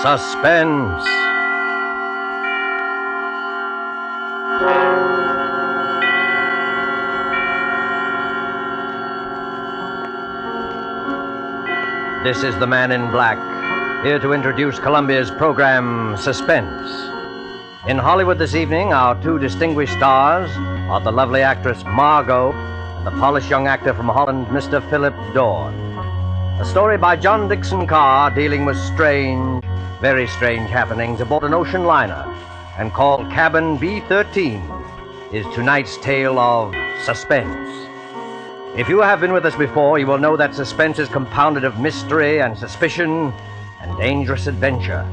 Suspense. This is the Man in Black, here to introduce Columbia's program, Suspense. In Hollywood this evening, our two distinguished stars are the lovely actress Margot and the polished young actor from Holland, Mr. Philip Dorn. A story by John Dickson Carr dealing with strange, very strange happenings aboard an ocean liner and called Cabin B-13 is tonight's tale of suspense. If you have been with us before, you will know that suspense is compounded of mystery and suspicion and dangerous adventure.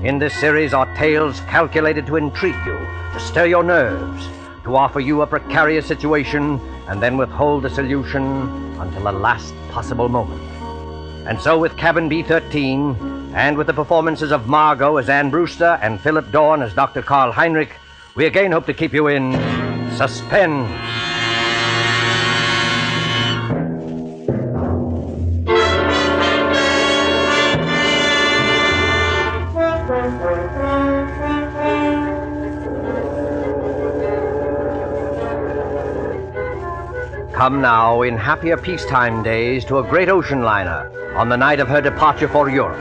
In this series are tales calculated to intrigue you, to stir your nerves, to offer you a precarious situation and then withhold the solution until the last possible moment. And so with Cabin B-13, and with the performances of Margot as Anne Brewster and Philip Dorn as Dr. Karl Heinrich, we again hope to keep you in suspense. Come now, in happier peacetime days, to a great ocean liner on the night of her departure for Europe.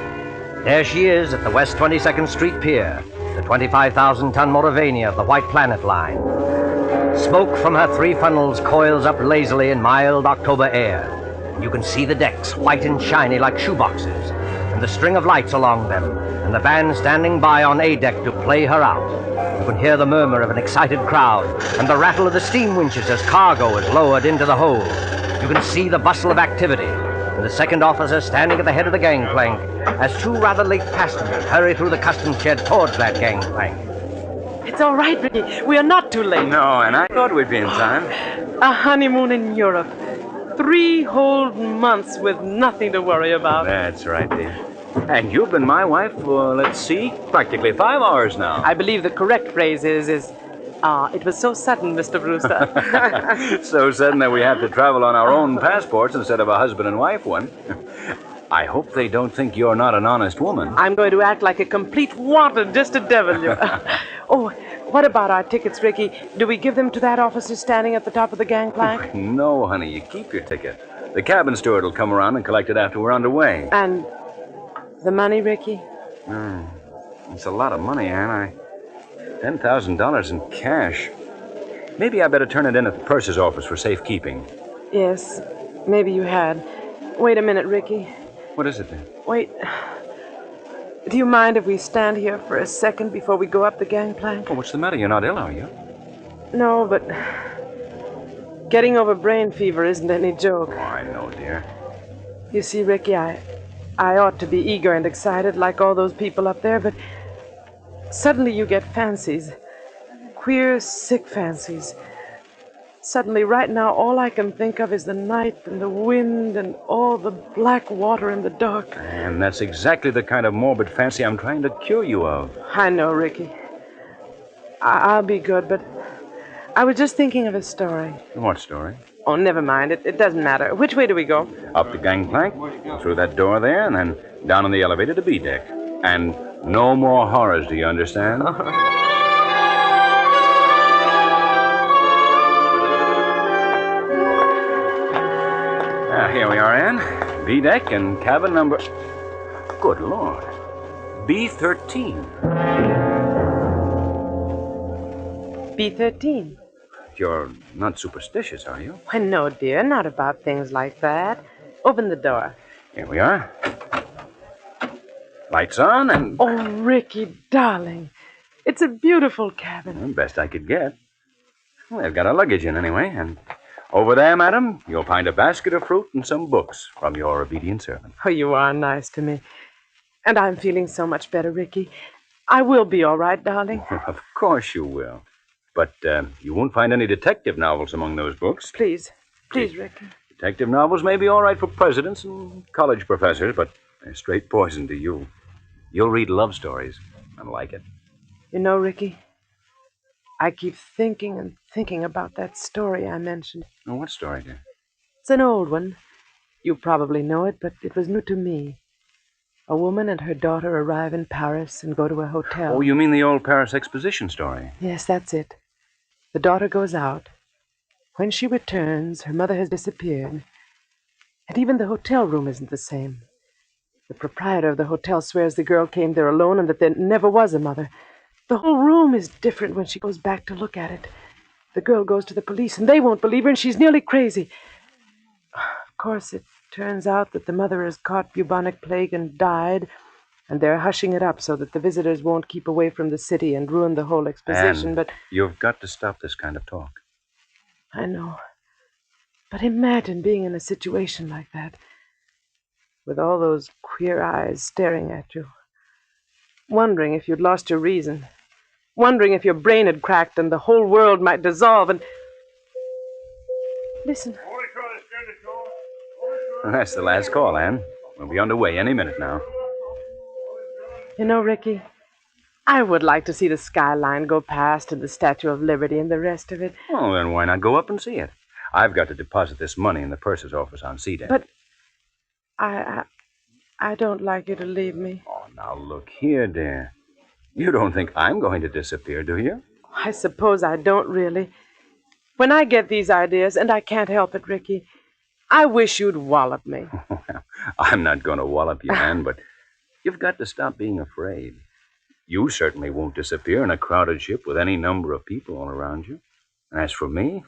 There she is at the West 22nd Street Pier, the 25,000-ton Moravania of the White Planet Line. Smoke from her three funnels coils up lazily in mild October air. You can see the decks, white and shiny like shoeboxes, and the string of lights along them, and the band standing by on A deck to play her out. You can hear the murmur of an excited crowd and the rattle of the steam winches as cargo is lowered into the hold. You can see the bustle of activity and the second officer standing at the head of the gangplank as two rather late passengers hurry through the customs shed towards that gangplank. It's all right, Ricky. We are not too late. No, and I thought we'd be in time. A honeymoon in Europe. 3 whole months with nothing to worry about. That's right, dear. And you've been my wife for, let's see, practically 5 hours now. I believe the correct phrase is, it was so sudden, Mr. Brewster. So sudden that we have to travel on our own passports instead of a husband and wife one. I hope they don't think you're not an honest woman. I'm going to act like a complete wanton just to devil you. Oh, what about our tickets, Ricky? Do we give them to that officer standing at the top of the gangplank? No, honey, you keep your ticket. The cabin steward will come around and collect it after we're underway. And the money, Ricky? It's a lot of money, Anne. $10,000 in cash. Maybe I better turn it in at the purser's office for safekeeping. Yes, maybe you had. Wait a minute, Ricky. What is it, then? Wait. Do you mind if we stand here for a second before we go up the gangplank? Oh, what's the matter? You're not ill, are you? No, but getting over brain fever isn't any joke. Oh, I know, dear. You see, Ricky, I ought to be eager and excited like all those people up there, but suddenly you get fancies. Queer, sick fancies. Suddenly, right now, all I can think of is the night and the wind and all the black water in the dark. And that's exactly the kind of morbid fancy I'm trying to cure you of. I know, Ricky. I'll be good, but I was just thinking of a story. What story? Oh, never mind. It doesn't matter. Which way do we go? Up the gangplank, through that door there, and then down on the elevator to B deck. And no more horrors, do you understand? Here we are, Anne. B deck and cabin number... Good Lord. B-13. B-13. You're not superstitious, are you? Why, no, dear. Not about things like that. Open the door. Here we are. Lights on and... Oh, Ricky, darling. It's a beautiful cabin. Well, best I could get. Well, they've got our luggage in anyway, and... Over there, madam, you'll find a basket of fruit and some books from your obedient servant. Oh, you are nice to me. And I'm feeling so much better, Ricky. I will be all right, darling. Of course you will. But you won't find any detective novels among those books. Please, Ricky. Detective novels may be all right for presidents and college professors, but they're straight poison to you. You'll read love stories and like it. You know, Ricky, I keep thinking and thinking about that story I mentioned. Oh, what story, dear? It's an old one. You probably know it, but it was new to me. A woman and her daughter arrive in Paris and go to a hotel. Oh, you mean the old Paris exposition story? Yes, that's it. The daughter goes out. When she returns, her mother has disappeared. And even the hotel room isn't the same. The proprietor of the hotel swears the girl came there alone and that there never was a mother. The whole room is different when she goes back to look at it. The girl goes to the police, and they won't believe her, and she's nearly crazy. Of course, it turns out that the mother has caught bubonic plague and died, and they're hushing it up so that the visitors won't keep away from the city and ruin the whole exposition, Anne, but... You've got to stop this kind of talk. I know. But imagine being in a situation like that, with all those queer eyes staring at you, wondering if you'd lost your reason, wondering if your brain had cracked and the whole world might dissolve, and... Listen. Well, that's the last call, Anne. We'll be underway any minute now. You know, Ricky, I would like to see the skyline go past and the Statue of Liberty and the rest of it. Well, then why not go up and see it? I've got to deposit this money in the purser's office on C-Deck. But I don't like you to leave me. Oh, now look here, dear. You don't think I'm going to disappear, do you? I suppose I don't really. When I get these ideas, and I can't help it, Ricky, I wish you'd wallop me. Well, I'm not going to wallop you, Anne, but you've got to stop being afraid. You certainly won't disappear in a crowded ship with any number of people all around you. And as for me,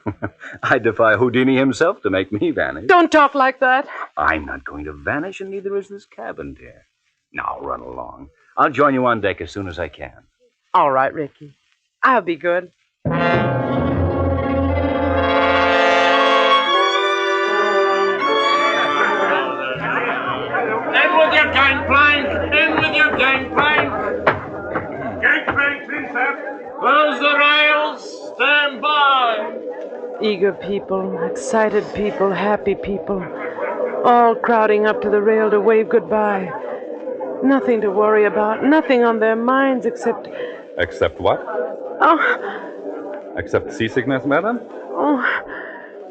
I defy Houdini himself to make me vanish. Don't talk like that. I'm not going to vanish, and neither is this cabin, dear. Now, run along. I'll join you on deck as soon as I can. All right, Ricky. I'll be good. In with your gangplank! In with your gangplank! Gangplank, please, sir. Close the rails. Stand by. Eager people, excited people, happy people, all crowding up to the rail to wave goodbye. Nothing to worry about, nothing on their minds except... Except what? Oh, Except seasickness, madam? oh,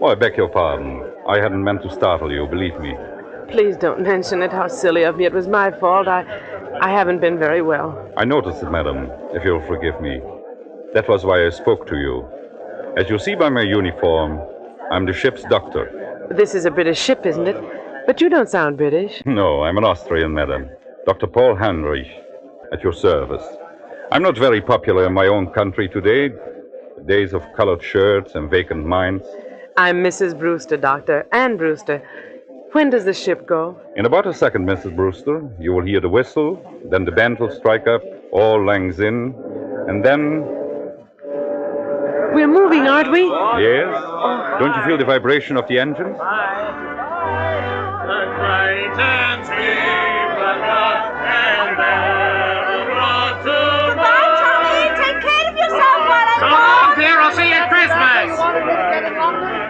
Oh, I beg your pardon. I hadn't meant to startle you, believe me. please don't mention it. How silly of me. It was my fault. I haven't been very well. I noticed it, madam, if you'll forgive me. That was why I spoke to you. As you see by my uniform, I'm the ship's doctor. This is a British ship, isn't it? But you don't sound British. No, I'm an Austrian, madam. Dr. Paul Heinrich, at your service. I'm not very popular in my own country today. Days of colored shirts and vacant minds. I'm Mrs. Brewster, Doctor, Anne Brewster. When does the ship go? In about a second, Mrs. Brewster, you will hear the whistle, then the band will strike up, all langs in, and then... We're moving, aren't we? Yes? Don't you feel the vibration of the engines? Goodbye, Tommy. Take care of yourself while I'm Come gone. on, dear. I'll see you at Christmas.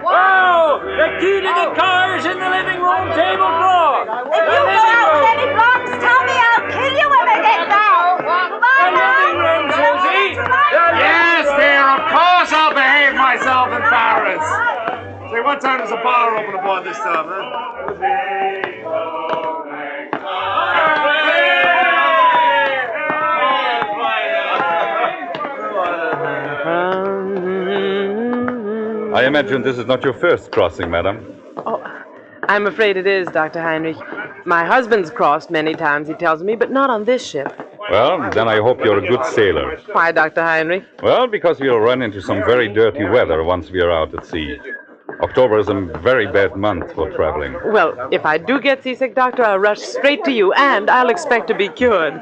Whoa! The key to the car is in the living room table drawer. If you go out with any blocks, Tommy, I'll kill you when I get back. Goodbye, The living room, Susie. Yes, dear. Of course I'll behave myself in Paris. Say, what time does the bar open aboard this time, huh? I imagine this is not your first crossing, madam. Oh, I'm afraid it is, Dr. Heinrich. My husband's crossed many times, he tells me, but not on this ship. Well, then I hope you're a good sailor. Why, Dr. Heinrich? Well, because we'll run into some very dirty weather once we are out at sea. October is a very bad month for traveling. Well, if I do get seasick, Doctor, I'll rush straight to you, and I'll expect to be cured.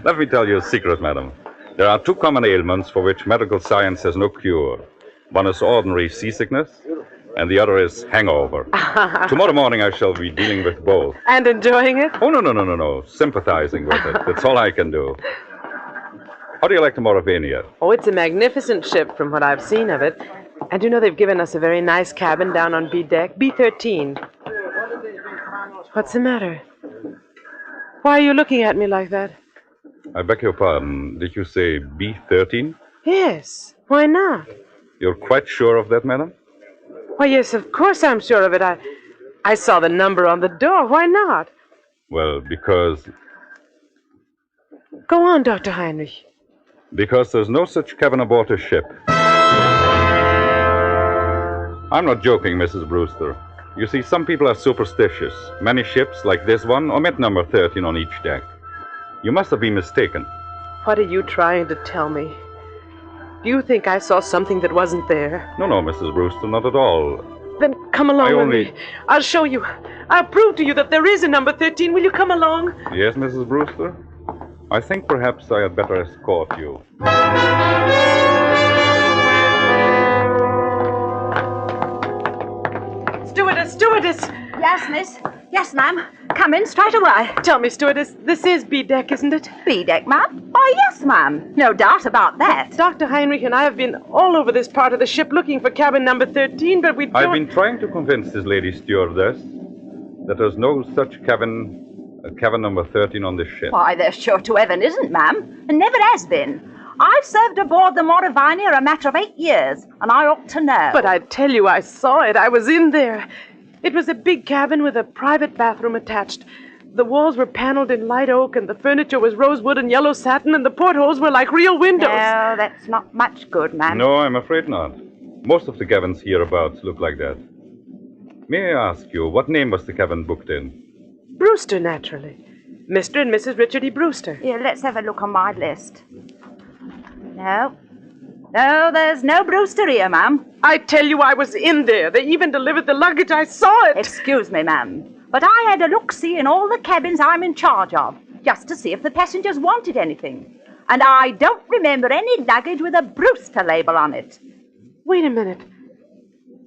Let me tell you a secret, madam. There are two common ailments for which medical science has no cure. One is ordinary seasickness, and the other is hangover. Tomorrow morning I shall be dealing with both. And enjoying it? Oh, no. Sympathizing with it. That's all I can do. How do you like the Mauravania? Oh, it's a magnificent ship from what I've seen of it. And you know they've given us a very nice cabin down on B deck, B13. What's the matter? Why are you looking at me like that? I beg your pardon. Did you say B13? Yes. Why not? You're quite sure of that, madam? Why, yes, of course I'm sure of it. I saw the number on the door. Why not? Well, because Go on, Dr. Heinrich. Because there's no such cabin aboard a ship. I'm not joking, Mrs. Brewster. You see, some people are superstitious. Many ships, like this one, omit number 13 on each deck. You must have been mistaken. What are you trying to tell me? Do you think I saw something that wasn't there? No, Mrs. Brewster, not at all. Then come along with me. I'll show you. I'll prove to you that there is a number 13. Will you come along? Yes, Mrs. Brewster? I think perhaps I had better escort you. Stewardess! Yes, miss. Yes, ma'am. Come in straight away. Tell me, stewardess, this is B-deck, isn't it? B-deck, ma'am? Oh, yes, ma'am. No doubt about that. Dr. Heinrich and I have been all over this part of the ship looking for cabin number 13, but we don't... I've been trying to convince this lady stewardess that there's no such cabin number 13 on this ship. Why, there sure to heaven isn't, ma'am. And never has been. I've served aboard the Mauravania a matter of 8 years, and I ought to know. But I tell you, I saw it. I was in there. It was a big cabin with a private bathroom attached. The walls were paneled in light oak, and the furniture was rosewood and yellow satin, and the portholes were like real windows. No, that's not much good, ma'am. No, I'm afraid not. Most of the cabins hereabouts look like that. May I ask you, what name was the cabin booked in? Brewster, naturally. Mr. and Mrs. Richard E. Brewster. Here, let's have a look on my list. No, there's no Brewster here, ma'am. I tell you, I was in there. They even delivered the luggage. I saw it. Excuse me, ma'am, but I had a look-see in all the cabins I'm in charge of, just to see if the passengers wanted anything. And I don't remember any luggage with a Brewster label on it. Wait a minute.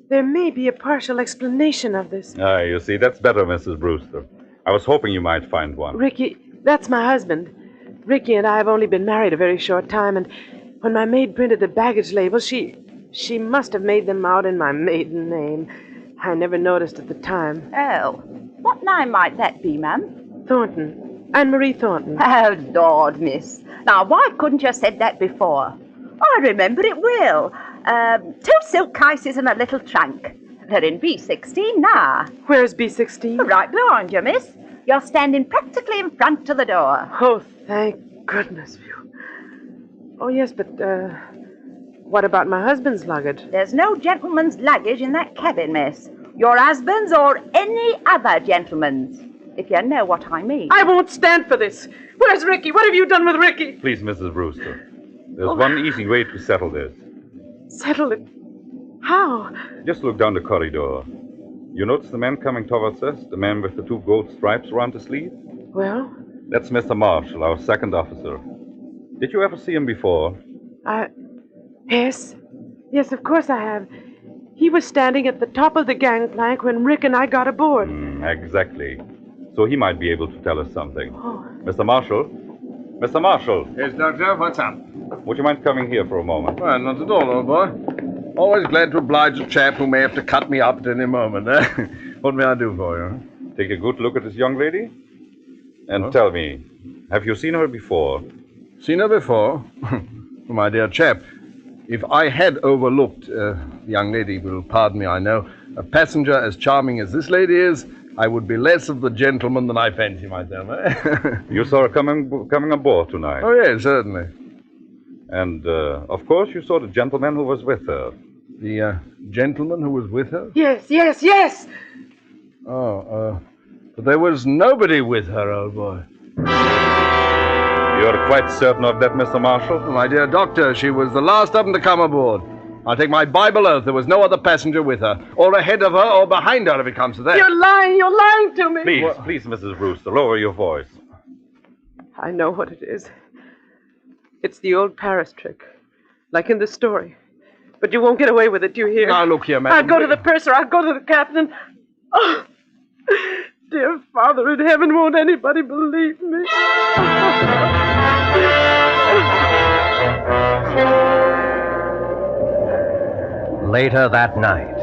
There may be a partial explanation of this. You see, that's better, Mrs. Brewster. I was hoping you might find one. Ricky, that's my husband. Ricky and I have only been married a very short time, and when my maid printed the baggage labels, she must have made them out in my maiden name. I never noticed at the time. Oh, what name might that be, ma'am? Thornton. Anne-Marie Thornton. Oh, Lord, miss. Now, why couldn't you have said that before? I remember it well. 2 silk cases and a little trunk. They're in B16 now. Where's B16? Right behind you, miss. You're standing practically in front of the door. Oh, thank goodness. Oh, yes, but, what about my husband's luggage? There's no gentleman's luggage in that cabin, miss. Your husband's or any other gentleman's, if you know what I mean. I won't stand for this. Where's Ricky? What have you done with Ricky? Please, Mrs. Brewster. There's one easy way to settle this. Settle it? How? Just look down the corridor. You notice the man coming towards us? The man with the 2 gold stripes around his sleeve? Well? That's Mr. Marshall, our second officer. Did you ever see him before? Yes. Yes, of course I have. He was standing at the top of the gangplank when Rick and I got aboard. Exactly. So he might be able to tell us something. Oh. Mr. Marshall? Mr. Marshall? Yes, Doctor, what's up? Would you mind coming here for a moment? Well, not at all, old boy. Always glad to oblige a chap who may have to cut me up at any moment. What may I do for you? Take a good look at this young lady. And tell me, have you seen her before? Seen her before? My dear chap, if I had overlooked, the young lady will pardon me, I know, a passenger as charming as this lady is, I would be less of the gentleman than I fancy myself. You saw her coming aboard tonight? Oh, yes, certainly. And, of course, you saw the gentleman who was with her. The gentleman who was with her? Yes. Oh, but there was nobody with her, old boy. You're quite certain of that, Mr. Marshall? My dear doctor, she was the last of them to come aboard. I'll take my Bible oath there was no other passenger with her, or ahead of her, or behind her, if it comes to that. You're lying to me. Please, Mrs. Brewster, lower your voice. I know what it is. It's the old Paris trick, like in the story. But you won't get away with it, do you hear? Now, look here, madam. I'll go to the purser, I'll go to the captain. Oh, dear Father in heaven, won't anybody believe me? Later that night,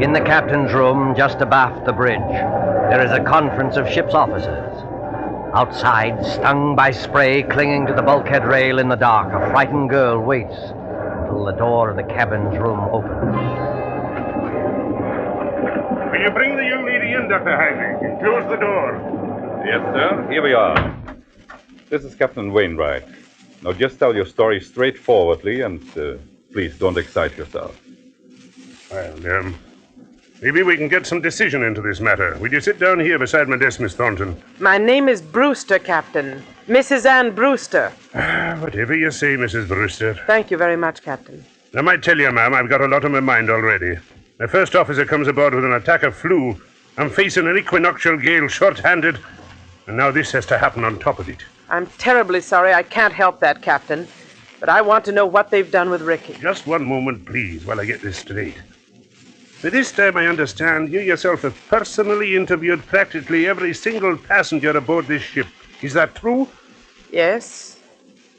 in the captain's room just abaft the bridge, there is a conference of ship's officers. Outside, stung by spray clinging to the bulkhead rail in the dark, a frightened girl waits until the door of the cabin's room opens. Will you bring the young lady in, Dr. Heinrich, and close the door? Yes, sir. Here we are. This is Captain Wainwright. Now just tell your story straightforwardly and please don't excite yourself. Well, maybe we can get some decision into this matter. Will you sit down here beside my desk, Miss Thornton? My name is Brewster, Captain. Mrs. Ann Brewster. Whatever you say, Mrs. Brewster. Thank you very much, Captain. I might tell you, ma'am, I've got a lot on my mind already. My first officer comes aboard with an attack of flu. I'm facing an equinoctial gale short-handed, and now this has to happen on top of it. I'm terribly sorry I can't help that, Captain. But I want to know what they've done with Ricky. Just one moment, please, while I get this straight. By this time, I understand you yourself have personally interviewed practically every single passenger aboard this ship. Is that true? Yes,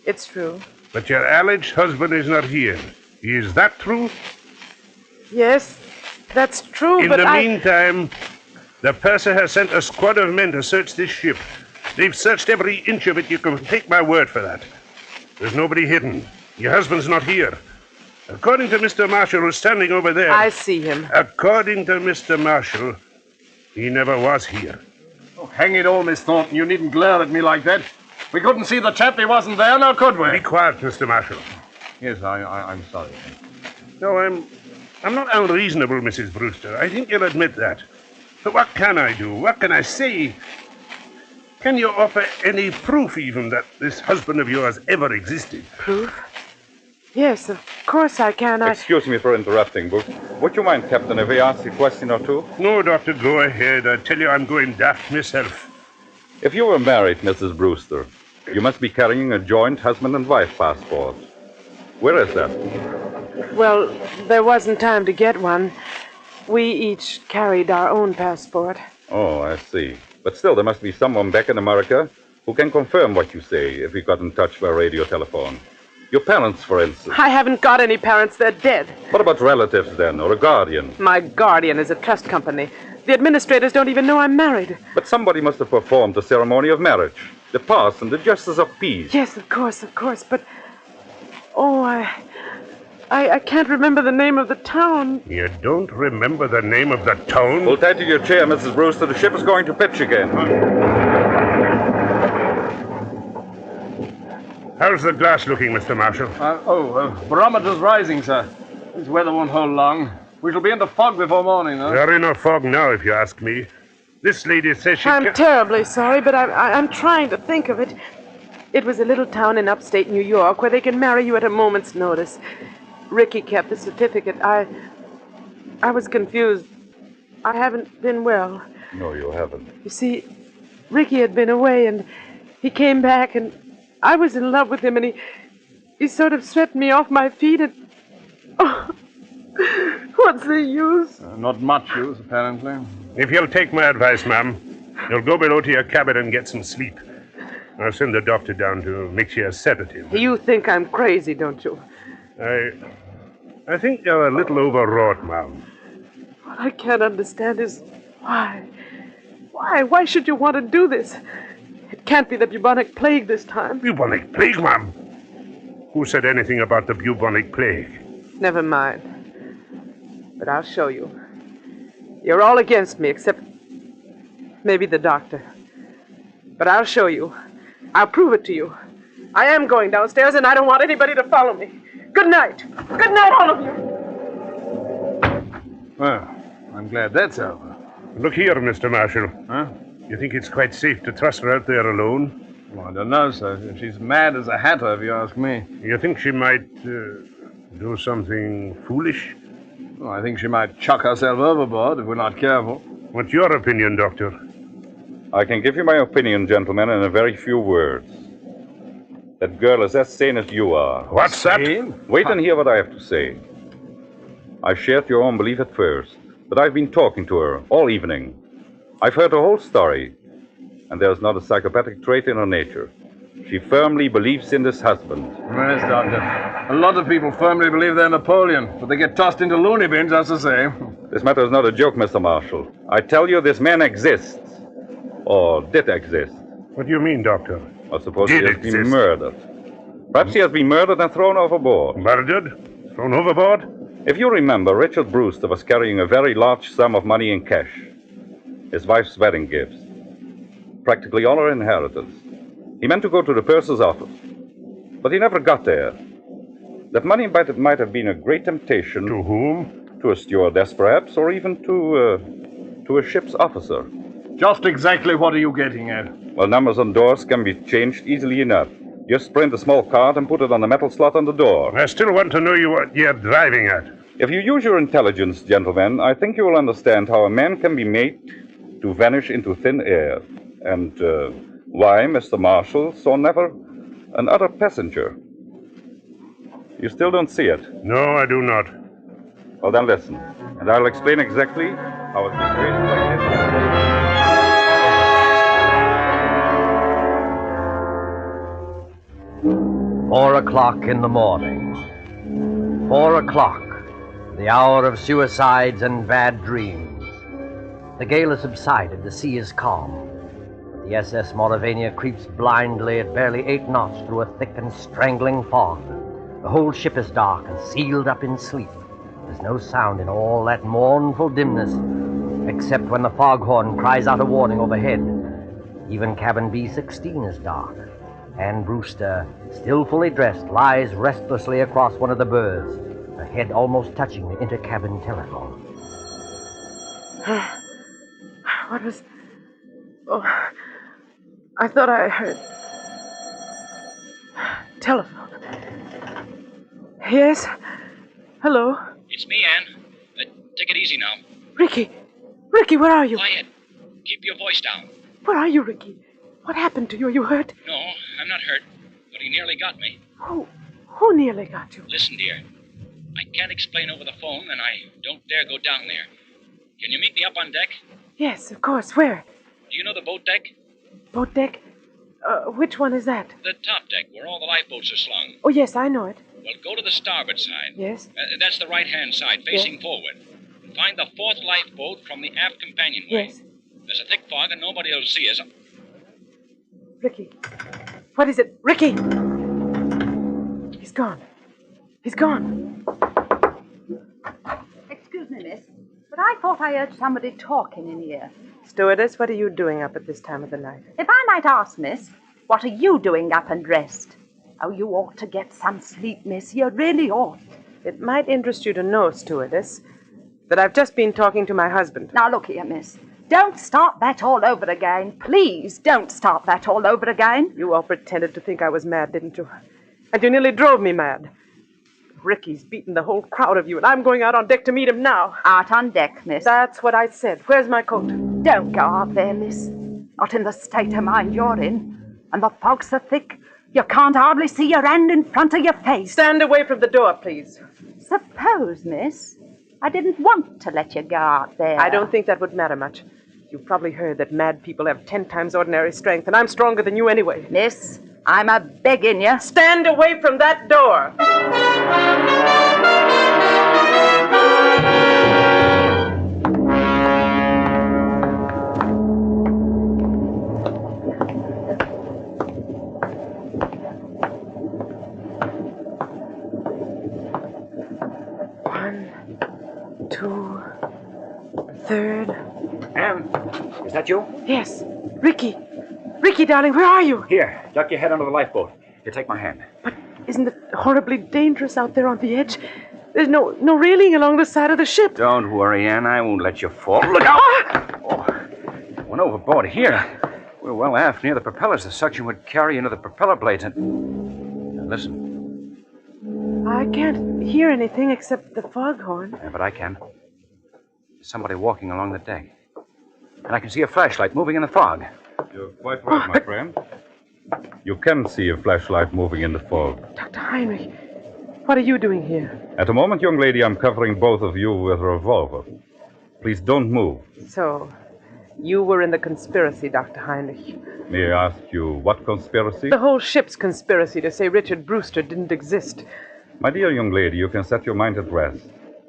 it's true. But your alleged husband is not here. Is that true? Yes, that's true, In but the meantime, the purser has sent a squad of men to search this ship. They've searched every inch of it. You can take my word for that. There's nobody hidden. Your husband's not here. According to Mr. Marshall, who's standing over there... I see him. According to Mr. Marshall, he never was here. Oh, hang it all, Miss Thornton. You needn't glare at me like that. We couldn't see the chap. He wasn't there, now could we? Be quiet, Mr. Marshall. Yes, I'm sorry. No, I'm not unreasonable, Mrs. Brewster. I think you'll admit that. But what can I do? What can I say? Can you offer any proof, even, that this husband of yours ever existed? Proof? Yes, of course I can. Excuse me for interrupting, but would you mind, Captain, if we ask a question or two? No, Doctor, go ahead. I tell you, I'm going daft myself. If you were married, Mrs. Brewster, you must be carrying a joint husband and wife passport. Where is that? Well, there wasn't time to get one. We each carried our own passport. Oh, I see. But still, there must be someone back in America who can confirm what you say if we got in touch by radio telephone. Your parents, for instance. I haven't got any parents. They're dead. What about relatives, then, or a guardian? My guardian is a trust company. The administrators don't even know I'm married. But somebody must have performed the ceremony of marriage. The parson, the justice of peace. Yes, of course. But... Oh, I can't remember the name of the town. You don't remember the name of the town? Hold tight to your chair, Mrs. Brewster. The ship is going to pitch again. How's the glass looking, Mr. Marshall? Barometer's rising, sir. This weather won't hold long. We shall be in the fog before morning, though. We're in a fog now, if you ask me. This lady says she I'm terribly sorry, but I'm trying to think of it. It was a little town in upstate New York where they can marry you at a moment's notice. Ricky kept the certificate. I was confused. I haven't been well. No, you haven't. You see, Ricky had been away, and he came back, and I was in love with him, and he sort of swept me off my feet, and... Oh, what's the use? Not much use, apparently. If you'll take my advice, ma'am, you'll go below to your cabin and get some sleep. I'll send the doctor down to mix you a sedative. You think I'm crazy, don't you? I think you're a little overwrought, ma'am. What I can't understand is why. Why should you want to do this? It can't be the bubonic plague this time. Bubonic plague, ma'am? Who said anything about the bubonic plague? Never mind. But I'll show you. You're all against me, except maybe the doctor. But I'll show you. I'll prove it to you. I am going downstairs, and I don't want anybody to follow me. Good night. Good night, all of you. Well, I'm glad that's over. Look here, Mr. Marshall. Huh? You think it's quite safe to trust her out there alone? Well, I don't know, sir. She's mad as a hatter, if you ask me. You think she might do something foolish? Well, I think she might chuck herself overboard if we're not careful. What's your opinion, Doctor? I can give you my opinion, gentlemen, in a very few words. That girl is as sane as you are. What's that? Wait and hear what I have to say. I shared your own belief at first, but I've been talking to her all evening. I've heard her whole story, and there's not a psychopathic trait in her nature. She firmly believes in this husband. Yes, Doctor. A lot of people firmly believe they're Napoleon, but they get tossed into loony bins, that's the same. This matter is not a joke, Mr. Marshall. I tell you, this man exists. Or did exist. What do you mean, Doctor? I suppose he has been murdered. Perhaps he has been murdered and thrown overboard. Murdered? Thrown overboard? If you remember, Richard Brewster was carrying a very large sum of money in cash. His wife's wedding gifts. Practically all her inheritance. He meant to go to the purser's office, but he never got there. That money might have been a great temptation. To whom? To a stewardess, perhaps, or even to a ship's officer. Just exactly what are you getting at? Well, numbers on doors can be changed easily enough. Just print a small card and put it on the metal slot on the door. I still want to know what you're driving at. If you use your intelligence, gentlemen, I think you will understand how a man can be made to vanish into thin air. And why Mr. Marshall saw never another passenger. You still don't see it? No, I do not. Well, then listen, and I'll explain exactly how a situation like this... 4 o'clock in the morning. 4 o'clock, the hour of suicides and bad dreams. The gale has subsided, the sea is calm. The SS Mauravania creeps blindly at barely 8 knots through a thick and strangling fog. The whole ship is dark and sealed up in sleep. There's no sound in all that mournful dimness, except when the foghorn cries out a warning overhead. Even cabin B-16 is dark. Anne Brewster, still fully dressed, lies restlessly across one of the berths, her head almost touching the intercabin telephone. What was... Oh, I thought I heard... Telephone. Yes? Hello? It's me, Anne. Take it easy now. Ricky! Ricky, where are you? Quiet. Keep your voice down. Where are you, Ricky? What happened to you? Are you hurt? No, I'm not hurt, but he nearly got me. Who nearly got you? Listen, dear. I can't explain over the phone, and I don't dare go down there. Can you meet me up on deck? Yes, of course. Where? Do you know the boat deck? Boat deck? Which one is that? The top deck, where all the lifeboats are slung. Oh, yes, I know it. Well, go to the starboard side. Yes? That's the right-hand side, facing forward. Find the 4th lifeboat from the aft companionway. Yes. There's a thick fog, and nobody will see us. Ricky. What is it? Ricky! He's gone. He's gone. Excuse me, miss, but I thought I heard somebody talking in here. Stewardess, what are you doing up at this time of the night? If I might ask, miss, what are you doing up and dressed? Oh, you ought to get some sleep, miss. You really ought. It might interest you to know, stewardess, that I've just been talking to my husband. Now, look here, miss. Don't start that all over again. Please don't start that all over again. You all pretended to think I was mad, didn't you? And you nearly drove me mad. Ricky's beaten the whole crowd of you, and I'm going out on deck to meet him now. Out on deck, miss. That's what I said. Where's my coat? Don't go out there, miss. Not in the state of mind you're in. And the fog's so thick, you can't hardly see your hand in front of your face. Stand away from the door, please. Suppose, miss, I didn't want to let you go out there. I don't think that would matter much. You've probably heard that mad people have 10 times ordinary strength, and I'm stronger than you anyway. Miss, I'm a-begging you. Stand away from that door! 1, 2, 3rd. Anne, is that you? Yes. Ricky. Ricky, darling, where are you? Here, duck your head under the lifeboat. Here, take my hand. But isn't it horribly dangerous out there on the edge? There's no railing along the side of the ship. Don't worry, Anne. I won't let you fall. Look out! Oh, went overboard here. We're well aft near the propellers. The suction would carry into the propeller blades and... Listen. I can't hear anything except the foghorn. Yeah, but I can. There's somebody walking along the deck. And I can see a flashlight moving in the fog. You're quite right, my friend. You can see a flashlight moving in the fog. Dr. Heinrich, what are you doing here? At the moment, young lady, I'm covering both of you with a revolver. Please don't move. So, you were in the conspiracy, Dr. Heinrich. May I ask you what conspiracy? The whole ship's conspiracy to say Richard Brewster didn't exist. My dear young lady, you can set your mind at rest.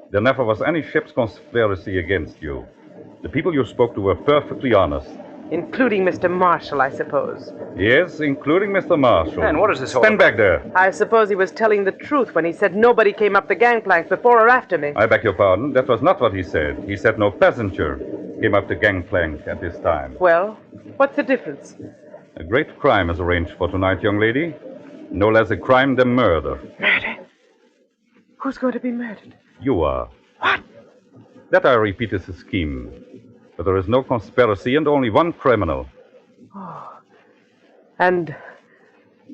There never was any ship's conspiracy against you. The people you spoke to were perfectly honest. Including Mr. Marshall, I suppose. Yes, including Mr. Marshall. And what is this all Stand about? back there. I suppose he was telling the truth when he said nobody came up the gangplank before or after me. I beg your pardon. That was not what he said. He said no passenger came up the gangplank at this time. Well, what's the difference? A great crime is arranged for tonight, young lady. No less a crime than murder. Murder? Who's going to be murdered? You are. What? That, I repeat, is a scheme. But there is no conspiracy and only one criminal. Oh. And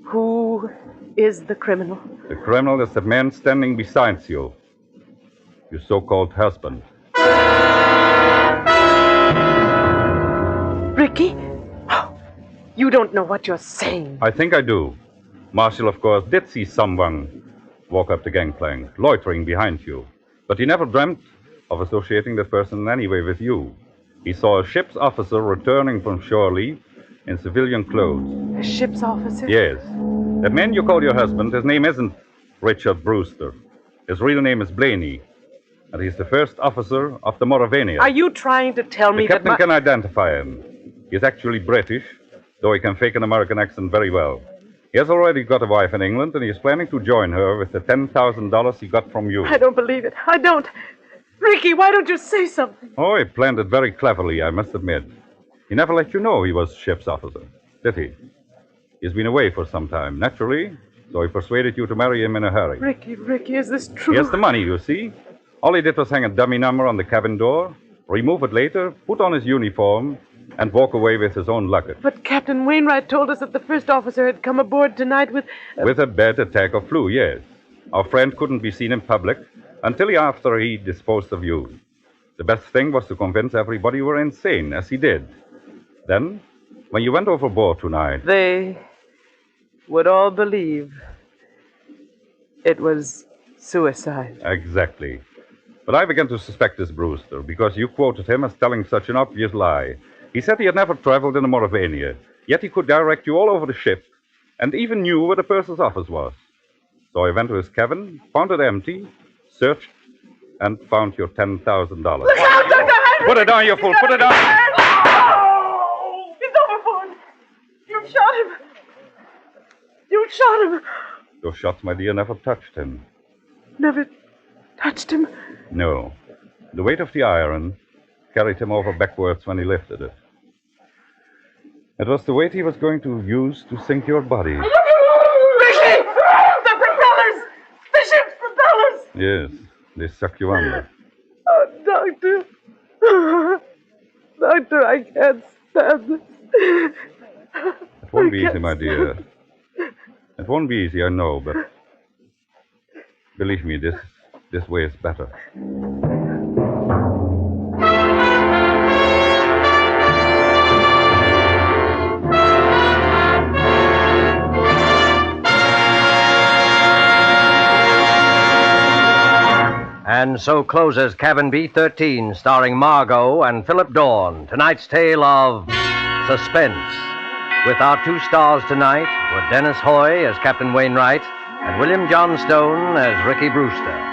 who is the criminal? The criminal is the man standing beside you. Your so-called husband. Ricky? Oh, you don't know what you're saying. I think I do. Marshall, of course, did see someone walk up the gangplank, loitering behind you. But he never dreamt of associating that person in any way with you. He saw a ship's officer returning from shore leave in civilian clothes. A ship's officer? Yes. That man you call your husband, his name isn't Richard Brewster. His real name is Blaney. And he's the first officer of the Mauravania. Are you trying to tell me the captain that can identify him. He's actually British, though he can fake an American accent very well. He has already got a wife in England, and he's planning to join her with the $10,000 he got from you. I don't believe it. I don't. Ricky, why don't you say something? Oh, he planned it very cleverly, I must admit. He never let you know he was ship's officer, did he? He's been away for some time, naturally, so he persuaded you to marry him in a hurry. Ricky, is this true? He has the money, you see. All he did was hang a dummy number on the cabin door, remove it later, put on his uniform, and walk away with his own luggage. But Captain Wainwright told us that the first officer had come aboard tonight with... With a bad attack of flu, yes. Our friend couldn't be seen in public until after he disposed of you. The best thing was to convince everybody you were insane, as he did. Then, when you went overboard tonight... They would all believe it was suicide. Exactly. But I began to suspect this Brewster, because you quoted him as telling such an obvious lie. He said he had never traveled in the Mauravania, yet he could direct you all over the ship, and even knew where the purser's office was. So I went to his cabin, found it empty, searched, and found your $10,000. Look out, Dr. Henry! Put it down, you fool! Put it down! Oh! He's overboard! You shot him! You shot him! Those shots, my dear, never touched him. Never touched him? No. The weight of the iron carried him over backwards when he lifted it. It was the weight he was going to use to sink your body. Ricky! The propellers! The ship's propellers! Yes, they suck you under. Oh, Doctor. Doctor, I can't stand this. It won't be easy, my dear. It won't be easy, I know, but believe me, this way is better. And so closes Cabin B-13, starring Margot and Philip Dorn. Tonight's tale of Suspense. With our two stars tonight were Dennis Hoy as Captain Wainwright and William Johnstone as Ricky Brewster.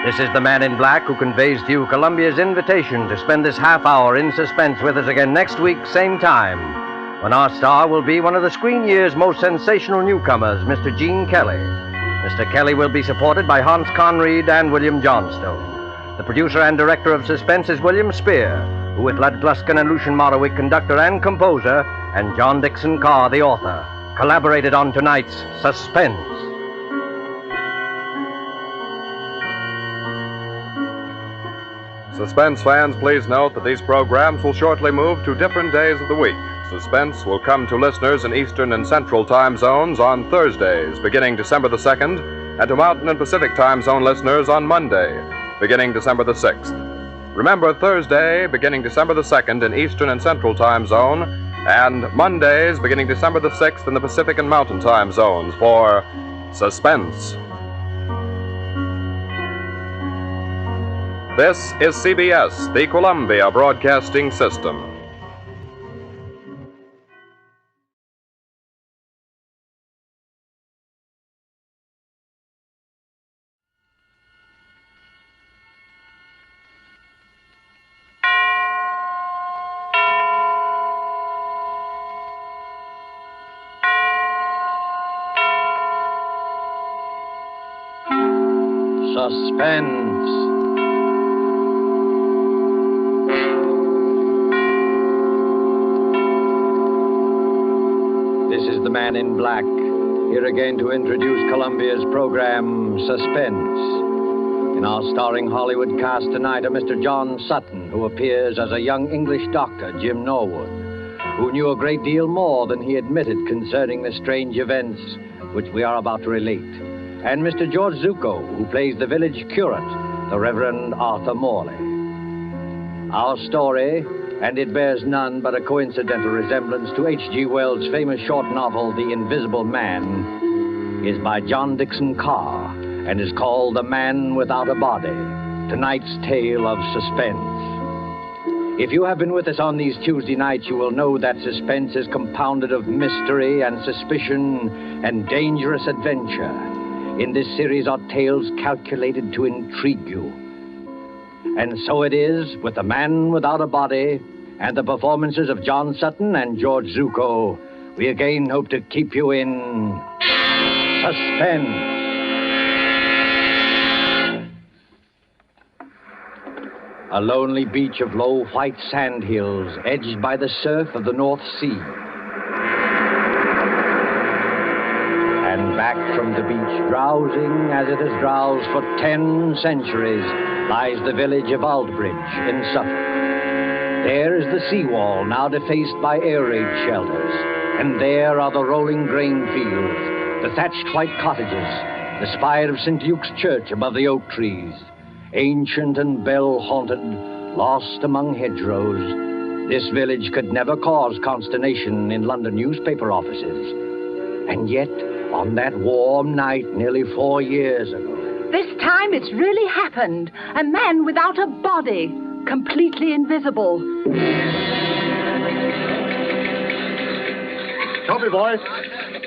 This is the Man in Black who conveys to you Columbia's invitation to spend this half hour in suspense with us again next week, same time, when our star will be one of the screen year's most sensational newcomers, Mr. Gene Kelly. Mr. Kelly will be supported by Hans Conried and William Johnstone. The producer and director of Suspense is William Spear, who with Lud Gluskin and Lucian Morawick, conductor and composer, and John Dickson Carr, the author, collaborated on tonight's Suspense. Suspense fans, please note that these programs will shortly move to different days of the week. Suspense will come to listeners in Eastern and Central time zones on Thursdays, beginning December the 2nd, and to Mountain and Pacific time zone listeners on Monday, beginning December the 6th. Remember, Thursday, beginning December the 2nd in Eastern and Central time zone, and Mondays, beginning December the 6th in the Pacific and Mountain time zones for Suspense. This is CBS, the Columbia Broadcasting System. Suspense. man in black, here again to introduce Columbia's program, Suspense. In our starring Hollywood cast tonight are Mr. John Sutton, who appears as a young English doctor, Jim Norwood, who knew a great deal more than he admitted concerning the strange events which we are about to relate. And Mr. George Zuko, who plays the village curate, the Reverend Arthur Morley. Our story, and it bears none but a coincidental resemblance to H.G. Wells' famous short novel, The Invisible Man, is by John Dickson Carr and is called The Man Without a Body, tonight's tale of suspense. If you have been with us on these Tuesday nights, you will know that suspense is compounded of mystery and suspicion and dangerous adventure. In this series are tales calculated to intrigue you. And so it is with The Man Without a Body and the performances of John Sutton and George Zuko. We again hope to keep you in suspense. A lonely beach of low white sand hills edged by the surf of the North Sea. And back from the beach, drowsing as it has drowsed for 10 centuries, lies the village of Aldbridge in Suffolk. There is the seawall, now defaced by air raid shelters. And there are the rolling grain fields, the thatched white cottages, the spire of St. Luke's Church above the oak trees. Ancient and bell-haunted, lost among hedgerows, this village could never cause consternation in London newspaper offices. And yet, on that warm night nearly 4 years ago... This time it's really happened. A man without a body, completely invisible. Copy, boy.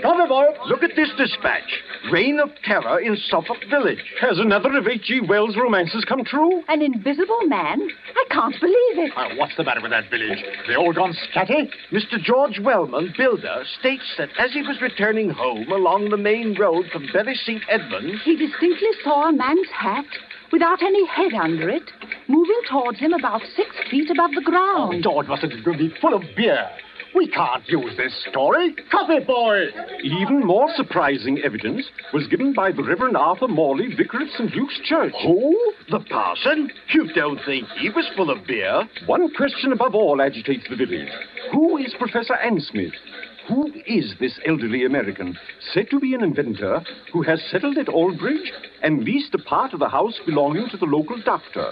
Copy, boy. Look at this dispatch. Reign of terror in Suffolk Village. Has another of H.G. Wells' romances come true? An invisible man? I can't believe it. What's the matter with that village? They all gone scatty? Mr. George Wellman, builder, states that as he was returning home along the main road from Bury St. Edmunds... He distinctly saw a man's hat, without any head under it, moving towards him about 6 feet above the ground. Oh, George must have been full of beer. We can't use this story. Copy, boy! Even more surprising evidence was given by the Reverend Arthur Morley, vicar of St. Luke's Church. Who? The parson? You don't think he was full of beer? One question above all agitates the village. Who is Professor Ansmith? Who is this elderly American, said to be an inventor, who has settled at Aldbridge and leased a part of the house belonging to the local doctor?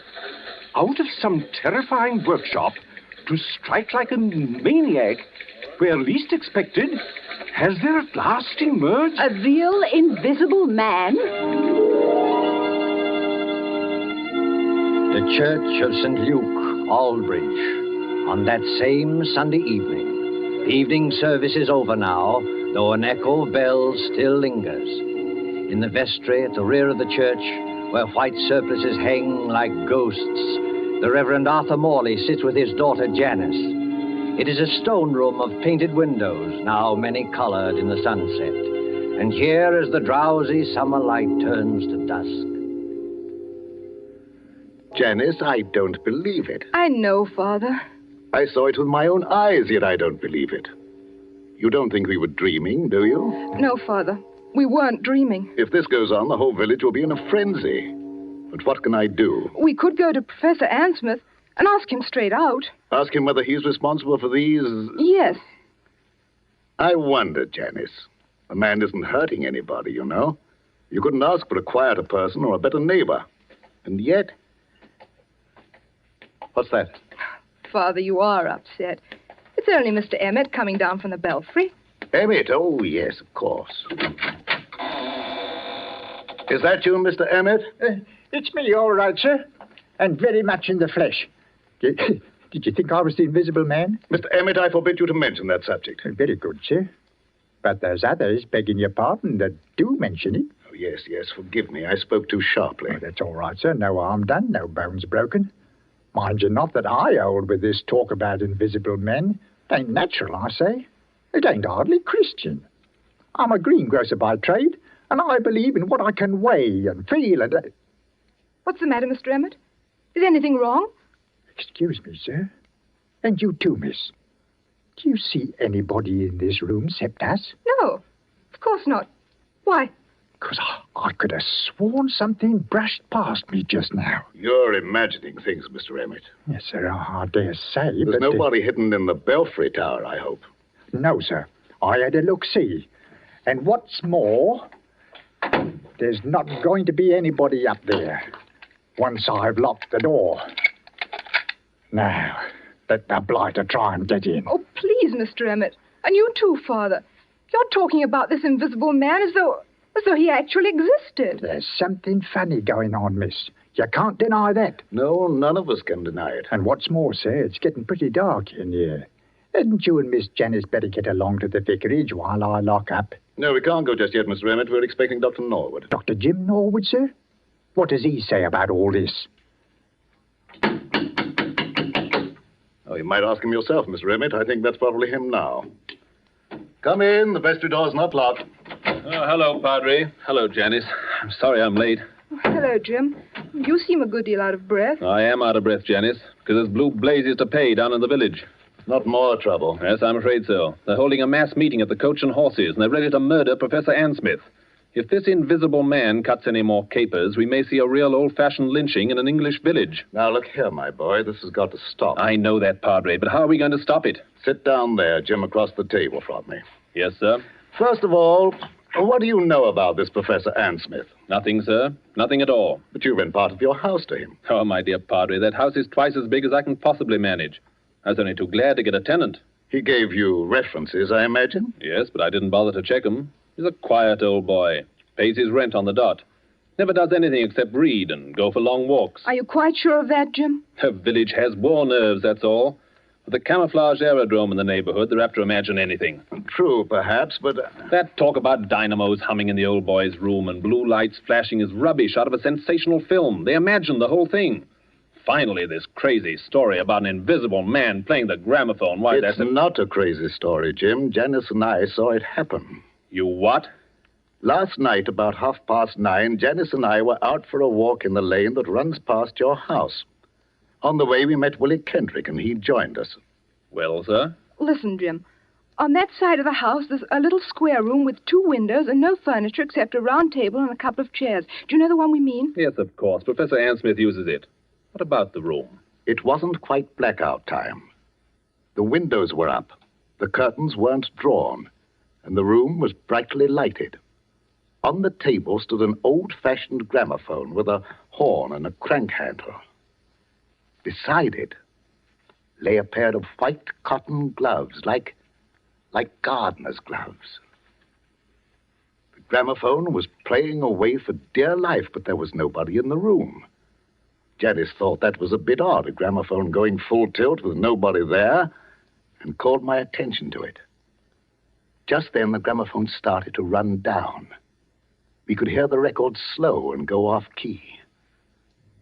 Out of some terrifying workshop, to strike like a maniac, where least expected, has there at last emerged... A real invisible man? The Church of St. Luke, Aldbridge, on that same Sunday evening. The evening service is over now, though an echo of bells still lingers. In the vestry at the rear of the church, where white surplices hang like ghosts, the Reverend Arthur Morley sits with his daughter Janice. It is a stone room of painted windows, now many-colored in the sunset. And here, as the drowsy summer light turns to dusk... Janice, I don't believe it. I know, Father. I saw it with my own eyes, yet I don't believe it. You don't think we were dreaming, do you? No, Father. We weren't dreaming. If this goes on, the whole village will be in a frenzy. But what can I do? We could go to Professor Ansmith and ask him straight out. Ask him whether he's responsible for these... Yes. I wonder, Janice. A man isn't hurting anybody, you know. You couldn't ask for a quieter person or a better neighbor. And yet... What's that? Father, you are upset. It's only Mr. Emmett coming down from the belfry. Emmett? Oh, yes, of course. Is that you, Mr. Emmett? It's me, all right, sir. And very much in the flesh. Did you think I was the invisible man? Mr. Emmett, I forbid you to mention that subject. Very good, sir. But there's others, begging your pardon, that do mention it. Oh, yes, forgive me. I spoke too sharply. Oh, that's all right, sir. No harm done, no bones broken. Mind you not that I hold with this talk about invisible men. It ain't natural, I say. It ain't hardly Christian. I'm a greengrocer by trade, and I believe in what I can weigh and feel and... What's the matter, Mr. Emmett? Is anything wrong? Excuse me, sir. And you too, miss. Do you see anybody in this room except us? No, of course not. Why? Because I could have sworn something brushed past me just now. You're imagining things, Mr. Emmett. Yes, sir, I dare say. There's but, nobody hidden in the Belfry Tower, I hope. No, sir. I had a look-see. And what's more, there's not going to be anybody up there once I've locked the door. Now, let the blighter try and get in. Oh, please, Mr. Emmett. And you too, Father. You're talking about this invisible man as though he actually existed. There's something funny going on, miss. You can't deny that. No, none of us can deny it. And what's more, sir, it's getting pretty dark in here. Hadn't you and Miss Janice better get along to the vicarage while I lock up? No, we can't go just yet, Mr. Emmett. We're expecting Dr. Norwood. Dr. Jim Norwood, sir? What does he say about all this? Oh, you might ask him yourself, Mr. Emmett. I think that's probably him now. Come in. The vestry door's not locked. Oh, hello, Padre. Hello, Janice. I'm sorry I'm late. Oh, hello, Jim. You seem a good deal out of breath. I am out of breath, Janice, because there's blue blazes to pay down in the village. Not more trouble. Yes, I'm afraid so. They're holding a mass meeting at the Coach and Horses, and they're ready to murder Professor Ansmith. If this invisible man cuts any more capers, we may see a real old-fashioned lynching in an English village. Now, look here, my boy. This has got to stop. I know that, Padre, but how are we going to stop it? Sit down there, Jim, across the table from me. Yes, sir. First of all, what do you know about this Professor Ansmith? Nothing, sir. Nothing at all. But you rent part of your house to him. Oh, my dear Padre, that house is twice as big as I can possibly manage. I was only too glad to get a tenant. He gave you references, I imagine? Yes, but I didn't bother to check him. He's a quiet old boy. Pays his rent on the dot. Never does anything except read and go for long walks. Are you quite sure of that, Jim? The village has war nerves, that's all. With the camouflage aerodrome in the neighborhood, they're apt to imagine anything. True, perhaps, but... That talk about dynamos humming in the old boy's room and blue lights flashing is rubbish out of a sensational film. They imagine the whole thing. Finally, this crazy story about an invisible man playing the gramophone. Why, It's not a crazy story, Jim. Janice and I saw it happen. You what? Last night, about 9:30, Janice and I were out for a walk in the lane that runs past your house. On the way, we met Willie Kendrick, and he joined us. Well, sir? Listen, Jim. On that side of the house, there's a little square room with 2 windows and no furniture except a round table and a couple of chairs. Do you know the one we mean? Yes, of course. Professor Ansmith uses it. What about the room? It wasn't quite blackout time. The windows were up, the curtains weren't drawn, and the room was brightly lighted. On the table stood an old-fashioned gramophone with a horn and a crank handle. Beside it lay a pair of white cotton gloves, like gardener's gloves. The gramophone was playing away for dear life, but there was nobody in the room. Janice thought that was a bit odd, a gramophone going full tilt with nobody there, and called my attention to it. Just then, the gramophone started to run down. We could hear the record slow and go off key.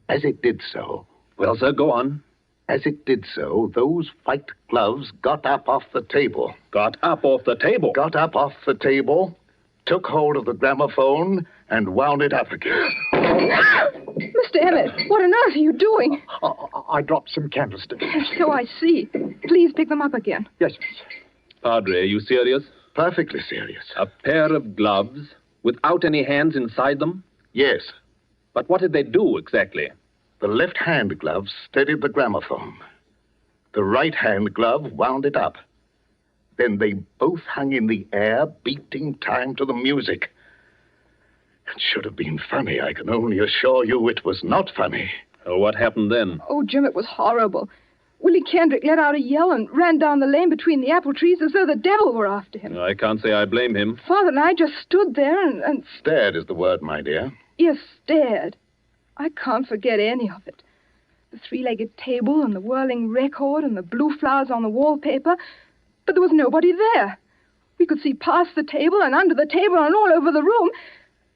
As it did so... Well, sir, go on. As it did so, those white gloves got up off the table. Got up off the table? Got up off the table, took hold of the gramophone, and wound it up again. Mr. Emmett, what on earth are you doing? I dropped some candlesticks. So I see. Please pick them up again. Yes, Padre, are you serious? Perfectly serious. A pair of gloves without any hands inside them? Yes. But what did they do exactly? The left-hand glove steadied the gramophone. The right-hand glove wound it up. Then they both hung in the air, beating time to the music. It should have been funny. I can only assure you it was not funny. Oh, what happened then? Oh, Jim, it was horrible. Willie Kendrick let out a yell and ran down the lane between the apple trees as though the devil were after him. I can't say I blame him. Father and I just stood there and... Stared is the word, my dear. Yes, stared. I can't forget any of it. The 3-legged table and the whirling record and the blue flowers on the wallpaper. But there was nobody there. We could see past the table and under the table and all over the room.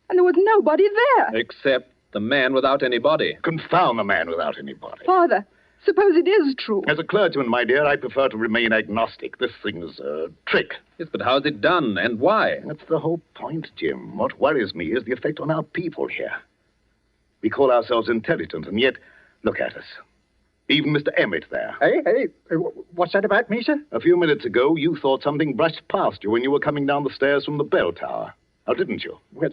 And there was nobody there. Except the man without any body. Confound the man without any body. Father, suppose it is true. As a clergyman, my dear, I prefer to remain agnostic. This thing is a trick. Yes, but how's it done and why? That's the whole point, Jim. What worries me is the effect on our people here. We call ourselves intelligent, and yet, look at us. Even Mr. Emmett there. Hey, what's that about me, sir? A few minutes ago, you thought something brushed past you when you were coming down the stairs from the bell tower. Now, didn't you? Well,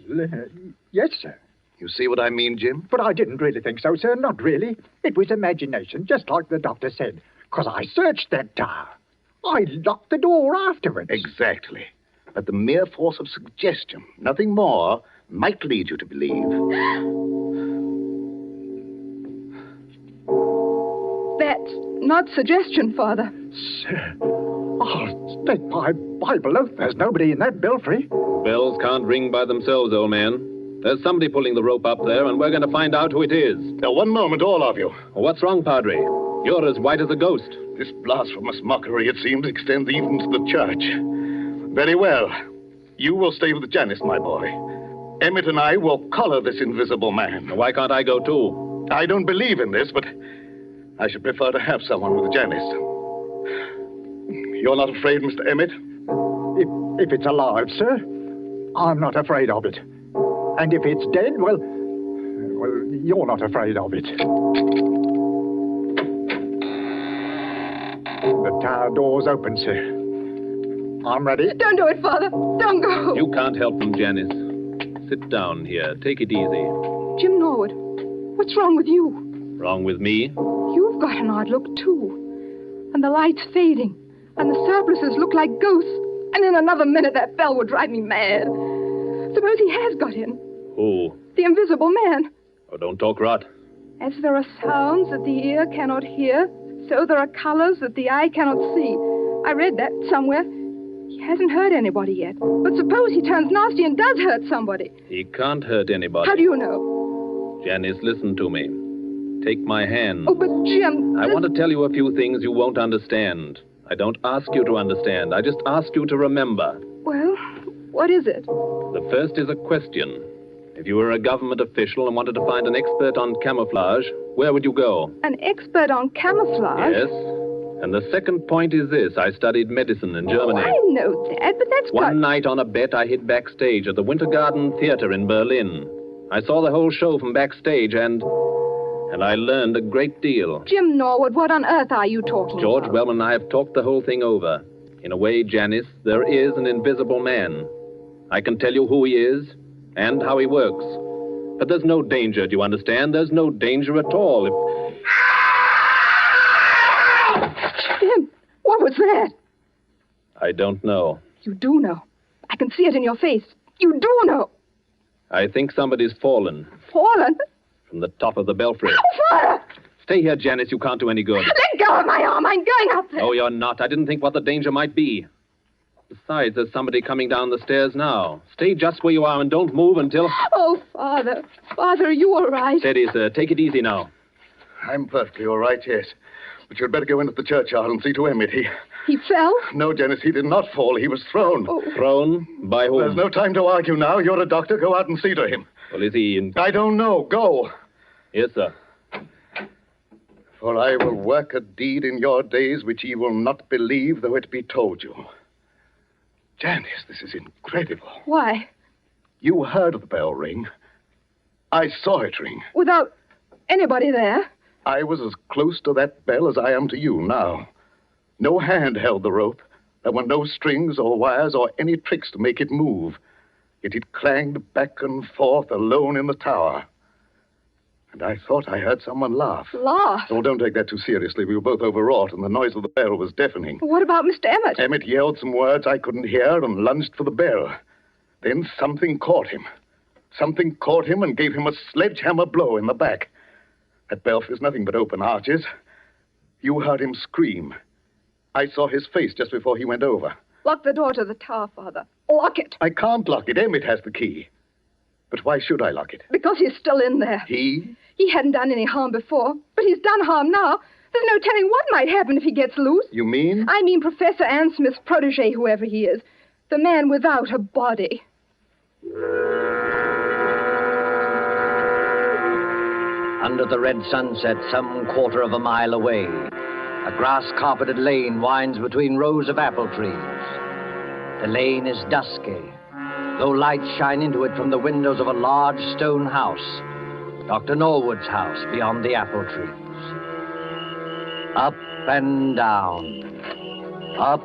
yes, sir. You see what I mean, Jim? But I didn't really think so, sir. Not really. It was imagination, just like the doctor said. Because I searched that tower. I locked the door afterwards. Exactly. But the mere force of suggestion, nothing more, might lead you to believe. That's not suggestion, Father. Sir, oh, stake my Bible oath there's nobody in that belfry. Bells can't ring by themselves, old man. There's somebody pulling the rope up there, and we're going to find out who it is. Now, one moment, all of you. What's wrong, Padre? You're as white as a ghost. This blasphemous mockery, it seems, extends even to the church. Very well. You will stay with Janice, my boy. Emmett and I will collar this invisible man. Why can't I go too? I don't believe in this, but I should prefer to have someone with Janice. You're not afraid, Mr. Emmett? If it's alive, sir, I'm not afraid of it. And if it's dead, well, you're not afraid of it. The tower door's open, sir. I'm ready. Don't do it, Father. Don't go. You can't help them, Janice. Sit down here. Take it easy. Jim Norwood, what's wrong with you? Wrong with me? You've got an odd look, too. And the light's fading. And the surplices look like ghosts. And in another minute, that bell would drive me mad. Suppose he has got in. Who? The invisible man. Oh, don't talk rot. As there are sounds that the ear cannot hear, so there are colors that the eye cannot see. I read that somewhere. He hasn't hurt anybody yet. But suppose he turns nasty and does hurt somebody. He can't hurt anybody. How do you know? Janice, listen to me. Take my hand. Oh, but Jim... I want to tell you a few things you won't understand. I don't ask you to understand. I just ask you to remember. Well, what is it? The first is a question. If you were a government official and wanted to find an expert on camouflage, where would you go? An expert on camouflage? Yes. And the second point is this. I studied medicine in Germany. Oh, I know that, but that's One night on a bet, I hid backstage at the Winter Garden Theater in Berlin. I saw the whole show from backstage, and I learned a great deal. Jim Norwood, what on earth are you talking George about? Wellman and I have talked the whole thing over. In a way, Janice, there is an invisible man. I can tell you who he is and how he works. But there's no danger, do you understand? There's no danger at all. Jim, what was that? I don't know. You do know. I can see it in your face. You do know. I think somebody's fallen Fallen? from the top of the belfry. Oh, Father! Stay here, Janice. You can't do any good. Let go of my arm. I'm going up there. No, you're not. I didn't think what the danger might be. Besides, there's somebody coming down the stairs now. Stay just where you are and don't move until... Oh, Father. Father, are you all right? Steady, sir. Take it easy now. I'm perfectly all right, yes. But you'd better go into the churchyard and see to Emmett. He fell? No, Janice, he did not fall. He was thrown. Oh. Thrown? By whom? There's no time to argue now. You're a doctor. Go out and see to him. Well, is he in... I don't know. Go. Yes, sir. For I will work a deed in your days which ye will not believe, though it be told you. Janice, this is incredible. Why? You heard the bell ring. I saw it ring. Without anybody there? I was as close to that bell as I am to you now. No hand held the rope. There were no strings or wires or any tricks to make it move. Yet it clanged back and forth alone in the tower. And I thought I heard someone laugh. Laugh? Oh, don't take that too seriously. We were both overwrought, and the noise of the bell was deafening. What about Mr. Emmett? Emmett yelled some words I couldn't hear and lunged for the bell. Then something caught him. Something caught him and gave him a sledgehammer blow in the back. That belfry is nothing but open arches. You heard him scream. I saw his face just before he went over. Lock the door to the tower, Father. Lock it. I can't lock it. Emmett has the key. But why should I lock it? Because he's still in there. He? He hadn't done any harm before, but he's done harm now. There's no telling what might happen if he gets loose. You mean? I mean Professor Ann Smith's protege, whoever he is. The man without a body. Under the red sunset, some quarter of a mile away, a grass-carpeted lane winds between rows of apple trees. The lane is dusky, though lights shine into it from the windows of a large stone house, Dr. Norwood's house beyond the apple trees. Up and down. Up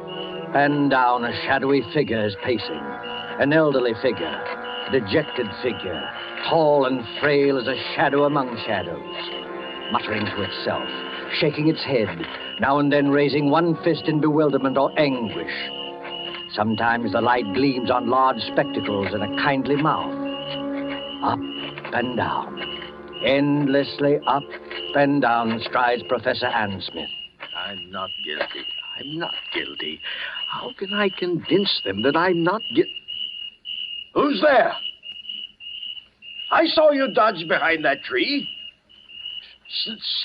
and down, a shadowy figure is pacing. An elderly figure, a dejected figure, tall and frail as a shadow among shadows, muttering to itself, shaking its head, now and then raising one fist in bewilderment or anguish. Sometimes the light gleams on large spectacles and a kindly mouth. Up and down, endlessly up and down strides Professor Ansmith. I'm not guilty. I'm not guilty. How can I convince them that I'm not guilty? Who's there? I saw you dodge behind that tree.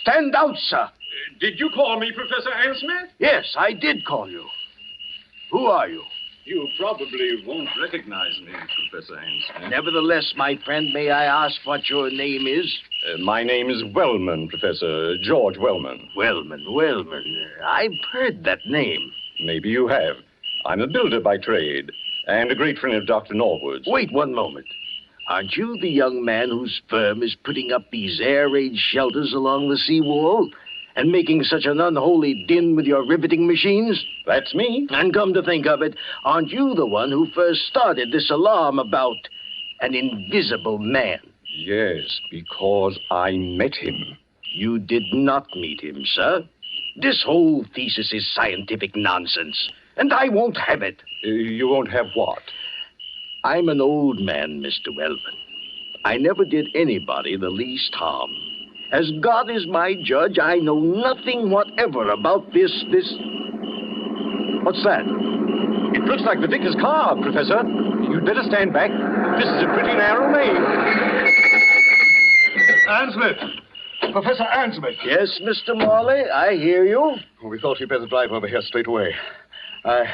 Stand out, sir. Did you call me, Professor Ansmith? Yes, I did call you. Who are you? You probably won't recognize me, Professor Ansmith. Nevertheless, my friend, may I ask what your name is? My name is Wellman, Professor. George Wellman. Wellman. I've heard that name. Maybe you have. I'm a builder by trade, and a great friend of Dr. Norwood's. Wait one moment. Aren't you the young man whose firm is putting up these air-raid shelters along the seawall and making such an unholy din with your riveting machines? That's me. And come to think of it, aren't you the one who first started this alarm about an invisible man? Yes, because I met him. You did not meet him, sir. This whole thesis is scientific nonsense, and I won't have it. You won't have what? I'm an old man, Mr. Wellman. I never did anybody the least harm. As God is my judge, I know nothing whatever about this... What's that? It looks like the Vicar's car, Professor. You'd better stand back. This is a pretty narrow lane. Ansmith! Professor Ansmith! Yes, Mr. Morley, I hear you. Well, we thought you'd better drive over here straight away. I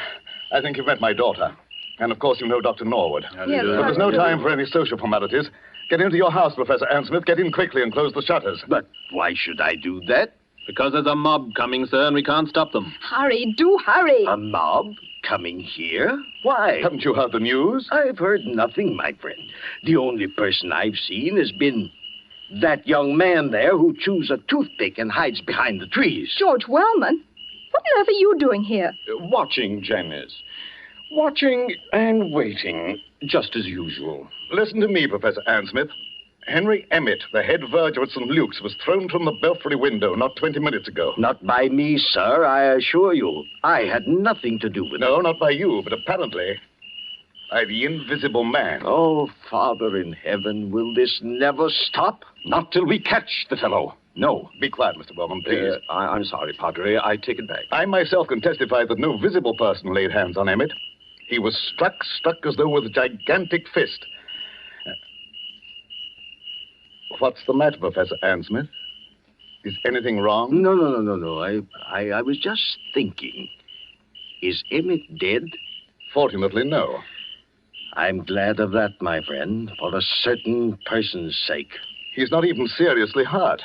think you've met my daughter. And, of course, you know Dr. Norwood. Yes, but there's no time for any social formalities. Get into your house, Professor Ansmith. Get in quickly and close the shutters. But why should I do that? Because there's a mob coming, sir, and we can't stop them. Hurry, do hurry. A mob coming here? Why? Haven't you heard the news? I've heard nothing, my friend. The only person I've seen has been that young man there who chews a toothpick and hides behind the trees. George Wellman? What on earth are you doing here? Watching, Janice. Watching and waiting, just as usual. Listen to me, Professor Ansmith. Henry Emmett, the head verger at St. Luke's, was thrown from the belfry window not 20 minutes ago. Not by me, sir, I assure you. I had nothing to do with it. No, not by you, but apparently by the invisible man. Oh, Father in heaven, will this never stop? Not till we catch the fellow. No. Be quiet, Mr. Wellman, please. I'm sorry, Padre. I take it back. I myself can testify that no visible person laid hands on Emmett. He was struck as though with a gigantic fist. What's the matter, Professor Ansmith? Is anything wrong? No. I was just thinking. Is Emmett dead? Fortunately, no. I'm glad of that, my friend, for a certain person's sake. He's not even seriously hurt.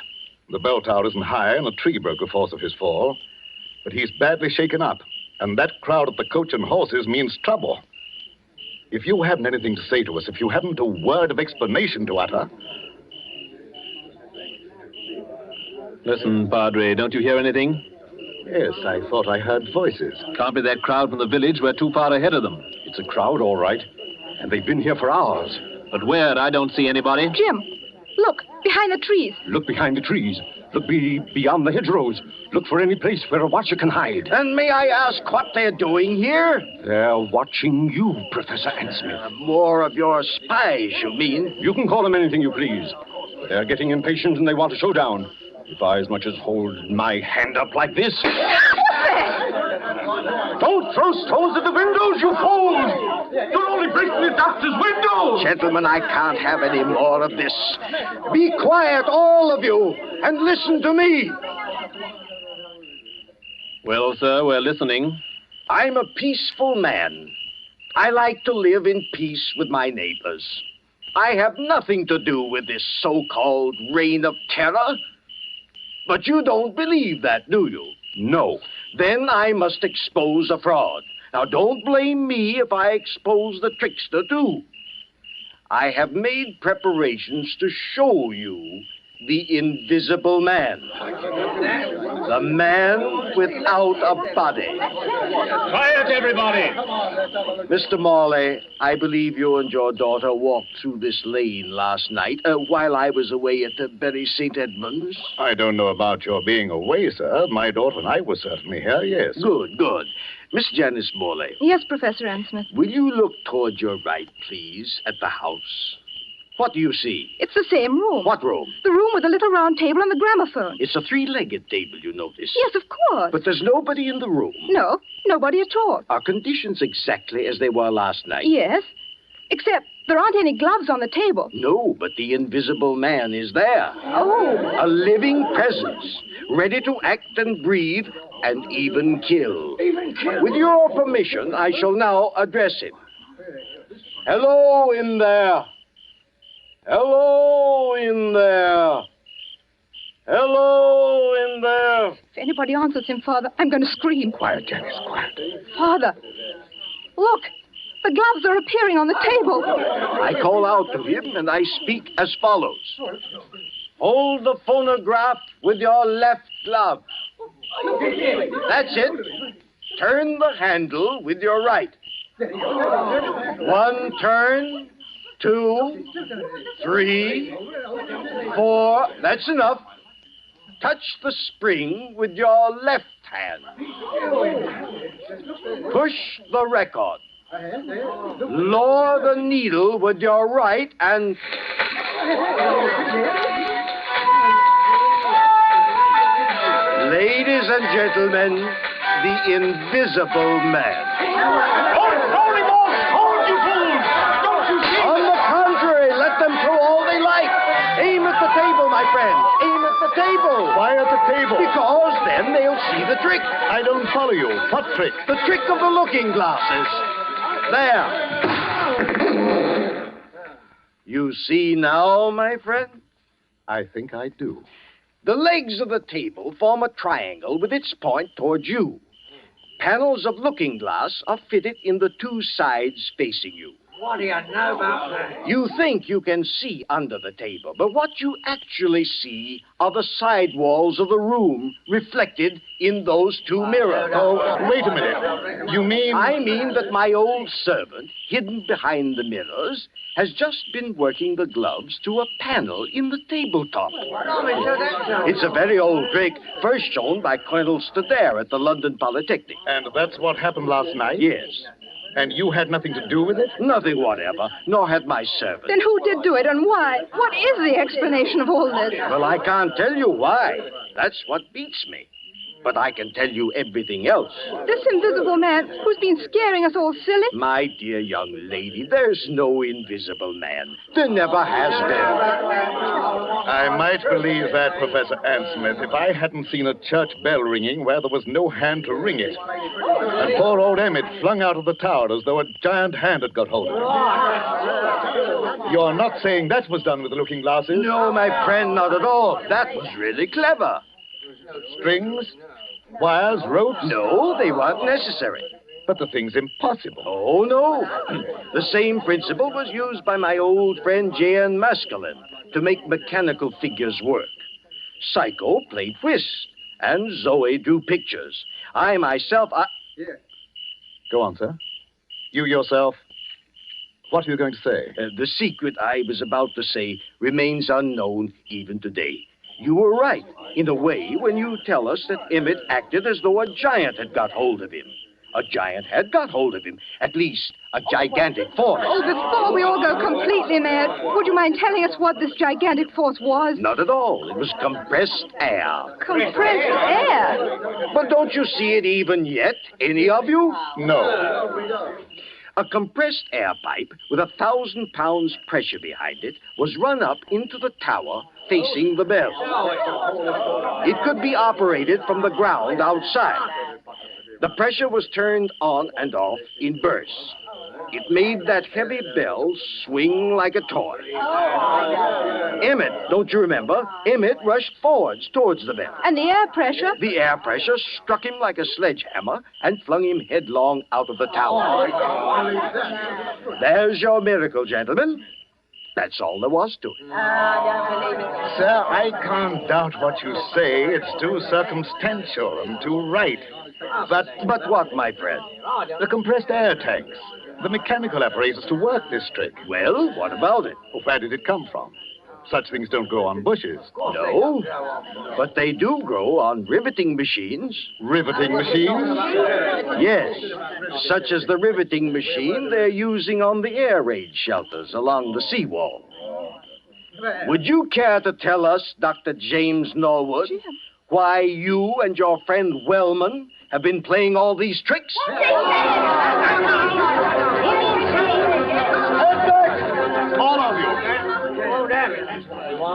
The bell tower isn't high, and a tree broke the force of his fall. But he's badly shaken up, and that crowd at the Coach and Horses means trouble. If you haven't anything to say to us, if you haven't a word of explanation to utter... Listen, Padre, don't you hear anything? Yes, I thought I heard voices. Can't be that crowd from the village. We're too far ahead of them. It's a crowd, all right. And they've been here for hours. But where? I don't see anybody. Jim, look, behind the trees. Look behind the trees. Look beyond the hedgerows. Look for any place where a watcher can hide. And may I ask what they're doing here? They're watching you, Professor Ansmith. More of your spies, you mean? You can call them anything you please. But they're getting impatient and they want a showdown. If I as much as hold my hand up like this... Don't throw stones at the windows, you fools! You're only breaking the doctor's windows! Gentlemen, I can't have any more of this. Be quiet, all of you, and listen to me. Well, sir, we're listening. I'm a peaceful man. I like to live in peace with my neighbors. I have nothing to do with this so-called reign of terror. But you don't believe that, do you? No. Then I must expose a fraud. Now, don't blame me if I expose the trickster, too. I have made preparations to show you the invisible man. The man without a body. Quiet, everybody! Mr. Morley, I believe you and your daughter walked through this lane last night while I was away at the Bury St. Edmunds. I don't know about your being away, sir. My daughter and I were certainly here, yes. Good, good. Miss Janice Morley. Yes, Professor Ansmith. Will you look toward your right, please, at the house? What do you see? It's the same room. What room? The room with the little round table and the gramophone. It's a three-legged table, you notice. Yes, of course. But there's nobody in the room. No, nobody at all. Are conditions exactly as they were last night? Yes, except there aren't any gloves on the table. No, but the invisible man is there. Oh. A living presence, ready to act and breathe and even kill. With your permission, I shall now address him. Hello in there. Hello in there. Hello in there. If anybody answers him, Father, I'm going to scream. Quiet, Janice, quiet. Father, look. The gloves are appearing on the table. I call out to him and I speak as follows. Hold the phonograph with your left glove. That's it. Turn the handle with your right. One turn, 2, 3, 4. That's enough. Touch the spring with your left hand. Push the record. Lower the needle with your right and... Ladies and gentlemen, the invisible man. Hold him off! Hold, you fools! Don't you see? On the contrary, let them throw all they like. Aim at the table, my friend. Aim at the table. Why at the table? Because then they'll see the trick. I don't follow you. What trick? The trick of the looking glasses. There. You see now, my friend? I think I do. The legs of the table form a triangle with its point towards you. Panels of looking glass are fitted in the two sides facing you. What do you know about that? You think you can see under the table, but what you actually see are the side walls of the room reflected in those two mirrors. Oh, wait a minute. You mean... I mean that my old servant, hidden behind the mirrors, has just been working the gloves to a panel in the tabletop. It's a very old trick, first shown by Colonel Stadair at the London Polytechnic. And that's what happened last night? Yes. And you had nothing to do with it? Nothing whatever, nor had my servant. Then who did do it and why? What is the explanation of all this? Well, I can't tell you why. That's what beats me. But I can tell you everything else. This invisible man who's been scaring us all silly? My dear young lady, there's no invisible man. There never has been. I might believe that, Professor Ansmith, if I hadn't seen a church bell ringing where there was no hand to ring it. And poor old Emmett flung out of the tower as though a giant hand had got hold of him. You're not saying that was done with the looking glasses? No, my friend, not at all. That was really clever. Strings? Wires? Ropes? No, they weren't necessary. But the thing's impossible. Oh, no. The same principle was used by my old friend J.N. Maskelyne to make mechanical figures work. Psycho played whist, and Zoe drew pictures. I myself, Go on, sir. You yourself. What are you going to say? The secret I was about to say remains unknown even today. You were right, in a way, when you tell us that Emmett acted as though a giant had got hold of him. A giant had got hold of him, at least a gigantic force. Oh, before we all go completely mad, would you mind telling us what this gigantic force was? Not at all. It was compressed air. Compressed air? But don't you see it even yet, any of you? No. A compressed air pipe with 1,000 pounds pressure behind it was run up into the tower facing the bell. It could be operated from the ground outside. The pressure was turned on and off in bursts. It made that heavy bell swing like a toy. Emmett, don't you remember? Emmett rushed forwards towards the bell. And the air pressure? The air pressure struck him like a sledgehammer and flung him headlong out of the tower. There's your miracle, gentlemen. That's all there was to it. Sir, I can't doubt what you say. It's too circumstantial and too right. But what, my friend? The compressed air tanks, the mechanical apparatus to work this trick. Well, what about it? Where did it come from? Such things don't grow on bushes. No, but they do grow on riveting machines. Riveting machines? Yes, such as the riveting machine they're using on the air raid shelters along the seawall. Would you care to tell us, Dr. James Norwood, why you and your friend Wellman have been playing all these tricks? All of you.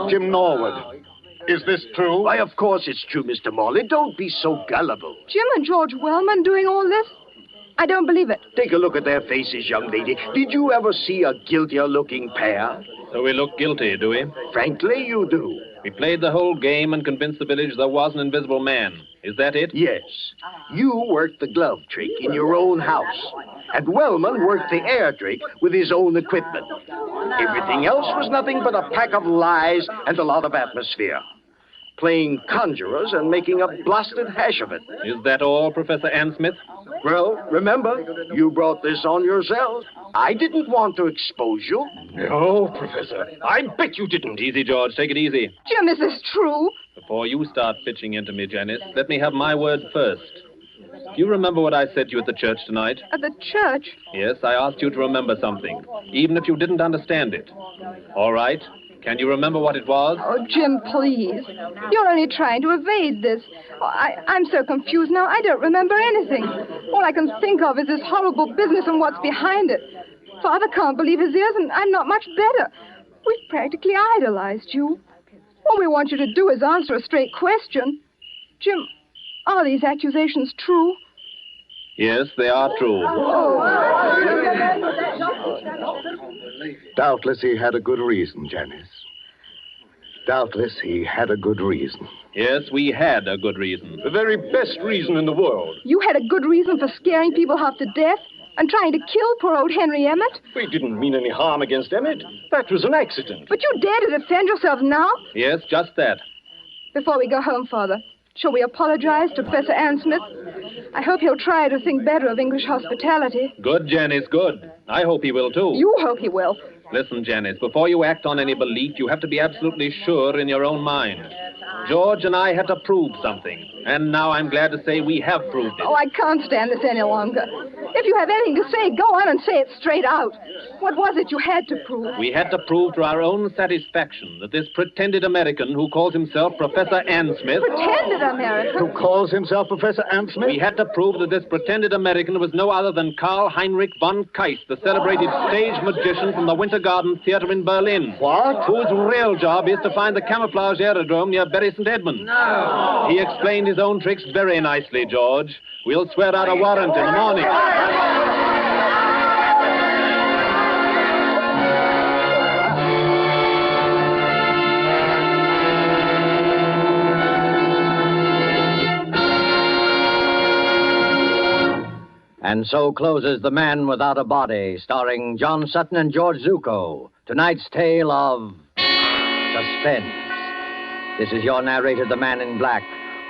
Jim Norwood, is this true? Why, of course it's true, Mr. Morley. Don't be so gullible. Jim and George Wellman doing all this? I don't believe it. Take a look at their faces, young lady. Did you ever see a guiltier-looking pair? So we look guilty, do we? Frankly, you do. We played the whole game and convinced the village there was an invisible man. Is that it? Yes. You worked the glove trick in your own house. And Wellman worked the air trick with his own equipment. Everything else was nothing but a pack of lies and a lot of atmosphere. Playing conjurers and making a blasted hash of it. Is that all, Professor Ann Smith? Well, remember, you brought this on yourself. I didn't want to expose you. No, Professor. I bet you didn't. Easy, George. Take it easy. Jim, is this true? Before you start pitching into me, Janice, let me have my word first. Do you remember what I said to you at the church tonight? At the church? Yes, I asked you to remember something, even if you didn't understand it. All right. Can you remember what it was? Oh, Jim, please. You're only trying to evade this. Oh, I'm so confused now, I don't remember anything. All I can think of is this horrible business and what's behind it. Father can't believe his ears, and I'm not much better. We've practically idolized you. All we want you to do is answer a straight question. Jim, are these accusations true? Yes, they are true. Doubtless he had a good reason, Janice. Doubtless he had a good reason. Yes, we had a good reason. The very best reason in the world. You had a good reason for scaring people half to death and trying to kill poor old Henry Emmett? We didn't mean any harm against Emmett. That was an accident. But you dare to defend yourself now? Yes, just that. Before we go home, Father, shall we apologize to Professor Ann Smith? I hope he'll try to think better of English hospitality. Good, Janice, good. I hope he will, too. You hope he will. Listen, Janice, before you act on any belief, you have to be absolutely sure in your own mind. George and I had to prove something, and now I'm glad to say we have proved it. Oh, I can't stand this any longer. If you have anything to say, go on and say it straight out. What was it you had to prove? We had to prove to our own satisfaction that this pretended American who calls himself Professor Ann Smith... Pretended American? Who calls himself Professor Ann Smith? We had to prove that this pretended American was no other than Karl Heinrich von Keist, the celebrated stage magician from the Winter Garden Theater in Berlin. What? Whose real job is to find the camouflage aerodrome near Bury St. Edmunds. No. He explained his own tricks very nicely, George. We'll swear out a warrant in the morning. And so closes The Man Without a Body, starring John Sutton and George Zucco. Tonight's tale of Suspense. This is your narrator, the Man in Black,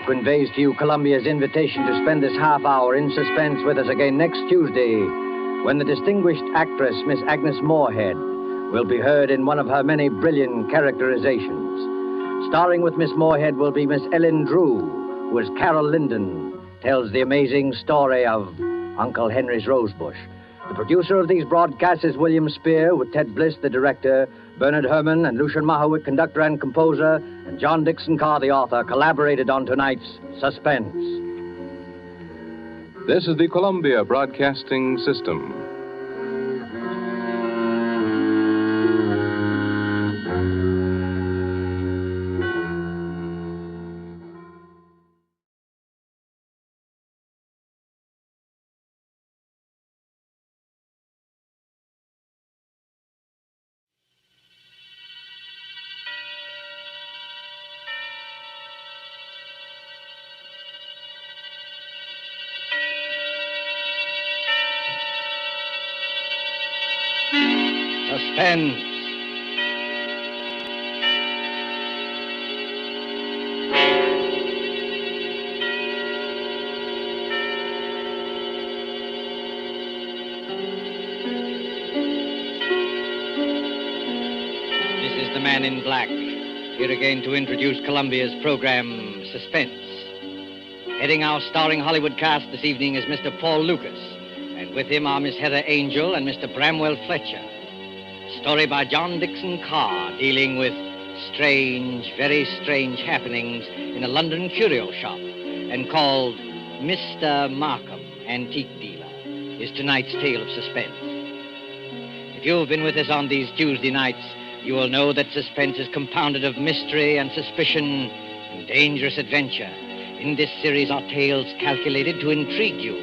who conveys to you Columbia's invitation to spend this half hour in suspense with us again next Tuesday, when the distinguished actress, Miss Agnes Moorehead, will be heard in one of her many brilliant characterizations. Starring with Miss Moorehead will be Miss Ellen Drew, who, as Carol Linden, tells the amazing story of Uncle Henry's Rosebush. The producer of these broadcasts is William Spear, with Ted Bliss, the director, Bernard Herrmann and Lucian Mahowick, conductor and composer, and John Dickson Carr, the author, collaborated on tonight's Suspense. This is the Columbia Broadcasting System. Suspense. This is the Man in Black, here again to introduce Columbia's program, Suspense. Heading our starring Hollywood cast this evening is Mr. Paul Lucas, and with him are Miss Heather Angel and Mr. Bramwell Fletcher. Story by John Dickson Carr, dealing with strange, very strange happenings in a London curio shop, and called Mr. Markham, Antique Dealer, is tonight's tale of suspense. If you've been with us on these Tuesday nights, you will know that suspense is compounded of mystery and suspicion and dangerous adventure. In this series are tales calculated to intrigue you,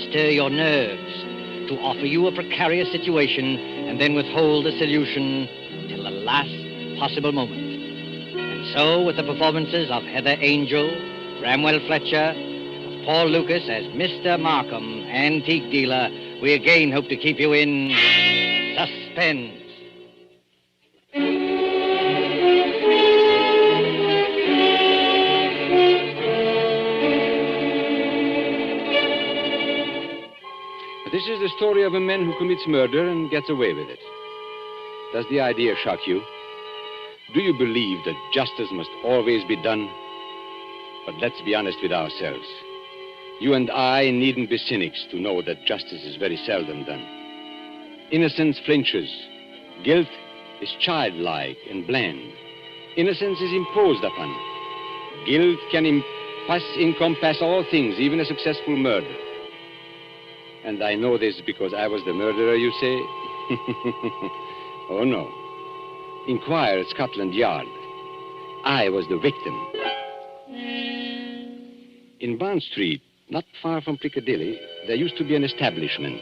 stir your nerves, to offer you a precarious situation, and then withhold the solution till the last possible moment. And so, with the performances of Heather Angel, Bramwell Fletcher, of Paul Lucas as Mr. Markham, Antique Dealer, we again hope to keep you in suspense. This is the story of a man who commits murder and gets away with it. Does the idea shock you? Do you believe that justice must always be done? But let's be honest with ourselves. You and I needn't be cynics to know that justice is very seldom done. Innocence flinches. Guilt is childlike and bland. Innocence is imposed upon. Guilt can encompass all things, even a successful murder. And I know this because I was the murderer, you say? Oh, no. Inquire at Scotland Yard. I was the victim. In Bond Street, not far from Piccadilly, there used to be an establishment,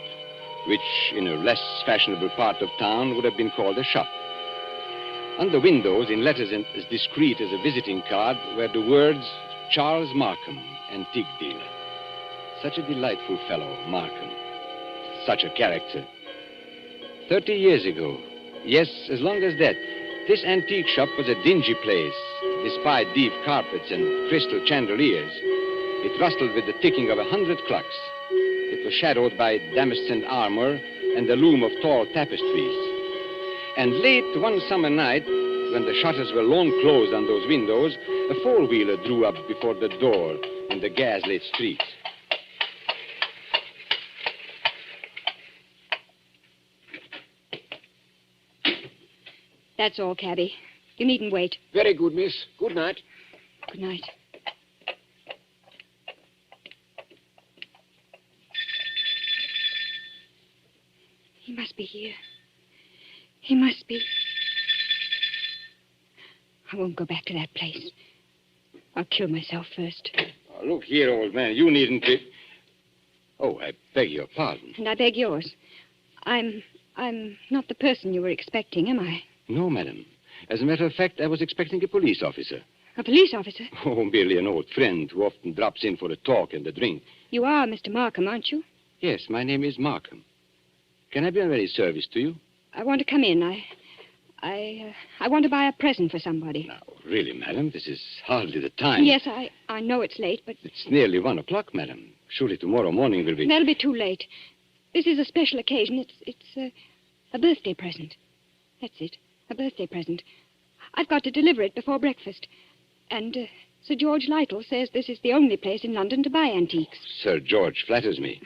which in a less fashionable part of town would have been called a shop. On the windows, in letters as discreet as a visiting card, were the words, Charles Markham, Antique Dealer. Such a delightful fellow, Markham. Such a character. 30 years ago, yes, as long as that, this antique shop was a dingy place, despite deep carpets and crystal chandeliers. It rustled with the ticking of 100 clocks. It was shadowed by damascened armor and the loom of tall tapestries. And late one summer night, when the shutters were long closed on those windows, a four-wheeler drew up before the door in the gas-lit street. That's all, cabby. You needn't wait. Very good, miss. Good night. Good night. He must be here. He must be. I won't go back to that place. I'll kill myself first. Oh, look here, old man. You needn't be... Oh, I beg your pardon. And I beg yours. I'm not the person you were expecting, am I? No, madam. As a matter of fact, I was expecting a police officer. A police officer? Oh, merely an old friend who often drops in for a talk and a drink. You are Mr. Markham, aren't you? Yes, my name is Markham. Can I be of any service to you? I want to come in. I want to buy a present for somebody. Now, really, madam, this is hardly the time. Yes, I know it's late, but... It's nearly 1 o'clock, madam. Surely tomorrow morning will be... That'll be too late. This is a special occasion. It's a birthday present. That's it. A birthday present. I've got to deliver it before breakfast. And Sir George Lytle says this is the only place in London to buy antiques. Sir George flatters me.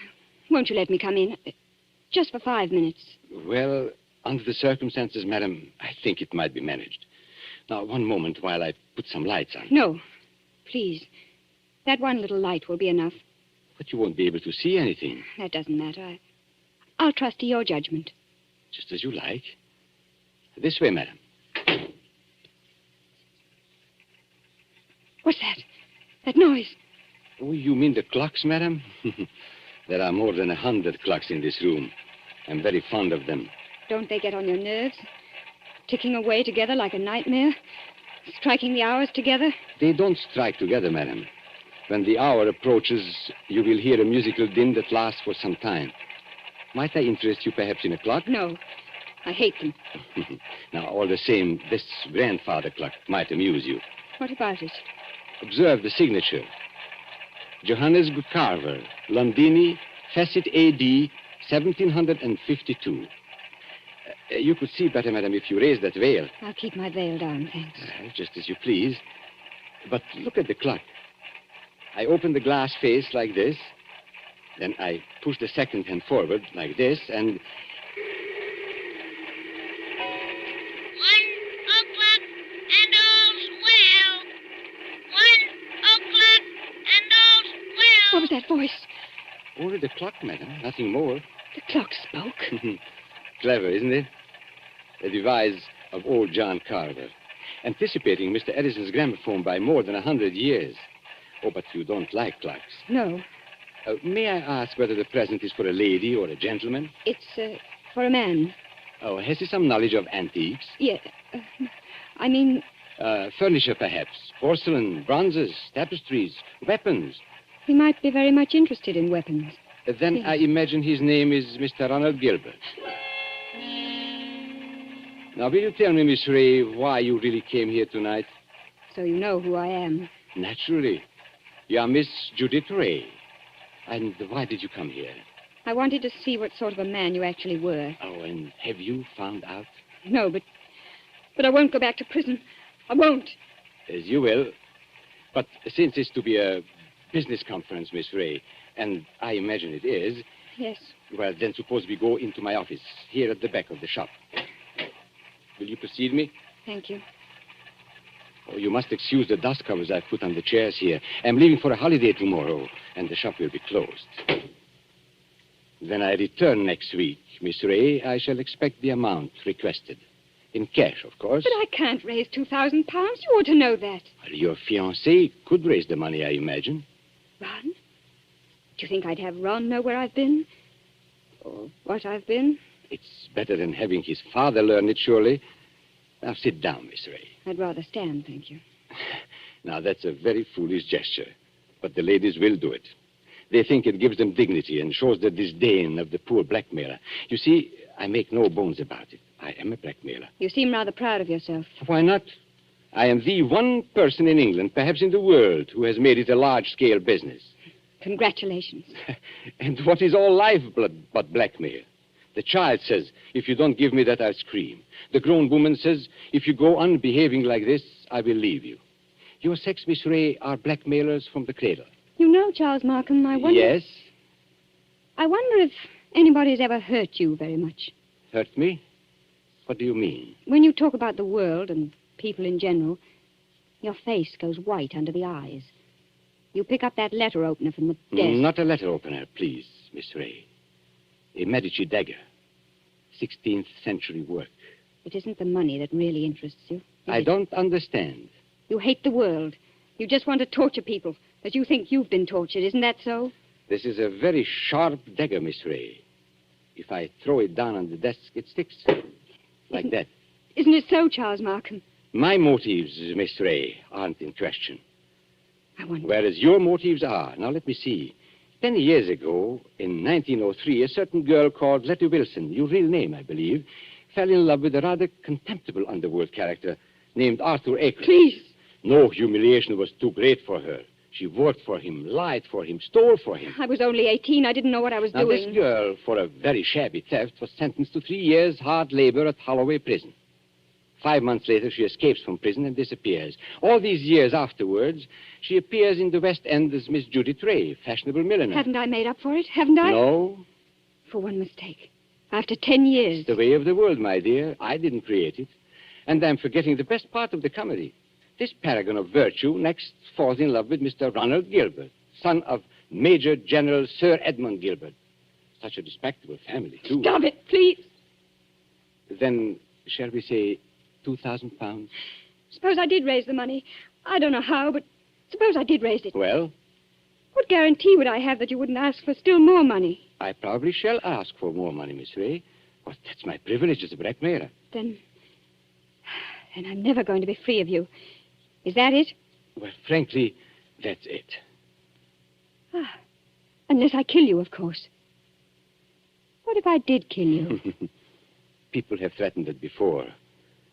Won't you let me come in? Just for 5 minutes. Well, under the circumstances, madam, I think it might be managed. Now, one moment while I put some lights on. No, please. That one little light will be enough. But you won't be able to see anything. That doesn't matter. I'll trust to your judgment. Just as you like. This way, madam. What's that? That noise? Oh, you mean the clocks, madam? There are more than 100 clocks in this room. I'm very fond of them. Don't they get on your nerves? Ticking away together like a nightmare? Striking the hours together? They don't strike together, madam. When the hour approaches, you will hear a musical din that lasts for some time. Might I interest you perhaps in a clock? No. I hate them. Now, all the same, this grandfather clock might amuse you. What about it? Observe the signature. Johannes Carver, Londini, Facet AD, 1752. You could see better, madam, if you raised that veil. I'll keep my veil down, thanks. Just as you please. But look at the clock. I open the glass face like this. Then I push the second hand forward like this, and... 1 o'clock and all's well. 1 o'clock and all's well. What was that voice? Only the clock, madam, nothing more. The clock spoke. Clever, isn't it? A device of old John Carver, anticipating Mr. Edison's gramophone by more than 100 years. Oh, but you don't like clocks. No, May I ask whether the present is for a lady or a gentleman? it's for a man. Oh, has he some knowledge of antiques? Yeah, I mean, Furniture, perhaps. Porcelain, bronzes, tapestries, weapons. he might be very much interested in weapons. Then Yes. I imagine his name is Mr. Ronald Gilbert. Now, will you tell me, Miss Ray, why you really came here tonight? So you know who I am. Naturally. You are Miss Judith Ray. And why did you come here? I wanted to see what sort of a man you actually were. Oh, and have you found out? No, but I won't go back to prison. I won't. As you will. But since it's to be a business conference, Miss Ray, and I imagine it is, Yes. well, then suppose we go into my office, here at the back of the shop. Will you precede me? Thank you. Oh, you must excuse the dust covers I've put on the chairs here. I'm leaving for a holiday tomorrow, and the shop will be closed. When I return next week, Miss Ray, I shall expect the amount requested. In cash, of course. But I can't raise 2,000 pounds. You ought to know that. Well, your fiancé could raise the money, I imagine. Ron? Do you think I'd have Ron know where I've been? Or what I've been? It's better than having his father learn it, surely. Now, sit down, Miss Ray. I'd rather stand, thank you. Now, that's a very foolish gesture, but the ladies will do it. They think it gives them dignity and shows the disdain of the poor blackmailer. You see, I make no bones about it. I am a blackmailer. You seem rather proud of yourself. Why not? I am the one person in England, perhaps in the world, who has made it a large-scale business. Congratulations. And what is all lifeblood but blackmail? The child says, if you don't give me that, I'll scream. The grown woman says, if you go on behaving like this, I will leave you. Your sex, Miss Ray, are blackmailers from the cradle. You know, Charles Markham, I wonder... Yes? I wonder if anybody's ever hurt you very much. Hurt me? What do you mean? When you talk about the world and people in general, your face goes white under the eyes. You pick up that letter opener from the desk. Not a letter opener, please, Miss Ray. A Medici dagger. 16th century work. It isn't the money that really interests you. I don't understand. You hate the world. You just want to torture people, but you think you've been tortured. Isn't that so? This is a very sharp dagger, Miss Ray. If I throw it down on the desk, it sticks. Like that. Isn't it so, Charles Markham? My motives, Miss Ray, aren't in question. I wonder. Whereas your motives are. Now, let me see. 10 years ago, in 1903, a certain girl called Letty Wilson, your real name, I believe, fell in love with a rather contemptible underworld character named Arthur Akers. Please. No humiliation was too great for her. She worked for him, lied for him, stole for him. I was only 18. I didn't know what I was Now, doing. this girl, for a very shabby theft, was sentenced to 3 years hard labor at Holloway Prison. 5 months later, she escapes from prison and disappears. All these years afterwards, she appears in the West End as Miss Judith Ray, fashionable milliner. Haven't I made up for it? Haven't I? No. For one mistake. After 10 years. It's the way of the world, my dear. I didn't create it. And I'm forgetting the best part of the comedy. This paragon of virtue next falls in love with Mr. Ronald Gilbert, son of Major General Sir Edmund Gilbert. Such a respectable family, too. Stop it, please. Then, shall we say 2,000 pounds? Suppose I did raise the money. I don't know how, but suppose I did raise it. Well, What guarantee would I have that you wouldn't ask for still more money? I probably shall ask for more money, Miss Ray. But that's my privilege as a blackmailer. Then I'm never going to be free of you. Is that it? Well, frankly, that's it. Unless I kill you, of course. What if I did kill you? People have threatened it before,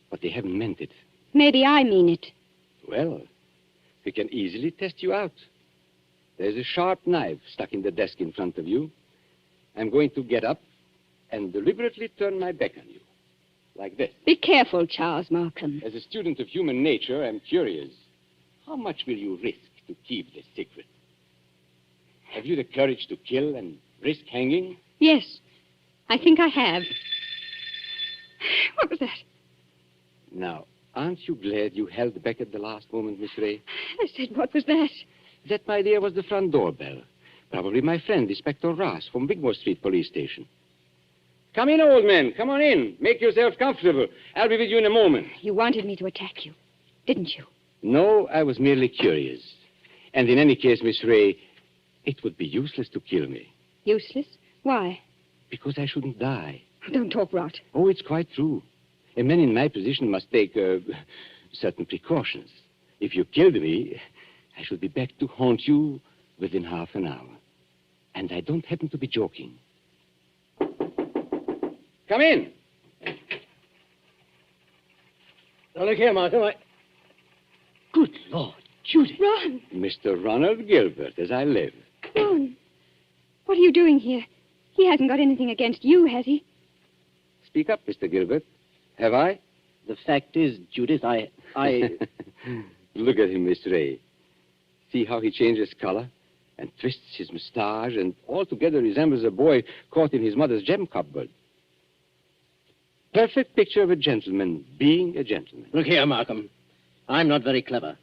but they haven't meant it. Maybe I mean it. Well, we can easily test you out. There's a sharp knife stuck in the desk in front of you. I'm going to get up and deliberately turn my back on you. Like this. Be careful, Charles Markham. As a student of human nature, I'm curious. How much will you risk to keep this secret? Have you the courage to kill and risk hanging? Yes, I think I have. What was that? Now, aren't you glad you held back at the last moment, Miss Ray? I said, what was that? That, my dear, was the front doorbell. Probably my friend, Inspector Ross, from Wigmore Street Police Station. Come in, old man. Come on in. Make yourself comfortable. I'll be with you in a moment. You wanted me to attack you, didn't you? No, I was merely curious. And in any case, Miss Ray, it would be useless to kill me. Useless? Why? Because I shouldn't die. Don't talk rot. Oh, it's quite true. A man in my position must take certain precautions. If you killed me, I should be back to haunt you within half an hour. And I don't happen to be joking. Come in. Now, look here, Markham. Good Lord, Judy. Ron! Mr. Ronald Gilbert, as I live. Ron, what are you doing here? He hasn't got anything against you, has he? Speak up, Mr. Gilbert. Have I? The fact is, Judith, I... Look at him, Miss Ray. See how he changes color and twists his mustache and altogether resembles a boy caught in his mother's gem cupboard. Perfect picture of a gentleman being a gentleman. Look here, Markham. I'm not very clever.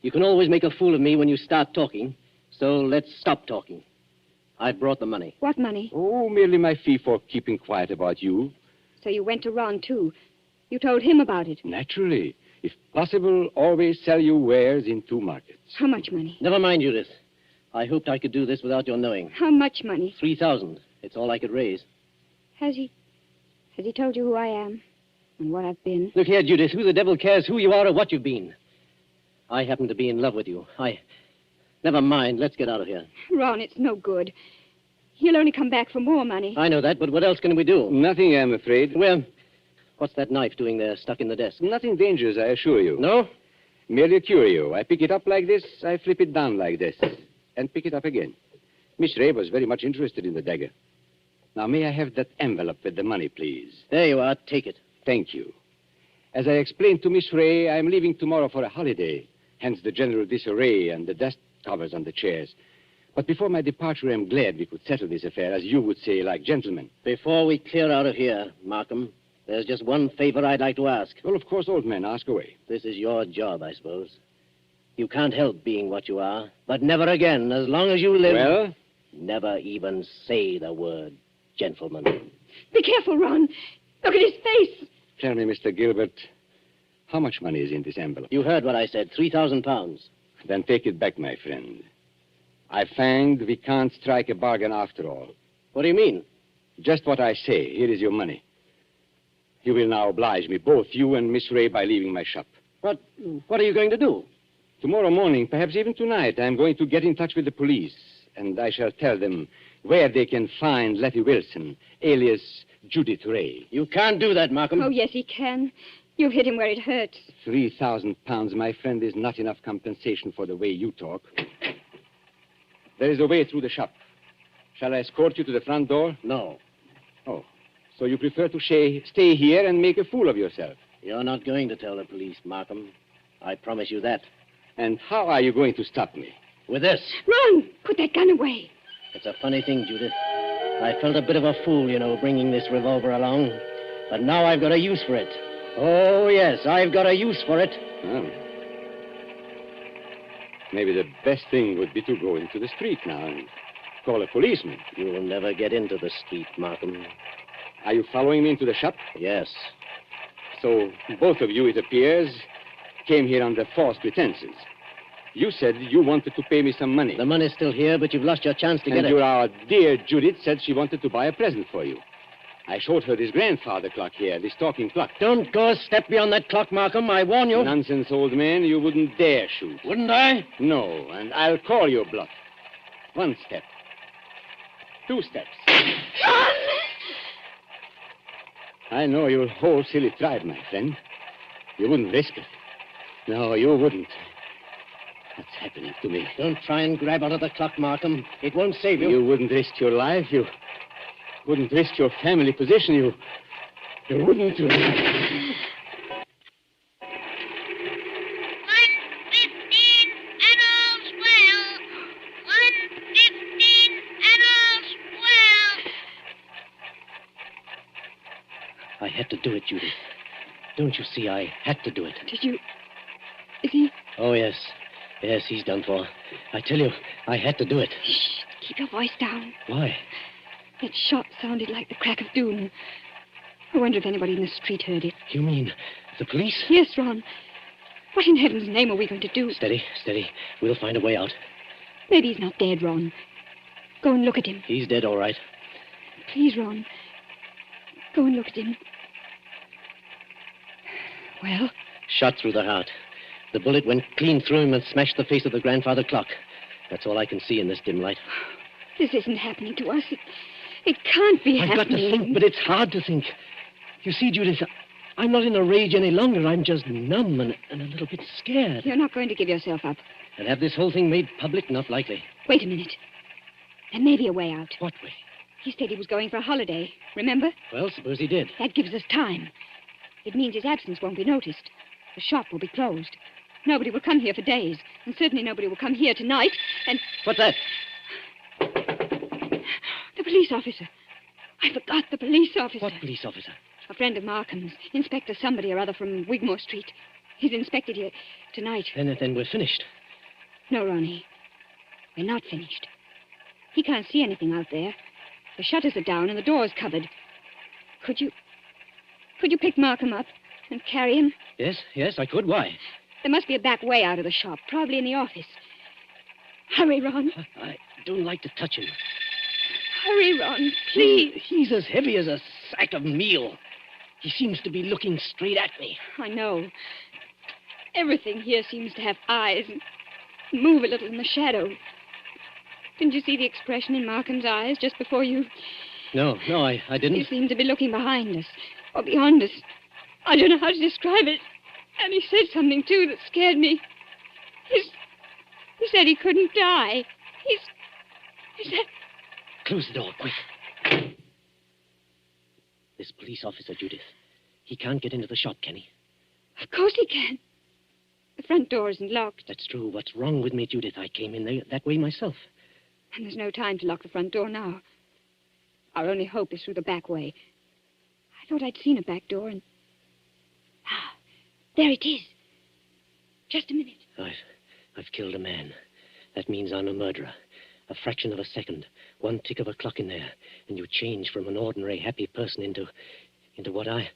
You can always make a fool of me when you start talking, so let's stop talking. I brought the money. What money? Oh, merely my fee for keeping quiet about you. So you went to Ron, too. You told him about it. Naturally. If possible, always sell your wares in 2 markets. How much money? Never mind, Judith. I hoped I could do this without your knowing. How much money? 3,000. It's all I could raise. Has he told you who I am and what I've been? Look here, Judith. Who the devil cares who you are or what you've been? I happen to be in love with you. Never mind. Let's get out of here. Ron, it's no good. He'll only come back for more money. I know that, but what else can we do? Nothing, I'm afraid. Well, what's that knife doing there, stuck in the desk? Nothing dangerous, I assure you. No? Merely a curio. I pick it up like this, I flip it down like this, and pick it up again. Miss Ray was very much interested in the dagger. Now, may I have that envelope with the money, please? There you are. Take it. Thank you. As I explained to Miss Ray, I'm leaving tomorrow for a holiday, hence the general disarray and the dust covers on the chairs. But before my departure, I'm glad we could settle this affair, as you would say, like gentlemen. Before we clear out of here, Markham, there's just one favor I'd like to ask. Well, of course, old man, ask away. This is your job, I suppose. You can't help being what you are, but never again, as long as you live... Well? Never even say the word gentleman. Be careful, Ron. Look at his face. Tell me, Mr. Gilbert, how much money is in this envelope? You heard what I said, 3,000 pounds. Then take it back, my friend. I find we can't strike a bargain after all. What do you mean? Just what I say. Here is your money. You will now oblige me, both you and Miss Ray, by leaving my shop. What are you going to do? Tomorrow morning, perhaps even tonight, I'm going to get in touch with the police, and I shall tell them where they can find Letty Wilson, alias Judith Ray. You can't do that, Markham. Oh, yes, he can. You hit him where it hurts. 3,000 pounds, my friend, is not enough compensation for the way you talk. There is a way through the shop. Shall I escort you to the front door? No. Oh, so you prefer to stay here and make a fool of yourself? You're not going to tell the police, Markham. I promise you that. And how are you going to stop me? With this. Ron, put that gun away. It's a funny thing, Judith. I felt a bit of a fool, bringing this revolver along. But now I've got a use for it. Oh, yes, I've got a use for it. Oh. Maybe the best thing would be to go into the street now and call a policeman. You'll never get into the street, Markham. Are you following me into the shop? Yes. So both of you, it appears, came here under false pretenses. You said you wanted to pay me some money. The money's still here, but you've lost your chance to get it. And our dear Judith said she wanted to buy a present for you. I showed her this grandfather clock here, this talking clock. Don't go a step beyond that clock, Markham. I warn you. Nonsense, old man. You wouldn't dare shoot. Wouldn't I? No, and I'll call your bluff. 1 step. 2 steps. John! I know your whole silly tribe, my friend. You wouldn't risk it. No, you wouldn't. What's happening to me? Don't try and grab out of the clock, Markham. It won't save you. You wouldn't risk your life. You wouldn't risk your family position. You wouldn't. 1:15 and all's well. 1:15 and all's well. I had to do it, Judith. Don't you see? I had to do it. Did you... Is he... Oh, yes. Yes, he's done for. I tell you, I had to do it. Shh, keep your voice down. Why? That shot sounded like the crack of doom. I wonder if anybody in the street heard it. You mean the police? Yes, Ron. What in heaven's name are we going to do? Steady, steady. We'll find a way out. Maybe he's not dead, Ron. Go and look at him. He's dead, all right. Please, Ron. Go and look at him. Well? Shot through the heart. The bullet went clean through him and smashed the face of the grandfather clock. That's all I can see in this dim light. This isn't happening to us. It can't be I've happening. got to think, but it's hard to think. You see, Judith, I'm not in a rage any longer. I'm just numb and a little bit scared. You're not going to give yourself up. And have this whole thing made public? Not likely. Wait a minute. There may be a way out. What way? He said he was going for a holiday. Remember? Well, suppose he did. That gives us time. It means his absence won't be noticed. The shop will be closed. Nobody will come here for days. And certainly nobody will come here tonight. And... What's that? The police officer. I forgot the police officer. What police officer? A friend of Markham's. Inspector somebody or other from Wigmore Street. He's inspected here tonight. Then we're finished. No, Ronnie. We're not finished. He can't see anything out there. The shutters are down and the door's covered. Could you pick Markham up and carry him? Yes, I could. Why? There must be a back way out of the shop, probably in the office. Hurry, Ron. I don't like to touch him. Hurry, Ron, please. He's as heavy as a sack of meal. He seems to be looking straight at me. I know. Everything here seems to have eyes and move a little in the shadow. Didn't you see the expression in Markham's eyes just before you... No, I didn't. He seemed to be looking behind us, or beyond us. I don't know how to describe it. And he said something, too, that scared me. He said he couldn't die. He said... Close the door, quick. This police officer, Judith, he can't get into the shop, can he? Of course he can. The front door isn't locked. That's true. What's wrong with me, Judith? I came in there that way myself. And there's no time to lock the front door now. Our only hope is through the back way. I thought I'd seen a back door and... Ah, there it is. Just a minute. I've killed a man. That means I'm a murderer. A fraction of a second, one tick of a clock in there, and you change from an ordinary happy person into what I...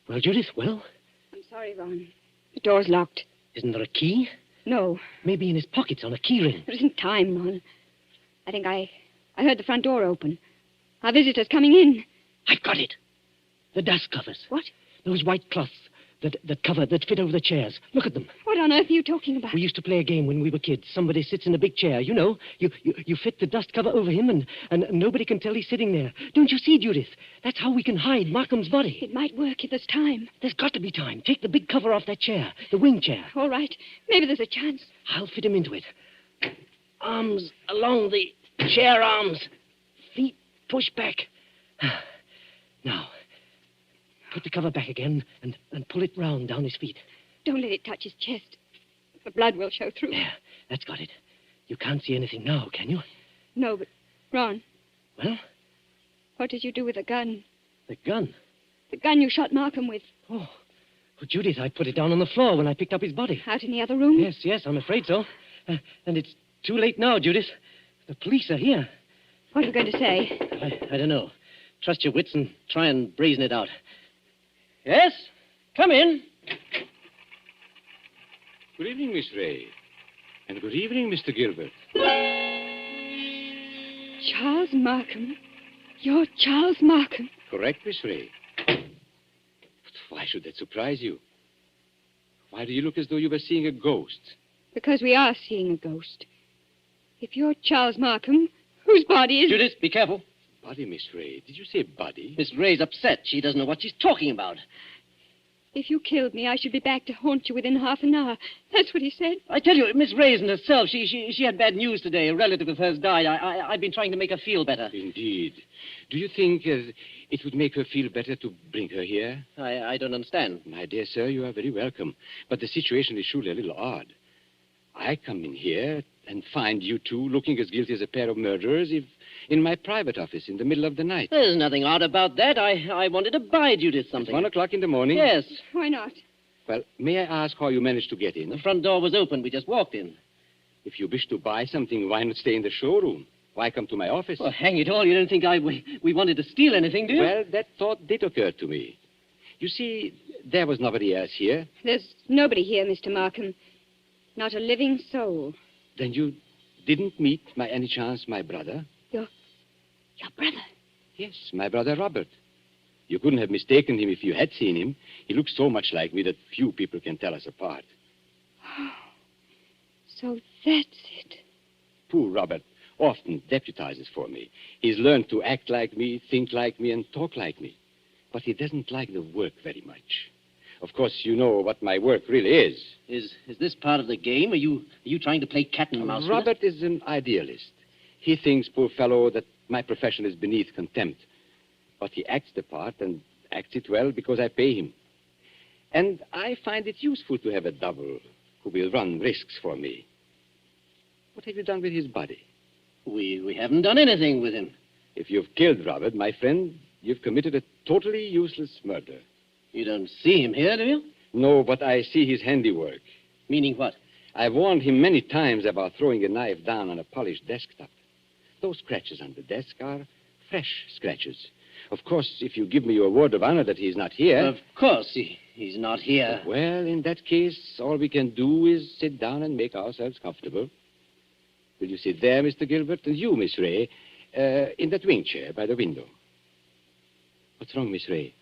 Well, Judith, well? I'm sorry, Ron. The door's locked. Isn't there a key? No. Maybe in his pockets on a key ring. There isn't time, Ron. I think I heard the front door open. Our visitor's coming in. I've got it. The dust covers. What? Those white cloths that fit over the chairs. Look at them. What on earth are you talking about? We used to play a game when we were kids. Somebody sits in a big chair. You know, you fit the dust cover over him and nobody can tell he's sitting there. Don't you see, Judith? That's how we can hide Markham's body. It might work if there's time. There's got to be time. Take the big cover off that chair, the wing chair. All right. Maybe there's a chance. I'll fit him into it. Arms along the chair arms. Feet push back. Now, put the cover back again and pull it round down his feet. Don't let it touch his chest. The blood will show through. There, that's got it. You can't see anything now, can you? No, but, Ron. Well? What did you do with the gun? The gun? The gun you shot Markham with. Oh. Well, Judith, I put it down on the floor when I picked up his body. Out in the other room? Yes, I'm afraid so. And it's too late now, Judith. The police are here. What are you going to say? I don't know. Trust your wits and try and brazen it out. Yes? Come in. Good evening, Miss Ray. And good evening, Mr. Gilbert. Charles Markham? You're Charles Markham? Correct, Miss Ray. But why should that surprise you? Why do you look as though you were seeing a ghost? Because we are seeing a ghost. If you're Charles Markham, whose body is... Judith, be careful. Body, Miss Ray. Did you say body? Miss Ray's upset. She doesn't know what she's talking about. If you killed me, I should be back to haunt you within half an hour. That's what he said. I tell you, Miss Raisin herself, she had bad news today. A relative of hers died. I've been trying to make her feel better. Indeed. Do you think it would make her feel better to bring her here? I don't understand. My dear sir, you are very welcome. But the situation is surely a little odd. I come in here and find you two looking as guilty as a pair of murderers in my private office in the middle of the night. There's nothing odd about that. I wanted to buy Judith something. At 1 o'clock in the morning? Yes. Why not? Well, may I ask how you managed to get in? The front door was open. We just walked in. If you wish to buy something, why not stay in the showroom? Why come to my office? Well, hang it all. You don't think we wanted to steal anything, do you? Well, that thought did occur to me. You see, there was nobody else here. There's nobody here, Mr. Markham. Not a living soul. Then you didn't meet, by any chance, my brother? Your brother? Yes, my brother Robert. You couldn't have mistaken him if you had seen him. He looks so much like me that few people can tell us apart. So that's it. Poor Robert often deputizes for me. He's learned to act like me, think like me, and talk like me. But he doesn't like the work very much. Of course, you know what my work really is. Is this part of the game? Are you trying to play cat and mouse? Robert is an idealist. He thinks, poor fellow, that my profession is beneath contempt. But he acts the part and acts it well because I pay him. And I find it useful to have a double who will run risks for me. What have you done with his body? We haven't done anything with him. If you've killed Robert, my friend, you've committed a totally useless murder. You don't see him here, do you? No, but I see his handiwork. Meaning what? I've warned him many times about throwing a knife down on a polished desktop. Those scratches on the desk are fresh scratches. Of course, if you give me your word of honor that he's not here... Of course, he's not here. Well, in that case, all we can do is sit down and make ourselves comfortable. Will you sit there, Mr. Gilbert? And you, Miss Ray, in that wing chair by the window. What's wrong, Miss Ray?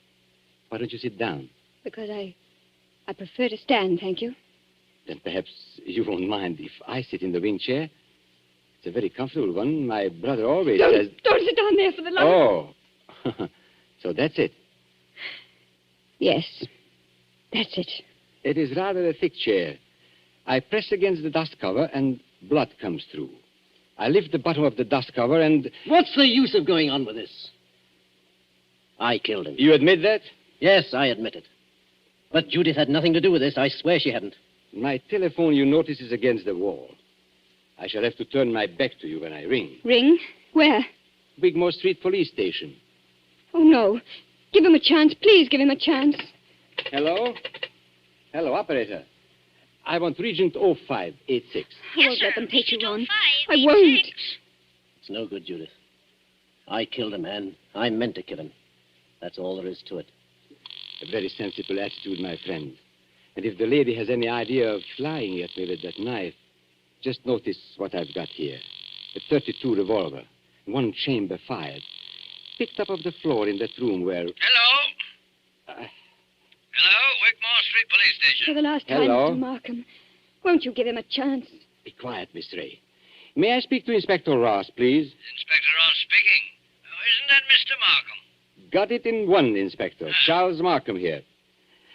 Why don't you sit down? Because I prefer to stand, thank you. Then perhaps you won't mind if I sit in the wing chair. It's a very comfortable one. My brother always says... Don't sit down there for the love of... Oh. So that's it. Yes, that's it. It is rather a thick chair. I press against the dust cover and blood comes through. I lift the bottom of the dust cover and... What's the use of going on with this? I killed him. You admit that? Yes, I admit it. But Judith had nothing to do with this. I swear she hadn't. My telephone, you notice, is against the wall. I shall have to turn my back to you when I ring. Ring? Where? Wigmore Street Police Station. Oh, no. Give him a chance. Please give him a chance. Hello? Hello, operator. I want Regent 0586. I won't let them take you on. I won't. It's no good, Judith. I killed a man. I meant to kill him. That's all there is to it. A very sensible attitude, my friend. And if the lady has any idea of flying at me with that knife, just notice what I've got here. A .32 revolver, one chamber fired, picked up off the floor in that room where... Hello? Hello, Wigmore Street Police Station. For the last time, Hello? Mr. Markham, won't you give him a chance? Be quiet, Miss Ray. May I speak to Inspector Ross, please? Inspector Ross speaking. Oh, isn't that Mr. Markham? Got it in one, Inspector. Charles Markham here.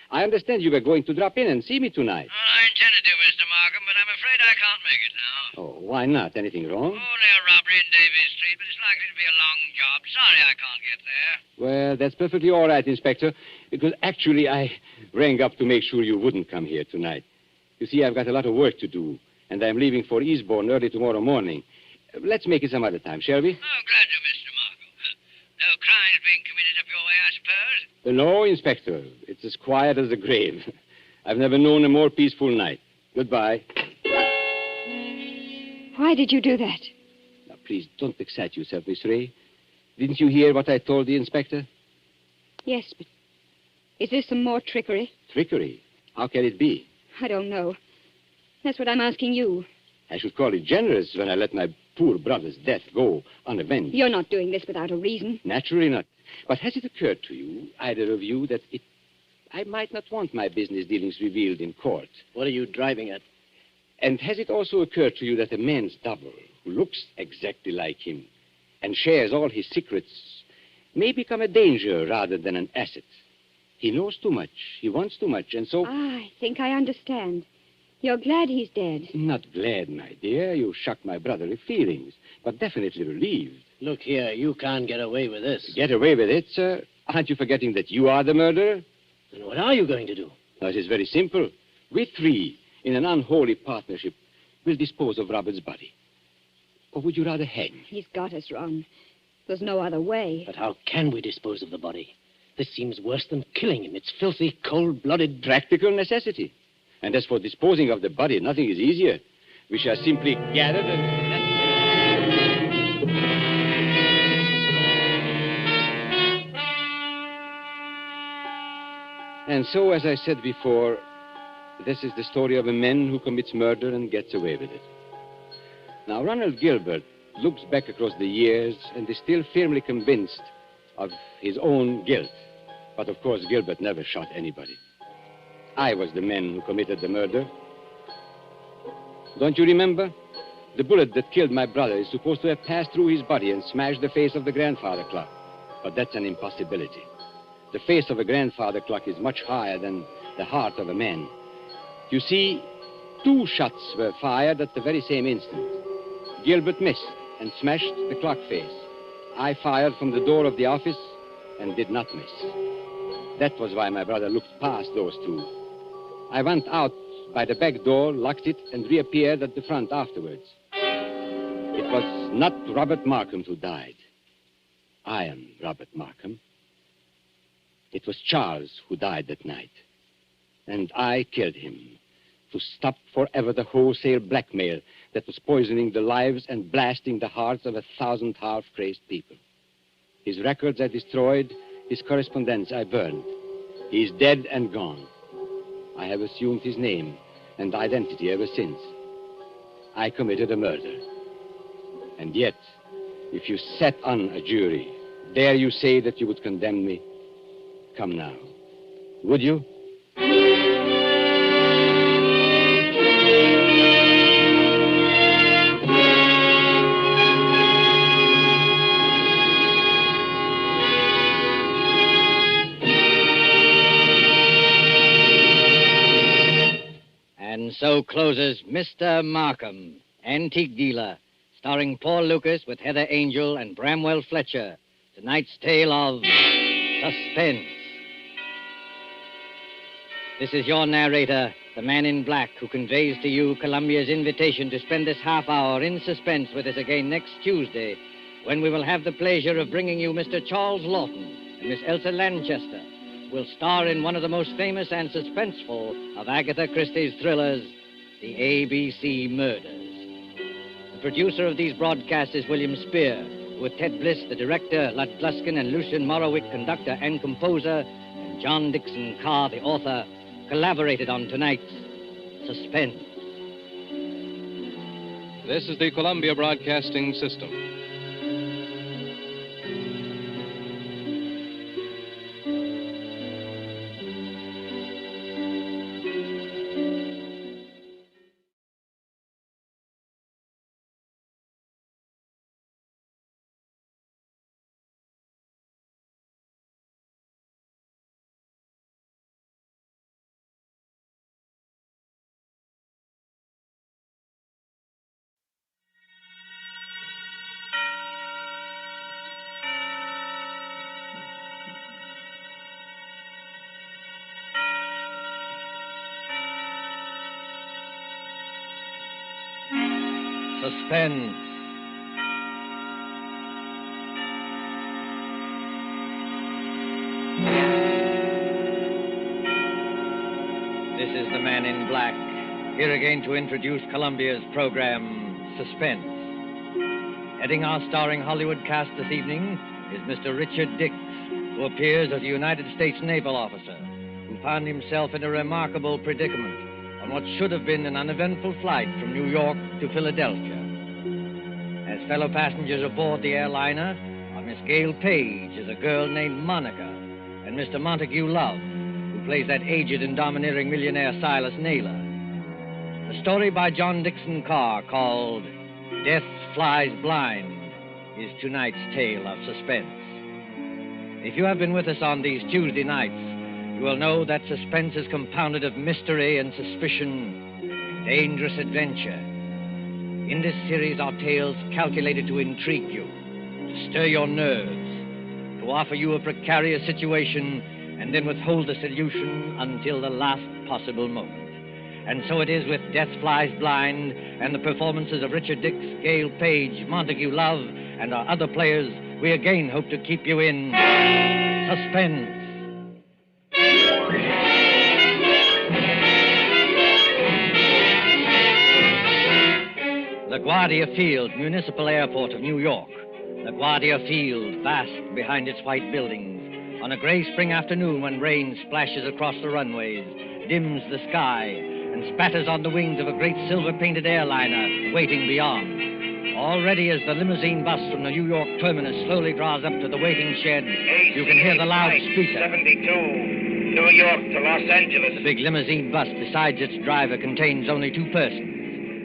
I understand you were going to drop in and see me tonight. Well, I intended to, Mr. Markham, but I'm afraid I can't make it now. Oh, why not? Anything wrong? Only a robbery in Davies Street, but it's likely to be a long job. Sorry I can't get there. Well, that's perfectly all right, Inspector, because actually I rang up to make sure you wouldn't come here tonight. You see, I've got a lot of work to do, and I'm leaving for Eastbourne early tomorrow morning. Let's make it some other time, shall we? Oh, glad to, Mr. Markham. No crimes being committed up your way, I suppose? No, Inspector. It's as quiet as the grave. I've never known a more peaceful night. Goodbye. Why did you do that? Now, please, don't excite yourself, Miss Ray. Didn't you hear what I told the Inspector? Yes, but is this some more trickery? Trickery? How can it be? I don't know. That's what I'm asking you. I should call it generous when I let my poor brother's death go unavenged. You're not doing this without a reason. Naturally not. But has it occurred to you, either of you, that I might not want my business dealings revealed in court? What are you driving at? And has it also occurred to you that a man's double, who looks exactly like him and shares all his secrets, may become a danger rather than an asset? He knows too much. He wants too much, and so... I think I understand. You're glad he's dead. Not glad, my dear. You shocked my brotherly feelings, but definitely relieved. Look here, you can't get away with this. Get away with it, sir? Aren't you forgetting that you are the murderer? Then what are you going to do? No, it is very simple. We three, in an unholy partnership, will dispose of Robert's body. Or would you rather hang? He's got us, Ron. There's no other way. But how can we dispose of the body? This seems worse than killing him. It's filthy, cold-blooded... Practical necessity. And as for disposing of the body, nothing is easier. We shall simply gather and... And so, as I said before, this is the story of a man who commits murder and gets away with it. Now, Ronald Gilbert looks back across the years and is still firmly convinced of his own guilt. But, of course, Gilbert never shot anybody. I was the man who committed the murder. Don't you remember? The bullet that killed my brother is supposed to have passed through his body and smashed the face of the grandfather clock. But that's an impossibility. The face of a grandfather clock is much higher than the heart of a man. You see, 2 shots were fired at the very same instant. Gilbert missed and smashed the clock face. I fired from the door of the office and did not miss. That was why my brother looked past those 2. I went out by the back door, locked it, and reappeared at the front afterwards. It was not Robert Markham who died. I am Robert Markham. It was Charles who died that night. And I killed him to stop forever the wholesale blackmail that was poisoning the lives and blasting the hearts of 1,000 half-crazed people. His records I destroyed, his correspondence I burned. He is dead and gone. I have assumed his name and identity ever since. I committed a murder. And yet, if you sat on a jury, dare you say that you would condemn me? Come now. Would you? And so closes Mr. Markham, Antique Dealer, starring Paul Lucas with Heather Angel and Bramwell Fletcher. Tonight's tale of Suspense. This is your narrator, the man in black, who conveys to you Columbia's invitation to spend this half hour in suspense with us again next Tuesday, when we will have the pleasure of bringing you Mr. Charles Lawton and Miss Elsa Lanchester, who will star in one of the most famous and suspenseful of Agatha Christie's thrillers, The ABC Murders. The producer of these broadcasts is William Spear, with Ted Bliss, the director, Lud Gluskin, and Lucian Morowick, conductor and composer, and John Dickson Carr, the author, collaborated on tonight's Suspense. This is the Columbia Broadcasting System. Suspense. This is the Man in Black, here again to introduce Columbia's program, Suspense. Heading our starring Hollywood cast this evening is Mr. Richard Dix, who appears as a United States naval officer who found himself in a remarkable predicament on what should have been an uneventful flight from New York to Philadelphia. As fellow passengers aboard the airliner are Miss Gail Page as a girl named Monica, and Mr. Montague Love, who plays that aged and domineering millionaire Silas Naylor. A story by John Dickson Carr called Death Flies Blind is tonight's tale of suspense. If you have been with us on these Tuesday nights, you will know that suspense is compounded of mystery and suspicion, dangerous adventure. In this series are tales calculated to intrigue you, to stir your nerves, to offer you a precarious situation, and then withhold the solution until the last possible moment. And so it is with Death Flies Blind and the performances of Richard Dix, Gail Page, Montague Love, and our other players, we again hope to keep you in suspense. LaGuardia Field, Municipal Airport of New York. LaGuardia Field, vast behind its white buildings. On a gray spring afternoon when rain splashes across the runways, dims the sky, and spatters on the wings of a great silver-painted airliner waiting beyond. Already as the limousine bus from the New York terminus slowly draws up to the waiting shed, you can hear the loudspeaker. 72, New York to Los Angeles. The big limousine bus, besides its driver, contains only two persons.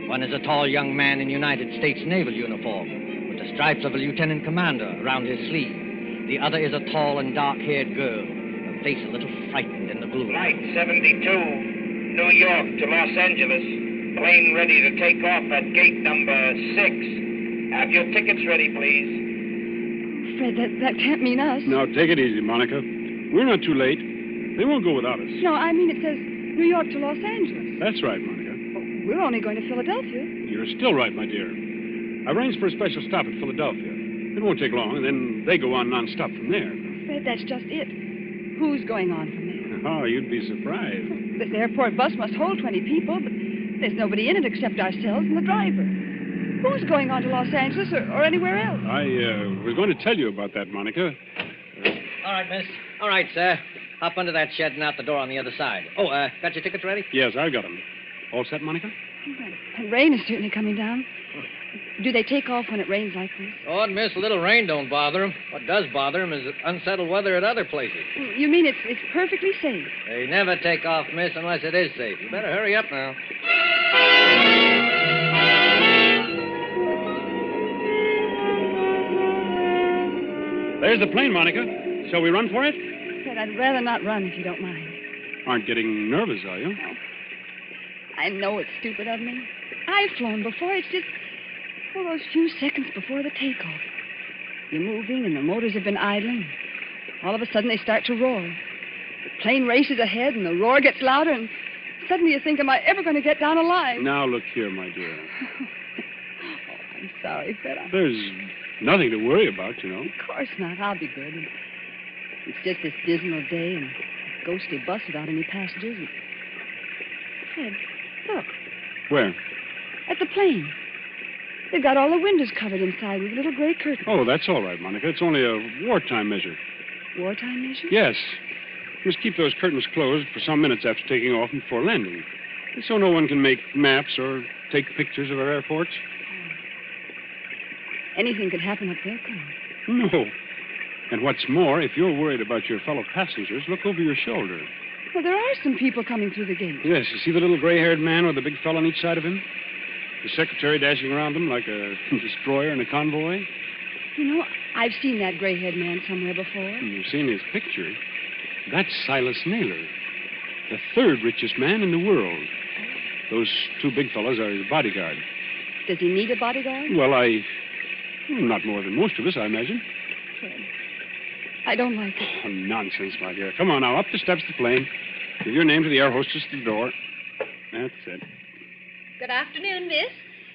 One is a tall young man in United States naval uniform, with the stripes of a lieutenant commander around his sleeve. The other is a tall and dark-haired girl, her face a little frightened in the gloom. Flight 72, New York to Los Angeles. Plane ready to take off at gate number 6. Have your tickets ready, please. Fred, that can't mean us. Now, take it easy, Monica. We're not too late. They won't go without us. No, I mean it says New York to Los Angeles. That's right, Monica. We're only going to Philadelphia. You're still right, my dear. I arranged for a special stop at Philadelphia. It won't take long, and then they go on non-stop from there. Fred, that's just it. Who's going on from there? Oh, you'd be surprised. This airport bus must hold 20 people, but there's nobody in it except ourselves and the driver. Who's going on to Los Angeles or anywhere else? I was going to tell you about that, Monica. All right, miss. All right, sir. Hop under that shed and out the door on the other side. Oh, got your tickets ready? Yes, I've got them. All set, Monica? The rain is certainly coming down. Do they take off when it rains like this? Oh, miss, a little rain don't bother them. What does bother them is unsettled weather at other places. You mean it's perfectly safe? They never take off, miss, unless it is safe. You better hurry up now. There's the plane, Monica. Shall we run for it? Fred, I'd rather not run if you don't mind. Aren't getting nervous, are you? No. I know it's stupid of me. I've flown before. It's just those few seconds before the takeoff. You're moving and the motors have been idling. All of a sudden they start to roar. The plane races ahead and the roar gets louder and suddenly you think, am I ever going to get down alive? Now, look here, my dear. I'm sorry, Fred. There's nothing to worry about, you know. Of course not. I'll be good. It's just this dismal day and a ghostly bus without any passengers. Fred, look. Where? At the plane. They've got all the windows covered inside with little gray curtains. Oh, that's all right, Monica. It's only a wartime measure. Wartime measure? Yes. You must keep those curtains closed for some minutes after taking off and before landing. So no one can make maps or take pictures of our airports. Anything could happen up there, couldn't it? No. And what's more, if you're worried about your fellow passengers, look over your shoulder. Well, there are some people coming through the gate. Yes, you see the little gray-haired man with a big fellow on each side of him? The secretary dashing around them like a destroyer in a convoy? You know, I've seen that gray-haired man somewhere before. You've seen his picture. That's Silas Naylor, the third richest man in the world. Those two big fellows are his bodyguard. Does he need a bodyguard? Well, not more than most of us, I imagine. Fred, I don't like it. Oh, nonsense, my dear. Come on now, up the steps of the plane. Give your name to the air hostess at the door. That's it. Good afternoon, miss.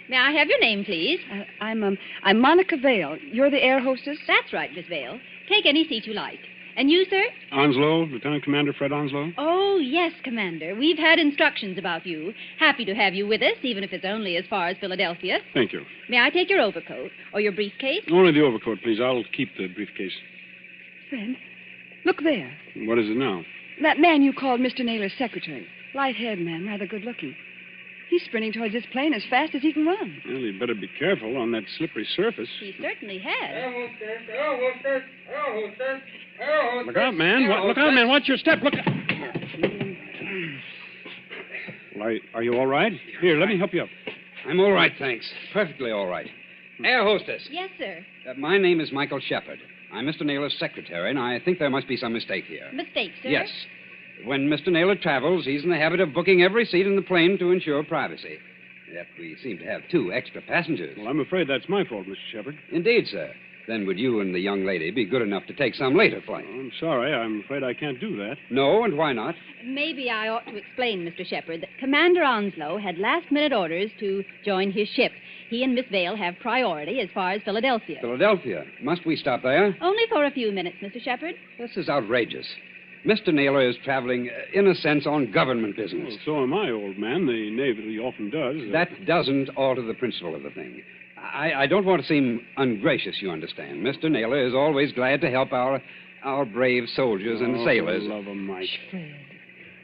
May I have your name, please? I'm Monica Vale. You're the air hostess? That's right, Miss Vale. Take any seat you like. And you, sir? Onslow, Lieutenant Commander Fred Onslow. Oh, yes, Commander. We've had instructions about you. Happy to have you with us, even if it's only as far as Philadelphia. Thank you. May I take your overcoat or your briefcase? Only the overcoat, please. I'll keep the briefcase. Fred, look there. What is it now? That man you called Mr. Naylor's secretary. Light-haired man, rather good-looking. He's sprinting towards this plane as fast as he can run. Well, you'd better be careful on that slippery surface. He certainly has. Look out, man. Look out, man. Watch your step. Look out. Well, are you all right? Here, let me help you up. I'm all right, thanks. Perfectly all right. Air hostess. Yes, sir. My name is Michael Shepard. I'm Mr. Naylor's secretary, and I think there must be some mistake here. Mistake, sir? Yes. When Mr. Naylor travels, he's in the habit of booking every seat in the plane to ensure privacy. Yet we seem to have 2 extra passengers. Well, I'm afraid that's my fault, Mr. Shepard. Indeed, sir. Then would you and the young lady be good enough to take some later flight? Oh, I'm sorry. I'm afraid I can't do that. No, and why not? Maybe I ought to explain, Mr. Shepard, that Commander Onslow had last-minute orders to join his ship. He and Miss Vale have priority as far as Philadelphia. Philadelphia. Must we stop there? Only for a few minutes, Mr. Shepard. This is outrageous. Mr. Naylor is traveling, in a sense, on government business. Well, so am I, old man. The Navy often does. That doesn't alter the principle of the thing. I don't want to seem ungracious, you understand. Mr. Naylor is always glad to help our brave soldiers and sailors. For the love of Mike.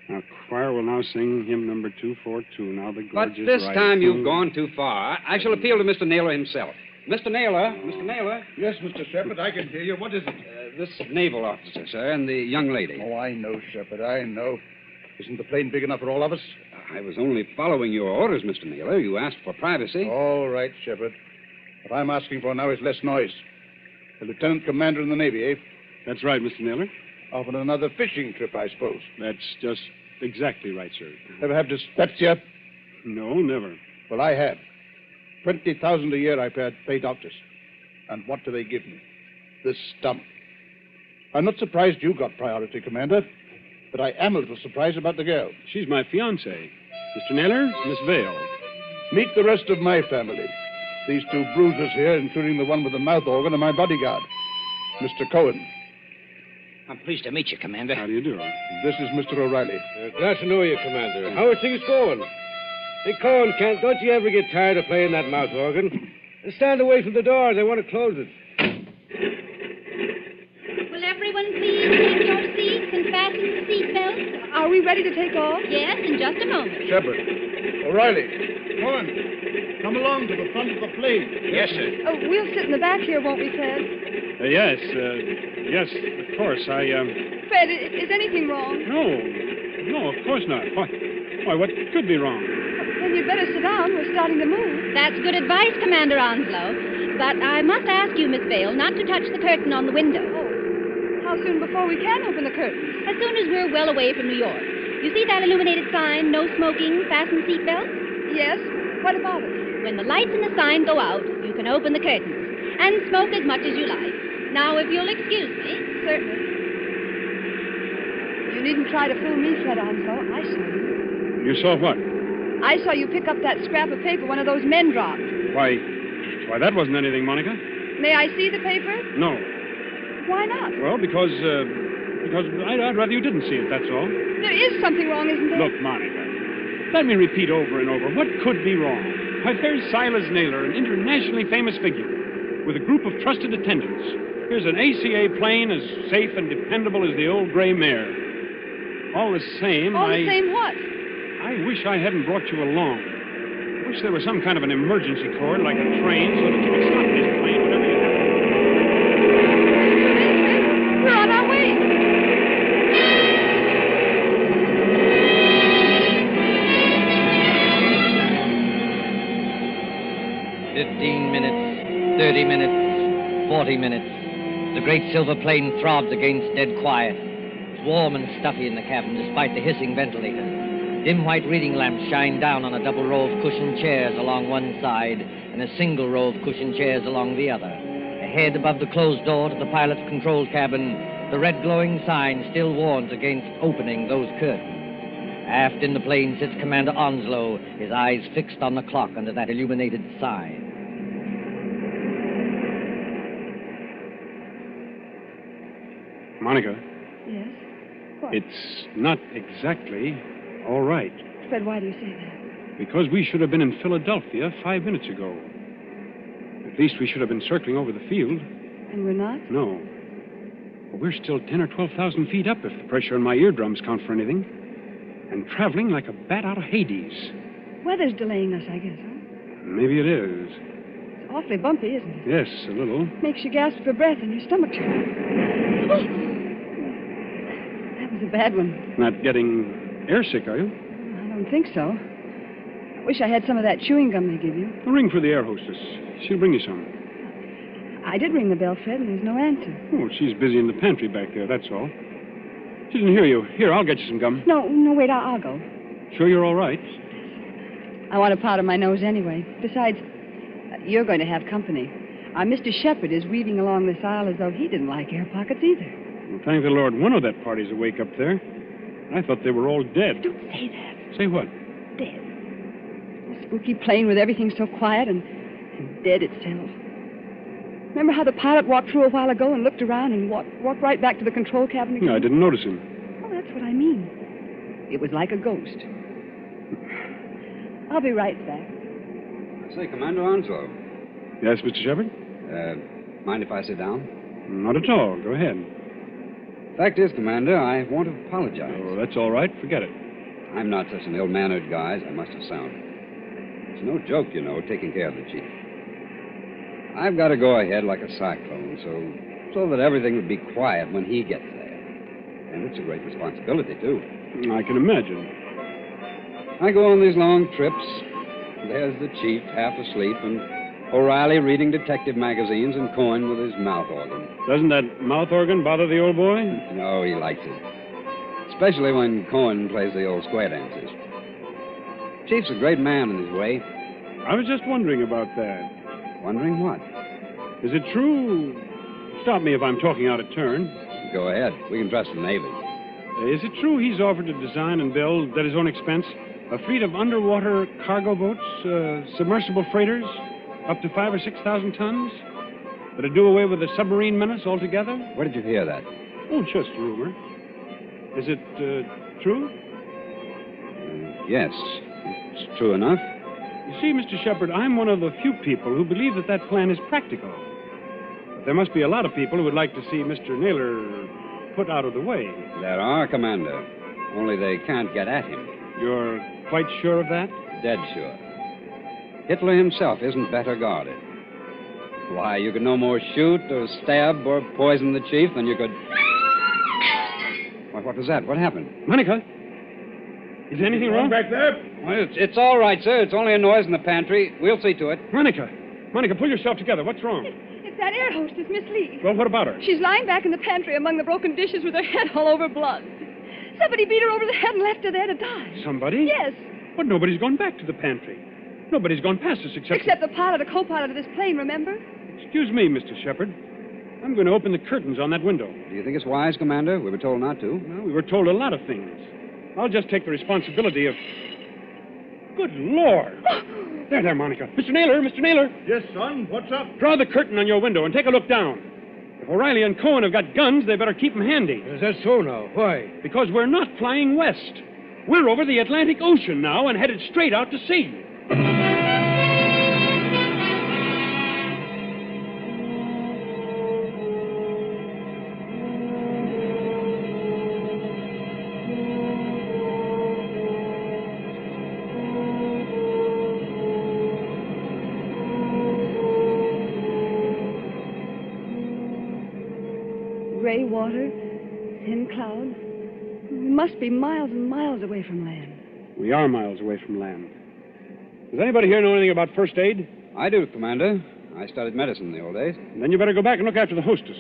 Now, choir will now sing hymn number 242. Now the But gorgeous this rite time of you've food. gone too far. I shall appeal to Mr. Naylor himself. Mr. Naylor? Mr. Naylor? Yes, Mr. Shepard, I can hear you. What is it? This naval officer, sir, and the young lady. Oh, I know, Shepard, I know. Isn't the plane big enough for all of us? I was only following your orders, Mr. Naylor. You asked for privacy. All right, Shepard. What I'm asking for now is less noise. The lieutenant commander in the Navy, eh? That's right, Mr. Naylor. Off on another fishing trip, I suppose. That's just exactly right, sir. Ever have dyspepsia? No, never. Well, I have. 20,000 a year I pay doctors. And what do they give me? This stump. I'm not surprised you got priority, Commander, but I am a little surprised about the girl. She's my fiancée. Mr. Naylor, Miss Vale. Meet the rest of my family. These 2 bruisers here, including the one with the mouth organ, are my bodyguard, Mr. Cohen. I'm pleased to meet you, Commander. How do you do? This is Mr. O'Reilly. Glad to know you, Commander. How are things going? Hey, Cohen, Kent, don't you ever get tired of playing that mouth organ? Stand away from the door. They want to close it. Will everyone please take your seats and fasten the seatbelts? Are we ready to take off? Yes, in just a moment. Shepard. O'Reilly. Cohen. Come along to the front of the plane. Yes, sir. Oh, we'll sit in the back here, won't we, Fred? Yes, of course. Fred, is anything wrong? No, of course not. Why, what could be wrong? Then you'd better sit down. We're starting to move. That's good advice, Commander Onslow. But I must ask you, Miss Vale, not to touch the curtain on the window. Oh, how soon before we can open the curtain? As soon as we're well away from New York. You see that illuminated sign, no smoking, fasten seatbelts? Yes. What about it? When the lights in the sign go out, you can open the curtains and smoke as much as you like. Now, if you'll excuse me. Certainly. You needn't try to fool me, Fred Onslow. I saw you. You saw what? I saw you pick up that scrap of paper one of those men dropped. Why, that wasn't anything, Monica. May I see the paper? No. Why not? Well, because I'd rather you didn't see it, that's all. There is something wrong, isn't there? Look, Monica, let me repeat over and over, what could be wrong? Why, there's Silas Naylor, an internationally famous figure, with a group of trusted attendants. Here's an ACA plane as safe and dependable as the old gray mare. All the same, All the same what? I wish I hadn't brought you along. I wish there was some kind of an emergency cord, like a train, so that you could stop this plane whenever you have it. We're on our way. "15 minutes, 30 minutes, 40 minutes. The great silver plane throbs against dead quiet. It's warm and stuffy in the cabin, despite the hissing ventilators. Dim white reading lamps shine down on a double row of cushioned chairs along one side and a single row of cushioned chairs along the other. Ahead, above the closed door to the pilot's control cabin, the red glowing sign still warns against opening those curtains. Aft in the plane sits Commander Onslow, his eyes fixed on the clock under that illuminated sign. Monica. Yes? What? It's not exactly all right. Fred, why do you say that? Because we should have been in Philadelphia 5 minutes ago. At least we should have been circling over the field. And we're not? No. Well, we're still 10 or 12,000 feet up if the pressure in my eardrums count for anything. And traveling like a bat out of Hades. Weather's delaying us, I guess, huh? Maybe it is. It's awfully bumpy, isn't it? Yes, a little. Makes you gasp for breath and your stomach turns. Oh! That was a bad one. Not getting airsick, are you? I don't think so. I wish I had some of that chewing gum they give you. Well, ring for the air hostess. She'll bring you some. I did ring the bell, Fred, and there's no answer. Oh, she's busy in the pantry back there, that's all. She didn't hear you. Here, I'll get you some gum. No, wait, I'll go. Sure you're all right? I want to powder my nose anyway. Besides, you're going to have company. Mr. Shepherd is weaving along this aisle as though he didn't like air pockets either. Well, thank the Lord one of that party's awake up there. I thought they were all dead. Don't say that. Say what? Dead. A spooky plane with everything so quiet and dead itself. Remember how the pilot walked through a while ago and looked around and walked right back to the control cabin again? No, I didn't notice him. Oh, that's what I mean. It was like a ghost. I'll be right back. Say, Commander Onslow. Yes, Mr. Shepherd? Mind if I sit down? Not at all. Go ahead. Fact is, Commander, I want to apologize. Oh, that's all right. Forget it. I'm not such an ill-mannered guy as I must have sounded. It's no joke, you know, taking care of the chief. I've got to go ahead like a cyclone, so that everything would be quiet when he gets there. And it's a great responsibility, too. I can imagine. I go on these long trips. There's the chief, half asleep, and O'Reilly reading detective magazines, and Cohen with his mouth organ. Doesn't that mouth organ bother the old boy? No, he likes it. Especially when Cohen plays the old square dances. Chief's a great man in his way. I was just wondering about that. Wondering what? Is it true? Stop me if I'm talking out of turn. Go ahead. We can trust the Navy. Is it true he's offered to design and build, at his own expense, a fleet of underwater cargo boats, submersible freighters, up to 5,000 or 6,000 tons? That'd do away with the submarine menace altogether? Where did you hear that? Oh, just rumor. Is it true? Yes, it's true enough. You see, Mr. Shepherd, I'm one of the few people who believe that plan is practical. But there must be a lot of people who would like to see Mr. Naylor put out of the way. There are, Commander. Only they can't get at him. You're quite sure of that? Dead sure. Hitler himself isn't better guarded. Why, you could no more shoot or stab or poison the chief than you could... What was that? What happened? Monica? Is anything wrong? Back there? Well, it's all right, sir. It's only a noise in the pantry. We'll see to it. Monica, pull yourself together. What's wrong? It's that air hostess, Miss Lee. Well, what about her? She's lying back in the pantry among the broken dishes with her head all over blood. Somebody beat her over the head and left her there to die. Somebody? Yes. But nobody's gone back to the pantry. Nobody's gone past us except the pilot, the co-pilot of this plane, remember? Excuse me, Mr. Shepherd. I'm going to open the curtains on that window. Do you think it's wise, Commander? We were told not to. Well, we were told a lot of things. I'll just take the responsibility of... Good Lord! There, Monica. Mr. Naylor! Yes, son? What's up? Draw the curtain on your window and take a look down. If O'Reilly and Cohen have got guns, they better keep them handy. Is that so now? Why? Because we're not flying west. We're over the Atlantic Ocean now and headed straight out to sea. Gray water, thin clouds. We must be miles and miles away from land. We are miles away from land. Does anybody here know anything about first aid? I do, Commander. I studied medicine in the old days. Then you better go back and look after the hostess.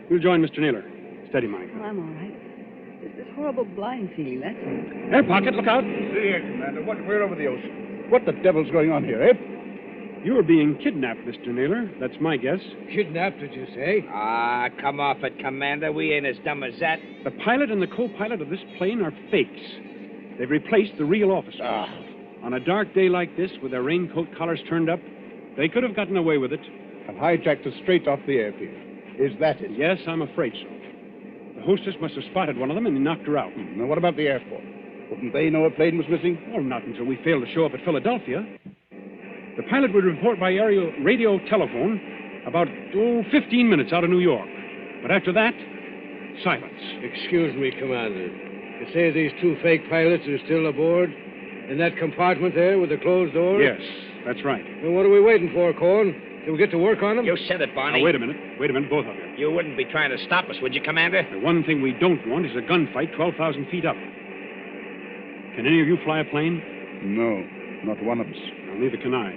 We'll join Mr. Naylor. Steady, Mike. Well, I'm all right. Just this horrible blind feeling, that's all. Air pocket, look out. See here, Commander. We're over the ocean. What the devil's going on here, eh? You are being kidnapped, Mr. Naylor. That's my guess. Kidnapped, did you say? Ah, come off it, Commander. We ain't as dumb as that. The pilot and the co-pilot of this plane are fakes. They've replaced the real officer. On a dark day like this, with their raincoat collars turned up, they could have gotten away with it. And hijacked us straight off the airfield. Is that it? Yes, I'm afraid so. The hostess must have spotted one of them and knocked her out. Now, what about the airport? Wouldn't they know a plane was missing? Well, not until we failed to show up at Philadelphia. The pilot would report by radio telephone about, 15 minutes out of New York. But after that, silence. Excuse me, Commander. You say these two fake pilots are still aboard? In that compartment there with the closed door? Yes, that's right. Well, what are we waiting for, Cohen? Can we get to work on them? You said it, Barney. Now, wait a minute, both of you. You wouldn't be trying to stop us, would you, Commander? The one thing we don't want is a gunfight 12,000 feet up. Can any of you fly a plane? No, not one of us. Well, neither can I.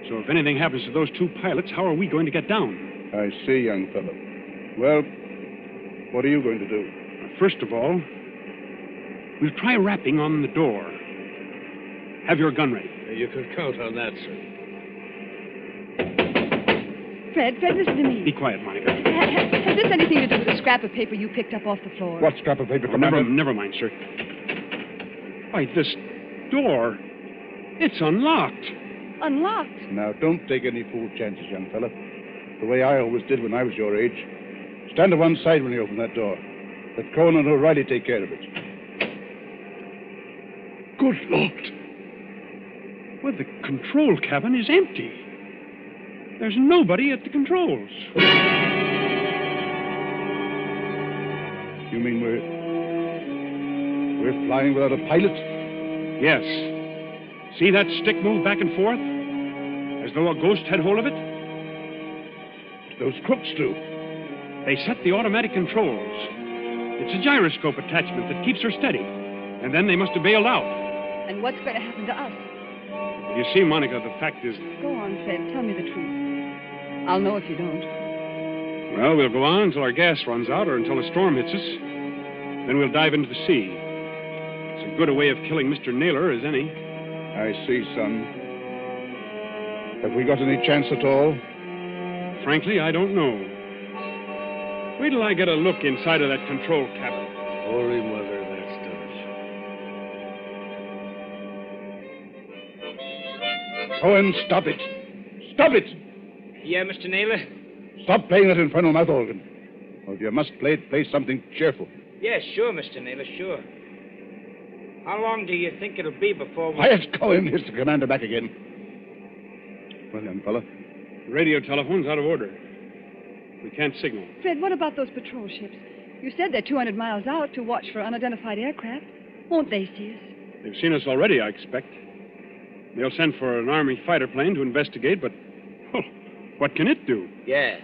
So if anything happens to those two pilots, how are we going to get down? I see, young fellow. Well, what are you going to do? First of all, we'll try rapping on the door. Have your gun ready. You can count on that, sir. Fred, listen to me. Be quiet, Monica. Has this anything to do with the scrap of paper you picked up off the floor? What scrap of paper, Commander? Never mind, sir. Why, this door, it's unlocked. Unlocked? Now, don't take any fool chances, young fella. The way I always did when I was your age. Stand to one side when you open that door. Let Cohen and O'Reilly take care of it. Good Lord. Well, the control cabin is empty. There's nobody at the controls. You mean we're flying without a pilot? Yes. See that stick move back and forth? As though a ghost had hold of it? Those crooks do. They set the automatic controls. It's a gyroscope attachment that keeps her steady. And then they must have bailed out. And what's going to happen to us? You see, Monica, the fact is... Go on, Fred. Tell me the truth. I'll know if you don't. Well, we'll go on until our gas runs out or until a storm hits us. Then we'll dive into the sea. It's as good a way of killing Mr. Naylor as any. I see, son. Have we got any chance at all? Frankly, I don't know. Wait till I get a look inside of that control cabin. Holy Mother, that's done. Cohen, stop it. Stop it! Yeah, Mr. Naylor? Stop playing that infernal mouth organ. Or if you must play it, play something cheerful. Yeah, sure, Mr. Naylor, sure. How long do you think it'll be before we... Quiet, Cohen. Here's the commander back again. Well, young fella. The radio telephone's out of order. We can't signal. Fred, what about those patrol ships? You said they're 200 miles out to watch for unidentified aircraft. Won't they see us? They've seen us already, I expect. They'll send for an Army fighter plane to investigate, but... well, what can it do? Yeah.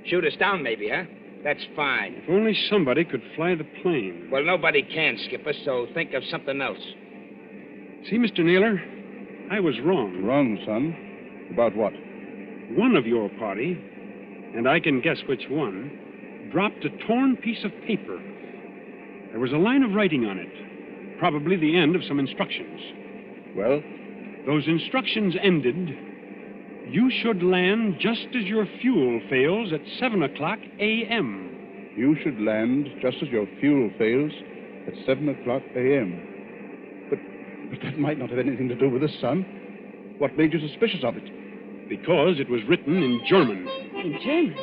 Shoot us down, maybe, huh? That's fine. If only somebody could fly the plane. Well, nobody can, Skipper, so think of something else. See, Mr. Naylor, I was wrong. Wrong, son? About what? One of your party, and I can guess which one, dropped a torn piece of paper. There was a line of writing on it, probably the end of some instructions. Well? Those instructions ended, you should land just as your fuel fails at 7 o'clock a.m. You should land just as your fuel fails at 7 o'clock a.m. But that might not have anything to do with us, son. What made you suspicious of it? Because it was written in German. In German?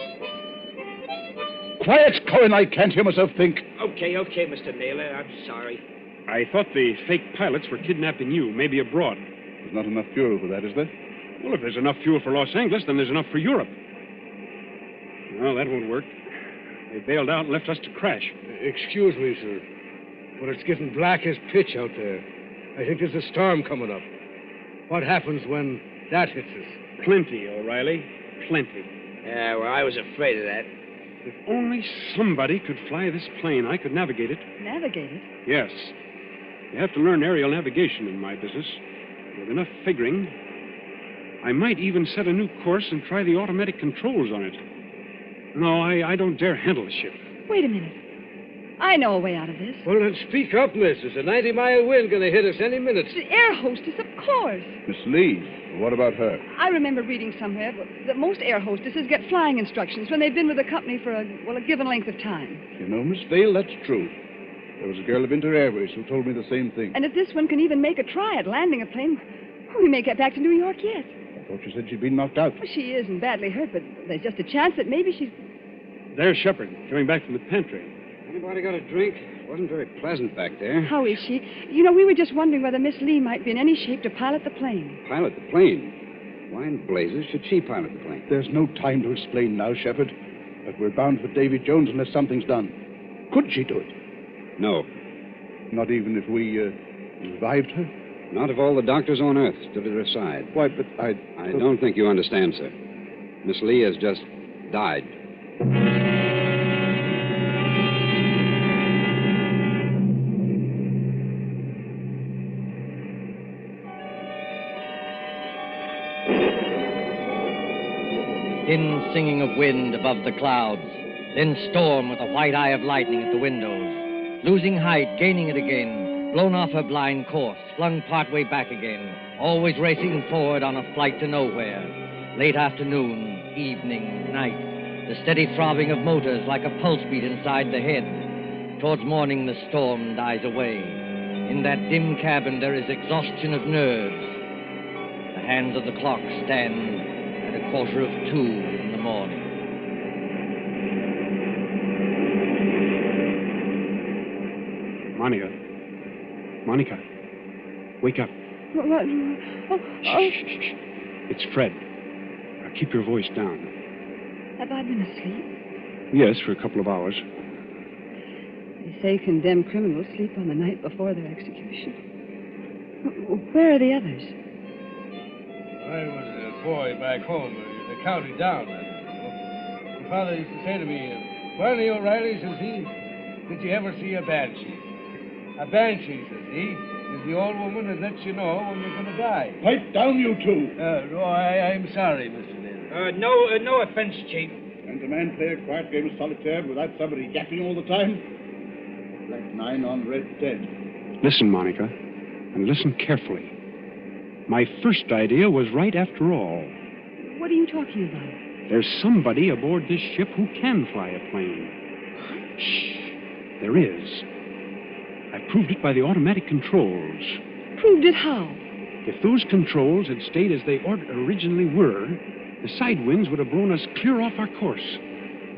Quiet, Cohen. I can't hear myself think. Okay, Mr. Naylor. I'm sorry. I thought the fake pilots were kidnapping you, maybe abroad. There's not enough fuel for that, is there? Well, if there's enough fuel for Los Angeles, then there's enough for Europe. Well, that won't work. They bailed out and left us to crash. Excuse me, sir, but it's getting black as pitch out there. I think there's a storm coming up. What happens when that hits us? Plenty, O'Reilly. Plenty. Yeah, well, I was afraid of that. If only somebody could fly this plane, I could navigate it. Navigate it? Yes. You have to learn aerial navigation in my business. With enough figuring, I might even set a new course and try the automatic controls on it. No, I don't dare handle the ship. Wait a minute. I know a way out of this. Well, then speak up, miss. There's a 90-mile wind going to hit us any minute. The air hostess, of course. Miss Lee, what about her? I remember reading somewhere that most air hostesses get flying instructions when they've been with a company for a given length of time. You know, Miss Vale, that's true. There was a girl of Inter Airways who told me the same thing. And if this one can even make a try at landing a plane, we may get back to New York yet. I thought you said she'd been knocked out. Well, she isn't badly hurt, but there's just a chance that maybe she's... There's Shepard, coming back from the pantry. Anybody got a drink? Wasn't very pleasant back there. How is she? You know, we were just wondering whether Miss Lee might be in any shape to pilot the plane. Pilot the plane? Why in blazes should she pilot the plane? There's no time to explain now, Shepard. But we're bound for Davy Jones unless something's done. Could she do it? No. Not even if we revived her? Not if all the doctors on Earth stood at her side. Why, but I don't think you understand, sir. Miss Lee has just died. Thin singing of wind above the clouds, then storm with a white eye of lightning at the windows, Losing height, gaining it again, blown off her blind course, flung partway back again, always racing forward on a flight to nowhere. Late afternoon, evening, night, the steady throbbing of motors like a pulse beat inside the head. Towards morning, the storm dies away. In that dim cabin, there is exhaustion of nerves. The hands of the clock stand at 1:45 in the morning. Monica, wake up. What? Shh. It's Fred. Now keep your voice down. Have I been asleep? Yes, for a couple of hours. They say condemned criminals sleep on the night before their execution. Where are the others? I was a boy back home in the county down. My father used to say to me, "Barney O'Reilly," says he, "did you ever see a banshee? A banshee," says he, "is the old woman that lets you know when you're going to die." Pipe down, you two. No, I'm sorry, Mr. Naylor. No offense, Chief. Can't a man play a quiet game of solitaire without somebody yapping all the time? Black 9 on red 10. Listen, Monica, and listen carefully. My first idea was right after all. What are you talking about? There's somebody aboard this ship who can fly a plane. Shh. There is. I proved it by the automatic controls. Proved it how? If those controls had stayed as they originally were, the side winds would have blown us clear off our course.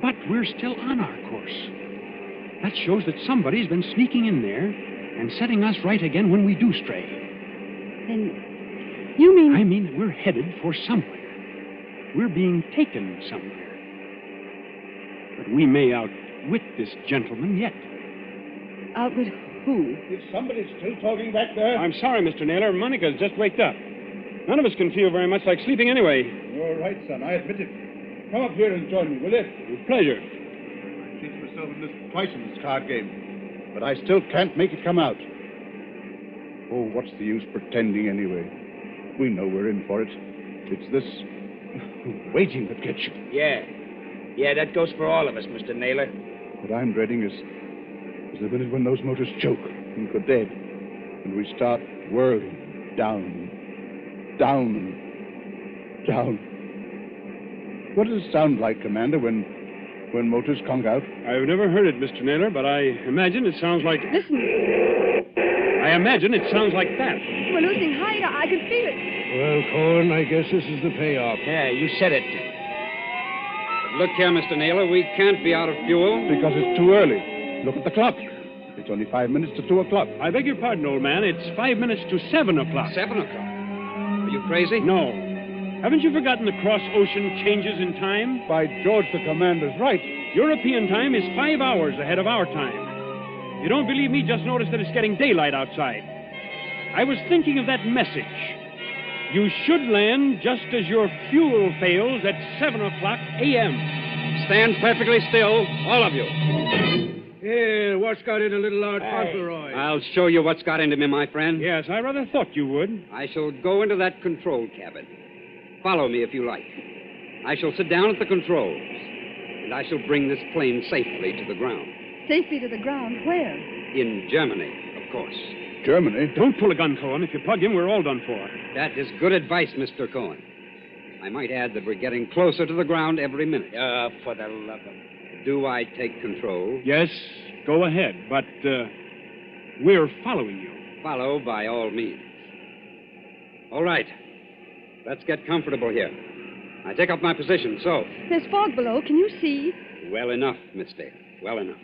But we're still on our course. That shows that somebody's been sneaking in there and setting us right again when we do stray. Then you mean... I mean that we're headed for somewhere. We're being taken somewhere. But we may outwit this gentleman yet. Outwit who? Is somebody still talking back there? I'm sorry, Mr. Naylor. Monica's just waked up. None of us can feel very much like sleeping anyway. You're right, son. I admit it. Come up here and join me, will you? With pleasure. I've cheated myself in this twice in this card game, but I still can't make it come out. Oh, what's the use pretending anyway? We know we're in for it. It's this waiting that gets you. Yeah, that goes for all of us, Mr. Naylor. What I'm dreading is the minute when those motors choke and go dead, and we start whirling down. What does it sound like, Commander, when motors conk out? I've never heard it, Mr. Naylor, but I imagine it sounds like... Listen. I imagine it sounds like that. We're losing height. I can feel it. Well, Cohen, I guess this is the payoff. Yeah, you said it. But look here, Mr. Naylor, we can't be out of fuel. Because it's too early. Look at the clock. It's only 5 minutes to 2 o'clock. I beg your pardon, old man. It's 5 minutes to 7 o'clock. 7 o'clock? Are you crazy? No. Haven't you forgotten the cross-ocean changes in time? By George, the commander's right. European time is 5 hours ahead of our time. If you don't believe me, just notice that it's getting daylight outside. I was thinking of that message. You should land just as your fuel fails at 7 o'clock a.m. Stand perfectly still, all of you. Here, what's got into little Lord Fauntleroy? I'll show you what's got into me, my friend. Yes, I rather thought you would. I shall go into that control cabin. Follow me if you like. I shall sit down at the controls, and I shall bring this plane safely to the ground. Safely to the ground? Where? In Germany, of course. Germany? Don't pull a gun, Cohen. If you plug him, we're all done for. That is good advice, Mr. Cohen. I might add that we're getting closer to the ground every minute. For the love of... Do I take control? Yes, go ahead, but we're following you. Follow by all means. All right. Let's get comfortable here. I take up my position, so. There's fog below. Can you see? Well enough, Miss Dale. Well enough.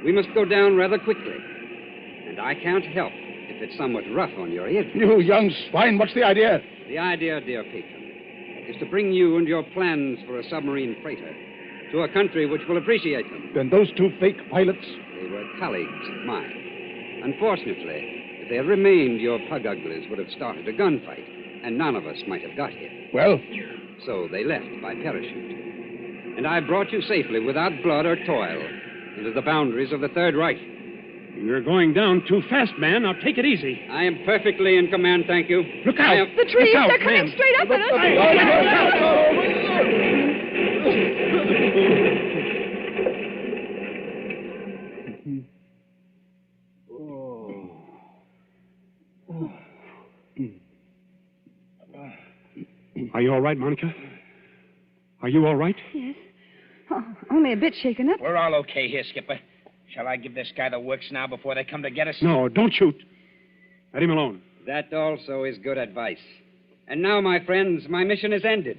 We must go down rather quickly. And I can't help if it's somewhat rough on your eardrums. You young swine, what's the idea? The idea, dear patron, is to bring you and your plans for a submarine freighter to a country which will appreciate them. Then those two fake pilots? They were colleagues of mine. Unfortunately, if they had remained, your pug uglies would have started a gunfight, and none of us might have got here. Well? So they left by parachute. And I brought you safely, without blood or toil, into the boundaries of the Third Reich. You're going down too fast, man. Now take it easy. I am perfectly in command, thank you. Look out! The trees, Look out, they're coming man. straight up at us. Are you all right, Monica? Are you all right? Yes. Oh, only a bit shaken up. We're all okay here, Skipper. Shall I give this guy the works now before they come to get us? No, don't shoot. Let him alone. That also is good advice. And now, my friends, my mission is ended.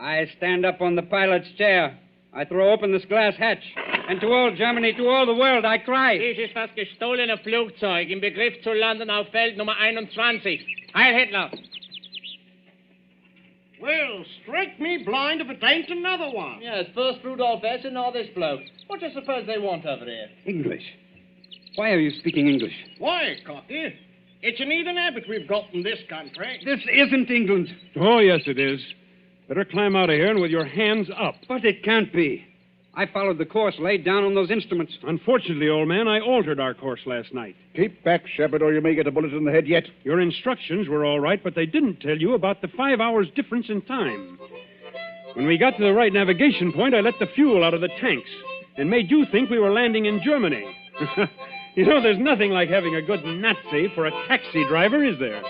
I stand up on the pilot's chair. I throw open this glass hatch. And to all Germany, to all the world, I cry. Dies ist das gestohlene Flugzeug im Begriff zu landen auf Feld Nummer 21. Heil Hitler! Well, strike me blind if it ain't another one. Yes, first Rudolph S. and now this bloke. What do you suppose they want over here? English. Why are you speaking English? Why, Cocky? It's an heathen habit we've got in this country. This isn't England. Oh, yes, it is. Better climb out of here and with your hands up. But it can't be. I followed the course laid down on those instruments. Unfortunately, old man, I altered our course last night. Keep back, Shepard, or you may get a bullet in the head yet. Your instructions were all right, but they didn't tell you about the 5 hours difference in time. When we got to the right navigation point, I let the fuel out of the tanks and made you think we were landing in Germany. You know, there's nothing like having a good Nazi for a taxi driver, is there?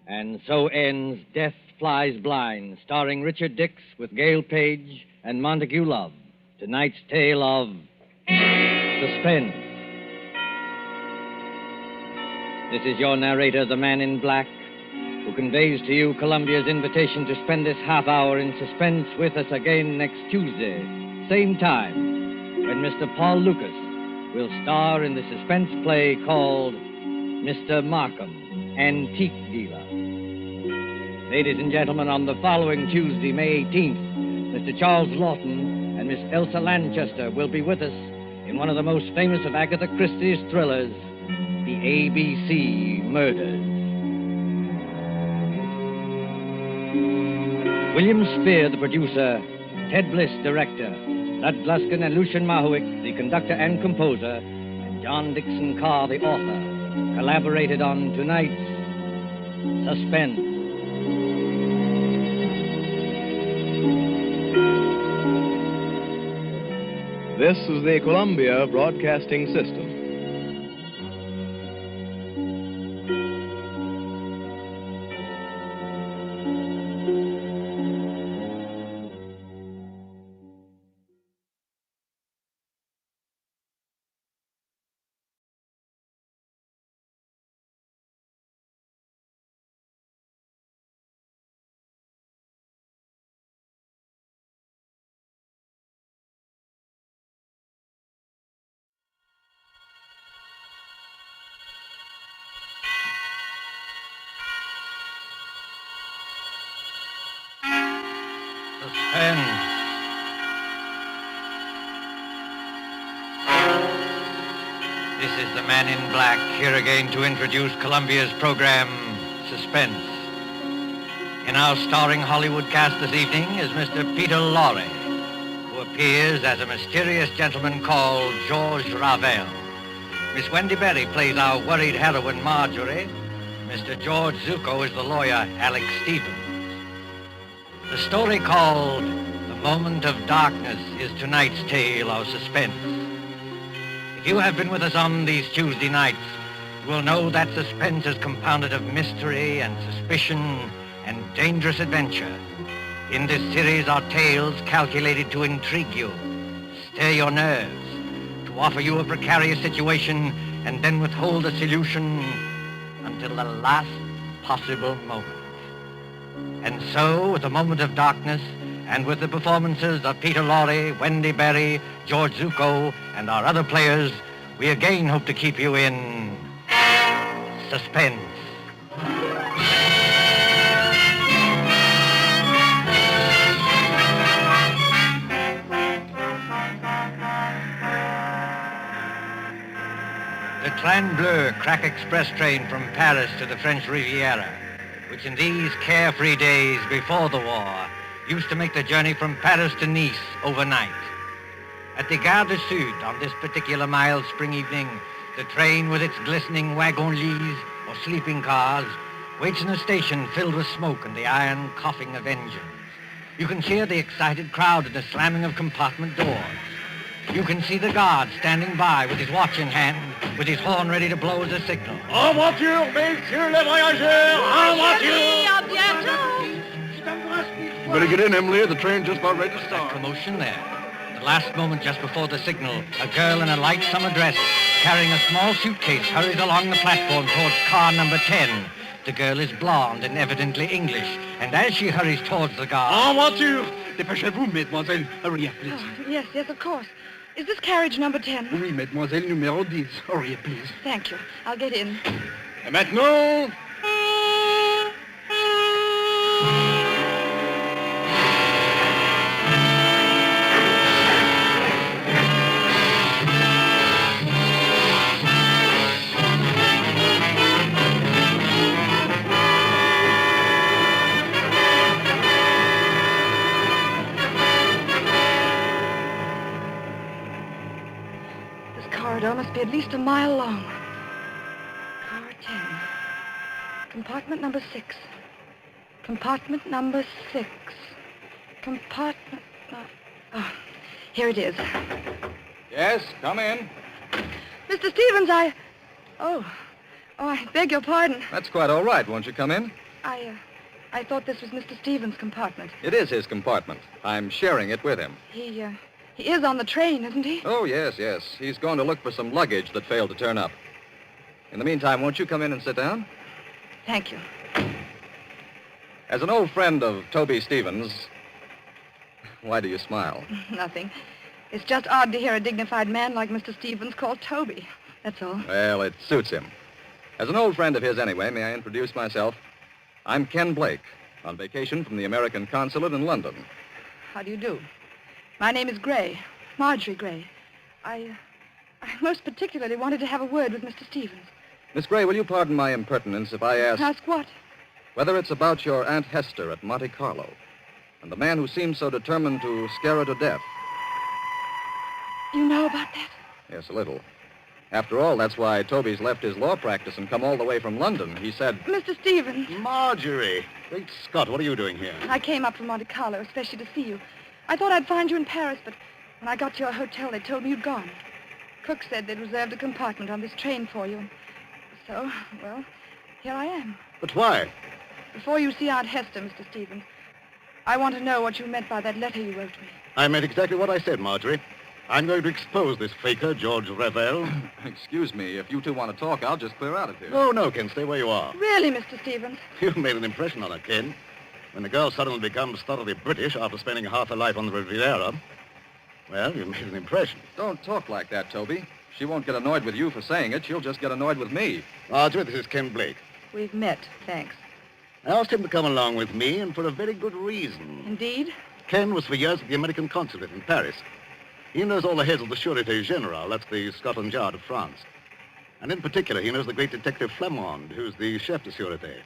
And so ends Death Flies Blind, starring Richard Dix with Gail Page and Montague Love. Tonight's tale of Suspense. This is your narrator, the Man in Black, who conveys to you Columbia's invitation to spend this half hour in suspense with us again next Tuesday, same time, when Mr. Paul Lucas will star in the suspense play called Mr. Markham, Antique Dealer. Ladies and gentlemen, on the following Tuesday, May 18th, Mr. Charles Lawton and Miss Elsa Lanchester will be with us in one of the most famous of Agatha Christie's thrillers, The ABC Murders. William Spear, the producer, Ted Bliss, director, Lud Gluskin and Lucian Mahowick, the conductor and composer, and John Dickson Carr, the author, collaborated on tonight's Suspense. This is the Columbia Broadcasting System. Suspense. This is the Man in Black, here again to introduce Columbia's program, Suspense. In our starring Hollywood cast this evening is Mr. Peter Lorre, who appears as a mysterious gentleman called George Ravel. Miss Wendy Berry plays our worried heroine, Marjorie. Mr. George Zuko is the lawyer, Alex Stevens. The story called The Moment of Darkness is tonight's tale of suspense. If you have been with us on these Tuesday nights, you will know that suspense is compounded of mystery and suspicion and dangerous adventure. In this series are tales calculated to intrigue you, stir your nerves, to offer you a precarious situation and then withhold a solution until the last possible moment. And so, with The Moment of Darkness, and with the performances of Peter Lorre, Wendy Berry, George Zuko, and our other players, we again hope to keep you in suspense. The Train Bleu crack express train from Paris to the French Riviera, which in these carefree days before the war used to make the journey from Paris to Nice overnight. At the Gare du Sud on this particular mild spring evening, the train with its glistening wagon-lits or sleeping cars waits in a station filled with smoke and the iron coughing of engines. You can hear the excited crowd and the slamming of compartment doors. You can see the guard standing by with his watch in hand, with his horn ready to blow as a signal. En voiture, messieurs les voyageurs! En voiture! Better get in, Emily. The train's just about ready to start. Commotion there. The last moment just before the signal, a girl in a light summer dress, carrying a small suitcase, hurries along the platform towards car number 10. The girl is blonde and evidently English, and as she hurries towards the guard... En voiture! Dépêchez-vous, mademoiselle. Hurry up, please. Oh, yes, of course. Is this carriage number 10? Oui, mademoiselle, numéro 10. Hurry up, please. Thank you. I'll get in. Et maintenant... Corridor must be at least a mile long. Car 10. Compartment number 6. Compartment number 6. Compartment... Oh, here it is. Yes, come in. Mr. Stevens, Oh, I beg your pardon. That's quite all right. Won't you come in? I thought this was Mr. Stevens' compartment. It is his compartment. I'm sharing it with him. He is on the train, isn't he? Oh, yes. He's going to look for some luggage that failed to turn up. In the meantime, won't you come in and sit down? Thank you. As an old friend of Toby Stevens... Why do you smile? Nothing. It's just odd to hear a dignified man like Mr. Stevens called Toby. That's all. Well, it suits him. As an old friend of his anyway, may I introduce myself? I'm Ken Blake, on vacation from the American consulate in London. How do you do? My name is Gray, Marjorie Gray. I most particularly wanted to have a word with Mr. Stevens. Miss Gray, will you pardon my impertinence if I ask... Ask what? Whether it's about your Aunt Hester at Monte Carlo and the man who seems so determined to scare her to death. You know about that? Yes, a little. After all, that's why Toby's left his law practice and come all the way from London. He said... Mr. Stevens. Marjorie. Great Scott, what are you doing here? I came up from Monte Carlo, especially to see you. I thought I'd find you in Paris, but when I got to your hotel, they told me you'd gone. Cook said they'd reserved a compartment on this train for you. So, well, here I am. But why? Before you see Aunt Hester, Mr. Stevens, I want to know what you meant by that letter you wrote me. I meant exactly what I said, Marjorie. I'm going to expose this faker, George Revel. Excuse me, if you two want to talk, I'll just clear out of here. No, Ken, stay where you are. Really, Mr. Stevens? You've made an impression on her, Ken. When the girl suddenly becomes thoroughly British after spending half her life on the Riviera, well, you made an impression. Don't talk like that, Toby. She won't get annoyed with you for saying it. She'll just get annoyed with me. Marjorie, this is Ken Blake. We've met, thanks. I asked him to come along with me, and for a very good reason. Indeed? Ken was for years at the American consulate in Paris. He knows all the heads of the Sûreté Générale, that's the Scotland Yard of France. And in particular, he knows the great detective Flamand, who's the chef de Sûreté.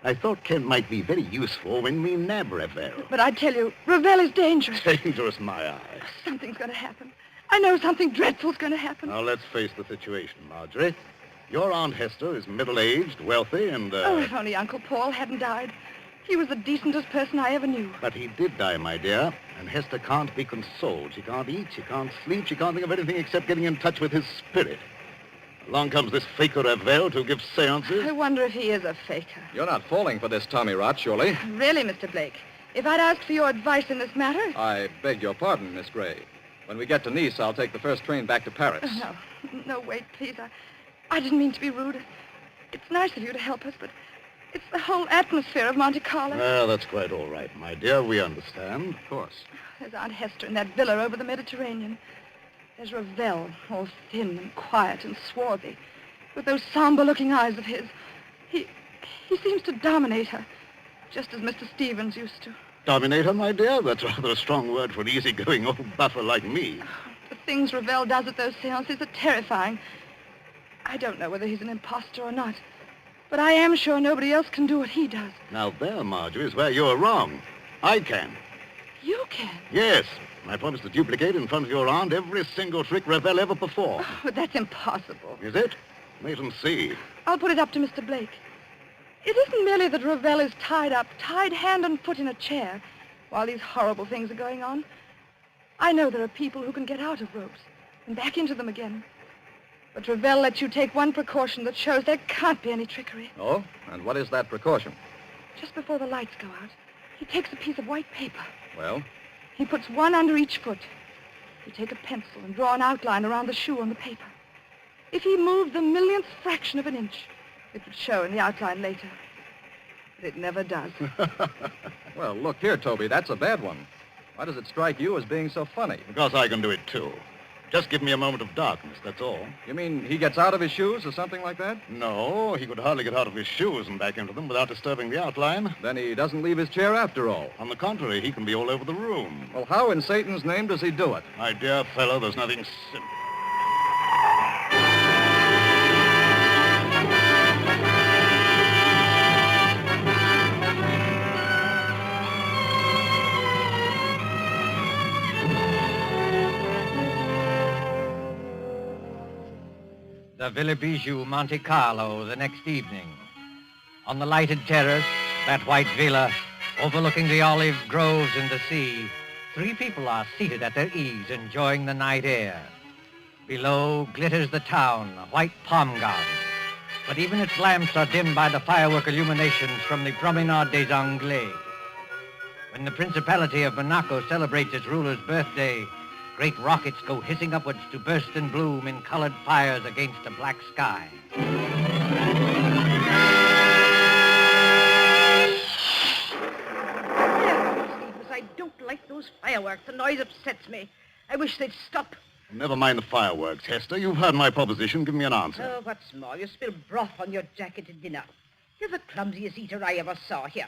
I thought Ken might be very useful when we nab Revel. But I tell you, Revel is dangerous. Dangerous, my eye. Something's going to happen. I know something dreadful's going to happen. Now, let's face the situation, Marjorie. Your Aunt Hester is middle-aged, wealthy, and, Oh, if only Uncle Paul hadn't died. He was the decentest person I ever knew. But he did die, my dear, and Hester can't be consoled. She can't eat, she can't sleep, she can't think of anything except getting in touch with his spirit. Along comes this faker Revel to give seances. I wonder if he is a faker. You're not falling for this Tommy rot, surely? Really, Mr. Blake, if I'd asked for your advice in this matter... I beg your pardon, Miss Gray. When we get to Nice, I'll take the first train back to Paris. No, wait, please. I didn't mean to be rude. It's nice of you to help us, but it's the whole atmosphere of Monte Carlo. Well, that's quite all right, my dear. We understand. Of course. There's Aunt Hester in that villa over the Mediterranean. There's Revel, all thin and quiet and swarthy, with those somber-looking eyes of his. He seems to dominate her, just as Mr. Stevens used to. Dominate her, my dear? That's rather a strong word for an easygoing old buffer like me. The things Revel does at those seances are terrifying. I don't know whether he's an imposter or not, but I am sure nobody else can do what he does. Now there, Marjorie, is where you're wrong. I can. You can? Yes. I promise to duplicate in front of your aunt every single trick Revel ever performed. Oh, but that's impossible. Is it? Wait and see. I'll put it up to Mr. Blake. It isn't merely that Ravel is tied up, tied hand and foot in a chair, while these horrible things are going on. I know there are people who can get out of ropes and back into them again. But Ravel lets you take one precaution that shows there can't be any trickery. Oh? And what is that precaution? Just before the lights go out, he takes a piece of white paper. Well? He puts one under each foot. You take a pencil and draw an outline around the shoe on the paper. If he moved the millionth fraction of an inch, it would show in the outline later. But it never does. Well, look here, Toby, that's a bad one. Why does it strike you as being so funny? Because I can do it, too. Just give me a moment of darkness, that's all. You mean he gets out of his shoes or something like that? No, he could hardly get out of his shoes and back into them without disturbing the outline. Then he doesn't leave his chair after all. On the contrary, he can be all over the room. Well, how in Satan's name does he do it? My dear fellow, there's nothing simple. The Villa Bijou, Monte Carlo, the next evening. On the lighted terrace, that white villa, overlooking the olive groves and the sea, three people are seated at their ease, enjoying the night air. Below glitters the town, a white palm garden. But even its lamps are dimmed by the firework illuminations from the Promenade des Anglais. When the Principality of Monaco celebrates its ruler's birthday, great rockets go hissing upwards to burst and bloom in colored fires against a black sky. I don't like those fireworks. The noise upsets me. I wish they'd stop. Never mind the fireworks, Hester. You've heard my proposition. Give me an answer. Oh, what's more, you spilled broth on your jacket at dinner. You're the clumsiest eater I ever saw. Here.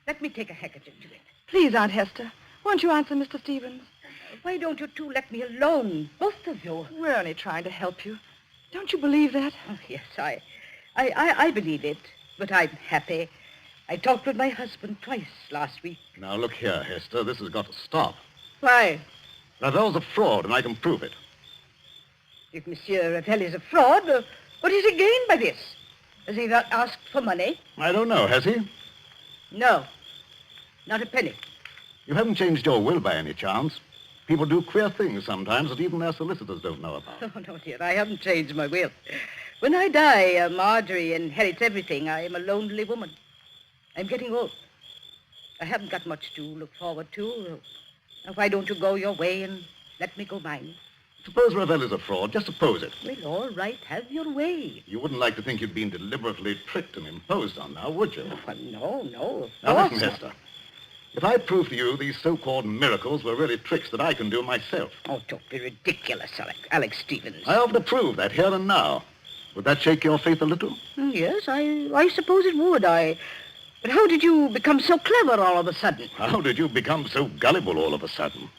Let me take a handkerchief to it. Please, Aunt Hester, won't you answer Mr. Stevens? Why don't you two let me alone, both of you? We're only trying to help you. Don't you believe that? Oh, yes, I believe it, but I'm happy. I talked with my husband twice last week. Now, look here, Hester. This has got to stop. Why? Ravel's a fraud, and I can prove it. If Monsieur Ravel is a fraud, what is he gained by this? Has he not asked for money? I don't know, has he? No, not a penny. You haven't changed your will by any chance. People do queer things sometimes that even their solicitors don't know about. Oh, no, dear, I haven't changed my will. When I die, Marjorie inherits everything. I am a lonely woman. I'm getting old. I haven't got much to look forward to. Now, why don't you go your way and let me go mine? Suppose Ravel is a fraud. Just suppose it. Well, all right. Have your way. You wouldn't like to think you'd been deliberately tricked and imposed on now, would you? Oh, no. Now, listen, Hester. If I prove to you these so-called miracles were really tricks that I can do myself. Oh, don't be ridiculous, Alex Stevens. I offer to prove that here and now. Would that shake your faith a little? Yes, I suppose it would. But how did you become so clever all of a sudden? How did you become so gullible all of a sudden?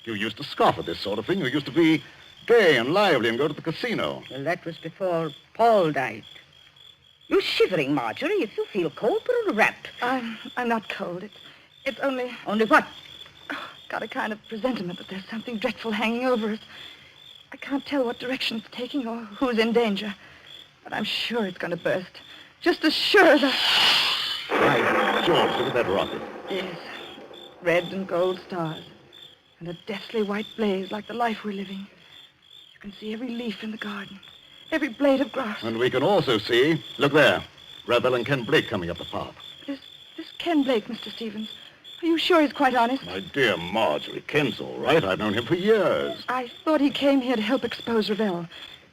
You used to scoff at this sort of thing. You used to be gay and lively and go to the casino. Well, that was before Paul died. You're shivering, Marjorie. If you feel cold, put on a wrap. I'm not cold. It's only... Only what? Oh, got a kind of presentiment that there's something dreadful hanging over us. I can't tell what direction it's taking or who's in danger. But I'm sure it's going to burst. Just as sure that... By George, look at that rocket. Yes. Red and gold stars. And a deathly white blaze like the life we're living. You can see every leaf in the garden. Every blade of grass. And we can also see, look there, Ravel and Ken Blake coming up the path. This Ken Blake, Mr. Stevens. Are you sure he's quite honest? My dear Marjorie, Ken's all right. I've known him for years. I thought he came here to help expose Ravel.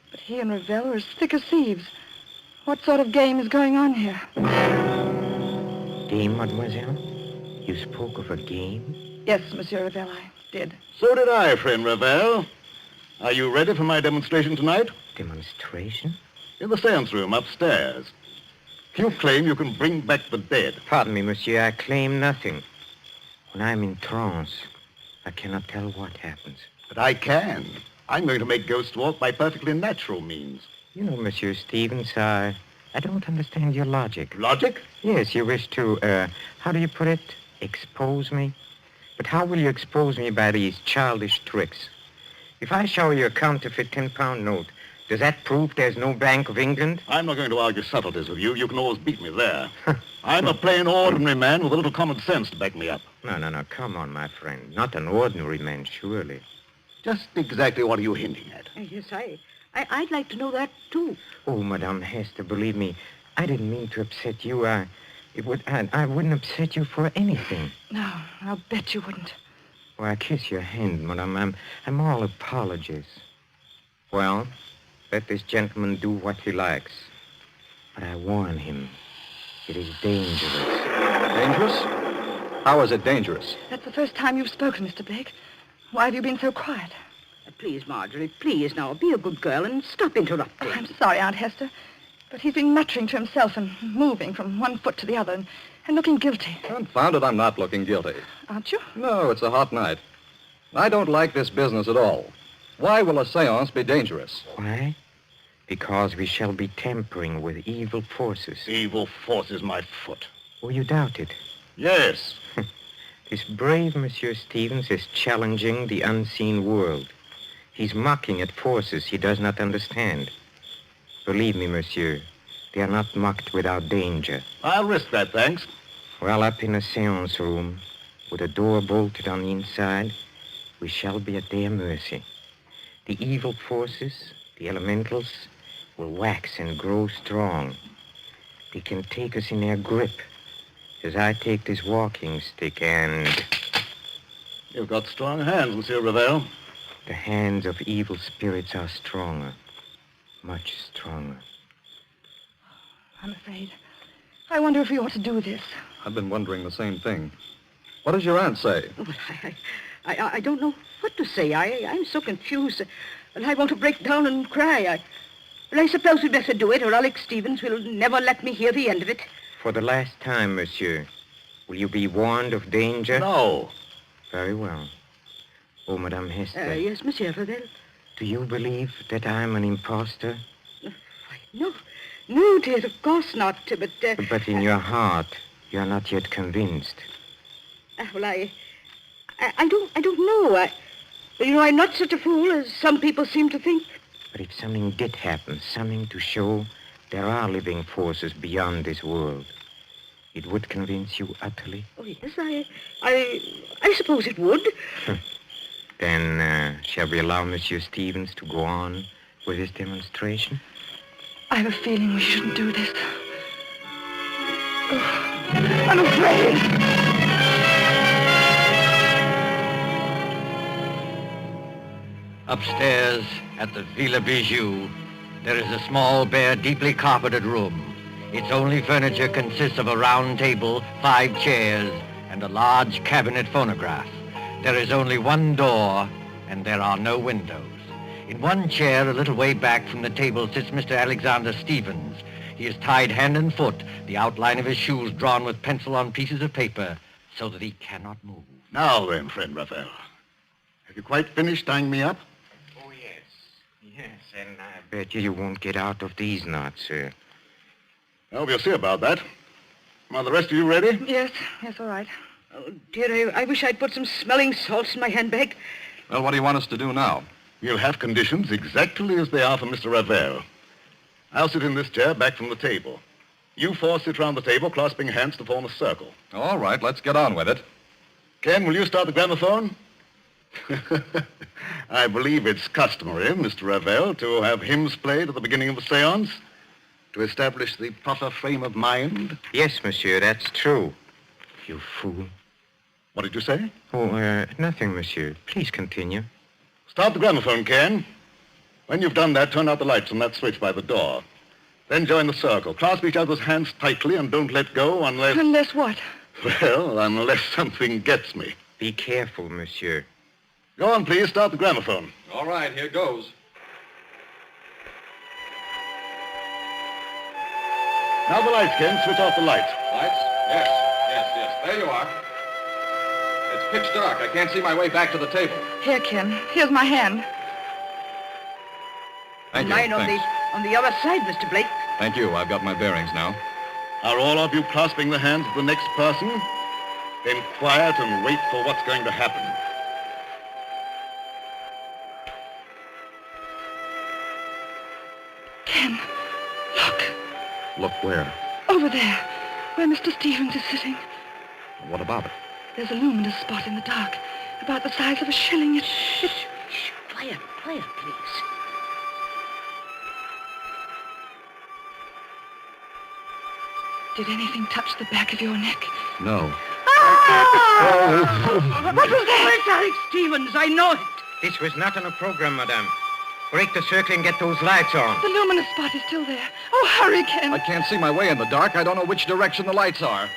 But he and Ravel are as thick as thieves. What sort of game is going on here? Game, mademoiselle? You spoke of a game? Yes, Monsieur Ravel, I did. So did I, friend Ravel. Are you ready for my demonstration tonight? Demonstration? In the seance room upstairs. You claim you can bring back the dead. Pardon me, monsieur, I claim nothing. When I'm in trance, I cannot tell what happens. But I can. I'm going to make ghosts walk by perfectly natural means. You know, Monsieur Stevens, I don't understand your logic. Logic? Yes, you wish to, how do you put it? Expose me? But how will you expose me by these childish tricks? If I show you a counterfeit 10-pound note, Does that prove there's no Bank of England? I'm not going to argue subtleties with you. You can always beat me there. I'm a plain, ordinary man with a little common sense to back me up. No. Come on, my friend. Not an ordinary man, surely. Just exactly what are you hinting at? Yes, I'd like to know that, too. Oh, Madame Hester, believe me, I didn't mean to upset you. I wouldn't upset you for anything. No, I'll bet you wouldn't. Well, I kiss your hand, Madame. I'm all apologies. Well, let this gentleman do what he likes. But I warn him, it is dangerous. Dangerous? How is it dangerous? That's the first time you've spoken, Mr. Blake. Why have you been so quiet? Please, Marjorie, please now, be a good girl and stop interrupting. Oh, I'm sorry, Aunt Hester, but he's been muttering to himself and moving from one foot to the other and looking guilty. Confound it, I'm not looking guilty. Aren't you? No, it's a hot night. I don't like this business at all. Why will a seance be dangerous? Why? Because we shall be tampering with evil forces. Evil forces, my foot. Oh, you doubt it? Yes. This brave Monsieur Stevens is challenging the unseen world. He's mocking at forces he does not understand. Believe me, monsieur, they are not mocked without danger. I'll risk that, thanks. Well, up in a seance room, with a door bolted on the inside, we shall be at their mercy. The evil forces, the elementals, will wax and grow strong. They can take us in their grip, as I take this walking stick and... You've got strong hands, Monsieur Ravel. The hands of evil spirits are stronger, much stronger. I'm afraid. I wonder if we ought to do this. I've been wondering the same thing. What does your aunt say? Oh, but I don't know what to say. I'm so confused. And I want to break down and cry. But I suppose we'd better do it, or Alex Stevens will never let me hear the end of it. For the last time, monsieur, will you be warned of danger? No. Very well. Oh, Madame Hester. Yes, Monsieur Ravel. Do you believe that I'm an impostor? No, dear, of course not. But in your heart, you are not yet convinced. Well, I don't know. I'm not such a fool as some people seem to think. But if something did happen, something to show there are living forces beyond this world, it would convince you utterly? Oh, yes, I suppose it would. Then, shall we allow Monsieur Stevens to go on with his demonstration? I have a feeling we shouldn't do this. Oh, I'm afraid. Upstairs at the Villa Bijou, there is a small, bare, deeply carpeted room. Its only furniture consists of a round table, 5 chairs, and a large cabinet phonograph. There is only one door, and there are no windows. In one chair, a little way back from the table, sits Mr. Alexander Stevens. He is tied hand and foot, the outline of his shoes drawn with pencil on pieces of paper, so that he cannot move. Now then, friend Raphael. Have you quite finished tying me up? Oh, yes. Yes, and I bet you won't get out of these knots, sir. Well, we'll see about that. Are the rest of you ready? Yes, all right. Oh, dear, I wish I'd put some smelling salts in my handbag. Well, what do you want us to do now? We'll have conditions exactly as they are for Mr. Ravel. I'll sit in this chair back from the table. You 4 sit round the table, clasping hands to form a circle. All right, let's get on with it. Ken, will you start the gramophone? I believe it's customary, Mr. Ravel, to have hymns played at the beginning of a seance to establish the proper frame of mind. Yes, monsieur, that's true. You fool. What did you say? Oh, nothing, monsieur. Please continue. Start the gramophone, Ken. When you've done that, turn out the lights on that switch by the door. Then join the circle. Clasp each other's hands tightly and don't let go unless... Unless what? Well, unless something gets me. Be careful, monsieur. Go on, please. Start the gramophone. All right, here goes. Now the lights, Ken. Switch off the lights. Lights? Yes. There you are. It's pitch dark. I can't see my way back to the table. Here, Ken. Here's my hand. Thank you. Mine on the other side, Mr. Blake. Thank you. I've got my bearings now. Are all of you clasping the hands of the next person? Then quiet and wait for what's going to happen. Ken, look. Look where? Over there, where Mr. Stevens is sitting. What about it? There's a luminous spot in the dark, about the size of a shilling. Shh. Quiet, please. Did anything touch the back of your neck? No. What was that? It's Alex Stevens. I know it. This was not on a program, madame. Break the circle and get those lights on. The luminous spot is still there. Oh, hurry, Ken. I can't see my way in the dark. I don't know which direction the lights are.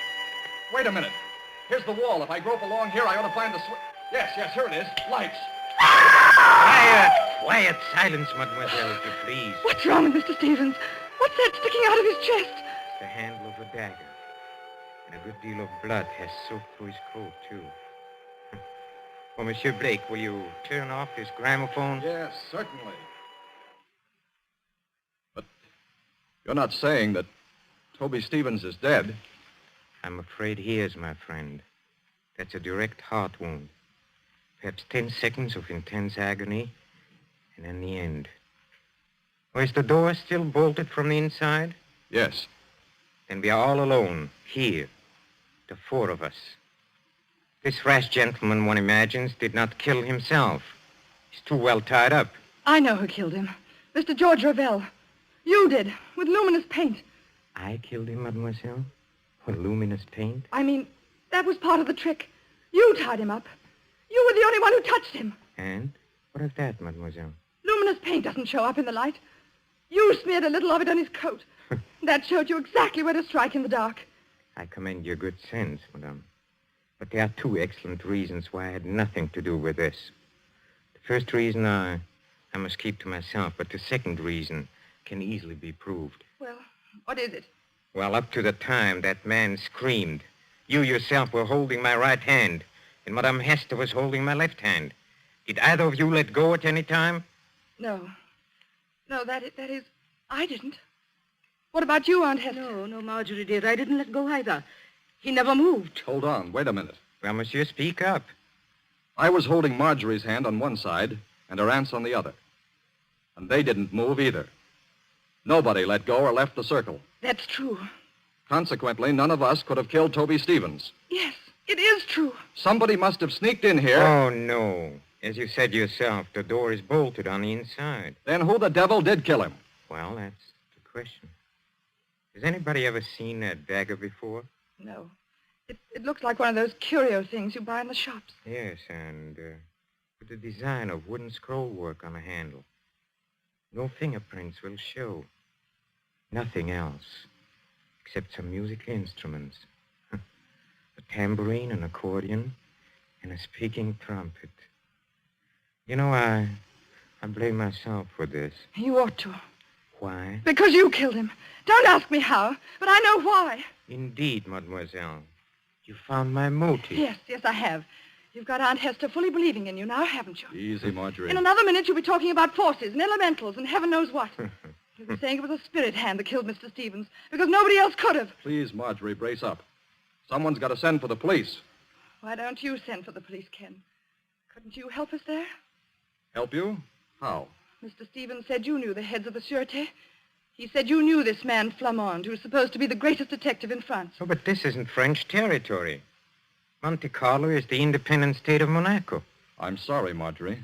Wait a minute. Here's the wall. If I grope along here, I ought to find the switch. Yes, here it is. Lights. Quiet, silence, mademoiselle, if you please. What's wrong with Mr. Stevens? What's that sticking out of his chest? It's the handle of a dagger. And a good deal of blood has soaked through his coat, too. Well, Monsieur Blake, will you turn off this gramophone? Yes, certainly. But you're not saying that Toby Stevens is dead? I'm afraid he is, my friend. That's a direct heart wound. Perhaps 10 seconds of intense agony, and then the end. Or is the door still bolted from the inside? Yes. Then we are all alone, here. The 4 of us. This rash gentleman, one imagines, did not kill himself. He's too well tied up. I know who killed him. Mr. George Ravel. You did, with luminous paint. I killed him, mademoiselle? With luminous paint? I mean, that was part of the trick. You tied him up. You were the only one who touched him. And? What of that, mademoiselle? Luminous paint doesn't show up in the light. You smeared a little of it on his coat. That showed you exactly where to strike in the dark. I commend your good sense, madame. But there are 2 excellent reasons why I had nothing to do with this. The first reason I must keep to myself, but the second reason can easily be proved. Well, what is it? Well, up to the time that man screamed, you yourself were holding my right hand, and Madame Hester was holding my left hand. Did either of you let go at any time? No. No, that is, I didn't. What about you, Aunt Hester? No, Marjorie did. I didn't let go either. He never moved. Hold on. Wait a minute. Well, monsieur, speak up. I was holding Marjorie's hand on one side and her aunt's on the other. And they didn't move either. Nobody let go or left the circle. That's true. Consequently, none of us could have killed Toby Stevens. Yes, it is true. Somebody must have sneaked in here. Oh, no. As you said yourself, the door is bolted on the inside. Then who the devil did kill him? Well, that's the question. Has anybody ever seen that dagger before? No. It looks like one of those curio things you buy in the shops. Yes, and with the design of wooden scroll work on a handle. No fingerprints will show. Nothing else, except some musical instruments. A tambourine, an accordion, and a speaking trumpet. You know, I blame myself for this. You ought to. Why? Because you killed him. Don't ask me how, but I know why. Indeed, mademoiselle. You found my motive. Yes, I have. You've got Aunt Hester fully believing in you now, haven't you? Easy, Marjorie. In another minute, you'll be talking about forces and elementals and heaven knows what. You'll be saying it was a spirit hand that killed Mr. Stevens, because nobody else could have. Please, Marjorie, brace up. Someone's got to send for the police. Why don't you send for the police, Ken? Couldn't you help us there? Help you? How? Mr. Stevens said you knew the heads of the Sûreté. He said you knew this man Flamand, who was supposed to be the greatest detective in France. Oh, but this isn't French territory. Monte Carlo is the independent state of Monaco. I'm sorry, Marjorie.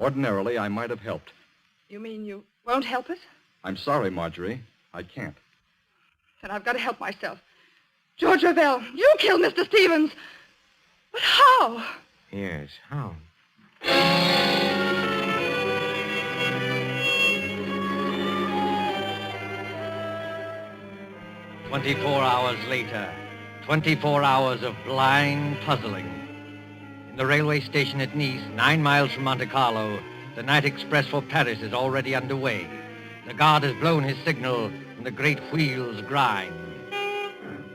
Ordinarily, I might have helped. You mean you won't help us? I'm sorry, Marjorie. I can't. Then I've got to help myself. George Ravel, you killed Mr. Stevens. But how? Yes, how? 24 hours later, 24 hours of blind puzzling. In the railway station at Nice, 9 miles from Monte Carlo, the night express for Paris is already underway. The guard has blown his signal, and the great wheels grind.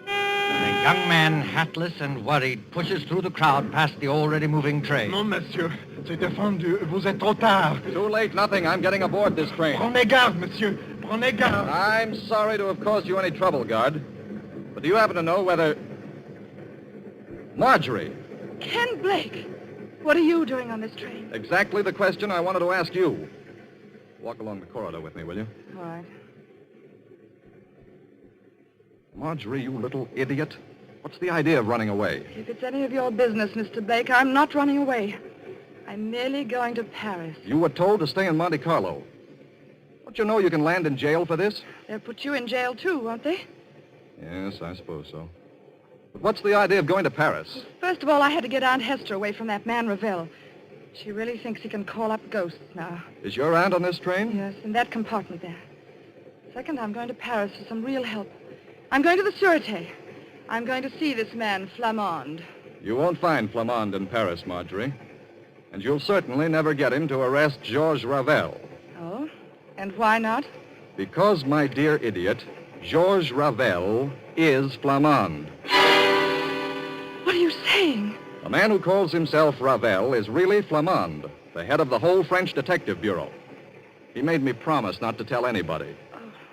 A young man, hatless and worried, pushes through the crowd past the already moving train. Non, monsieur. C'est défendu. Vous êtes trop tard. Too late, nothing. I'm getting aboard this train. Prenez garde, monsieur. Prenez garde. I'm sorry to have caused you any trouble, guard. But do you happen to know whether... Marjorie. Ken Blake. What are you doing on this train? Exactly the question I wanted to ask you. Walk along the corridor with me, will you? All right. Marjorie, you little idiot. What's the idea of running away? If it's any of your business, Mr. Blake, I'm not running away. I'm merely going to Paris. You were told to stay in Monte Carlo. Don't you know you can land in jail for this? They'll put you in jail, too, won't they? Yes, I suppose so. But what's the idea of going to Paris? First of all, I had to get Aunt Hester away from that man, Ravel. She really thinks he can call up ghosts now. Is your aunt on this train? Yes, in that compartment there. Second, I'm going to Paris for some real help. I'm going to the Sûreté. I'm going to see this man, Flamande. You won't find Flamande in Paris, Marjorie. And you'll certainly never get him to arrest Georges Ravel. Oh? And why not? Because, my dear idiot, Georges Ravel is Flamande. What are you saying? The man who calls himself Ravel is really Flamande, the head of the whole French detective bureau. He made me promise not to tell anybody.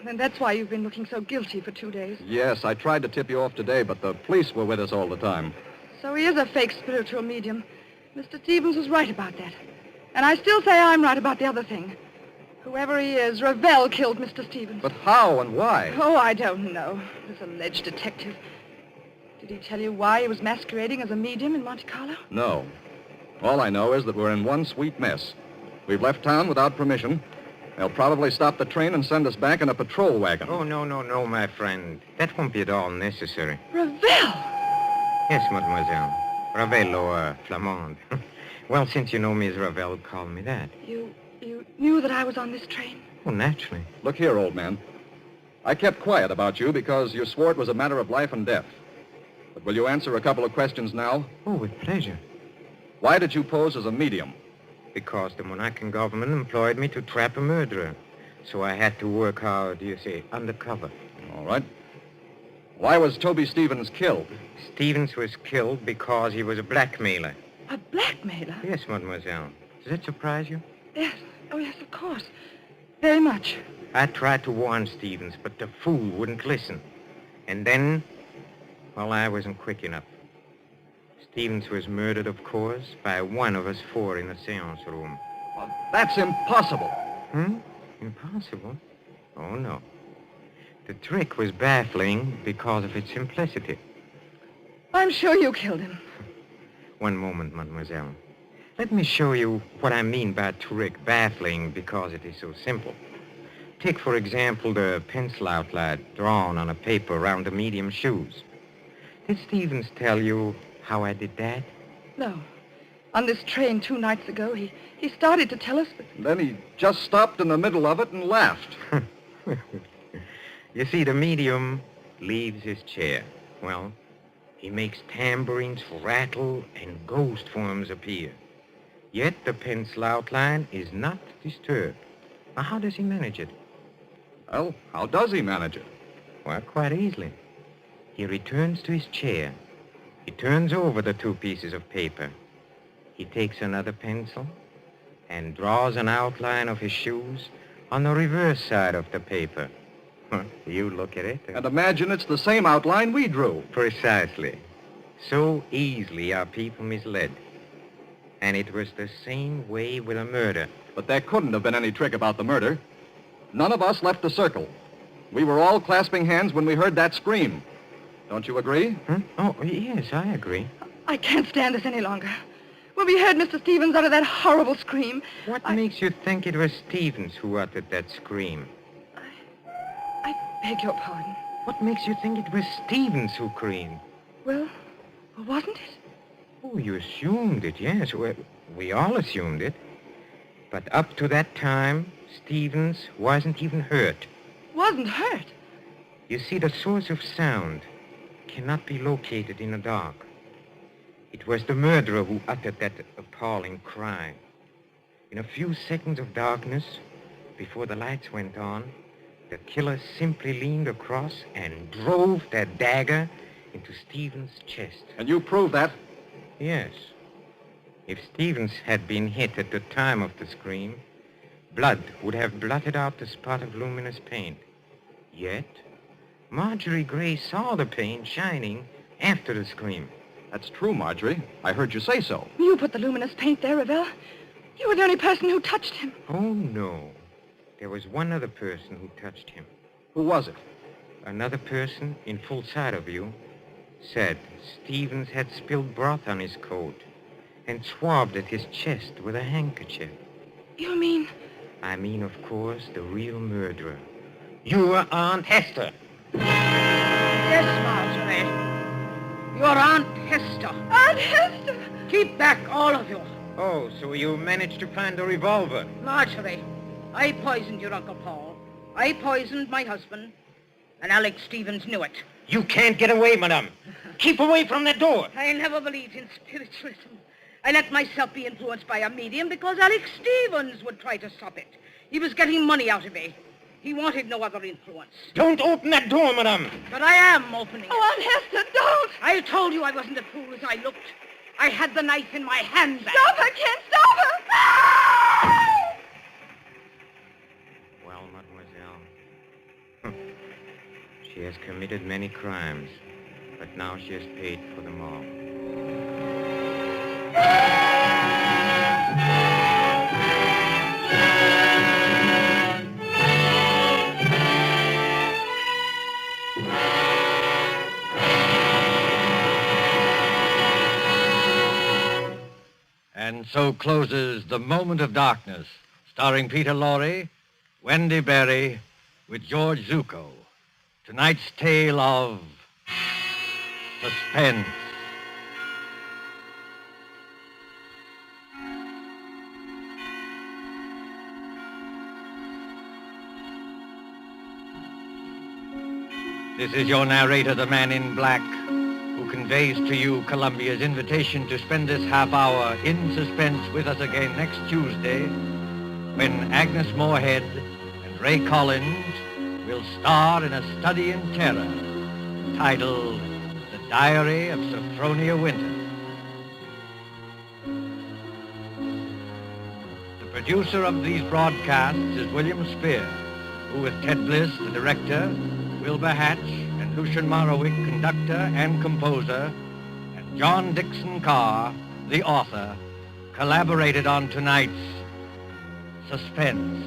Then that's why you've been looking so guilty for 2 days. Yes, I tried to tip you off today, but the police were with us all the time. So he is a fake spiritual medium. Mr. Stevens was right about that. And I still say I'm right about the other thing. Whoever he is, Ravel killed Mr. Stevens. But how and why? Oh, I don't know. This alleged detective. Did he tell you why he was masquerading as a medium in Monte Carlo? No. All I know is that we're in one sweet mess. We've left town without permission. They'll probably stop the train and send us back in a patrol wagon. Oh, no, my friend. That won't be at all necessary. Ravel! Yes, mademoiselle. Ravel or Flamande. Well, since you know me as Ravel, call me that. You knew that I was on this train? Oh, naturally. Look here, old man. I kept quiet about you because you swore it was a matter of life and death. But will you answer a couple of questions now? Oh, with pleasure. Why did you pose as a medium? Because the Moroccan government employed me to trap a murderer. So I had to work, how do you say, undercover. All right. Why was Toby Stevens killed? Stevens was killed because he was a blackmailer. A blackmailer? Yes, mademoiselle. Does that surprise you? Yes. Oh, yes, of course. Very much. I tried to warn Stevens, but the fool wouldn't listen. And then, well, I wasn't quick enough. Stevens was murdered, of course, by one of us four in the seance room. Well, that's impossible. Impossible? Oh, no. The trick was baffling because of its simplicity. I'm sure you killed him. One moment, mademoiselle. Let me show you what I mean by trick baffling because it is so simple. Take, for example, the pencil outline drawn on a paper around the medium's shoes. Did Stevens tell you how I did that? No. On this train 2 nights ago, he started to tell us, but... Then he just stopped in the middle of it and laughed. You see, the medium leaves his chair. Well, he makes tambourines rattle and ghost forms appear. Yet the pencil outline is not disturbed. Now, how does he manage it? Well, how does he manage it? Well, quite easily. He returns to his chair. He turns over the 2 pieces of paper. He takes another pencil and draws an outline of his shoes on the reverse side of the paper. You look at it. And imagine it's the same outline we drew. Precisely. So easily are people misled. And it was the same way with a murder. But there couldn't have been any trick about the murder. None of us left the circle. We were all clasping hands when we heard that scream. Don't you agree? Oh, yes, I agree. I can't stand this any longer. When we heard Mr. Stevens utter that horrible scream... What makes you think it was Stevens who uttered that scream? I beg your pardon. What makes you think it was Stevens who screamed? Well, wasn't it? Oh, you assumed it, yes. We all assumed it. But up to that time, Stevens wasn't even hurt. Wasn't hurt? You see, the source of sound cannot be located in the dark. It was the murderer who uttered that appalling cry. In a few seconds of darkness, before the lights went on, the killer simply leaned across and drove that dagger into Stevens' chest. And you proved that? Yes. If Stevens had been hit at the time of the scream, blood would have blotted out the spot of luminous paint. Yet, Marjorie Gray saw the paint shining after the scream. That's true, Marjorie. I heard you say so. You put the luminous paint there, Ravel. You were the only person who touched him. Oh, no. There was one other person who touched him. Who was it? Another person, in full sight of you, said Stevens had spilled broth on his coat and swabbed at his chest with a handkerchief. You mean? I mean, of course, the real murderer. Your Aunt Hester. Yes, Marjorie. Your Aunt Hester. Aunt Hester! Keep back, all of you. Oh, so you managed to find a revolver? Marjorie, I poisoned your Uncle Paul. I poisoned my husband, and Alex Stevens knew it. You can't get away, madame. Keep away from that door. I never believed in spiritualism. I let myself be influenced by a medium because Alex Stevens would try to stop it. He was getting money out of me. He wanted no other influence. Don't open that door, madame. But I am opening it. Oh, Aunt Hester, don't! I told you I wasn't a fool as I looked. I had the knife in my hand. Stop her, Ken! Stop her! Well, mademoiselle, she has committed many crimes, but now she has paid for them all. And so closes The Moment of Darkness, starring Peter Lorre, Wendy Berry, with George Zucco. Tonight's tale of Suspense. This is your narrator, the Man in Black, who conveys to you Columbia's invitation to spend this half hour in suspense with us again next Tuesday, when Agnes Moorehead and Ray Collins will star in a study in terror titled The Diary of Sophronia Winter. The producer of these broadcasts is William Spear, who with Ted Bliss, the director, Wilbur Hatch, and Lucian Morowick, conductor and composer, and John Dickson Carr, the author, collaborated on tonight's Suspense.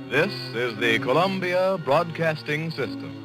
This is the Columbia Broadcasting System.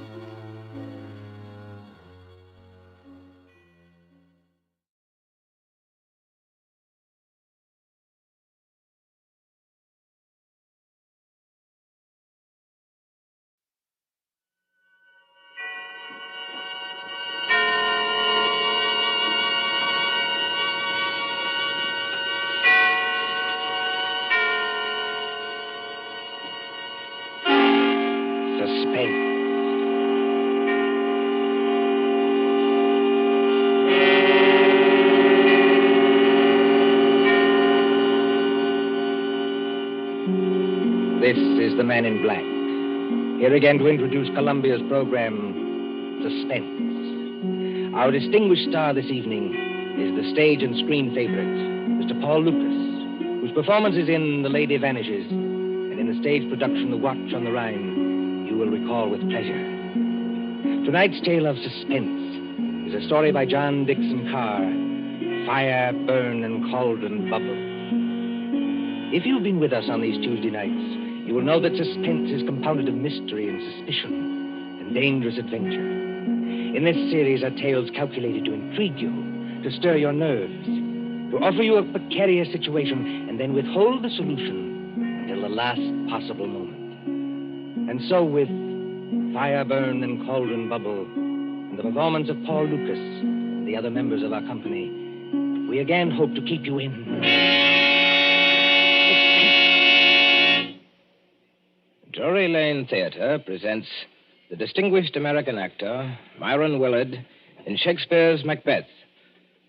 This is the Man in Black, here again to introduce Columbia's program, Suspense. Our distinguished star this evening is the stage and screen favorite, Mr. Paul Lucas, whose performances in The Lady Vanishes and in the stage production The Watch on the Rhine you will recall with pleasure. Tonight's tale of suspense is a story by John Dickson Carr, Fire, Burn, and Cauldron Bubble. If you've been with us on these Tuesday nights, you will know that suspense is compounded of mystery and suspicion and dangerous adventure. In this series are tales calculated to intrigue you, to stir your nerves, to offer you a precarious situation, and then withhold the solution until the last possible moment. And so with Fire, Burn, and Cauldron Bubble, and the performance of Paul Lucas and the other members of our company, we again hope to keep you in... Drury Lane Theater presents the distinguished American actor Myron Willard in Shakespeare's Macbeth,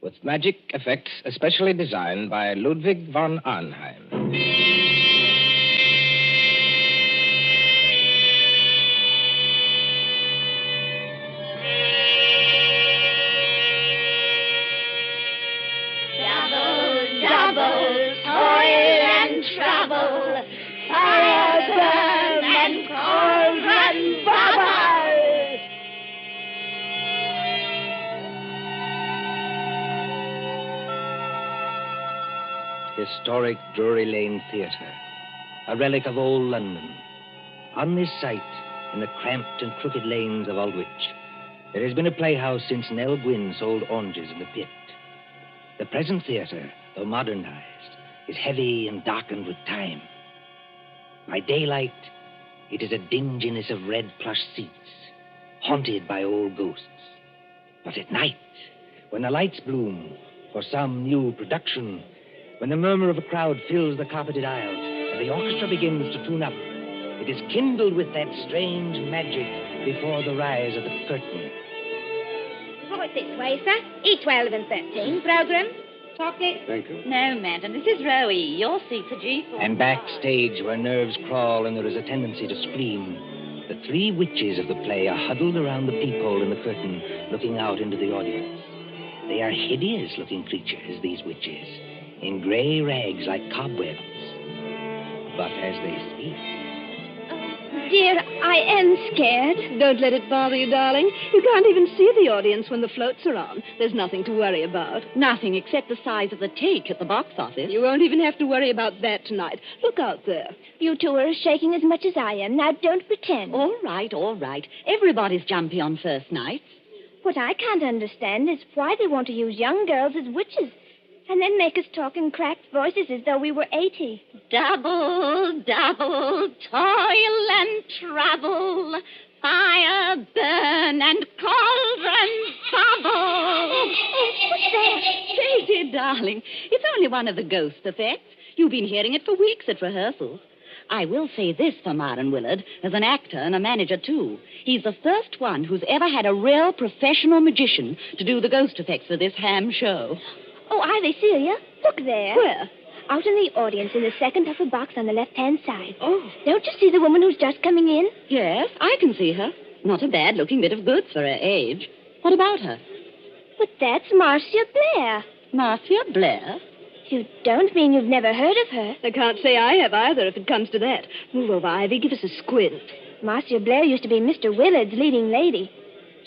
with magic effects especially designed by Ludwig von Arnheim. Double, double, toil and trouble, fire, burn, and cauldron bubble. historic Drury Lane Theatre, a relic of old London. On this site, in the cramped and crooked lanes of Aldwych, there has been a playhouse since Nell Gwynn sold oranges in the pit. The present theatre, though modernized, is heavy and darkened with time. By daylight, it is a dinginess of red plush seats, haunted by old ghosts. But at night, when the lights bloom for some new production, when the murmur of a crowd fills the carpeted aisles and the orchestra begins to tune up, it is kindled with that strange magic before the rise of the curtain. Right this way, sir. E12 and 13. Program. Chocolate. Thank you. No, madam. This is Rowie. Your seat's a G4. And backstage, where nerves crawl and there is a tendency to scream, the three witches of the play are huddled around the peephole in the curtain, looking out into the audience. They are hideous-looking creatures, these witches, in gray rags like cobwebs. But as they speak... Dear, I am scared. Don't let it bother you, darling. You can't even see the audience when the floats are on. There's nothing to worry about. Nothing except the size of the take at the box office. You won't even have to worry about that tonight. Look out there. You two are shaking as much as I am. Now, don't pretend. All right, all right. Everybody's jumpy on first nights. What I can't understand is why they want to use young girls as witches and then make us talk in cracked voices as though we were 80. Double, double, toil and trouble, fire, burn, and cauldron bubble. What's that? Katie, darling, it's only one of the ghost effects. You've been hearing it for weeks at rehearsals. I will say this for Myron Willard, as an actor and a manager, too. He's the first one who's ever had a real professional magician to do the ghost effects for this ham show. Oh, are they, Celia? Look there. Where? Out in the audience in the second upper box on the left-hand side. Oh. Don't you see the woman who's just coming in? Yes, I can see her. Not a bad-looking bit of goods for her age. What about her? But that's Marcia Blair. Marcia Blair? You don't mean you've never heard of her? I can't say I have either, if it comes to that. Move over, Ivy. Give us a squint. Marcia Blair used to be Mr. Willard's leading lady.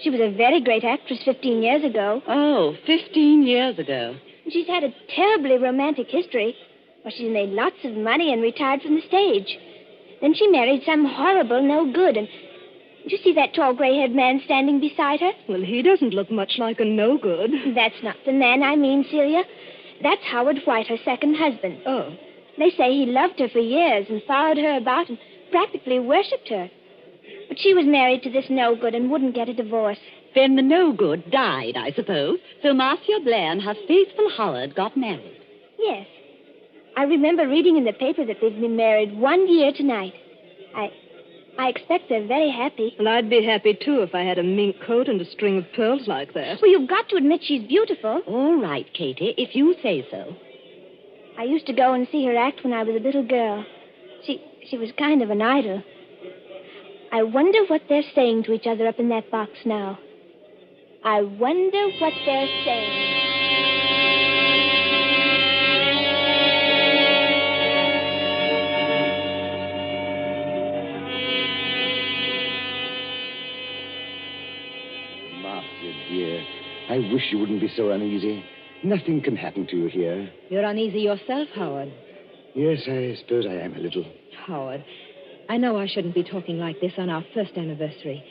She was a very great actress 15 years ago. Oh, 15 years ago. She's had a terribly romantic history. Well, she's made lots of money and retired from the stage. Then she married some horrible no-good, and... Did you see that tall gray-haired man standing beside her? Well, he doesn't look much like a no-good. That's not the man I mean, Celia. That's Howard White, her second husband. Oh. They say he loved her for years and followed her about and practically worshipped her. But she was married to this no-good and wouldn't get a divorce. Then the no-good died, I suppose. So Marcia Blair and her faithful Howard got married. Yes. I remember reading in the paper that they've been married 1 year tonight. I expect they're very happy. Well, I'd be happy, too, if I had a mink coat and a string of pearls like that. Well, you've got to admit she's beautiful. All right, Katie, if you say so. I used to go and see her act when I was a little girl. She was kind of an idol. I wonder what they're saying to each other up in that box now. I wonder what they're saying. Marcia, dear, I wish you wouldn't be so uneasy. Nothing can happen to you here. You're uneasy yourself, Howard. Yes, I suppose I am a little. Howard, I know I shouldn't be talking like this on our first anniversary,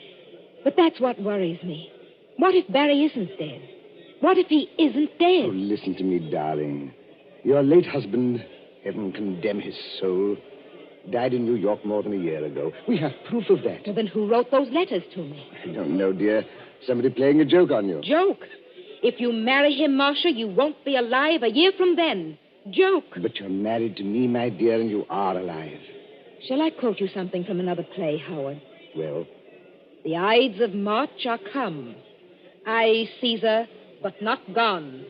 but that's what worries me. What if Barry isn't dead? What if he isn't dead? Oh, listen to me, darling. Your late husband, heaven condemn his soul, died in New York more than a year ago. We have proof of that. Well, then who wrote those letters to me? I don't know, dear. Somebody playing a joke on you. Joke? If you marry him, Marcia, you won't be alive a year from then. Joke. But you're married to me, my dear, and you are alive. Shall I quote you something from another play, Howard? Well? The Ides of March are come. Aye, Caesar, but not gone.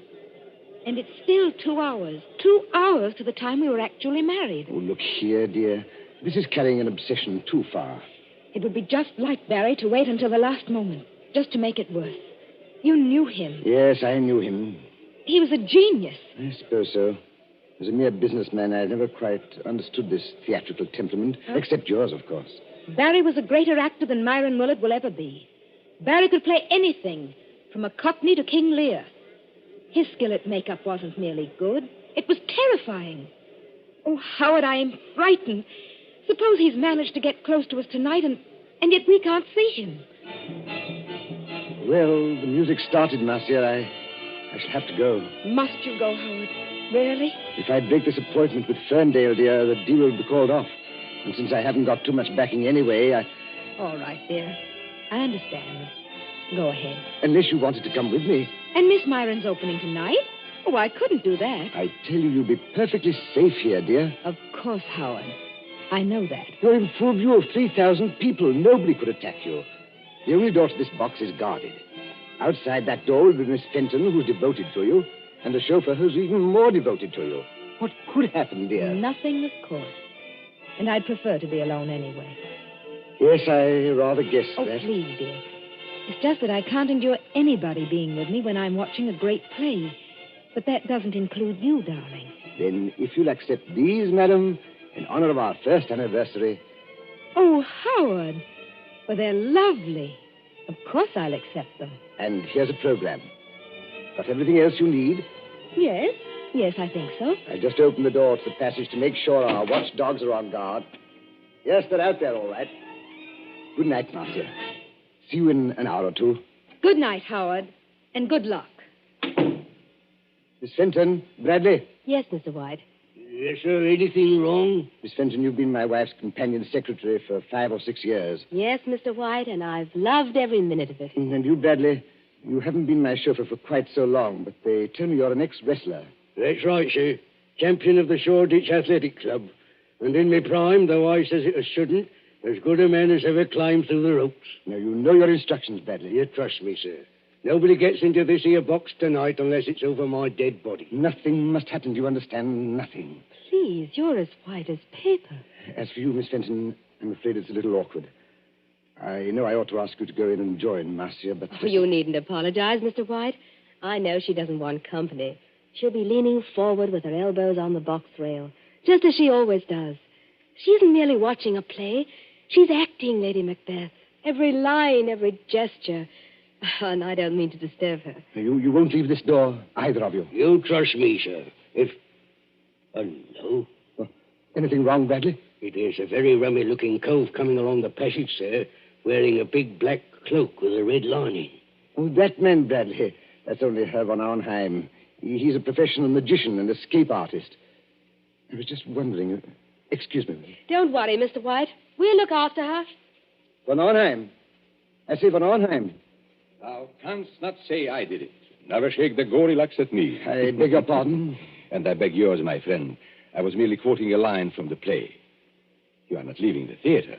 And it's still 2 hours. 2 hours to the time we were actually married. Oh, look here, dear. This is carrying an obsession too far. It would be just like Barry to wait until the last moment, just to make it worse. You knew him. Yes, I knew him. He was a genius. I suppose so. As a mere businessman, I've never quite understood this theatrical temperament, except yours, of course. Barry was a greater actor than Myron Willard will ever be. Barry could play anything, from a Cockney to King Lear. His skill at makeup wasn't merely good. It was terrifying. Oh, Howard, I am frightened. Suppose he's managed to get close to us tonight, and yet we can't see him. Well, the music started, Marcia. I shall have to go. Must you go, Howard? Really? If I break this appointment with Ferndale, dear, the deal will be called off. And since I haven't got too much backing anyway, All right, dear. I understand. Go ahead. Unless you wanted to come with me. And Miss Myron's opening tonight? Oh, I couldn't do that. I tell you, you'll be perfectly safe here, dear. Of course, Howard. I know that. You're in full view of 3,000 people. Nobody could attack you. The only door to this box is guarded. Outside that door will be Miss Fenton, who's devoted to you, and the chauffeur who's even more devoted to you. What could happen, dear? Nothing, of course. And I'd prefer to be alone anyway. Yes, I rather guessed Oh, that. please, dear. It's just that I can't endure anybody being with me when I'm watching a great play. But that doesn't include you, darling. Then, if you'll accept these, madam, in honor of our first anniversary. Oh, Howard. Well, they're lovely. Of course I'll accept them. And here's a program. Got everything else you need? Yes. Yes, I think so. I just opened the door to the passage to make sure our watchdogs are on guard. Yes, they're out there, all right. Good night, Marcia. See you in an hour or two. Good night, Howard. And good luck. Miss Fenton, Bradley. Yes, Mr. White. Yes, sir. Anything wrong? Miss Fenton, you've been my wife's companion secretary for 5 or 6 years. Yes, Mr. White, and I've loved every minute of it. And you, Bradley, you haven't been my chauffeur for quite so long, but they tell me you're an ex-wrestler. That's right, sir. Champion of the Shoreditch Athletic Club. And in my prime, though I says it as shouldn't, as good a man as ever climbed through the ropes. Now, you know your instructions, Bradley. You trust me, sir. Nobody gets into this here box tonight unless it's over my dead body. Nothing must happen, do you understand? Nothing. Please, you're as white as paper. As for you, Miss Fenton, I'm afraid it's a little awkward. I know I ought to ask you to go in and join Marcia, but... Oh, you needn't apologize, Mr. White. I know she doesn't want company. She'll be leaning forward with her elbows on the box rail, just as she always does. She isn't merely watching a play. She's acting, Lady Macbeth. Every line, every gesture. And I don't mean to disturb her. You won't leave this door, either of you. You trust me, sir. If... no. Anything wrong, Bradley? It is a very rummy-looking cove coming along the passage, sir, wearing a big black cloak with a red lining. Oh, that man, Bradley. That's only Herr von Arnheim. He's a professional magician and escape artist. I was just wondering... excuse me. Don't worry, Mr. White. We'll look after her. Von Arnheim. I say von Arnheim. Thou canst not say I did it. Never shake the gory locks at me. I beg your pardon? And I beg yours, my friend. I was merely quoting a line from the play. You are not leaving the theater.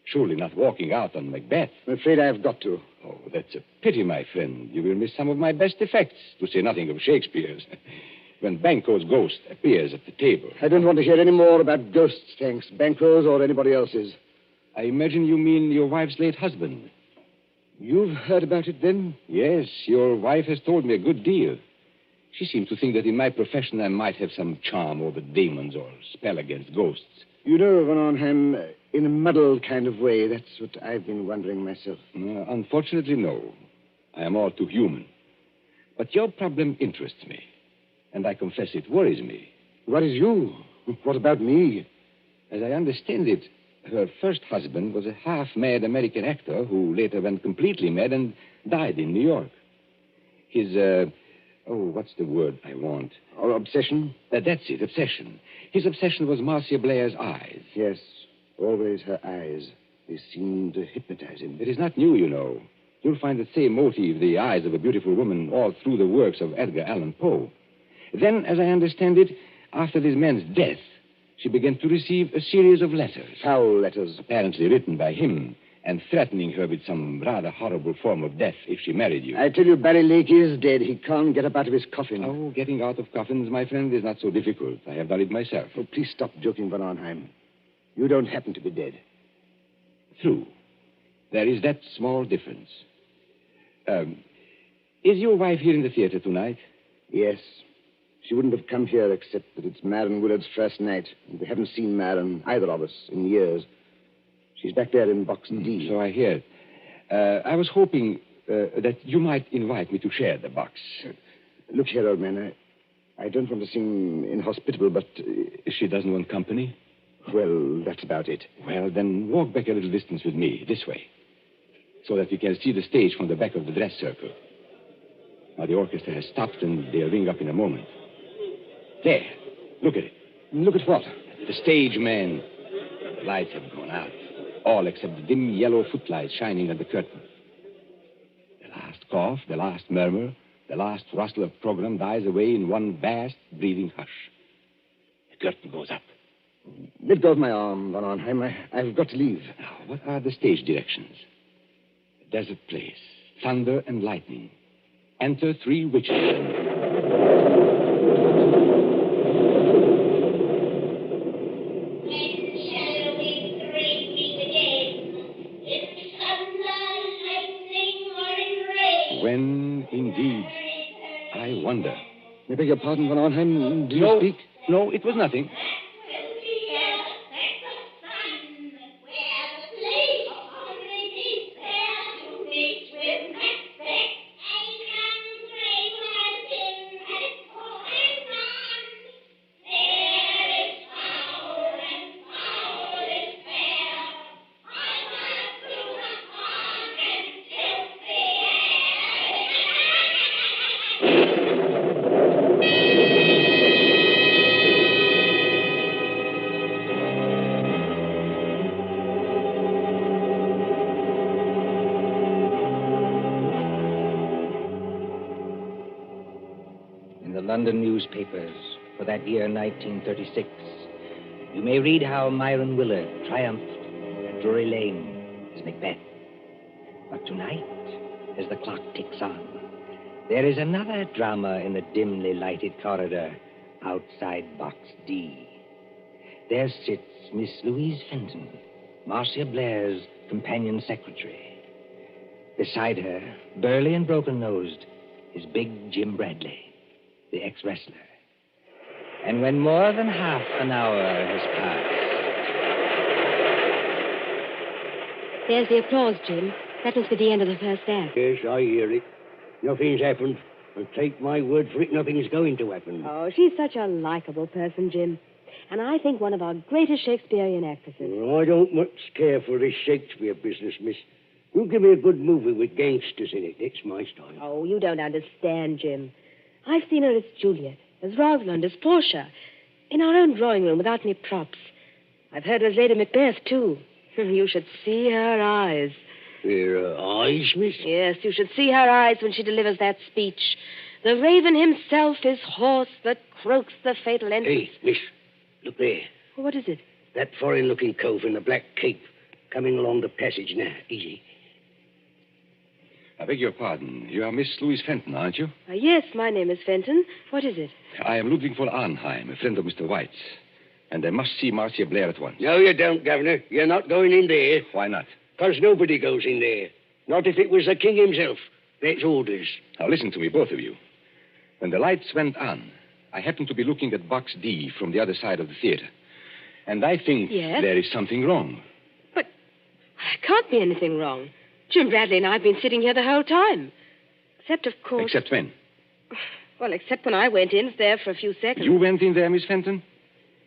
Surely not walking out on Macbeth. I'm afraid I have got to. Oh, that's a pity, my friend. You will miss some of my best effects, to say nothing of Shakespeare's. When Banquo's ghost appears at the table. I don't want to hear any more about ghosts, thanks. Banquo's or anybody else's. I imagine you mean your wife's late husband. You've heard about it, then? Yes, your wife has told me a good deal. She seems to think that in my profession I might have some charm over demons or spell against ghosts. You know, von Arnheim, in a muddled kind of way, that's what I've been wondering myself. Unfortunately, no. I am all too human. But your problem interests me. And I confess it worries me. Worries you? What about me? As I understand it, her first husband was a half-mad American actor who later went completely mad and died in New York. His, what's the word I want? Or obsession? That's it, obsession. His obsession was Marcia Blair's eyes. Yes, always her eyes. They seemed to hypnotize him. It is not new, you know. You'll find the same motive, the eyes of a beautiful woman, all through the works of Edgar Allan Poe. Then, as I understand it, after this man's death, she began to receive a series of letters. Foul letters. Apparently written by him, and threatening her with some rather horrible form of death if she married you. I tell you, Barry Lake is dead. He can't get up out of his coffin. Oh, getting out of coffins, my friend, is not so difficult. I have done it myself. Oh, please stop joking, von Arnheim. You don't happen to be dead. True. There is that small difference. Is your wife here in the theater tonight? Yes. She wouldn't have come here except that it's Marin Willard's first night. And we haven't seen Marin, either of us, in years. She's back there in box D. So I hear. I was hoping that you might invite me to share the box. Look here, old man. I don't want to seem inhospitable, but... She doesn't want company? Well, that's about it. Well, then walk back a little distance with me, this way, so that we can see the stage from the back of the dress circle. Now, the orchestra has stopped, and they'll ring up in a moment. There. Look at it. Look at what? The stage, man. The lights have gone out. All except the dim yellow footlights shining at the curtain. The last cough, the last murmur, the last rustle of program dies away in one vast, breathing hush. The curtain goes up. Let go of my arm, Von Arnheim. I've got to leave. Now, what are the stage directions? A desert place, thunder and lightning. Enter 3 witches. When, indeed, I wonder. I beg your pardon, Von Arnheim. Do you speak? No, it was nothing. London newspapers for that year 1936, you may read how Myron Willard triumphed at Drury Lane as Macbeth. But tonight, as the clock ticks on, there is another drama in the dimly lighted corridor outside Box D. There sits Miss Louise Fenton, Marcia Blair's companion secretary. Beside her, burly and broken-nosed, is big Jim Bradley, the ex-wrestler. And when more than half an hour has passed... There's the applause, Jim. That must be the end of the first act. Yes, I hear it. Nothing's happened. And take my word for it, nothing's going to happen. Oh, she's such a likable person, Jim. And I think one of our greatest Shakespearean actresses. Well, I don't much care for this Shakespeare business, miss. You give me a good movie with gangsters in it. It's my style. Oh, you don't understand, Jim. I've seen her as Juliet, as Rosalind, as Portia, in our own drawing room without any props. I've heard her as Lady Macbeth, too. You should see her eyes. Her eyes, miss? Yes, you should see her eyes when she delivers that speech. The raven himself is hoarse that croaks the fatal entrance. Hey, miss, look there. What is it? That foreign-looking cove in the black cape coming along the passage now. Easy. I beg your pardon. You are Miss Louise Fenton, aren't you? Yes, my name is Fenton. What is it? I am Ludwig von Arnheim, a friend of Mr. White's. And I must see Marcia Blair at once. No, you don't, Governor. You're not going in there. Why not? Because nobody goes in there. Not if it was the king himself. That's orders. Now, listen to me, both of you. When the lights went on, I happened to be looking at Box D from the other side of the theater. And I think there is something wrong. But there can't be anything wrong. Jim Bradley and I have been sitting here the whole time. Except, of course... Except when? Well, except when I went in there for a few seconds. You went in there, Miss Fenton?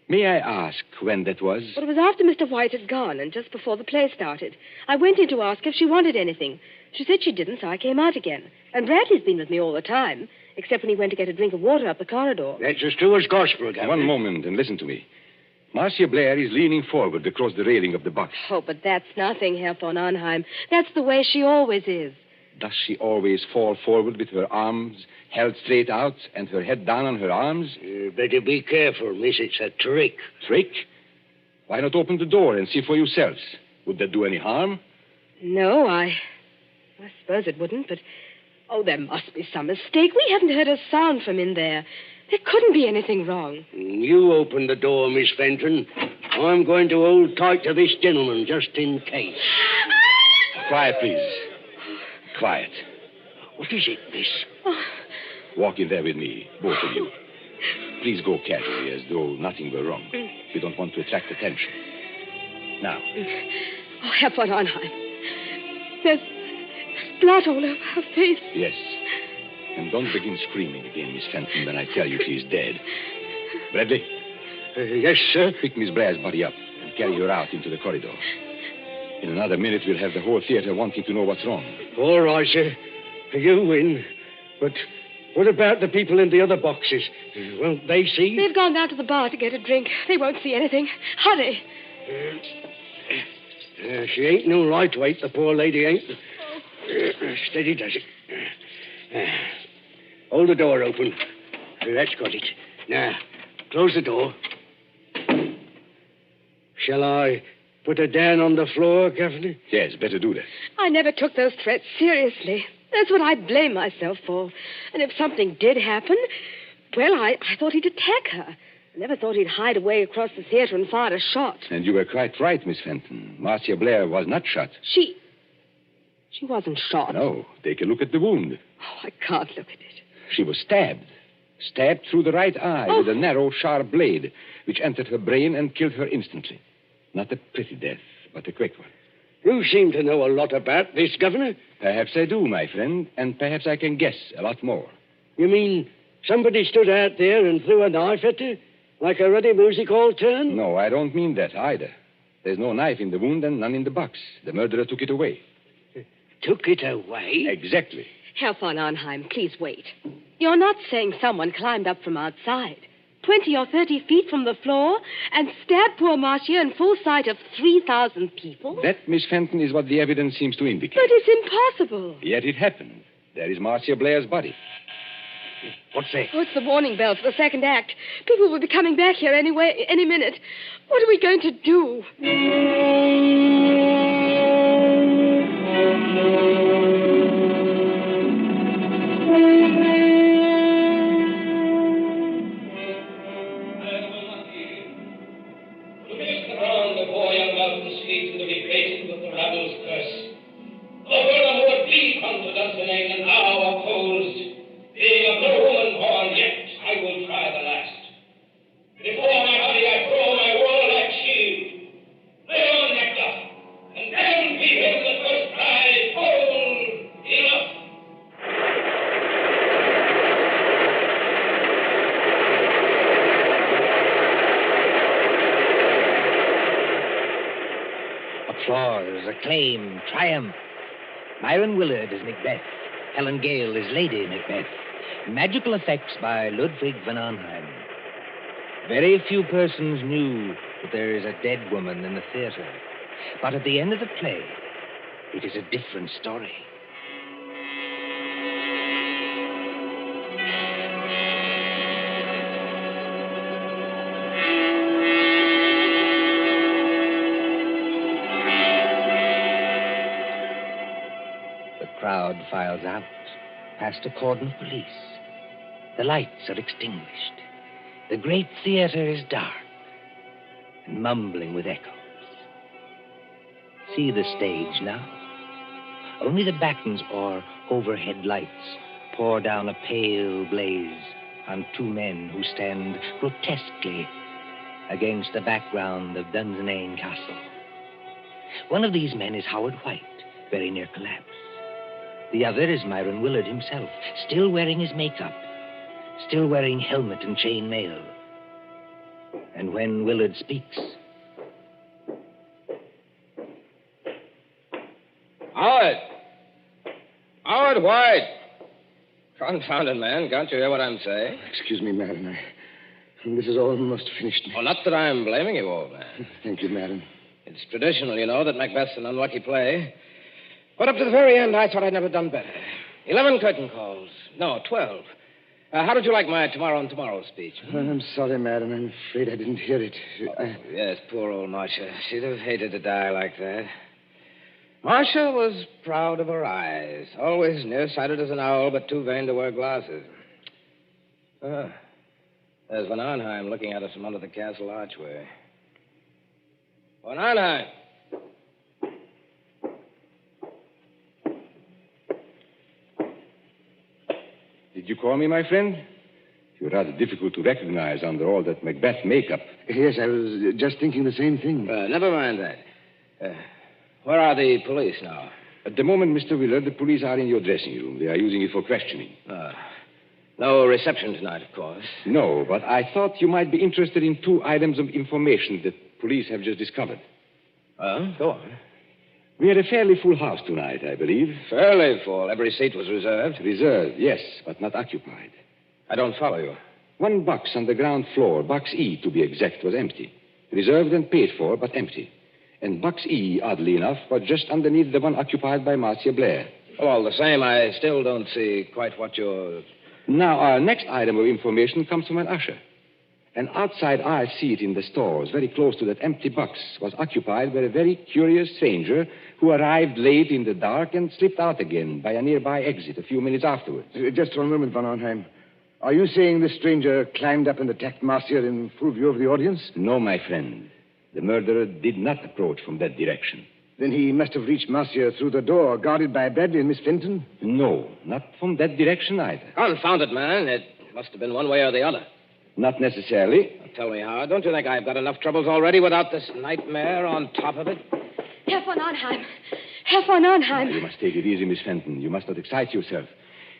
May I ask when that was? Well, it was after Mr. White had gone and just before the play started. I went in to ask if she wanted anything. She said she didn't, so I came out again. And Bradley's been with me all the time, except when he went to get a drink of water up the corridor. That's as true as gospel, Governor. One moment, and listen to me. Marcia Blair is leaning forward across the railing of the box. Oh, but that's nothing, Herr von Arnheim. That's the way she always is. Does she always fall forward with her arms held straight out and her head down on her arms? Better be careful, miss. It's a trick. Trick? Why not open the door and see for yourselves? Would that do any harm? No, I suppose it wouldn't, but... Oh, there must be some mistake. We haven't heard a sound from in there. There couldn't be anything wrong. You open the door, Miss Fenton. I'm going to hold tight to this gentleman, just in case. Quiet, please. Quiet. What is it, miss? Walk in there with me, both of you. Please go casually, as though nothing were wrong. We don't want to attract attention. Now. Oh, Herr von Arnheim. There's blood all over her face. Yes. And don't begin screaming again, Miss Fenton, when I tell you she's dead. Bradley? Yes, sir? Pick Miss Blair's body up and carry her out into the corridor. In another minute, we'll have the whole theater wanting to know what's wrong. All right, sir. You win. But what about the people in the other boxes? Won't they see? They've gone down to the bar to get a drink. They won't see anything. Hurry. She ain't no lightweight, the poor lady ain't. Steady does it. Hold the door open. That's got it. Now, close the door. Shall I put her down on the floor, Governor? Yes, better do that. I never took those threats seriously. That's what I blame myself for. And if something did happen, well, I thought he'd attack her. I never thought he'd hide away across the theater and fire a shot. And you were quite right, Miss Fenton. Marcia Blair was not shot. She wasn't shot. No. Take a look at the wound. Oh, I can't look at it. She was stabbed. Stabbed through the right eye with a narrow, sharp blade, which entered her brain and killed her instantly. Not a pretty death, but a quick one. You seem to know a lot about this, Governor. Perhaps I do, my friend, and perhaps I can guess a lot more. You mean somebody stood out there and threw a knife at her, like a ruddy music hall turn? No, I don't mean that either. There's no knife in the wound and none in the box. The murderer took it away. Took it away? Exactly. Herr von Arnheim, please wait. You're not saying someone climbed up from outside, 20 or 30 feet from the floor, and stabbed poor Marcia in full sight of 3,000 people? That, Miss Fenton, is what the evidence seems to indicate. But it's impossible. Yet it happened. There is Marcia Blair's body. What's that? Oh, it's the warning bell for the second act. People will be coming back here any minute. What are we going to do? Applause, acclaim, triumph. Myron Willard as Macbeth. Helen Gale as Lady Macbeth. Magical effects by Ludwig van Arnheim. Very few persons knew that there is a dead woman in the theater. But at the end of the play, it is a different story. The crowd files out, past a cordon of police. The lights are extinguished. The great theater is dark and mumbling with echoes. See the stage now. Only the battens or overhead lights pour down a pale blaze on two men who stand grotesquely against the background of Dunsinane Castle. One of these men is Howard White, very near collapse. The other is Myron Willard himself, still wearing his makeup, still wearing helmet and chain mail. And when Willard speaks... Howard! Howard White! Confounded man, can't you hear what I'm saying? Excuse me, madam. This is almost finished. Oh, not that I'm blaming you, old man. Thank you, madam. It's traditional, you know, that Macbeth's an unlucky play. But up to the very end, I thought I'd never done better. 11 curtain calls. No, 12. How did you like my tomorrow and tomorrow speech? I'm sorry, madam. I'm afraid I didn't hear it. Yes, poor old Marcia. She'd have hated to die like that. Marcia was proud of her eyes. Always nearsighted as an owl, but too vain to wear glasses. There's Van Arnheim looking at us from under the castle archway. Van Arnheim! Did you call me, my friend? You're rather difficult to recognize under all that Macbeth makeup. Yes, I was just thinking the same thing. Never mind that. Where are the police now? At the moment, Mr. Willard, the police are in your dressing room. They are using it for questioning. No reception tonight, of course. No, but I thought you might be interested in 2 items of information that police have just discovered. Go on. We had a fairly full house tonight, I believe. Fairly full. Every seat was reserved. Reserved, yes, but not occupied. I don't follow you. 1 box on the ground floor, box E to be exact, was empty. Reserved and paid for, but empty. And box E, oddly enough, was just underneath the one occupied by Marcia Blair. Well, all the same, I still don't see quite what you're... Now, our next item of information comes from an usher. An outside aisle seat in the stores, very close to that empty box, was occupied by a very curious stranger who arrived late in the dark and slipped out again by a nearby exit a few minutes afterwards. Just one moment, Van Arnheim. Are you saying this stranger climbed up and attacked Marcia in full view of the audience? No, my friend. The murderer did not approach from that direction. Then he must have reached Marcia through the door, guarded by Bradley and Miss Fenton? No, not from that direction either. Confound it, man. It must have been one way or the other. Not necessarily. Tell me, Howard, don't you think I've got enough troubles already without this nightmare on top of it? Herr von Arnheim. Herr von Arnheim. You must take it easy, Miss Fenton. You must not excite yourself.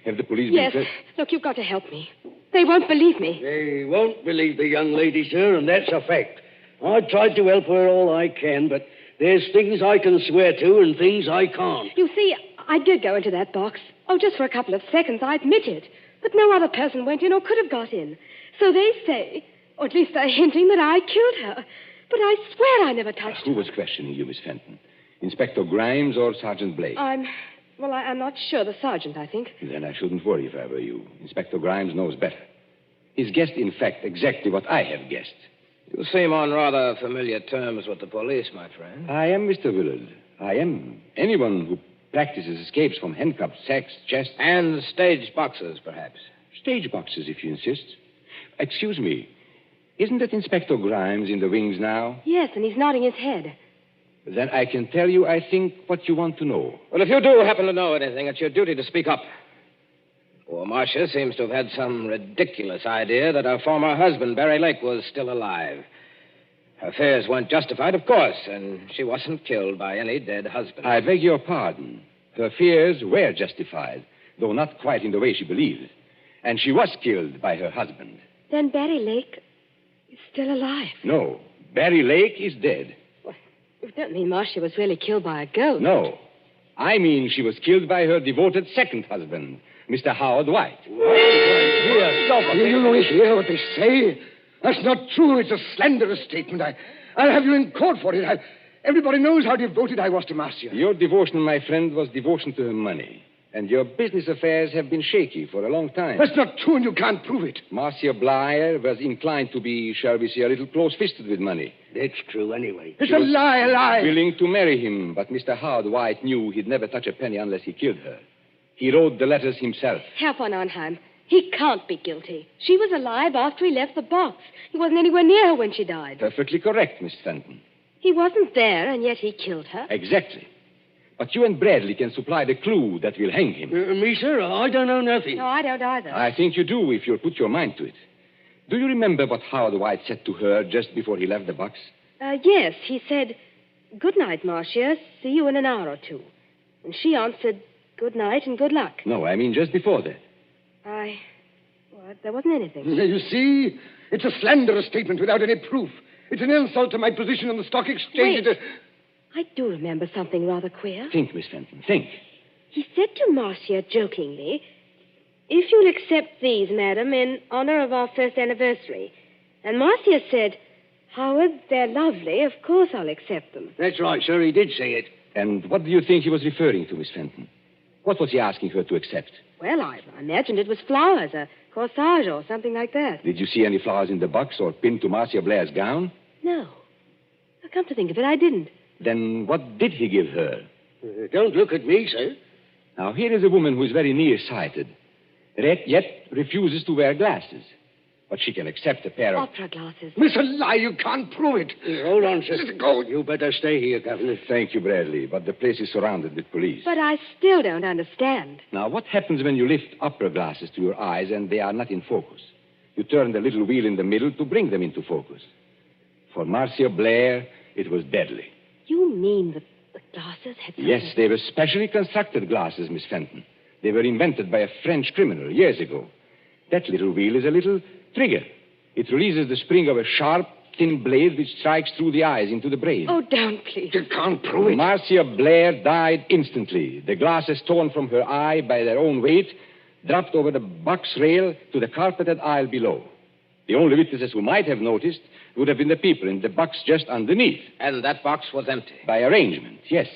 Have the police Yes. been... Look, you've got to help me. They won't believe me. They won't believe the young lady, sir, and that's a fact. I've tried to help her all I can, but there's things I can swear to and things I can't. You see, I did go into that box. Oh, just for a couple of seconds, I admit it. But no other person went in or could have got in. So they say, or at least they're hinting that I killed her. But I swear I never touched her. Who was questioning you, Miss Fenton? Inspector Grimes or Sergeant Blake? I'm not sure. The sergeant, I think. Then I shouldn't worry if I were you. Inspector Grimes knows better. He's guessed, in fact, exactly what I have guessed. You seem on rather familiar terms with the police, my friend. I am, Mr. Willard. I am. Anyone who practices escapes from handcuffs, sacks, chests... And stage boxes, perhaps. Stage boxes, if you insist. Excuse me. Isn't that Inspector Grimes in the wings now? Yes, and he's nodding his head. Then I can tell you, I think, what you want to know. Well, if you do happen to know anything, it's your duty to speak up. Poor Marcia seems to have had some ridiculous idea that her former husband, Barry Lake, was still alive. Her fears weren't justified, of course, and she wasn't killed by any dead husband. I beg your pardon. Her fears were justified, though not quite in the way she believed. And she was killed by her husband. Then Barry Lake is still alive. No, Barry Lake is dead. Well, you don't mean Marcia was really killed by a ghost? No. I mean she was killed by her devoted second husband, Mr. Howard White. Here, stop. You hear what they say? That's not true. It's a slanderous statement. I'll have you in court for it. Everybody knows how devoted I was to Marcia. Your devotion, my friend, was devotion to her money. And your business affairs have been shaky for a long time. That's not true, and you can't prove it. Marcia Blair was inclined to be, shall we say, a little close-fisted with money. That's true anyway. It's a lie. Willing to marry him, but Mr. Howard White knew he'd never touch a penny unless he killed her. He wrote the letters himself. Herr von Arnheim, he can't be guilty. She was alive after he left the box. He wasn't anywhere near her when she died. Perfectly correct, Miss Fenton. He wasn't there, and yet he killed her. Exactly. But you and Bradley can supply the clue that will hang him. Me, sir? I don't know nothing. No, I don't either. I think you do if you'll put your mind to it. Do you remember what Howard White said to her just before he left the box? Yes, he said, "Good night, Marcia. See you in an hour or two." And she answered, "Good night and good luck." No, I mean just before that. There wasn't anything. You see? It's a slanderous statement without any proof. It's an insult to my position on the stock exchange. Wait. I do remember something rather queer. Think, Miss Fenton, think. He said to Marcia jokingly, "If you'll accept these, madam, in honor of our first anniversary." And Marcia said, "Howard, they're lovely. Of course I'll accept them." That's right, sir. He did say it. And what do you think he was referring to, Miss Fenton? What was he asking her to accept? Well, I imagined it was flowers, a corsage or something like that. Did you see any flowers in the box or pinned to Marcia Blair's gown? No. Now, come to think of it, I didn't. Then what did he give her? Don't look at me, sir. Now, here is a woman who is very nearsighted, yet refuses to wear glasses. But she can accept a pair of... Opera glasses. It's a lie. You can't prove it. Hold on, sir. Go. You better stay here, Governor. Thank you, Bradley, but the place is surrounded with police. But I still don't understand. Now, what happens when you lift opera glasses to your eyes and they are not in focus? You turn the little wheel in the middle to bring them into focus. For Marcia Blair, it was deadly. You mean The glasses had Yes, they were specially constructed glasses, Miss Fenton. They were invented by a French criminal years ago. That little wheel is a little trigger. It releases the spring of a sharp, thin blade which strikes through the eyes into the brain. Oh, don't, please. You can't prove it. Marcia Blair died instantly. The glasses torn from her eye by their own weight dropped over the box rail to the carpeted aisle below. The only witnesses who might have noticed would have been the people in the box just underneath. And that box was empty. By arrangement, yes.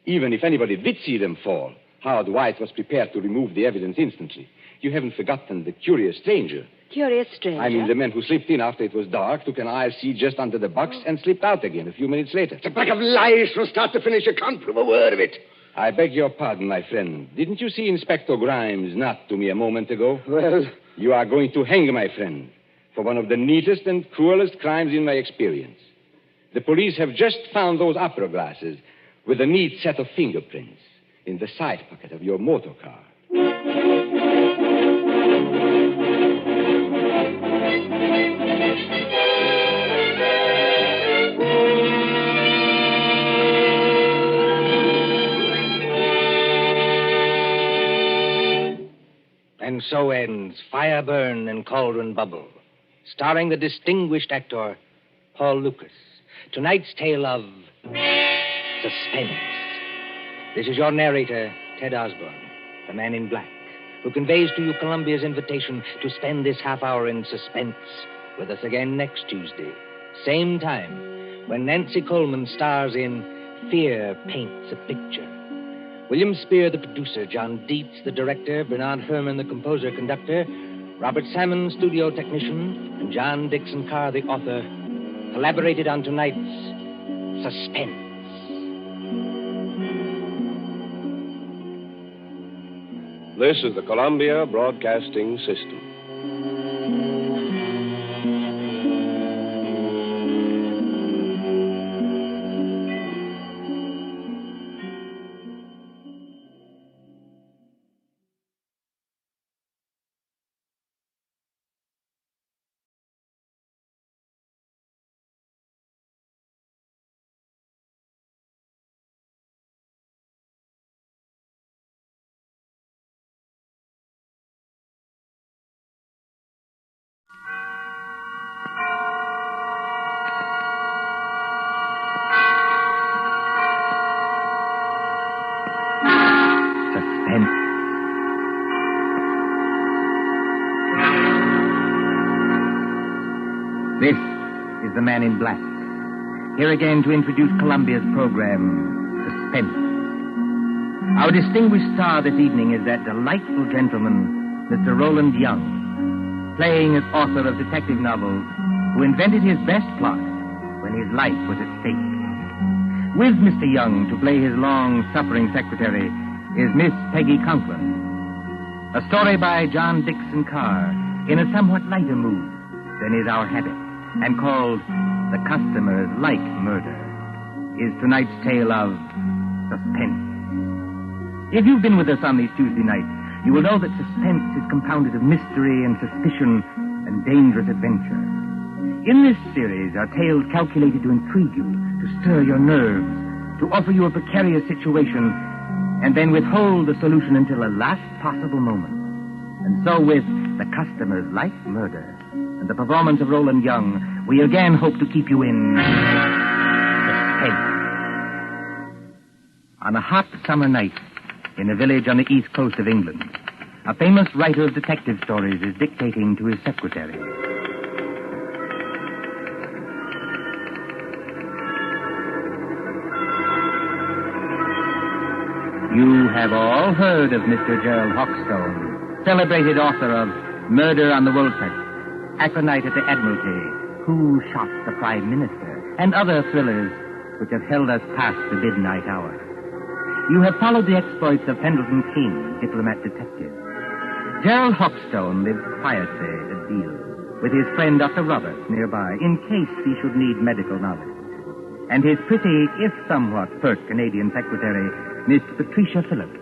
Even if anybody did see them fall, Howard White was prepared to remove the evidence instantly. You haven't forgotten the curious stranger. Curious stranger? I mean the man who slipped in after it was dark, took an aisle seat just under the box, and slipped out again a few minutes later. It's a pack of lies from start to finish. You can't prove a word of it. I beg your pardon, my friend. Didn't you see Inspector Grimes not to me a moment ago? Well? You are going to hang, my friend, for one of the neatest and cruelest crimes in my experience. The police have just found those opera glasses with a neat set of fingerprints in the side pocket of your motor car. And so ends Fire Burn and Cauldron Bubble, starring the distinguished actor Paul Lucas. Tonight's tale of suspense. This is your narrator, Ted Osborne, the man in black, who conveys to you Columbia's invitation to spend this half hour in suspense with us again next Tuesday, same time, when Nancy Coleman stars in Fear Paints a Picture. William Spear, the producer, John Dietz, the director, Bernard Herrmann, the composer-conductor, Robert Salmon, studio technician, and John Dickson Carr, the author, collaborated on tonight's Suspense. This is the Columbia Broadcasting System. This is the man in black, here again to introduce Columbia's program, Suspense. Our distinguished star this evening is that delightful gentleman, Mr. Roland Young, playing as author of detective novels, who invented his best plot when his life was at stake. With Mr. Young to play his long-suffering secretary is Miss Peggy Conklin. A story by John Dickson Carr in a somewhat lighter mood than is our habit, and called The Customers Like Murder, is tonight's tale of suspense. If you've been with us on these Tuesday nights, you will know that suspense is compounded of mystery and suspicion and dangerous adventure. In this series are tales calculated to intrigue you, to stir your nerves, to offer you a precarious situation, and then withhold the solution until the last possible moment. And so with The Customers Like Murder and the performance of Roland Young, we again hope to keep you in suspense. On a hot summer night in a village on the east coast of England, a famous writer of detective stories is dictating to his secretary. You have all heard of Mr. Gerald Hawkstone, celebrated author of Murder on the Woolsack, Aconite at the Admiralty, Who Shot the Prime Minister, and other thrillers which have held us past the midnight hour. You have followed the exploits of Pendleton King, diplomat detective. Gerald Hawkstone lives quietly at Deal with his friend Dr. Roberts nearby, in case he should need medical knowledge. And his pretty, if somewhat pert Canadian secretary, Miss Patricia Phillips.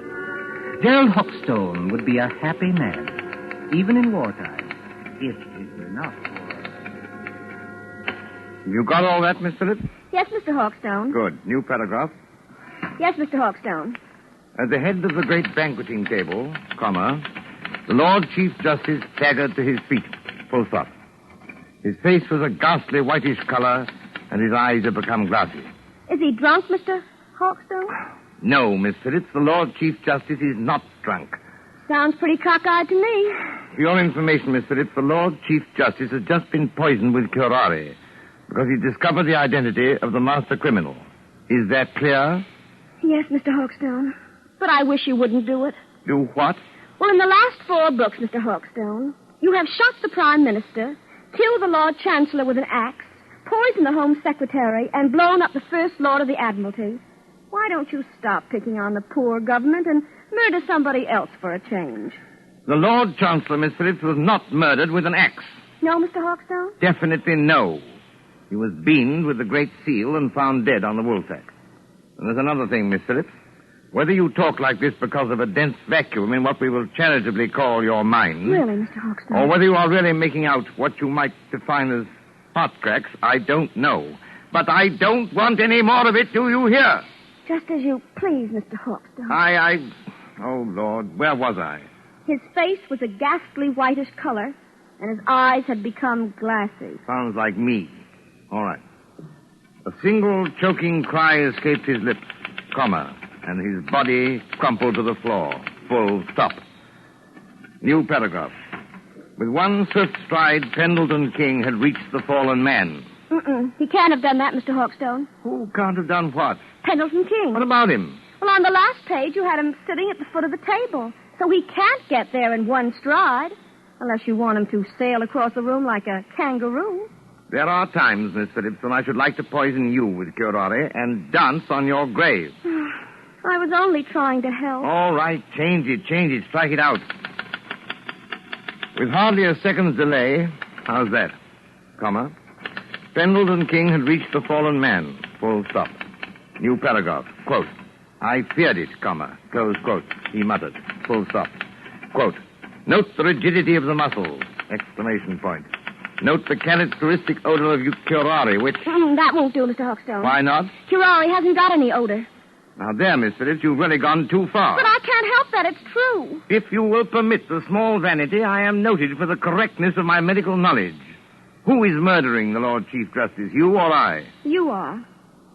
Gerald Hawkstone would be a happy man, even in wartime, if it were not for... You got all that, Miss Phillips? Yes, Mr. Hawkstone. Good. New paragraph. Yes, Mr. Hawkstone. At the head of the great banqueting table, the Lord Chief Justice staggered to his feet, full stop. His face was a ghastly whitish color, and his eyes had become glassy. Is he drunk, Mr. Hawkstone? No, Miss Phillips, the Lord Chief Justice is not drunk. Sounds pretty cockeyed to me. For your information, Miss Phillips, the Lord Chief Justice has just been poisoned with curare because he discovered the identity of the master criminal. Is that clear? Yes, Mr. Hawkstone. But I wish you wouldn't do it. Do what? Well, in the last 4 books, Mr. Hawkstone, you have shot the Prime Minister, killed the Lord Chancellor with an axe, poisoned the Home Secretary, and blown up the First Lord of the Admiralty. Why don't you stop picking on the poor government and murder somebody else for a change? The Lord Chancellor, Miss Phillips, was not murdered with an axe. No, Mr. Hawkstone? Definitely no. He was beamed with the Great Seal and found dead on the woolsack. And there's another thing, Miss Phillips. Whether you talk like this because of a dense vacuum in what we will charitably call your mind... Really, Mr. Hawkstone? Or whether you are really making out what you might define as hot cracks, I don't know. But I don't want any more of it, do you hear? Just as you please, Mr. Hawkstone. Oh, Lord, where was I? His face was a ghastly whitish color, and his eyes had become glassy. Sounds like me. All right. A single choking cry escaped his lips, and his body crumpled to the floor. Full stop. New paragraph. With one swift stride, Pendleton King had reached the fallen man. He can't have done that, Mr. Hawkstone. Who can't have done what? Pendleton King. What about him? Well, on the last page, you had him sitting at the foot of the table. So he can't get there in one stride. Unless you want him to sail across the room like a kangaroo. There are times, Miss Phillips, when I should like to poison you with curare and dance on your grave. I was only trying to help. All right, change it. Strike it out. With hardly a second's delay, how's that? Pendleton King had reached the fallen man. Full stop. New paragraph. Quote. I feared it, close quote. He muttered. Full stop. Quote. Note the rigidity of the muscles. Exclamation point. Note the characteristic odor of curare, which... that won't do, Mr. Hawkstone. Why not? Curare hasn't got any odor. Now, there, Miss Phillips, you've really gone too far. But I can't help that. It's true. If you will permit the small vanity, I am noted for the correctness of my medical knowledge. Who is murdering the Lord Chief Justice, you or I? You are.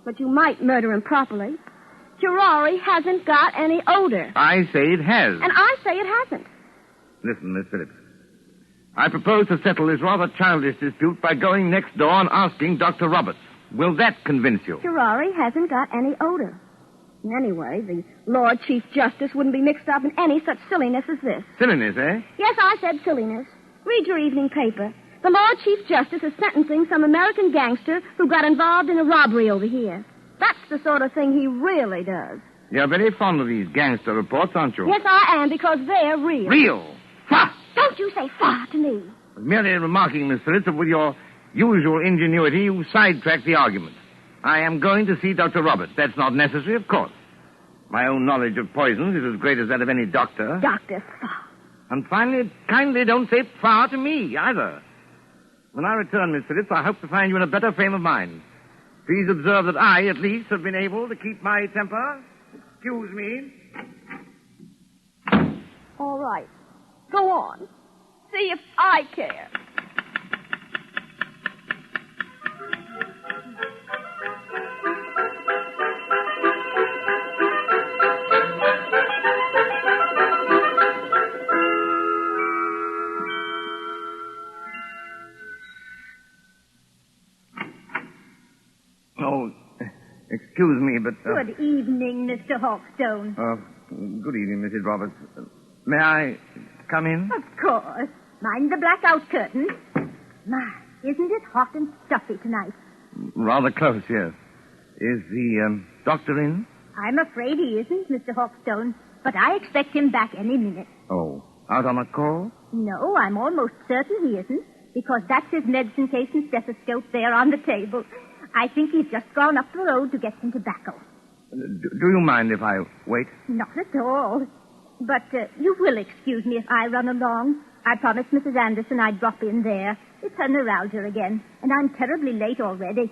But you might murder him properly. Curare hasn't got any odor. I say it has. And I say it hasn't. Listen, Miss Phillips. I propose to settle this rather childish dispute by going next door and asking Dr. Roberts. Will that convince you? Curare hasn't got any odor. Anyway, the Lord Chief Justice wouldn't be mixed up in any such silliness as this. Silliness, eh? Yes, I said silliness. Read your evening paper. The Lord Chief Justice is sentencing some American gangster who got involved in a robbery over here. That's the sort of thing he really does. You're very fond of these gangster reports, aren't you? Yes, I am, because they're real. Real? Fa! Don't you say fa to me. Merely remarking, Miss Phillips, that with your usual ingenuity, you sidetracked the argument. I am going to see Dr. Roberts. That's not necessary, of course. My own knowledge of poisons is as great as that of any doctor. Dr. Fa. And finally, kindly don't say fa to me, either. When I return, Miss Phillips, I hope to find you in a better frame of mind. Please observe that I, at least, have been able to keep my temper. Excuse me. All right. Go on. See if I care. Oh, excuse me, but... Good evening, Mr. Hawkstone. Good evening, Mrs. Roberts. May I come in? Of course. Mind the blackout curtain. My, isn't it hot and stuffy tonight? Rather close, yes. Is the doctor in? I'm afraid he isn't, Mr. Hawkstone, but I expect him back any minute. Oh, out on a call? No, I'm almost certain he isn't, because that's his medicine case and stethoscope there on the table. I think he's just gone up the road to get some tobacco. Do you mind if I wait? Not at all. But you will excuse me if I run along. I promised Mrs. Anderson I'd drop in there. It's her neuralgia again, and I'm terribly late already.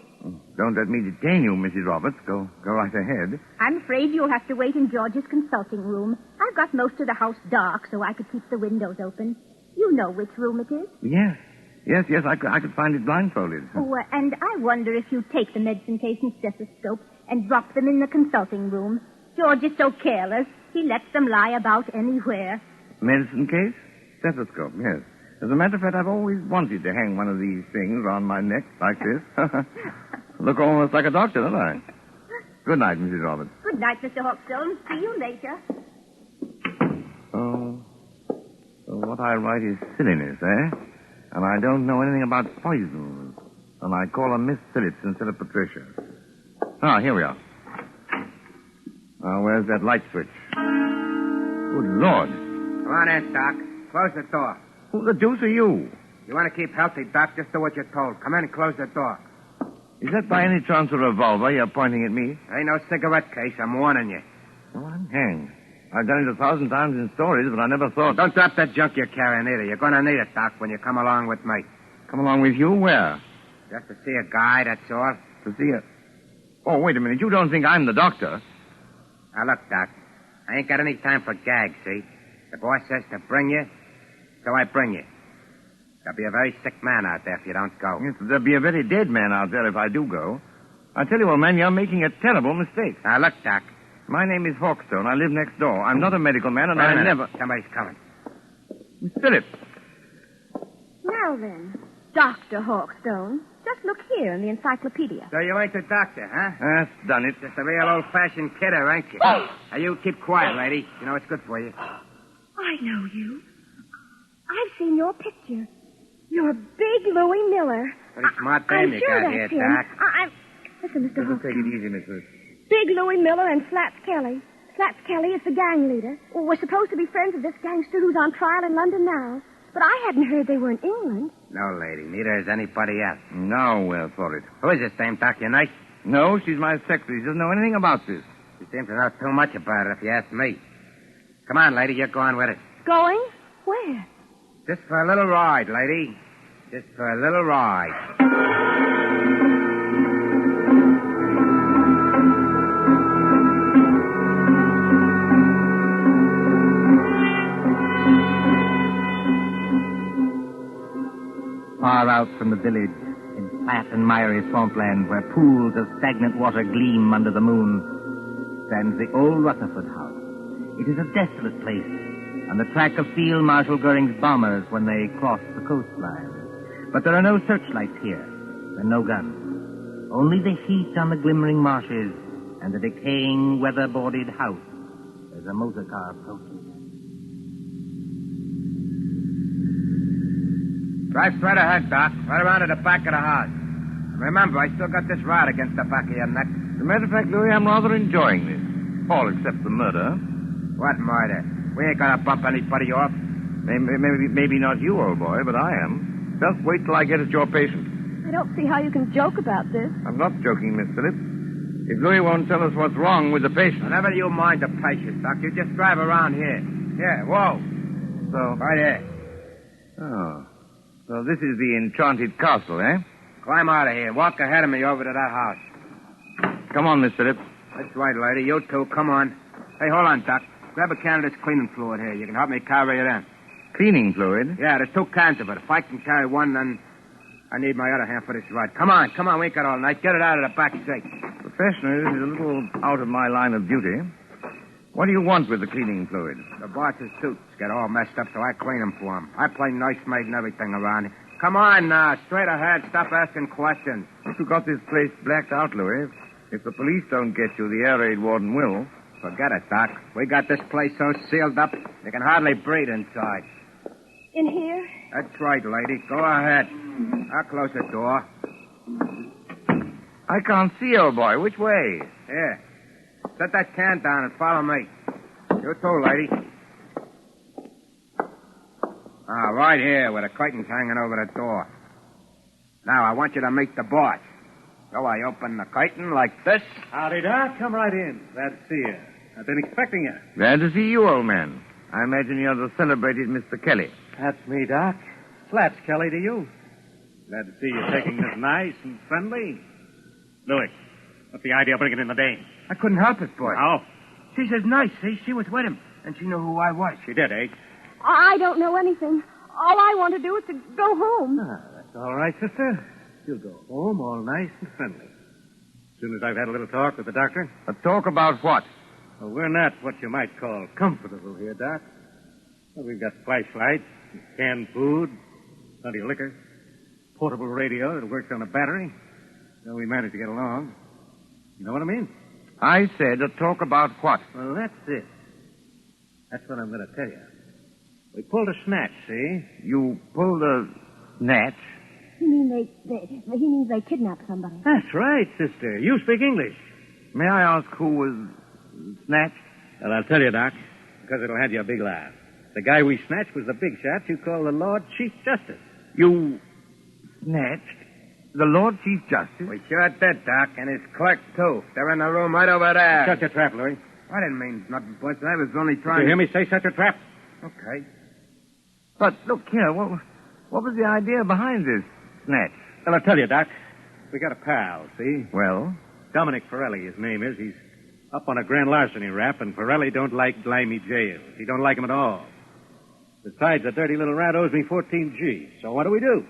Don't let me detain you, Mrs. Roberts. Go right ahead. I'm afraid you'll have to wait in George's consulting room. I've got most of the house dark so I could keep the windows open. You know which room it is. Yes, I could find it blindfolded. Oh, and I wonder if you take the medicine case and stethoscope and drop them in the consulting room. George is so careless. He lets them lie about anywhere. Medicine case? Stethoscope, yes. As a matter of fact, I've always wanted to hang one of these things around my neck like this. Look almost like a doctor, don't I? Good night, Mrs. Roberts. Good night, Mr. Hawkstone. See you later. So what I write is silliness, eh? And I don't know anything about poisons. And I call her Miss Phillips instead of Patricia. Here we are. Where's that light switch? Good Lord. Come on in, Doc. Close the door. Who the deuce are you? You want to keep healthy, Doc? Just do what you're told. Come in and close the door. Is that by any chance a revolver you're pointing at me? Ain't no cigarette case. I'm warning you. Oh, I'm hanged. I've done it 1,000 times in stories, but I never thought... Don't drop that junk you're carrying either. You're going to need it, Doc, when you come along with me. Come along with you? Where? Just to see a guy, that's all. To see a... Oh, wait a minute. You don't think I'm the doctor? Now, look, Doc. I ain't got any time for gags, see? The boss says to bring you, so I bring you. There'll be a very sick man out there if you don't go. Yes, there'll be a very dead man out there if I do go. I tell you, old man, you're making a terrible mistake. Now, look, Doc. My name is Hawkstone. I live next door. I'm not a medical man, and I never... Somebody's coming. Miss Phillips. Now then, Dr. Hawkstone, just look here in the encyclopedia. So you ain't the doctor, huh? That's done it. Just a real old-fashioned kidder, ain't you? Now, you keep quiet, lady. You know it's good for you. I know you. I've seen your picture. You're Big Louie Miller. Pretty smart dame you got here, Doc. Listen, Mr. Hawkstone. Take it easy, Miss Phillips. Big Louie Miller and Slaps Kelly. Slaps Kelly is the gang leader. Well, we're supposed to be friends of this gangster who's on trial in London now. But I hadn't heard they were in England. No, lady. Neither is anybody else. Now we're for it. Who is this dame, Doc? Your niece? No, she's my secretary. She doesn't know anything about this. She seems to know too much about it, if you ask me. Come on, lady. You're going with us. Going? Where? Just for a little ride, lady. Just for a little ride. Far out from the village, in flat and miry swampland where pools of stagnant water gleam under the moon, stands the old Rutherford house. It is a desolate place, on the track of Field Marshal Goering's bombers when they crossed the coastline. But there are no searchlights here, and no guns. Only the heat on the glimmering marshes and the decaying, weather-boarded house as a motor car approaches. Drive straight ahead, Doc. Right around to the back of the house. Remember, I still got this rod against the back of your neck. As a matter of fact, Louis, I'm rather enjoying this. All except the murder. What murder? We ain't gonna bump anybody off. Maybe not you, old boy, but I am. Just wait till I get at your patient. I don't see how you can joke about this. I'm not joking, Miss Phillips. If Louis won't tell us what's wrong with the patient... Whenever you mind the patient, Doc, you just drive around here. Here, whoa. So... Right here. Oh. So this is the enchanted castle, eh? Climb out of here. Walk ahead of me over to that house. Come on, Miss Phillips. That's right, lady. You too. Come on. Hey, hold on, Doc. Grab a can of this cleaning fluid here. You can help me carry it in. Cleaning fluid? Yeah, there's 2 cans of it. If I can carry one, then I need my other hand for this rod. Come on. We ain't got all night. Get it out of the back seat. Professionally, this is a little out of my line of duty. What do you want with the cleaning fluid? The boss's suits get all messed up, so I clean them for him. I play nursemaid and everything around here. Come on now. Straight ahead. Stop asking questions. You got this place blacked out, Louis. If the police don't get you, the air raid warden will. Forget it, Doc. We got this place so sealed up, you can hardly breathe inside. In here? That's right, lady. Go ahead. I'll close the door. I can't see, old boy. Which way? Here. Set that can down and follow me. You too, lady. Right here, with the curtains hanging over the door. Now, I want you to meet the boss. So I open the curtain like this. Howdy, Doc. Come right in. Glad to see you. I've been expecting you. Glad to see you, old man. I imagine you're the celebrated Mr. Kelly. That's me, Doc. Slats, Kelly, to you. Glad to see you taking this nice and friendly. Louis, what's the idea of bringing in the dame? I couldn't help it, boy. How? She says nice, see? She was with him, and she knew who I was. She did, eh? I don't know anything. All I want to do is to go home. That's all right, sister. You'll go home all nice and friendly. As soon as I've had a little talk with the doctor. A talk about what? Well, we're not what you might call comfortable here, Doc. Well, we've got flashlights, canned food, plenty of liquor, portable radio that works on a battery. So we managed to get along. You know what I mean? I said a talk about what? Well, that's it. That's what I'm going to tell you. We pulled a snatch, see? You pulled a snatch? He means they kidnapped somebody. That's right, sister. You speak English. May I ask who was snatched? Well, I'll tell you, Doc, because it'll have you a big laugh. The guy we snatched was the big shot you call the Lord Chief Justice. You snatched the Lord Chief Justice? We sure did, Doc, and his clerk, too. They're in the room right over there. Shut your trap, Louis. I didn't mean nothing, boss. I was only trying Did you hear me say shut your trap? Okay. But, look here, what was the idea behind this snatch? Well, I'll tell you, Doc. We got a pal, see? Well? Dominic Forelli, his name is. He's up on a grand larceny rap, and Forelli don't like grimy jails. He don't like him at all. Besides, the dirty little rat owes me 14 G's. So what do we do?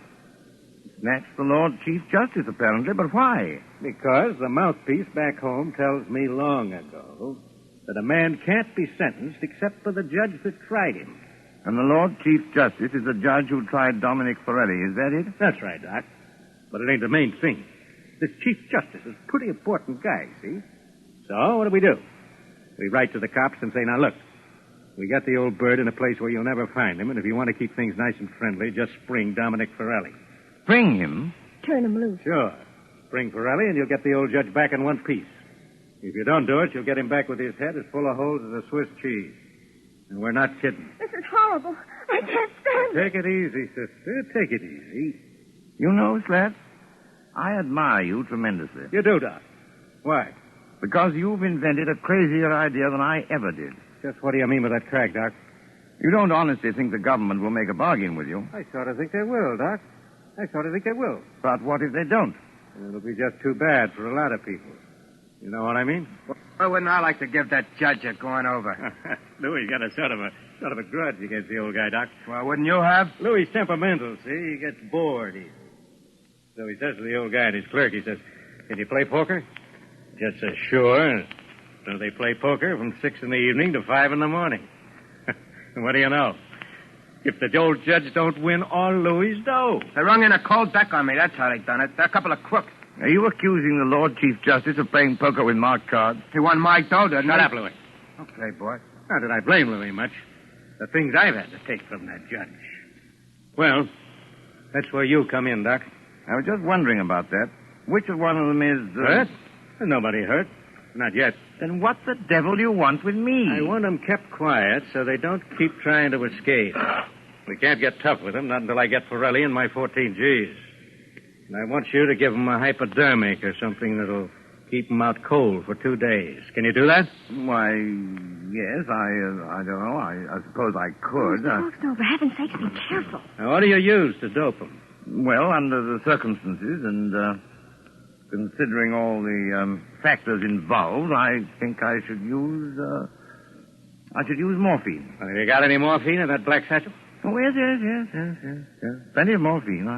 Snatch the Lord Chief Justice, apparently, but why? Because the mouthpiece back home tells me long ago that a man can't be sentenced except for the judge that tried him. And the Lord Chief Justice is the judge who tried Dominic Forelli, is that it? That's right, Doc. But it ain't the main thing. This Chief Justice is a pretty important guy, see? So, what do? We write to the cops and say, now, look, we got the old bird in a place where you'll never find him, and if you want to keep things nice and friendly, just spring Dominic Forelli. Spring him? Turn him loose. Sure. Spring Forelli, and you'll get the old judge back in one piece. If you don't do it, you'll get him back with his head as full of holes as a Swiss cheese. And we're not kidding. This is horrible. I can't stand it. Take it easy, sister. Take it easy. You know, Slats, I admire you tremendously. You do, Doc. Why? Because you've invented a crazier idea than I ever did. Just what do you mean by that crack, Doc? You don't honestly think the government will make a bargain with you. I sort of think they will, Doc. I sort of think they will. But what if they don't? It'll be just too bad for a lot of people. You know what I mean? Well, wouldn't I like to give that judge a going over? Louis got a sort of a grudge against the old guy, Doc. Well, wouldn't you have? Louis' temperamental, see? He gets bored easy. So he says to the old guy and his clerk, he says, can you play poker? Just says, sure. So they play poker from 6 in the evening to 5 in the morning. What do you know? If the old judge don't win all Louis' dough. They rung in a cold deck on me. That's how they done it. They're a couple of crooks. Are you accusing the Lord Chief Justice of playing poker with marked cards? He won my dough, didn't he? Shut up, Louis. Okay, boy. Not that I blame Louis much. The things I've had to take from that judge. Well, that's where you come in, Doc. I was just wondering about that. Which one of them is... Hurt? Nobody hurt. Not yet. Then what the devil do you want with me? I want them kept quiet so they don't keep trying to escape. We can't get tough with them, not until I get Forelli and my 14 G's. And I want you to give them a hypodermic or something that'll keep them out cold for 2 days. Can you do that? Why, yes, I don't know. I suppose I could. Mr. Hawksnow, for heaven's sake, be careful. Now, what do you use to dope them? Well, under the circumstances and considering all the factors involved, I think I should use morphine. Have you got any morphine in that black satchel? Oh, yes. Plenty of morphine.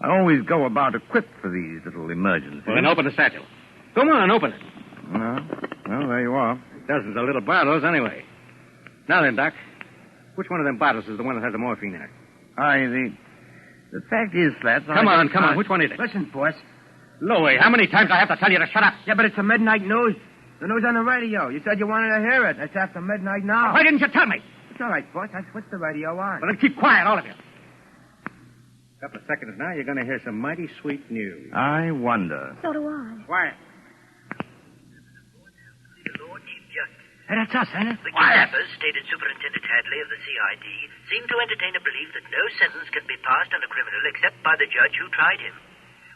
I always go about equipped for these little emergencies. Well, then open the satchel. Come on, open it. Well, there you are. Dozens of little bottles, anyway. Now then, Doc, which one of them bottles is the one that has the morphine in it? The fact is, Slats... Come on. Which one is it? Listen, boss. Louis, how many times I have to tell you to shut up? Yeah, but it's the midnight news. The news on the radio. You said you wanted to hear it. It's after midnight now. Why didn't you tell me? It's all right, boss. I switched the radio on. Well, then keep quiet, all of you. A couple of seconds now, you're going to hear some mighty sweet news. I wonder. So do I. Quiet. Hey, that's us, ain't it? The kidnappers, stated Superintendent Hadley of the CID, seem to entertain a belief that no sentence can be passed on a criminal except by the judge who tried him.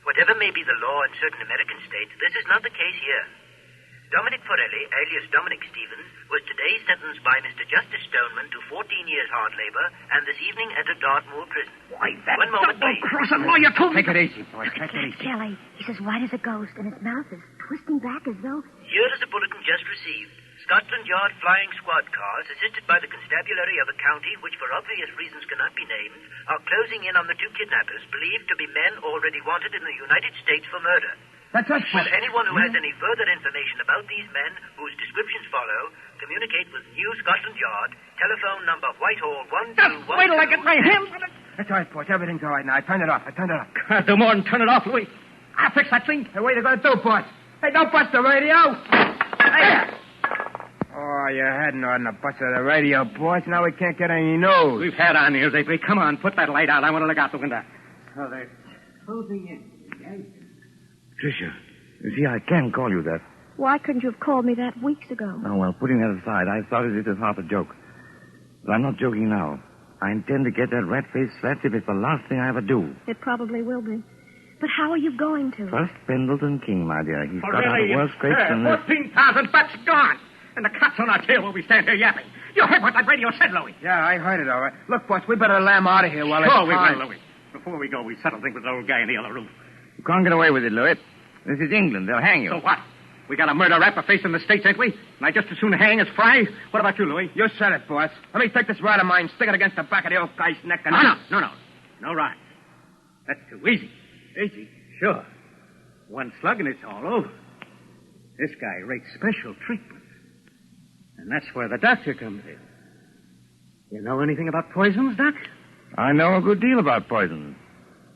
Whatever may be the law in certain American states, this is not the case here. Dominic Forelli, alias Dominic Stevens, was today sentenced by Mr. Justice Stoneman to 14 years hard labor and this evening entered Dartmoor prison. Why, that One moment, please. double-crossing lawyer told me... Take it easy, boys. Take it easy. Kelly, he's as white as a ghost, and his mouth is twisting back as though... Here is a bulletin just received. Scotland Yard flying squad cars, assisted by the constabulary of a county which for obvious reasons cannot be named, are closing in on the two kidnappers believed to be men already wanted in the United States for murder. That's us. Will anyone who has any further information about these men, whose descriptions follow, communicate with New Scotland Yard, telephone number Whitehall 1212... Wait till I get my hands on it. That's all right, boys. Everything's all right now. I turned it off. Can't do more than turn it off, Louis. I'll fix that thing. Hey, what are you going to do, boss? Hey, don't bust the radio. Hey. Oh, you hadn't ought to bust the radio, boys. Now we can't get any news. We've had our news, Avery. Come on, put that light out. I want to look out the window. Oh, they're closing in. Tricia, you see, I can call you that. Why couldn't you have called me that weeks ago? Oh, well, putting that aside, I started it as half a joke. But I'm not joking now. I intend to get that rat-faced Slats if it's the last thing I ever do. It probably will be. But how are you going to? First, Pendleton King, my dear. He's got out of worse scrapes than... 14,000 bucks gone. And the cops on our tail while we stand here yapping. You heard what that radio said, Louis. Yeah, I heard it, all right. Look, boss, we better lamb out of here while Sure it's we time. will, Louis. Before we go, we settle things with the old guy in the other room. You can't get away with it, Louis. This is England. They'll hang you. So what? We got a murder rap for facing the States, ain't we? And I just as soon hang as fry. What about you, Louis? You said it, boss. Let me take this rod of mine, stick it against the back of the old guy's neck, and... No. No rhymes. That's too easy. Easy? Sure. One slug and it's all over. This guy rates special treatment. And that's where the doctor comes in. You know anything about poisons, Doc? I know a good deal about poison.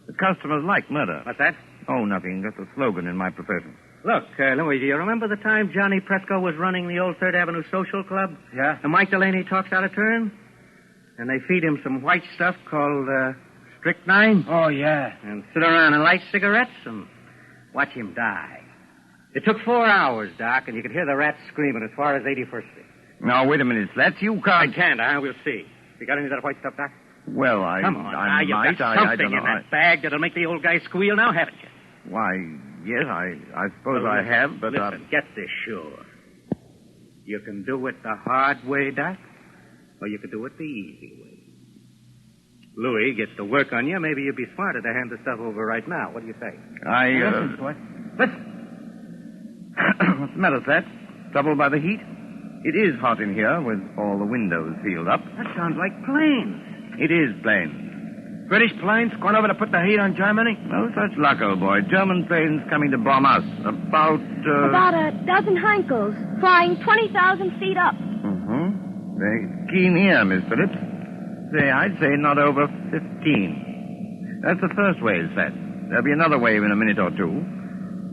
The customers like murder. What's that? Oh, nothing. Just a slogan in my profession. Look, Louis, do you remember the time Johnny Presco was running the old Third Avenue Social Club? Yeah? And Mike Delaney talks out of turn? And they feed him some white stuff called strychnine? Oh, yeah. And sit around and light cigarettes and watch him die. It took 4 hours, Doc, and you could hear the rats screaming as far as 81st Street. Now, wait a minute, Slats. You can't... I can't, We'll see. You got any of that white stuff, Doc? Well, Come on, I you've might. got I something don't know. in that bag that'll make the old guy squeal now, haven't you? Why, yes, I suppose I have, but... Listen, get this sure. You can do it the hard way, Doc, or you can do it the easy way. Louis gets to work on you. Maybe you'd be smarter to hand the stuff over right now. What do you say? Listen, boy. Listen. What's the matter, Slats? Troubled by the heat? It is hot in here with all the windows sealed up. That sounds like planes. It is planes. British planes going over to put the heat on Germany? No such luck, old boy. German planes coming to bomb us. About a dozen Heinkels, flying 20,000 feet up. Mm-hmm. Very keen ear, Miss Phillips. I'd say not over 15. That's the first wave, Slats. There'll be another wave in a minute or two.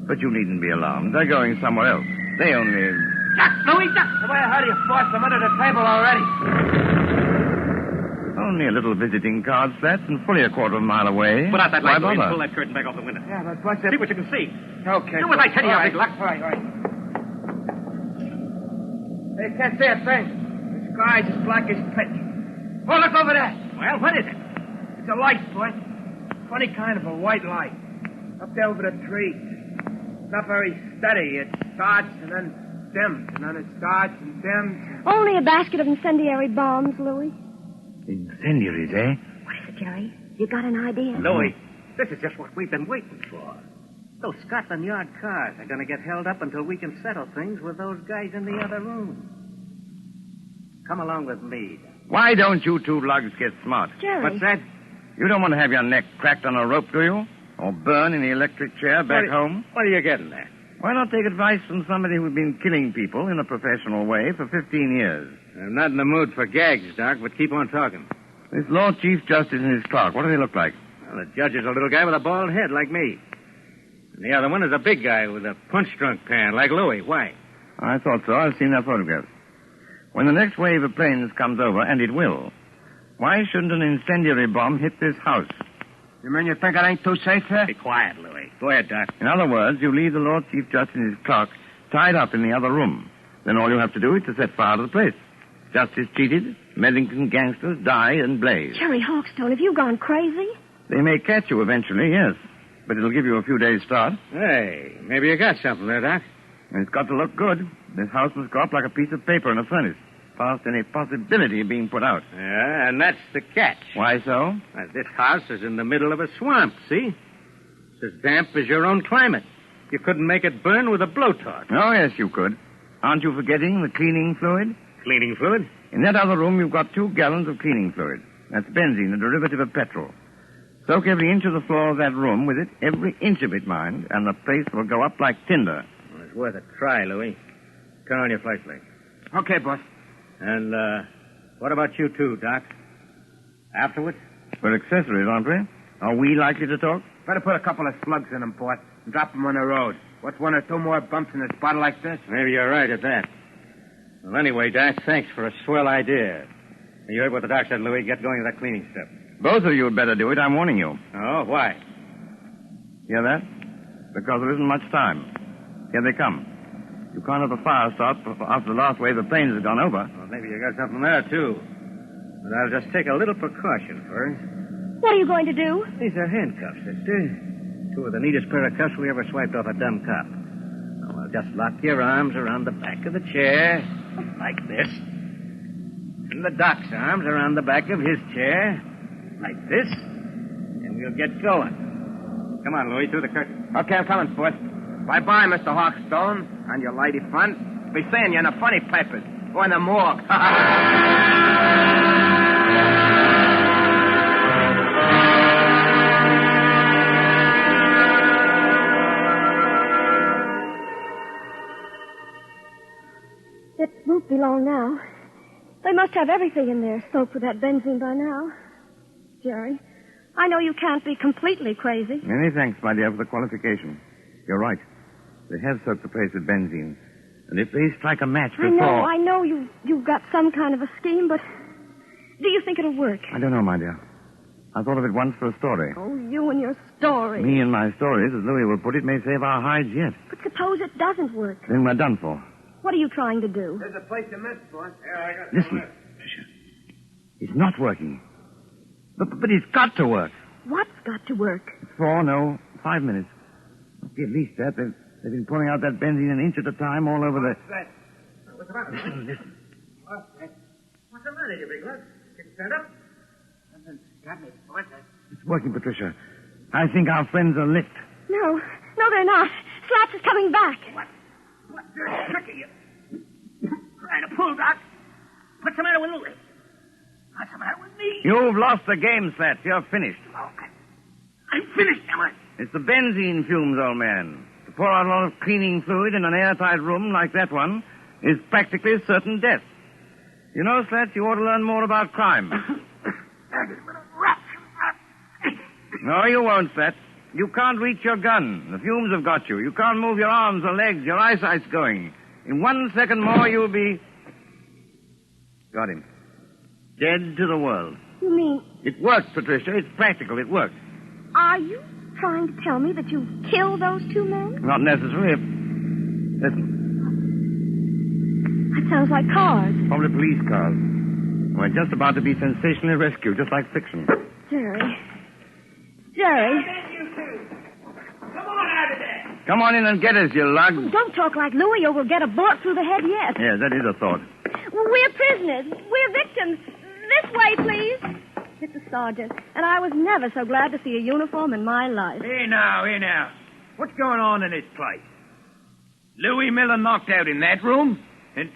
But you needn't be alarmed. They're going somewhere else. They only... Louis, duck! The way I heard you, boss, I'm under the table already. Only a little visiting card, Slats, and fully a quarter of a mile away. Put out that light, Why Louis, and bother? pull that curtain back off the window. Yeah, but what's it? See what you can see. Okay. Do what I tell you, all right. big luck. All right. Hey, can't see a thing. The sky's as black as pitch. Oh, look over there. Well, what is it? It's a light, boy. Funny kind of a white light. Up there over the trees. It's not very steady. It starts and then dims, and then it starts and dims. Only a basket of incendiary bombs, Louis. Incendiaries, eh? What is it, Jerry? You got an idea? Louis, this is just what we've been waiting for. Those Scotland Yard cars are going to get held up until we can settle things with those guys in the other room. Come along with me. Why don't you two lugs get smart? Jerry. What's that? You don't want to have your neck cracked on a rope, do you? Or burn in the electric chair back home? What are you getting at? Why not take advice from somebody who's been killing people in a professional way for 15 years? I'm not in the mood for gags, Doc, but keep on talking. This Lord Chief Justice and his clerk, what do they look like? Well, the judge is a little guy with a bald head like me. And the other one is a big guy with a punch-drunk pan like Louis. Why? I thought so. I've seen their photographs. When the next wave of planes comes over, and it will, why shouldn't an incendiary bomb hit this house? You mean you think it ain't too safe here? Be quiet, Louis. Go ahead, Doc. In other words, you leave the Lord Chief Justice and his clerk tied up in the other room. Then all you have to do is to set fire to the place. Justice cheated, Medlington gangsters die and blaze. Jerry Hawkstone, have you gone crazy? They may catch you eventually, yes. But it'll give you a few days' start. Hey, maybe you got something there, Doc. And it's got to look good. This house must go up like a piece of paper in a furnace, past any possibility of being put out. Yeah, and that's the catch. Why so? This house is in the middle of a swamp, see? It's as damp as your own climate. You couldn't make it burn with a blowtorch. Oh, yes, you could. Aren't you forgetting the cleaning fluid? Cleaning fluid? In that other room, you've got 2 gallons of cleaning fluid. That's benzene, a derivative of petrol. Soak every inch of the floor of that room with it, every inch of it, mind, and the place will go up like tinder. Well, it's worth a try, Louis. Turn on your flashlight. Okay, boss. And, what about you two, Doc? Afterwards? We're accessories, aren't we? Are we likely to talk? Better put a couple of slugs in them, boss, and drop them on the road. What's 1 or 2 more bumps in a spot like this? Maybe you're right at that. Well, anyway, Doc, thanks for a swell idea. You heard what the doc said, Louis. Get going with that cleaning stuff. Both of you had better do it, I'm warning you. Oh, why? Hear that? Because there isn't much time. Here they come. You can't have a fire start after the last wave of planes has gone over. Well, maybe you got something there, too. But I'll just take a little precaution first. What are you going to do? These are handcuffs, sister. 2 of the neatest pair of cuffs we ever swiped off a dumb cop. Now, I'll just lock your arms around the back of the chair, like this. And the doc's arms around the back of his chair, like this. And we'll get going. Come on, Louis, through the curtain. Okay, I'm coming, boss. Bye-bye, Mr. Hawkstone, and your lady friend. Be seeing you in the funny papers or in the morgue. It won't be long now. They must have everything in there soaked with that benzene by now. Jerry, I know you can't be completely crazy. Many thanks, my dear, for the qualification. You're right. They have soaked the place with benzene. And if they strike a match before... I know you've got some kind of a scheme, but do you think it'll work? I don't know, my dear. I thought of it once for a story. Oh, you and your story. Me and my stories, as Louis will put it, may save our hides yet. But suppose it doesn't work. Then we're done for. What are you trying to do? There's a place to miss, boss. Listen, Patricia. It's not working. But it's got to work. What's got to work? 5 minutes. Must be at least that. They've been pouring out that benzene an inch at a time all over the... What's the matter? Listen. What's the matter, you big lug? Get stand up. Got me, boss. It's working, Patricia. I think our friends are licked. No, they're not. Slaps is coming back. What dirty trick are you trying to pull, Doc? What's the matter with Louis? What's the matter with me? You've lost the game, Slats. You're finished. Okay. I'm finished, am I? It's the benzene fumes, old man. To pour out a lot of cleaning fluid in an airtight room like that one is practically certain death. You know, Slats, you ought to learn more about crime. No, you won't, Slats. You can't reach your gun. The fumes have got you. You can't move your arms or legs. Your eyesight's going. In 1 second more, you'll be... Got him. Dead to the world. You mean... It works, Patricia. It's practical. It works. Are you trying to tell me that you killed those 2 men? Not necessarily. Listen. That sounds like cars. Probably police cars. We're just about to be sensationally rescued, just like fiction. Jerry. Come on out of there. Come on in and get us, you lug. Don't talk like Louis or we'll get a bullet through the head yet. Yes, that is a thought. We're prisoners. We're victims. This way, please. It's the sergeant, and I was never so glad to see a uniform in my life. Here now. What's going on in this place? Louis Miller knocked out in that room? And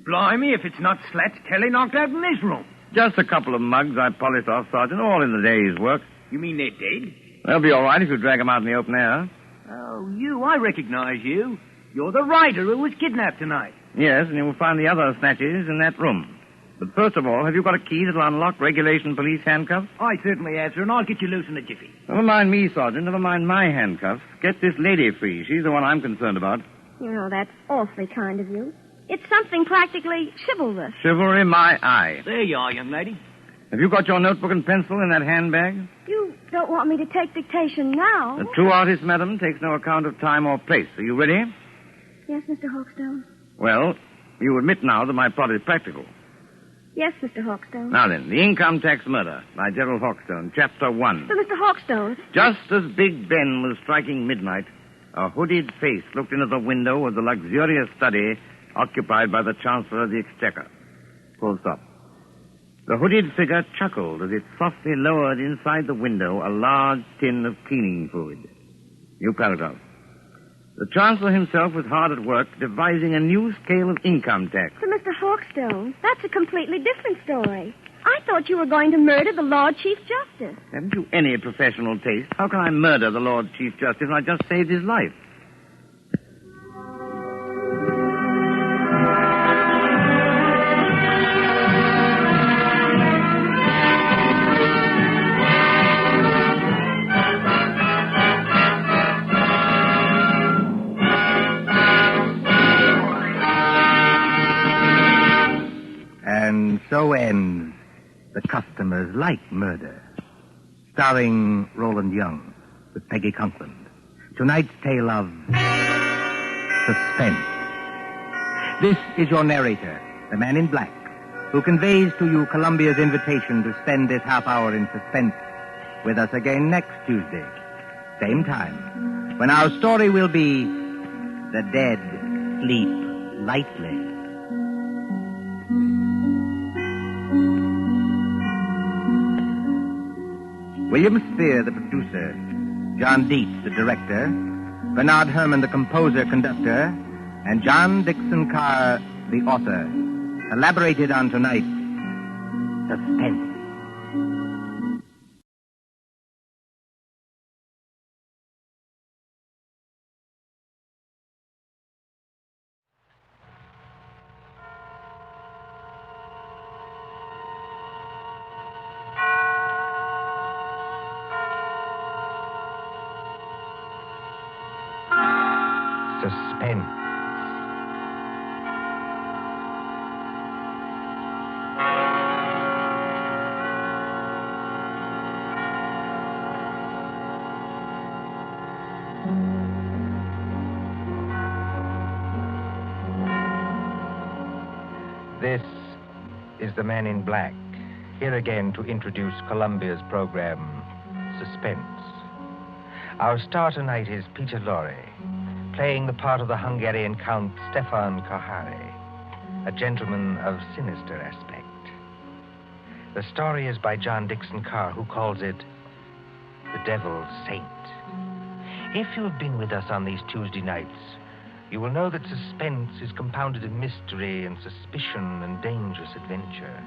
blimey, if it's not Slats Kelly knocked out in this room. Just a couple of mugs I polished off, Sergeant, all in the day's work. You mean they're dead? They'll be all right if you drag them out in the open air. Oh, I recognize you. You're the writer who was kidnapped tonight. Yes, and you will find the other snatches in that room. But first of all, have you got a key that'll unlock regulation police handcuffs? I certainly have, sir, and I'll get you loose in a jiffy. Never mind me, Sergeant. Never mind my handcuffs. Get this lady free. She's the one I'm concerned about. You know, that's awfully kind of you. It's something practically chivalrous. Chivalry, my eye. There you are, young lady. Have you got your notebook and pencil in that handbag? You don't want me to take dictation now? The true artist, madam, takes no account of time or place. Are you ready? Yes, Mr. Hawkstone. Well, you admit now that my plot is practical. Yes, Mr. Hawkstone. Now then, The Income Tax Murder by Gerald Hawkstone, Chapter 1. So, Mr. Hawkstone... Just as Big Ben was striking midnight, a hooded face looked into the window of the luxurious study occupied by the Chancellor of the Exchequer. Full stop. The hooded figure chuckled as it softly lowered inside the window a large tin of cleaning fluid. New paragraph. The Chancellor himself was hard at work devising a new scale of income tax. So, Mr. Hawkstone, that's a completely different story. I thought you were going to murder the Lord Chief Justice. Haven't you any professional taste? How can I murder the Lord Chief Justice when I just saved his life? And so ends The Customers Like Murder, starring Roland Young with Peggy Conklin. Tonight's tale of suspense. This is your narrator, the man in black, who conveys to you Columbia's invitation to spend this half hour in suspense with us again next Tuesday, same time, when our story will be The Dead Sleep Lightly. William Spear, the producer, John Dietz, the director, Bernard Herrmann, the composer-conductor, and John Dickson Carr, the author, collaborated on tonight's Suspense. Suspense. This is the Man in Black, here again to introduce Columbia's program, Suspense. Our star tonight is Peter Lorre, playing the part of the Hungarian Count Stefan Kahari, a gentleman of sinister aspect. The story is by John Dickson Carr, who calls it The Devil's Saint. If you have been with us on these Tuesday nights, you will know that suspense is compounded in mystery and suspicion and dangerous adventure.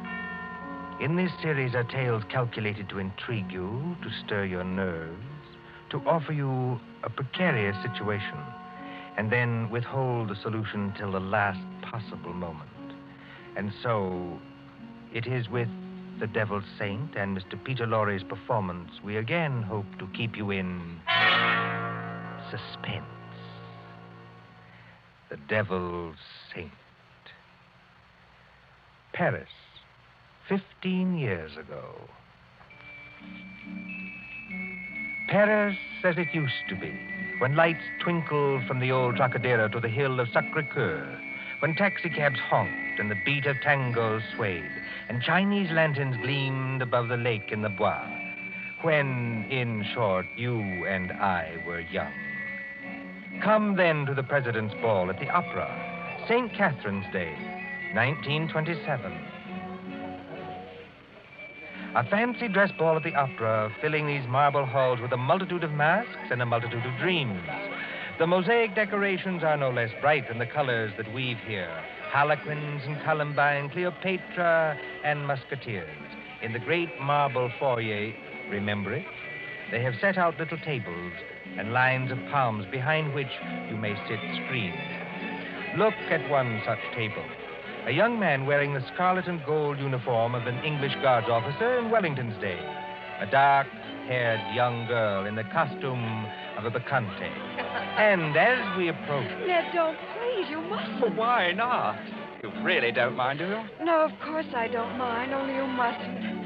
In this series are tales calculated to intrigue you, to stir your nerves, to offer you a precarious situation, and then withhold the solution till the last possible moment. And so, it is with The Devil's Saint and Mr. Peter Lorre's performance we again hope to keep you in suspense. The Devil's Saint. Paris, 15 years ago. Paris as it used to be, when lights twinkled from the old Trocadero to the hill of Sacré-Cœur, when taxicabs honked and the beat of tangos swayed, and Chinese lanterns gleamed above the lake in the Bois, when, in short, you and I were young. Come then to the President's Ball at the Opera, St. Catherine's Day, 1927. A fancy dress ball at the Opera, filling these marble halls with a multitude of masks and a multitude of dreams. The mosaic decorations are no less bright than the colors that weave here. Harlequins and Columbine, Cleopatra and Musketeers. In the great marble foyer, remember it? They have set out little tables and lines of palms behind which you may sit screened. Look at one such table. A young man wearing the scarlet and gold uniform of an English Guards officer in Wellington's day. A dark-haired young girl in the costume of a bacchante. And as we approach... Ned, don't, please, you mustn't. Why not? You really don't mind, do you? No, of course I don't mind, only you mustn't.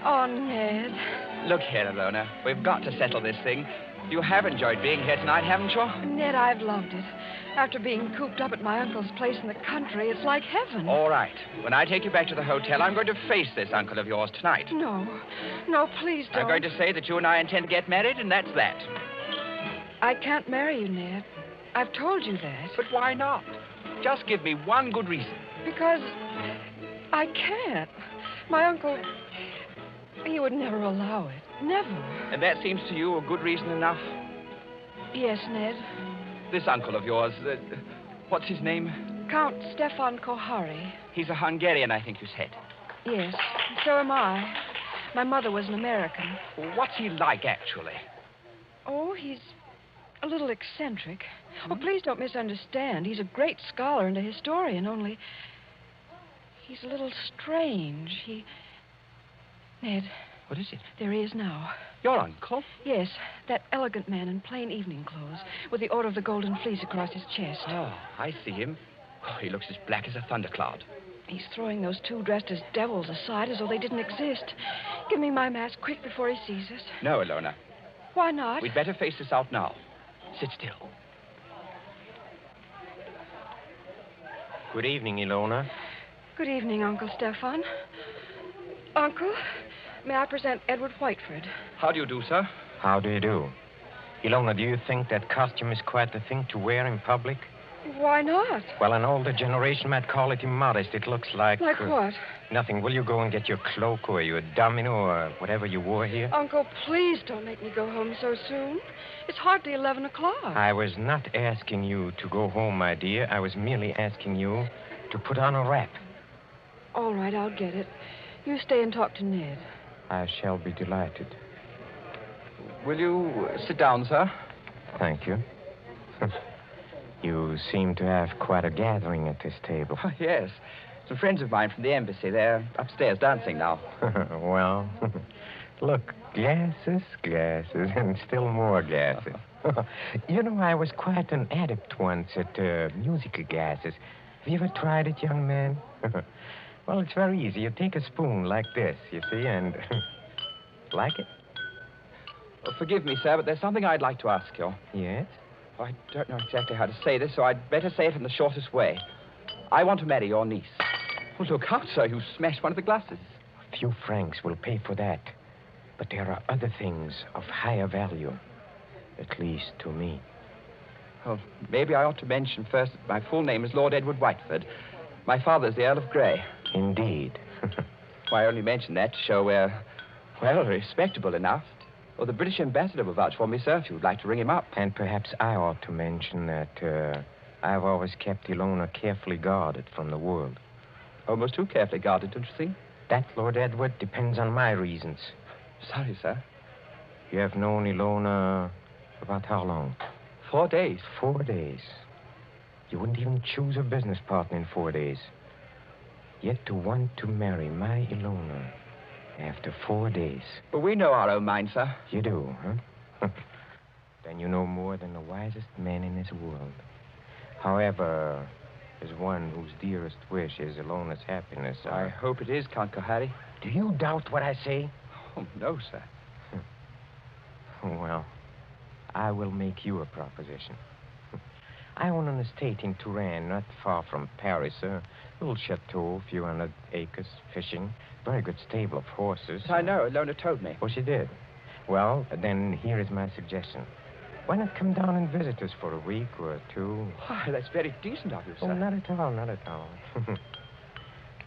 Oh, Ned. Look here, Alona. We've got to settle this thing. You have enjoyed being here tonight, haven't you? Ned, I've loved it. After being cooped up at my uncle's place in the country, it's like heaven. All right. When I take you back to the hotel, I'm going to face this uncle of yours tonight. No, please don't. I'm going to say that you and I intend to get married, and that's that. I can't marry you, Ned. I've told you that. But why not? Just give me one good reason. Because I can't. My uncle, he would never allow it. Never. And that seems to you a good reason enough? Yes, Ned. This uncle of yours, what's his name? Count Stefan Kohari. He's a Hungarian, I think you said. Yes, so am I. My mother was an American. What's he like, actually? Oh, he's a little eccentric. Oh, please don't misunderstand. He's a great scholar and a historian, only he's a little strange. Ned. What is it? There he is now. Your uncle? Yes, that elegant man in plain evening clothes, with the Order of the Golden Fleece across his chest. Oh, I see him. Oh, he looks as black as a thundercloud. He's throwing those two dressed as devils aside as though they didn't exist. Give me my mask quick before he sees us. No, Ilona. Why not? We'd better face this out now. Sit still. Good evening, Ilona. Good evening, Uncle Stefan. Uncle, may I present Edward Whiteford? How do you do, sir? How do you do? Ilona, do you think that costume is quite the thing to wear in public? Why not? Well, an older generation might call it immodest. It looks like... Like what? Nothing. Will you go and get your cloak or your domino or whatever you wore here? Uncle, please don't make me go home so soon. It's hardly 11 o'clock. I was not asking you to go home, my dear. I was merely asking you to put on a wrap. All right, I'll get it. You stay and talk to Ned. I shall be delighted. Will you sit down, sir? Thank you. You seem to have quite a gathering at this table. Oh, yes. Some friends of mine from the embassy. They're upstairs dancing now. Well, look, glasses, and still more glasses. You know, I was quite an adept once at musical gases. Have you ever tried it, young man? Well, it's very easy. You take a spoon like this, you see, and... Like it? Well, forgive me, sir, but there's something I'd like to ask you. Yes? I don't know exactly how to say this, so I'd better say it in the shortest way. I want to marry your niece. Oh, look out, sir. You smashed one of the glasses. A few francs will pay for that. But there are other things of higher value. At least to me. Oh, maybe I ought to mention first that my full name is Lord Edward Whiteford. My father's the Earl of Grey. Indeed. Why, I only mention that to show we're, well, respectable enough. Or the British ambassador will vouch for me, sir, if you would like to ring him up. And perhaps I ought to mention that I've always kept Ilona carefully guarded from the world. Almost too carefully guarded, don't you think? That, Lord Edward, depends on my reasons. Sorry, sir. You have known Ilona about how long? 4 days. 4 days. You wouldn't even choose a business partner in 4 days. Yet to want to marry my Ilona after 4 days. But we know our own minds, sir. You do, huh? Then you know more than the wisest man in this world. However, as one whose dearest wish is Ilona's happiness, I hope it is, Count Kohari. Do you doubt what I say? Oh, no, sir. Well, I will make you a proposition. I own an estate in Touraine, not far from Paris. A little chateau, a few hundred acres, fishing, very good stable of horses. I know. Ilona told me. Oh, she did? Well, then here is my suggestion. Why not come down and visit us for a week or two? Why, that's very decent of you, sir. Oh, not at all, not at all.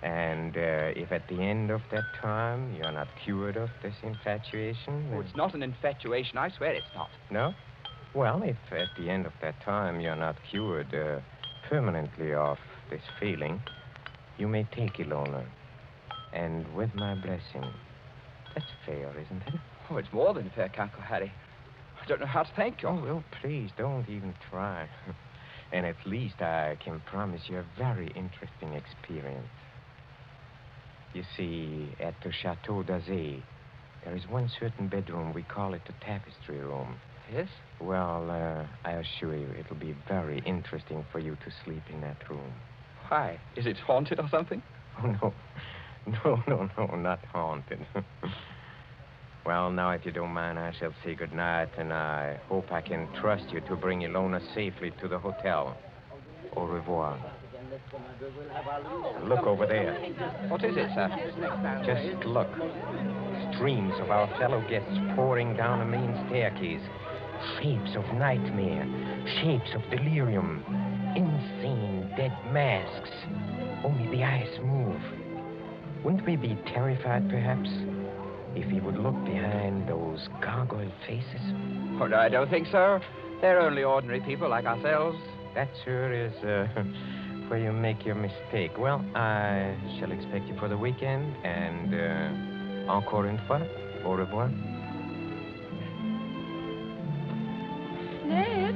And if at the end of that time you're not cured of this infatuation... Oh, it's not an infatuation. I swear it's not. No? Well, if at the end of that time you're not cured permanently of this feeling, you may take Ilona. And with my blessing. That's fair, isn't it? Oh, it's more than fair, Count Kohari. I don't know how to thank you. Oh, well, please, don't even try. And at least I can promise you a very interesting experience. You see, at the Chateau d'Azay, there is one certain bedroom. We call it the tapestry room. Yes? Well, I assure you, it'll be very interesting for you to sleep in that room. Why? Is it haunted or something? Oh, no. No, not haunted. Well, now, if you don't mind, I shall say goodnight, and I hope I can trust you to bring Ilona safely to the hotel. Au revoir. Look over there. What is it, sir? Just look. Streams of our fellow guests pouring down a main staircase. Shapes of nightmare, shapes of delirium, insane dead masks. Only the eyes move. Wouldn't we be terrified, perhaps, if he would look behind those gargoyle faces? Oh, no, I don't think so. They're only ordinary people like ourselves. That, sir, is where you make your mistake. Well, I shall expect you for the weekend, and encore une fois, au revoir. Ned.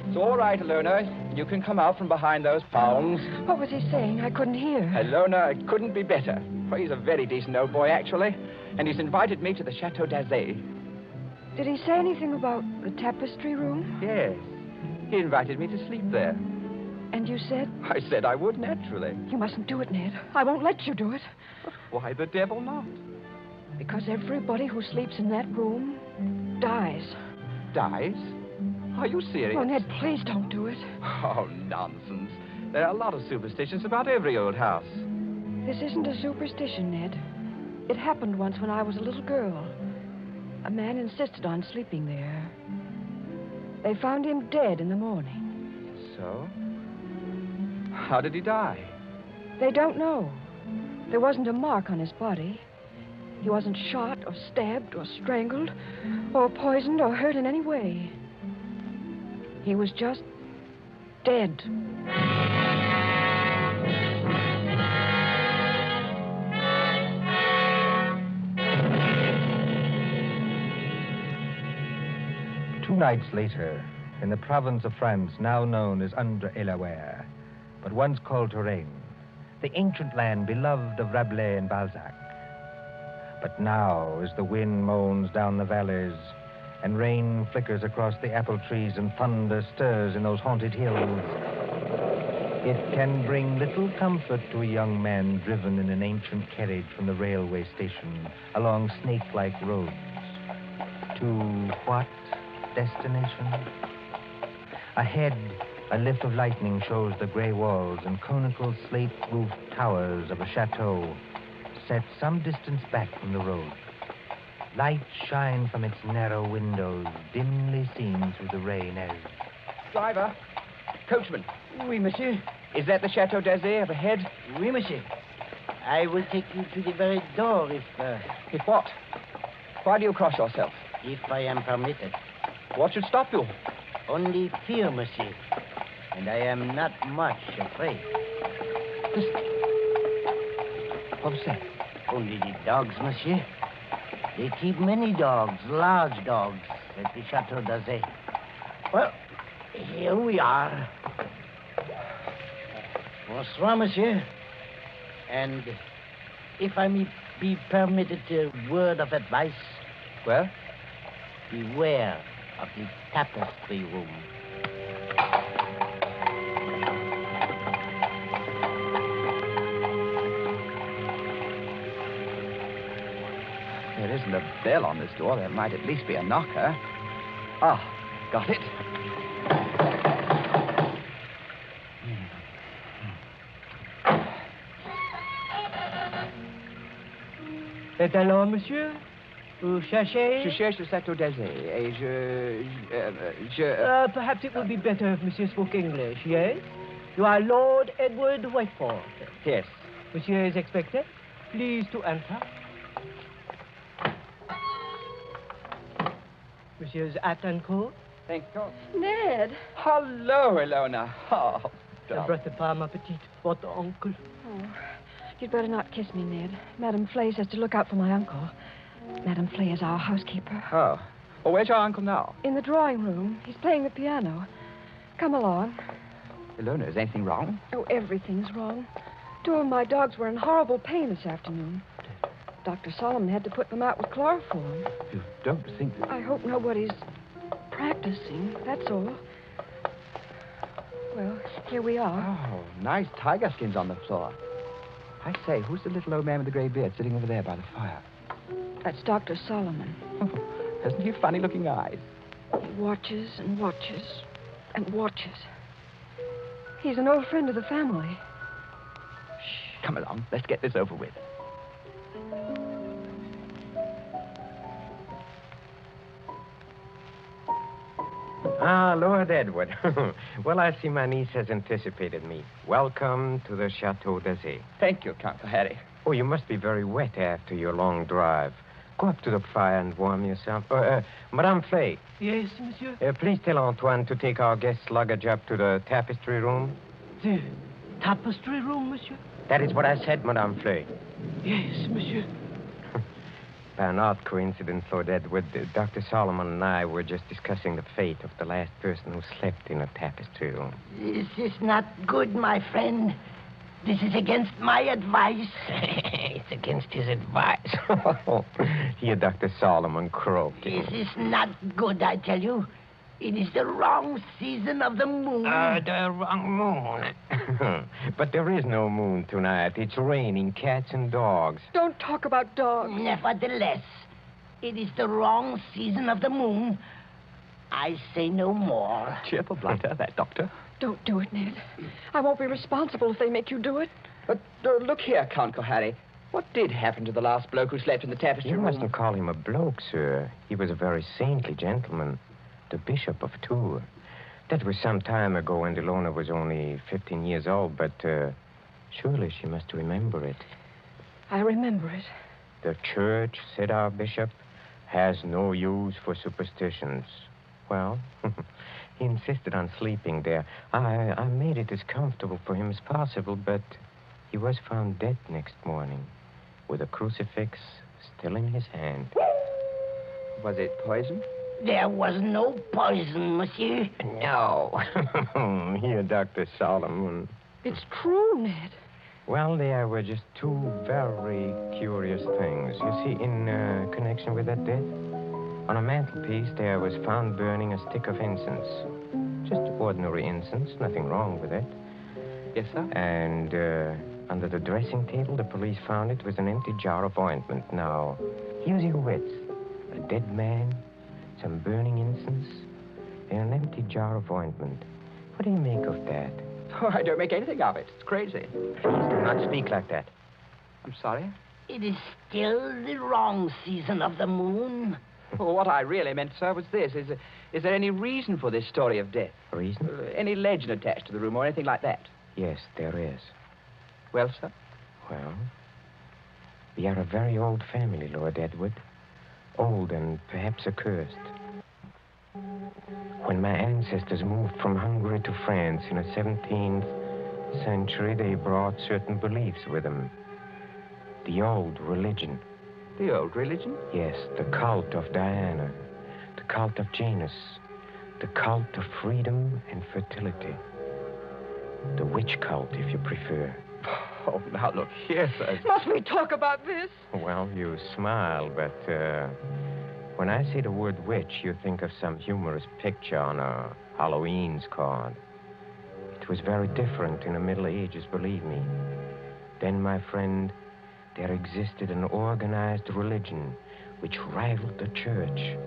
It's all right, Alona. You can come out from behind those palms. What was he saying? I couldn't hear. Alona, it couldn't be better. Well, he's a very decent old boy, actually. And he's invited me to the Chateau d'Azay. Did he say anything about the tapestry room? Yes. He invited me to sleep there. And you said? I said I would, naturally. You mustn't do it, Ned. I won't let you do it. Why the devil not? Because everybody who sleeps in that room dies. Dies? Are you serious? Oh, Ned, please don't do it. Oh, nonsense. There are a lot of superstitions about every old house. This isn't a superstition, Ned. It happened once when I was a little girl. A man insisted on sleeping there. They found him dead in the morning. So? How did he die? They don't know. There wasn't a mark on his body. He wasn't shot or stabbed or strangled or poisoned or hurt in any way. He was just dead. Two nights later, in the province of France now known as Indre-et-Loire, but once called Touraine, the ancient land beloved of Rabelais and Balzac. But now, as the wind moans down the valleys, and rain flickers across the apple trees, and thunder stirs in those haunted hills, it can bring little comfort to a young man driven in an ancient carriage from the railway station along snake-like roads. To what destination? Ahead, a lift of lightning shows the gray walls and conical slate-roofed towers of a chateau set some distance back from the road. Lights shine from its narrow windows, dimly seen through the rain as... Driver! Coachman! Oui, monsieur. Is that the Chateau d'Azay up ahead? Oui, monsieur. I will take you to the very door if... If what? Why do you cross yourself? If I am permitted. What should stop you? Only fear, monsieur. And I am not much afraid. Listen. What was that? Only the dogs, monsieur. They keep many dogs, large dogs, at the Chateau d'Azay. Well, here we are. Bonsoir, monsieur. And if I may be permitted a word of advice... Well? Beware of the tapestry room. There isn't a bell on this door. There might at least be a knocker. Ah, got it. Et alors, monsieur? Vous cherchez? Je cherche le Château d'Azay, et perhaps it would be better if monsieur spoke English, yes? You are Lord Edward Whiteford. Yes. Monsieur is expected. Please to enter. Monsieur's hat and coat. Thank you. Ned. Hello, Ilona. Oh, Embrasse pas, ma petite, votre uncle. Oh, you'd better not kiss me, Ned. Madame Flay says to look out for my uncle. Madame Flay is our housekeeper. Oh. Well, where's your uncle now? In the drawing room. He's playing the piano. Come along. Ilona, is anything wrong? Oh, everything's wrong. Two of my dogs were in horrible pain this afternoon. Dr. Solomon had to put them out with chloroform. You don't think... I hope nobody's practicing, that's all. Well, here we are. Oh, nice tiger skins on the floor. I say, who's the little old man with the gray beard sitting over there by the fire? That's Dr. Solomon. Hasn't he funny-looking eyes? He watches and watches and watches. He's an old friend of the family. Shh, come along. Let's get this over with. Ah, Lord Edward. Well, I see my niece has anticipated me. Welcome to the Chateau d'Azay. Thank you, Count Harry. Oh, you must be very wet after your long drive. Go up to the fire and warm yourself. Madame Flay. Yes, monsieur? Please tell Antoine to take our guest's luggage up to the tapestry room. The tapestry room, monsieur? That is what I said, Madame Flay. Yes, monsieur. By an odd coincidence, Lord Edward, Dr. Solomon and I were just discussing the fate of the last person who slept in a tapestry room. This is not good, my friend. This is against my advice. It's against his advice. Here, Dr. Solomon croaking. This is not good, I tell you. It is the wrong season of the moon. The wrong moon. But there is no moon tonight. It's raining cats and dogs. Don't talk about dogs. Nevertheless, it is the wrong season of the moon. I say no more. Cheerful blighter, that doctor. Don't do it, Ned. I won't be responsible if they make you do it. But look here, Count Harry. What did happen to the last bloke who slept in the tapestry room? You mustn't call him a bloke, sir. He was a very saintly gentleman. The Bishop of Tours. That was some time ago when Delona was only 15 years old, but surely she must remember it. I remember it. The church, said our bishop, has no use for superstitions. Well, he insisted on sleeping there. I made it as comfortable for him as possible, but he was found dead next morning with a crucifix still in his hand. Was it poison? There was no poison, monsieur. No. Here, Dr. Solomon. It's true, Ned. Well, there were just two very curious things. You see, in connection with that death, on a mantelpiece there was found burning a stick of incense. Just ordinary incense, nothing wrong with it. Yes, sir? And under the dressing table, the police found it was an empty jar of ointment. Now, use your wits. A dead man, some burning incense, and an empty jar of ointment. What do you make of that? Oh, I don't make anything of it. It's crazy. Please do not speak like that. I'm sorry? It is still the wrong season of the moon. Well, what I really meant, sir, was this. Is there any reason for this story of death? Reason? Any legend attached to the room or anything like that? Yes, there is. Well, sir? Well, we are a very old family, Lord Edward. Old and perhaps accursed. When my ancestors moved from Hungary to France in the 17th century, they brought certain beliefs with them. The old religion. The old religion? Yes, the cult of Diana, the cult of Janus, the cult of freedom and fertility. The witch cult, if you prefer. Oh, now look here, sir. Must we talk about this? Well, you smile, but when I say the word witch, you think of some humorous picture on a Halloween's card. It was very different in the Middle Ages, believe me. Then, my friend, there existed an organized religion which rivaled the church.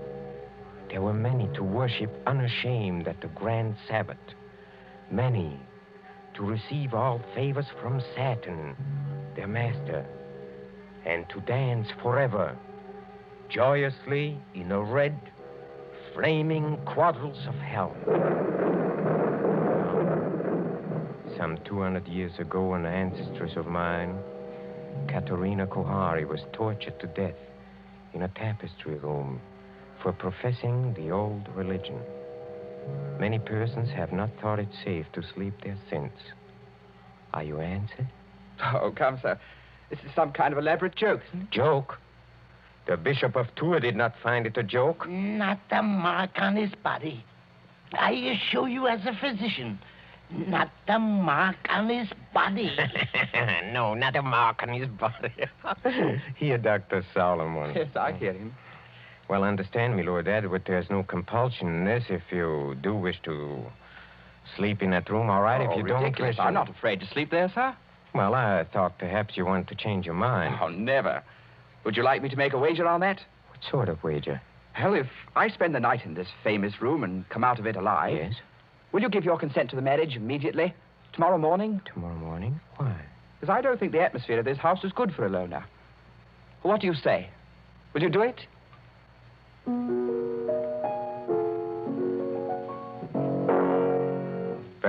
There were many to worship unashamed at the grand Sabbath. Many to receive all favors from Saturn, their master, and to dance forever, joyously in the red, flaming quadrilles of hell. Some 200 years ago, an ancestress of mine, Katerina Kohari, was tortured to death in a tapestry room for professing the old religion. Many persons have not thought it safe to sleep there since. Are you answered? Oh, come, sir. This is some kind of elaborate joke, isn't it? Joke? The Bishop of Tours did not find it a joke. Not a mark on his body. I assure you as a physician, not a mark on his body. No, not a mark on his body. Here, Dr. Solomon. Yes, I hear him. Well, understand me, Lord Edward, there's no compulsion in this. If you do wish to sleep in that room, all right. If you ridiculous. don't wish... I'm not afraid to sleep there, sir. Well, I thought perhaps you wanted to change your mind. Oh, never. Would you like me to make a wager on that? What sort of wager? Well, if I spend the night in this famous room and come out of it alive... Yes? Will you give your consent to the marriage immediately? Tomorrow morning? Tomorrow morning? Why? Because I don't think the atmosphere of this house is good for a loner. What do you say? Will you do it?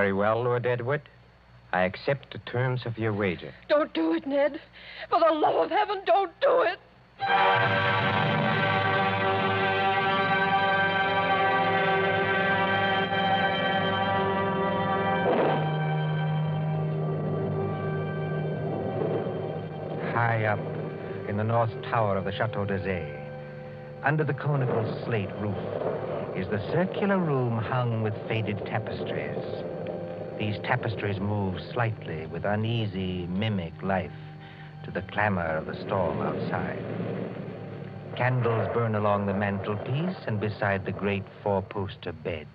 Very well, Lord Edward. I accept the terms of your wager. Don't do it, Ned. For the love of heaven, don't do it. High up in the north tower of the Chateau d'Azay, under the conical slate roof, is the circular room hung with faded tapestries. These tapestries move slightly with uneasy, mimic life to the clamor of the storm outside. Candles burn along the mantelpiece and beside the great four-poster bed.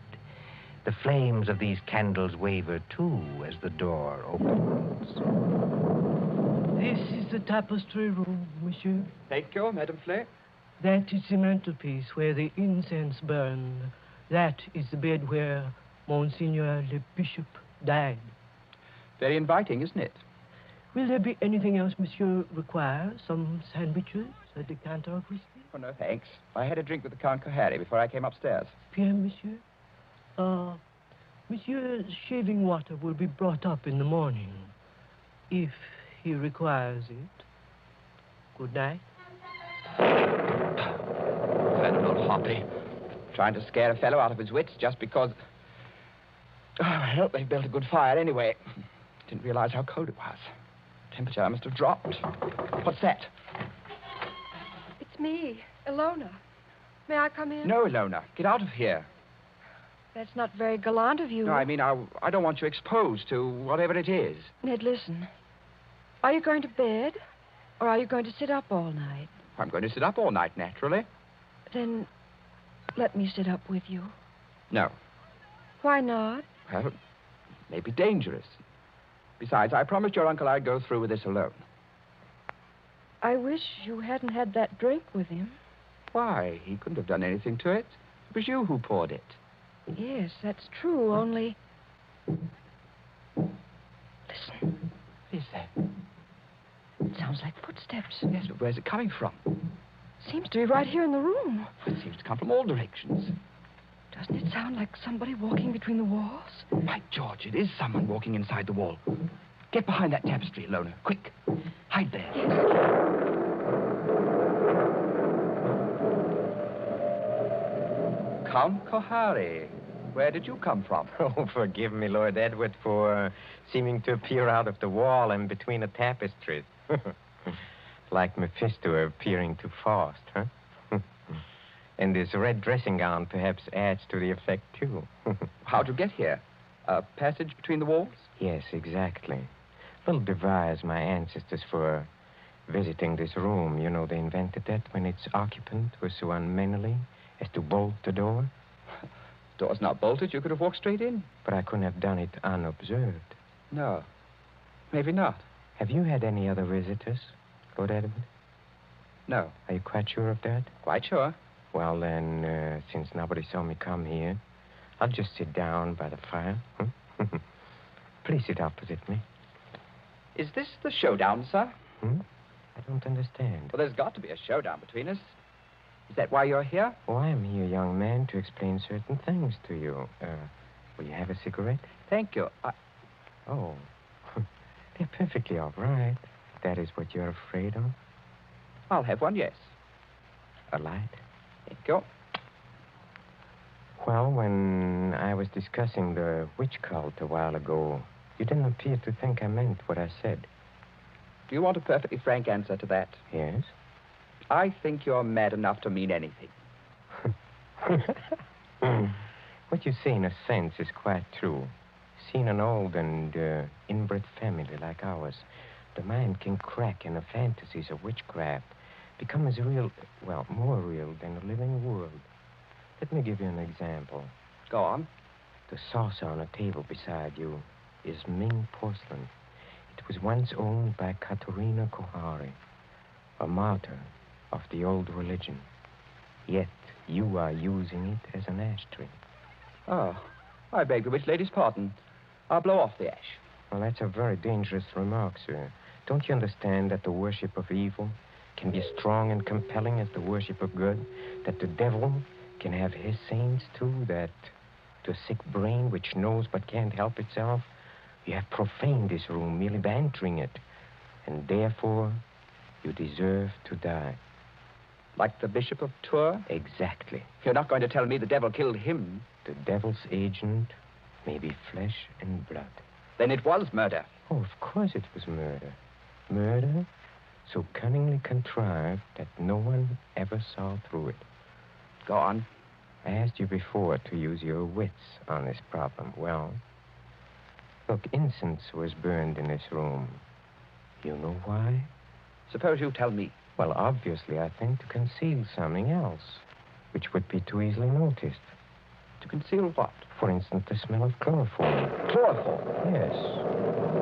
The flames of these candles waver, too, as the door opens. This is the tapestry room, monsieur. Thank you, Madame Flay. That is the mantelpiece where the incense burned. That is the bed where Monseigneur le Bishop died. Very inviting, isn't it? Will there be anything else monsieur requires? Some sandwiches? A decanter of whiskey? Oh, no, thanks. I had a drink with the Count Cohari before I came upstairs. Bien, monsieur. Monsieur's shaving water will be brought up in the morning, if he requires it. Good night. Infernal Hoppy. Trying to scare a fellow out of his wits just because... Oh, well, they built a good fire anyway. Didn't realize how cold it was. Temperature must have dropped. What's that? It's me, Ilona. May I come in? No, Ilona. Get out of here. That's not very gallant of you. No, I mean, I don't want you exposed to whatever it is. Ned, listen. Are you going to bed, or are you going to sit up all night? I'm going to sit up all night, naturally. Then let me sit up with you. No. Why not? Well, it may be dangerous. Besides, I promised your uncle I'd go through with this alone. I wish you hadn't had that drink with him. Why? He couldn't have done anything to it. It was you who poured it. Yes, that's true, only... Listen. What is that? It sounds like footsteps. Yes, but where's it coming from? Seems to be right here in the room. It seems to come from all directions. Doesn't it sound like somebody walking between the walls? By George, it is someone walking inside the wall. Get behind that tapestry, Ilona. Quick. Hide there. Count Cohari, where did you come from? Oh, forgive me, Lord Edward, for seeming to appear out of the wall and between the tapestries. Like Mephisto appearing to Faust, huh? And this red dressing gown perhaps adds to the effect, too. How'd you get here? A passage between the walls? Yes, exactly. Little device my ancestors for visiting this room. You know, they invented that when its occupant was so unmannerly as to bolt the door. Door's not bolted. You could have walked straight in. But I couldn't have done it unobserved. No. Maybe not. Have you had any other visitors, Lord Edward? No. Are you quite sure of that? Quite sure. Well, then, since nobody saw me come here, I'll just sit down by the fire. Please sit opposite me. Is this the showdown, sir? I don't understand. Well, there's got to be a showdown between us. Is that why you're here? Oh, I'm here, young man, to explain certain things to you. Will you have a cigarette? Thank you. Oh, they're perfectly all right. If that is what you're afraid of. I'll have one, yes. A light? Thank you. Well, when I was discussing the witch cult a while ago, you didn't appear to think I meant what I said. Do you want a perfectly frank answer to that? Yes. I think you're mad enough to mean anything. What you say, in a sense, is quite true. Seeing an old and inbred family like ours, the mind can crack and the fantasies of witchcraft become as real, well, more real than the living world. Let me give you an example. Go on. The saucer on a table beside you is Ming porcelain. It was once owned by Caterina Cohari, a martyr of the old religion. Yet you are using it as an ashtray. Oh, I beg the witch lady's pardon. I'll blow off the ash. Well, that's a very dangerous remark, sir. Don't you understand that the worship of evil can be as strong and compelling as the worship of good? That the devil can have his saints, too? That to a sick brain which knows but can't help itself. You have profaned this room merely by entering it. And therefore, you deserve to die. Like the Bishop of Tours? Exactly. You're not going to tell me the devil killed him? The devil's agent may be flesh and blood. Then it was murder. Oh, of course it was murder. Murder so cunningly contrived that no one ever saw through it. Go on. I asked you before to use your wits on this problem. Well, look, incense was burned in this room. You know why? Suppose you tell me. Well, obviously, I think to conceal something else, which would be too easily noticed. To conceal what? For instance, the smell of chloroform. Chloroform? Yes.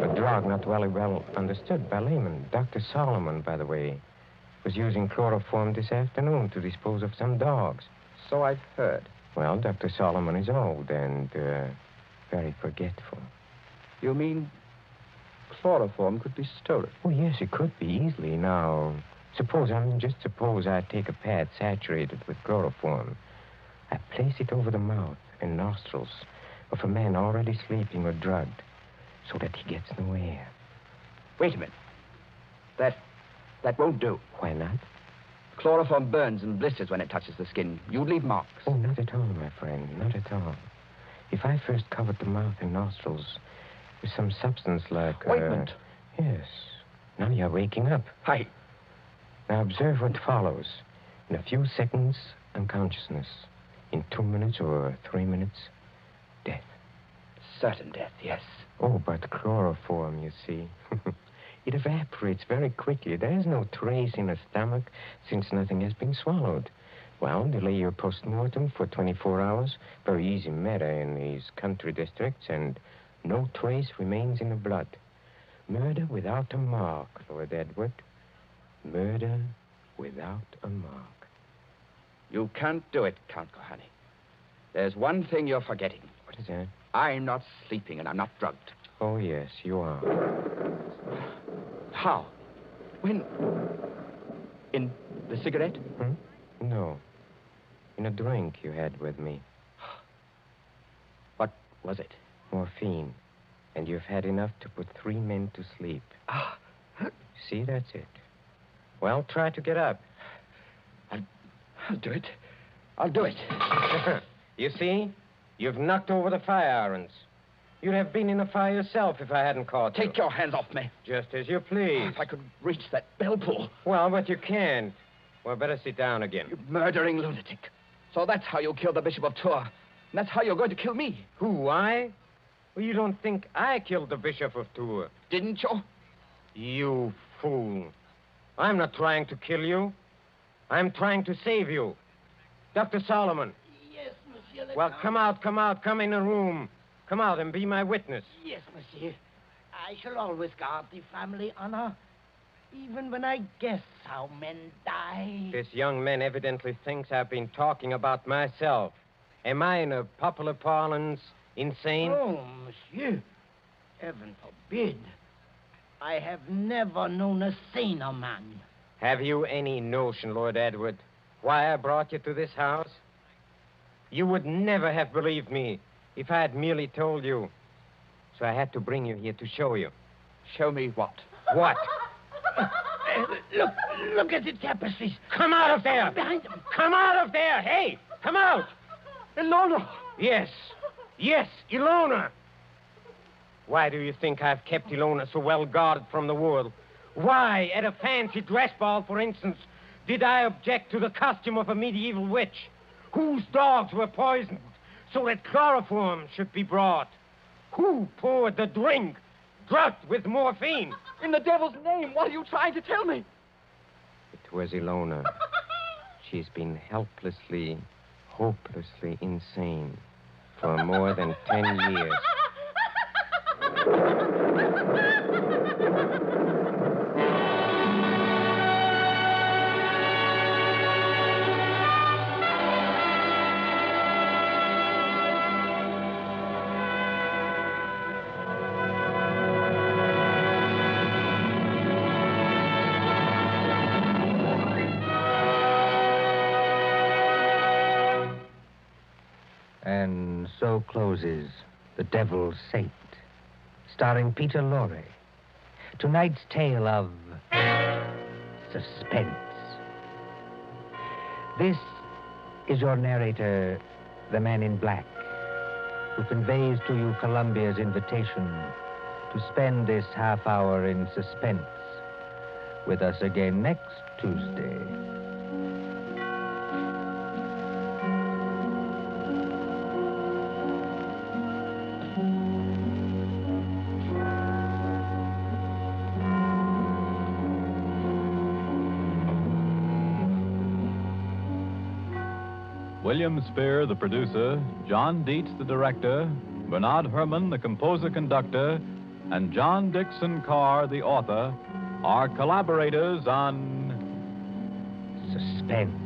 A drug not very well understood by laymen. Dr. Solomon, by the way, was using chloroform this afternoon to dispose of some dogs. So I've heard. Well, Dr. Solomon is old and very forgetful. You mean chloroform could be stolen? Oh, yes, it could be easily. Now, suppose I take a pad saturated with chloroform. I place it over the mouth and nostrils of a man already sleeping or drugged so that he gets no air. Wait a minute. That won't do. Why not? Chloroform burns and blisters when it touches the skin. You'd leave marks. Oh, not at all, my friend. Not at all. If I first covered the mouth and nostrils with some substance like... Ointment. Yes. Now you're waking up. Hi. Now observe what follows. In a few seconds, unconsciousness. In 2 minutes or 3 minutes, death. Certain death, yes. Oh, but chloroform, you see. It evaporates very quickly. There is no trace in the stomach since nothing has been swallowed. Well, delay your post-mortem for 24 hours. Very easy matter in these country districts, and no trace remains in the blood. Murder without a mark, Lord Edward. Murder without a mark. You can't do it, Count Kohani. There's one thing you're forgetting. What is that? I'm not sleeping and I'm not drugged. Oh, yes, you are. How? When? In the cigarette? No. In a drink you had with me. What was it? Morphine. And you've had enough to put 3 men to sleep. See, that's it. Well, try to get up. I'll do it. I'll do it. You see? You've knocked over the fire irons. You'd have been in the fire yourself if I hadn't caught you. Take your hands off me. Just as you please. If I could reach that bell pull. Well, but you can't. Well, better sit down again. You murdering lunatic. So that's how you killed the Bishop of Tours. And that's how you're going to kill me. Who, I? Well, you don't think I killed the Bishop of Tours. Didn't you? You fool. I'm not trying to kill you. I'm trying to save you. Dr. Solomon. Yes, monsieur. Well, come out. Come in the room. Come out and be my witness. Yes, monsieur. I shall always guard the family honor, even when I guess how men die. This young man evidently thinks I've been talking about myself. Am I, in a popular parlance, insane? Oh, monsieur. Heaven forbid. I have never known a saner man. Have you any notion, Lord Edward, why I brought you to this house? You would never have believed me if I had merely told you. So I had to bring you here to show you. Show me what? What? Look at the tapestries. Come out of there! Behind them. Come out of there! Hey, come out! Ilona! Yes, Ilona. Why do you think I've kept Ilona so well guarded from the world? Why, at a fancy dress ball, for instance, did I object to the costume of a medieval witch whose dogs were poisoned so that chloroform should be brought? Who poured the drink drugged with morphine? In the devil's name, what are you trying to tell me? It was Ilona. She's been helplessly, hopelessly insane for more than 10 years. And so closes The Devil's Saint, starring Peter Lorre. Tonight's tale of suspense. This is your narrator, the man in black, who conveys to you Columbia's invitation to spend this half hour in suspense with us again next Tuesday. William Spear, the producer, John Dietz, the director, Bernard Herrmann, the composer-conductor, and John Dickson Carr, the author, are collaborators on Suspense.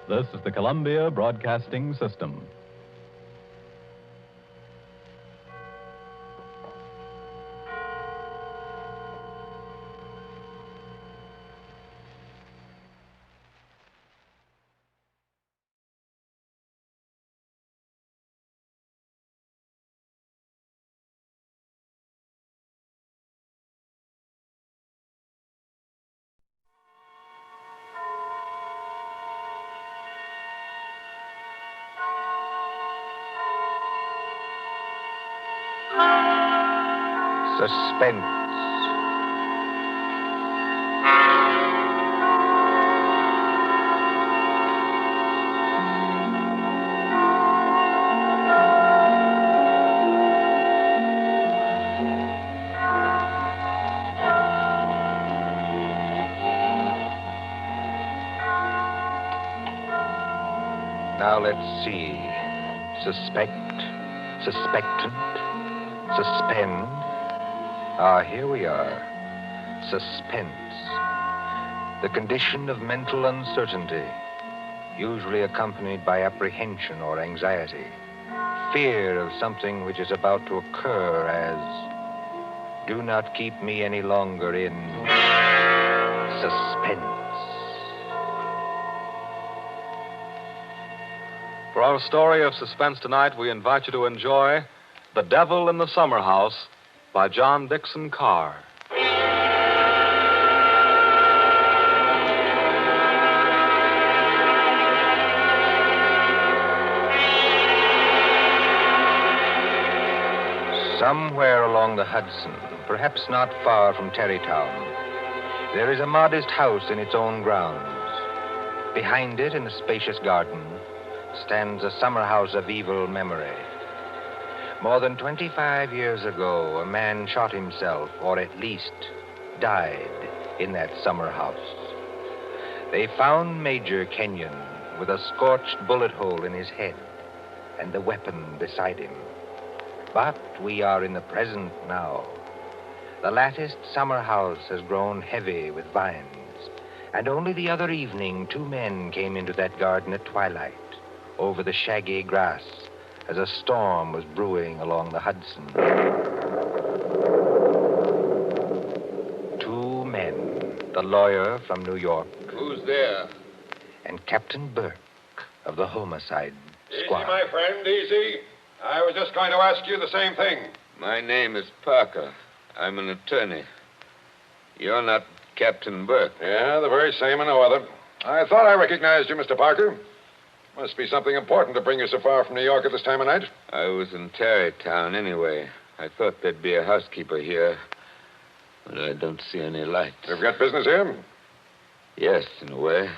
This is the Columbia Broadcasting System. Suspense. Now let's see. Suspect, suspectant, suspend. Ah, here we are. Suspense. The condition of mental uncertainty, usually accompanied by apprehension or anxiety. Fear of something which is about to occur, as do not keep me any longer in suspense. For our story of suspense tonight, we invite you to enjoy The Devil in the Summer House by John Dickson Carr. Somewhere along the Hudson, perhaps not far from Tarrytown, there is a modest house in its own grounds. Behind it, in a spacious garden, stands a summer house of evil memory. More than 25 years ago, a man shot himself, or at least died, in that summer house. They found Major Kenyon with a scorched bullet hole in his head and the weapon beside him. But we are in the present now. The latticed summer house has grown heavy with vines, and only the other evening 2 men came into that garden at twilight, over the shaggy grass, as a storm was brewing along the Hudson. 2 men, the lawyer from New York. Who's there? And Captain Burke of the homicide squad. Easy, my friend, easy. I was just going to ask you the same thing. My name is Parker. I'm an attorney. You're not Captain Burke. Yeah, the very same and no other. I thought I recognized you, Mr. Parker. Must be something important to bring you so far from New York at this time of night. I was in Tarrytown anyway. I thought there'd be a housekeeper here, but I don't see any lights. You've got business here? Yes, in a way.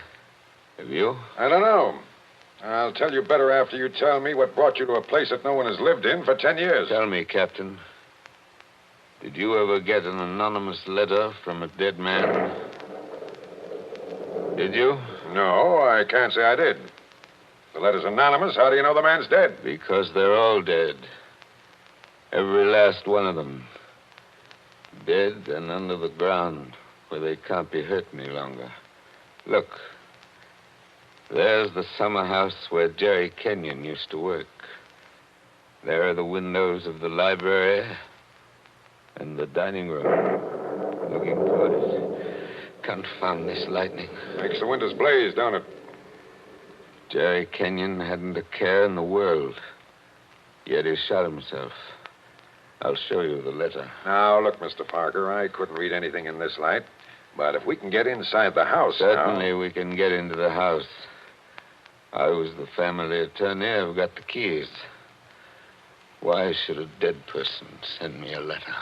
Have you? I don't know. I'll tell you better after you tell me what brought you to a place that no one has lived in for 10 years. Tell me, Captain. Did you ever get an anonymous letter from a dead man? Did you? No, I can't say I did. The letter's anonymous. How do you know the man's dead? Because they're all dead. Every last one of them. Dead and under the ground, where they can't be hurt any longer. Look. There's the summer house where Jerry Kenyon used to work. There are the windows of the library and the dining room. Looking toward it. Confound this lightning. Makes the windows blaze, don't it? Jerry Kenyon hadn't a care in the world. Yet he shot himself. I'll show you the letter. Now, look, Mr. Parker, I couldn't read anything in this light. But if we can get inside the house Certainly we can get into the house. I was the family attorney. I've got the keys. Why should a dead person send me a letter?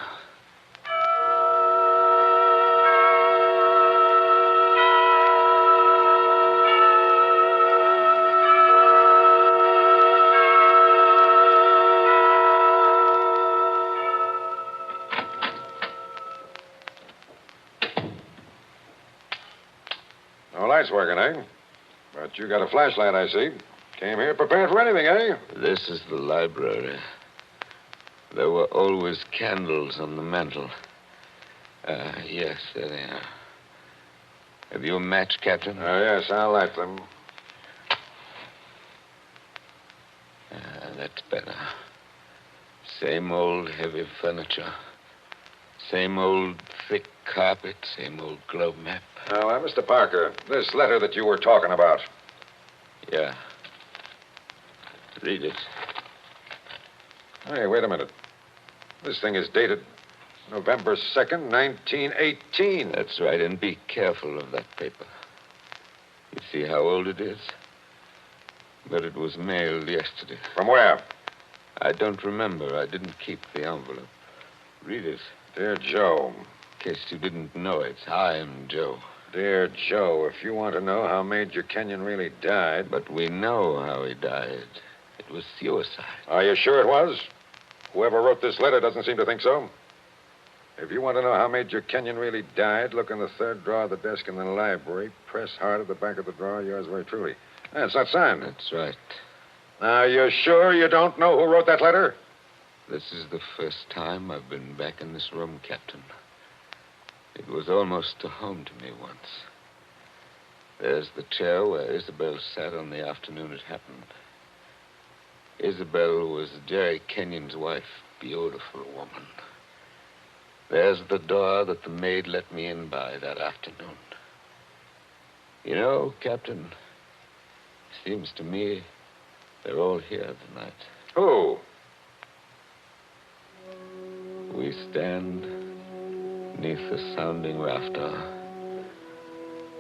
No lights working, eh? But you got a flashlight, I see. Came here prepared for anything, eh? This is the library. There were always candles on the mantel. Yes, there they are. Have you a match, Captain? Yes, I'll light them. That's better. Same old heavy furniture. Same old thick carpet. Same old globe map. Now, Mr. Parker, this letter that you were talking about. Yeah. Read it. Hey, wait a minute. This thing is dated November 2nd, 1918. That's right, and be careful of that paper. You see how old it is? But it was mailed yesterday. From where? I don't remember. I didn't keep the envelope. Read it. Dear Joe. In case you didn't know it, I'm Joe. Dear Joe, if you want to know how Major Kenyon really died... But we know how he died. It was suicide. Are you sure it was? Whoever wrote this letter doesn't seem to think so. If you want to know how Major Kenyon really died, look in the third drawer of the desk in the library. Press hard at the back of the drawer. Yours very truly. It's not signed. That's right. Now, you're sure you don't know who wrote that letter? This is the first time I've been back in this room, Captain. It was almost a home to me once. There's the chair where Isabel sat on the afternoon it happened. Isabel was Jerry Kenyon's wife. Beautiful woman. There's the door that the maid let me in by that afternoon. You know, Captain, seems to me they're all here tonight. Who? We stand beneath the sounding rafter,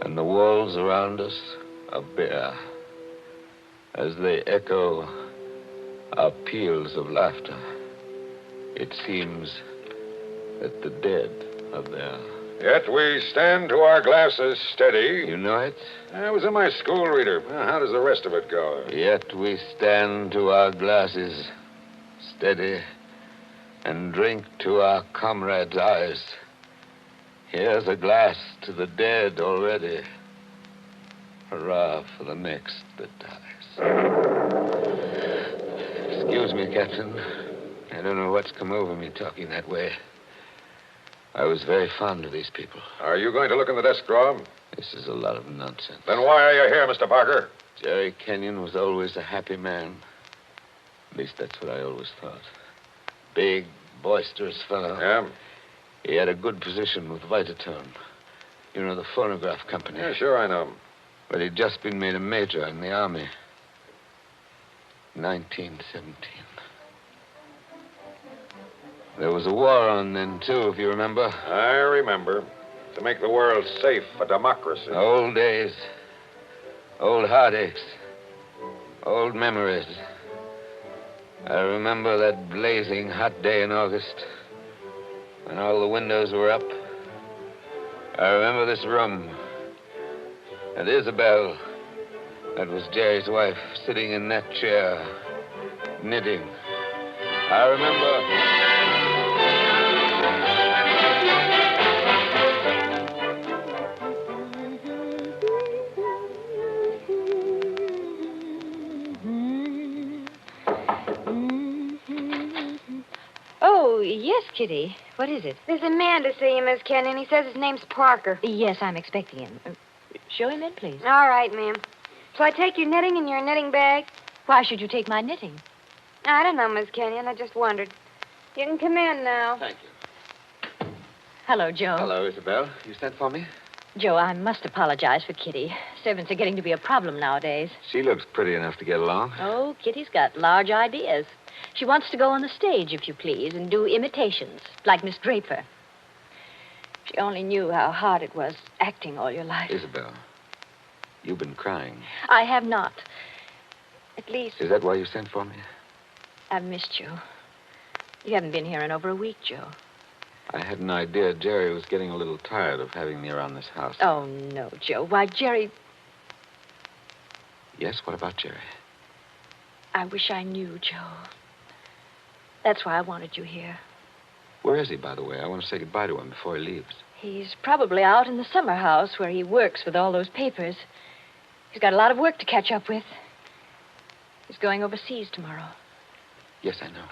and the walls around us are bare as they echo our peals of laughter. It seems that the dead are there. Yet we stand to our glasses steady. You know it? I was in my school reader. Well, how does the rest of it go? Yet we stand to our glasses steady and drink to our comrades' eyes. Here's a glass to the dead already. Hurrah for the next that dies. Excuse me, Captain. I don't know what's come over me talking that way. I was very fond of these people. Are you going to look in the desk drawer? This is a lot of nonsense. Then why are you here, Mr. Parker? Jerry Kenyon was always a happy man. At least that's what I always thought. Big, boisterous fellow. Yeah? He had a good position with Vitaturn. You know, the phonograph company. Yeah, sure, I know. But he'd just been made a major in the Army. 1917. There was a war on then, too, if you remember. I remember. To make the world safe for democracy. Old days. Old heartaches. Old memories. I remember that blazing hot day in August when all the windows were up. I remember this room. And Isabel, that was Jerry's wife, sitting in that chair, knitting. I remember... Oh, yes, Kitty. What is it? There's a man to see you, Miss Kenyon. He says his name's Parker. Yes, I'm expecting him. Show him in, please. All right, ma'am. Shall I take your knitting in your knitting bag? Why should you take my knitting? I don't know, Miss Kenyon. I just wondered. You can come in now. Thank you. Hello, Joe. Hello, Isabel. You sent for me? Joe, I must apologize for Kitty. Servants are getting to be a problem nowadays. She looks pretty enough to get along. Oh, Kitty's got large ideas. She wants to go on the stage, if you please, and do imitations, like Miss Draper. She only knew how hard it was acting all your life. Isabel, you've been crying. I have not. At least, Is that why you sent for me? I've missed you. You haven't been here in over a week, Joe. I had an idea Jerry was getting a little tired of having me around this house. Oh, no, Joe. Why, Jerry... Yes, what about Jerry? I wish I knew, Joe. That's why I wanted you here. Where is he, by the way? I want to say goodbye to him before he leaves. He's probably out in the summer house where he works with all those papers. He's got a lot of work to catch up with. He's going overseas tomorrow. Yes, I know.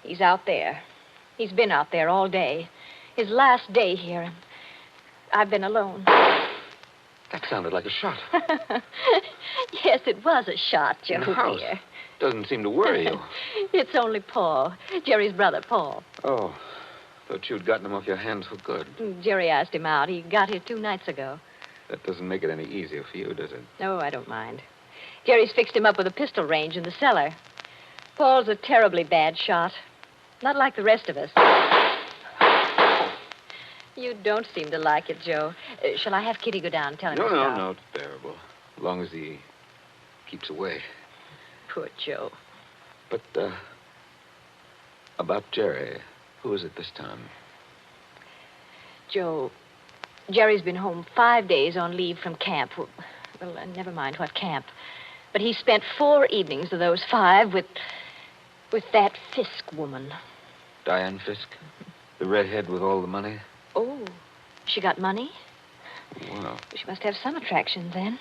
He's out there. He's been out there all day. His last day here, and I've been alone. That sounded like a shot. Yes, it was a shot, Joe, In the house. dear. Doesn't seem to worry you. It's only Paul, Jerry's brother, Paul. Oh, thought you'd gotten him off your hands for good. Jerry asked him out. He got here 2 nights ago. That doesn't make it any easier for you, does it? No, I don't mind. Jerry's fixed him up with a pistol range in the cellar. Paul's a terribly bad shot. Not like the rest of us. You don't seem to like it, Joe. Shall I have Kitty go down and tell him? No, it's bearable. As long as he keeps away. Poor Joe. But, about Jerry, who is it this time? Joe, Jerry's been home 5 days on leave from camp. Well, never mind what camp. But he spent 4 evenings of those 5 with that Fisk woman. Diane Fisk? The redhead with all the money? Oh, she got money? Well, She must have some attraction then.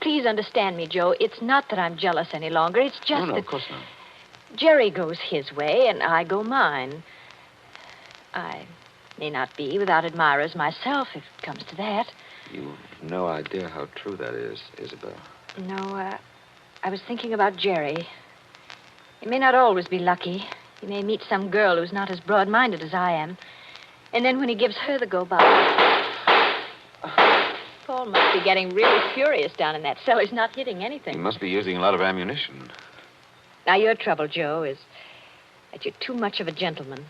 Please understand me, Joe. It's not that I'm jealous any longer. It's just no, that of course not. Jerry goes his way and I go mine. I may not be without admirers myself, if it comes to that. You've no idea how true that is, Isabel. No, I was thinking about Jerry. He may not always be lucky. He may meet some girl who's not as broad-minded as I am. And then when he gives her the go-by... Paul must be getting really furious down in that cellar. He's not hitting anything. He must be using a lot of ammunition. Now, your trouble, Joe, is that you're too much of a gentleman.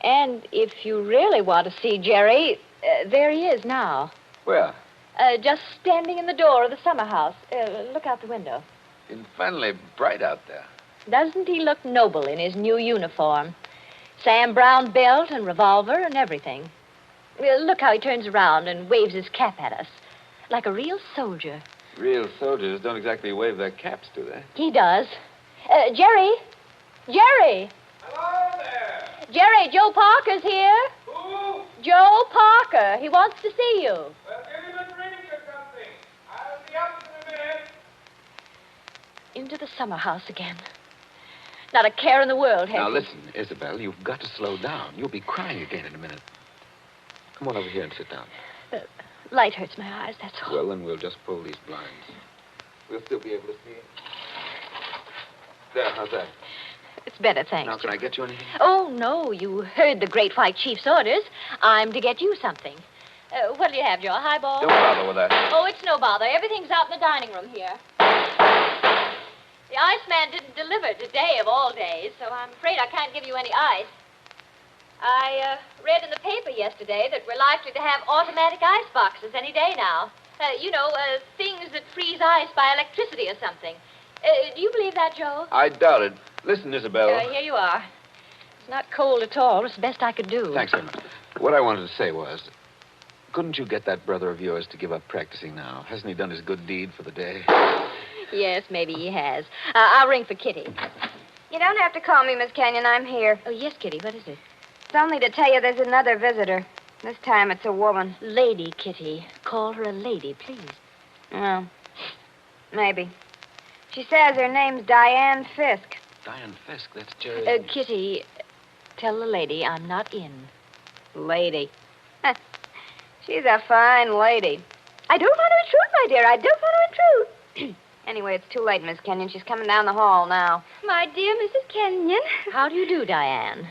And if you really want to see Jerry, there he is now. Where? Just standing in the door of the summer house. Look out the window. Infernally bright out there. Doesn't he look noble in his new uniform? Sam Brown belt and revolver and everything. Look how he turns around and waves his cap at us. Like a real soldier. Real soldiers don't exactly wave their caps, do they? He does. Jerry? Jerry! Hello there. Jerry, Joe Parker's here. Who? Joe Parker. He wants to see you. Well, give him a drink or something. I'll be up in a minute. Into the summer house again. Not a care in the world, has Now, he? listen, Isabel, you've got to slow down. You'll be crying again in a minute. Come on over here and sit down. Light hurts my eyes, that's all. Well, then we'll just pull these blinds. We'll still be able to see it. There, how's that? It's better, thanks. Now, can I get you anything? Oh, no. You heard the Great White Chief's orders. I'm to get you something. What'll you have, Joe? A highball? Don't bother with that. Oh, it's no bother. Everything's out in the dining room here. The iceman didn't deliver today of all days, so I'm afraid I can't give you any ice. I read in the paper yesterday that we're likely to have automatic ice boxes any day now. Things that freeze ice by electricity or something. Do you believe that, Joe? I doubt it. Listen, Isabel. Here you are. It's not cold at all. It's the best I could do. Thanks very much. What I wanted to say was, couldn't you get that brother of yours to give up practicing now? Hasn't he done his good deed for the day? Yes, maybe he has. I'll ring for Kitty. You don't have to call me, Miss Kenyon. I'm here. Oh, yes, Kitty. What is it? It's only to tell you there's another visitor. This time it's a woman. Lady, Kitty. Call her a lady, please. Well, maybe. She says her name's Diane Fisk. Diane Fisk, that's Jerry. Kitty, tell the lady I'm not in. Lady. She's a fine lady. I don't want to intrude, my dear. I don't want to intrude. Anyway, it's too late, Miss Kenyon. She's coming down the hall now. My dear Mrs. Kenyon. How do you do, Diane?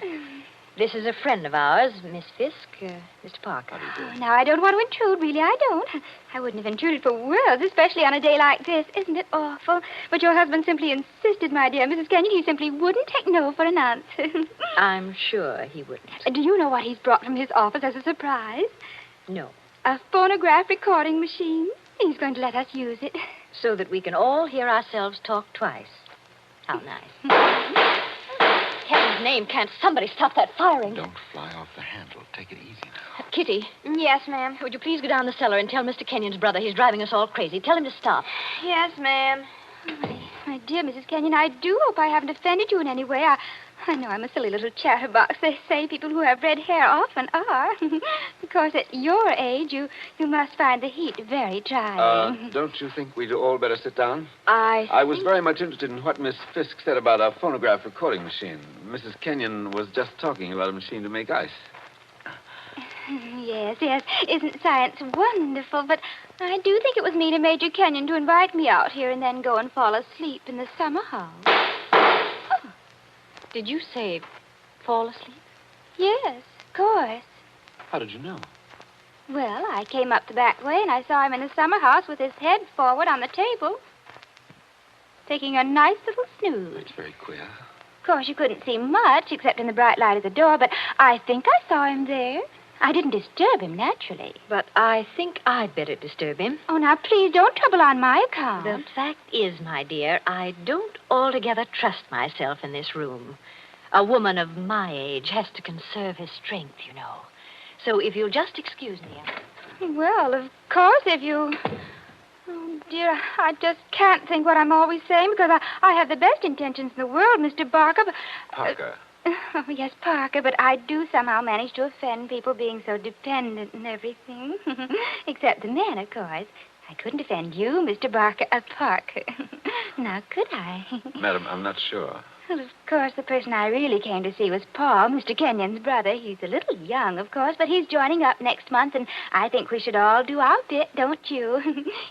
This is a friend of ours, Miss Fisk, Mr. Parker. Oh, now, I don't want to intrude, really. I don't. I wouldn't have intruded for worlds, especially on a day like this. Isn't it awful? But your husband simply insisted, my dear Mrs. Kenyon. He simply wouldn't take no for an answer. I'm sure he wouldn't. Do you know what he's brought from his office as a surprise? No. A phonograph recording machine. He's going to let us use it. So that we can all hear ourselves talk twice. How nice. Heaven's name, can't somebody stop that firing? Don't fly off the handle. Take it easy now. Kitty. Yes, ma'am. Would you please go down the cellar and tell Mr. Kenyon's brother he's driving us all crazy. Tell him to stop. Yes, ma'am. My dear Mrs. Kenyon, I do hope I haven't offended you in any way. I know I'm a silly little chatterbox. They say people who have red hair often are. Of course, at your age, you must find the heat very trying. Don't you think we'd all better sit down? I was very much interested in what Miss Fisk said about a phonograph recording machine. Mrs. Kenyon was just talking about a machine to make ice. Yes. Isn't science wonderful? But I do think it was mean of Major Kenyon to invite me out here and then go and fall asleep in the summer house. Did you say fall asleep? Yes, of course. How did you know? Well, I came up the back way and I saw him in the summer house with his head forward on the table, taking a nice little snooze. That's very queer. Of course, you couldn't see much except in the bright light of the door, but I think I saw him there. I didn't disturb him, naturally. But I think I'd better disturb him. Oh, now, please don't trouble on my account. The fact is, my dear, I don't altogether trust myself in this room. A woman of my age has to conserve her strength, you know. So if you'll just excuse me. Well, of course, if you... Oh, dear, I just can't think what I'm always saying because I have the best intentions in the world, Mr. Barker. But, Parker. Oh, yes, Parker, but I do somehow manage to offend people being so dependent and everything. Except the men, of course. I couldn't offend you, Mr. Parker. Now, could I? Madam, I'm not sure. Well, of course, the person I really came to see was Paul, Mr. Kenyon's brother. He's a little young, of course, but he's joining up next month, and I think we should all do our bit, don't you?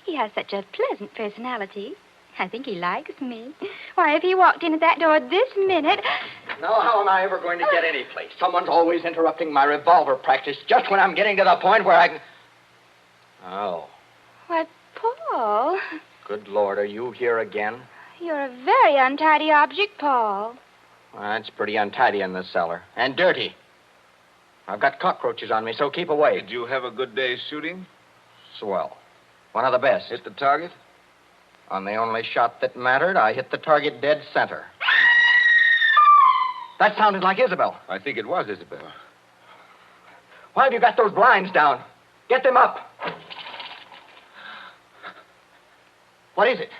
He has such a pleasant personality. I think he likes me. Why, if he walked in at that door this minute... Now, how am I ever going to get any place? Someone's always interrupting my revolver practice just when I'm getting to the point where I can... Oh. Why, Paul. Good Lord, are you here again? You're a very untidy object, Paul. Well, it's pretty untidy in this cellar. And dirty. I've got cockroaches on me, so keep away. Did you have a good day shooting? Swell. One of the best. Hit the target? On the only shot that mattered, I hit the target dead center. That sounded like Isabel. I think it was Isabel. Why have you got those blinds down? Get them up. What is it?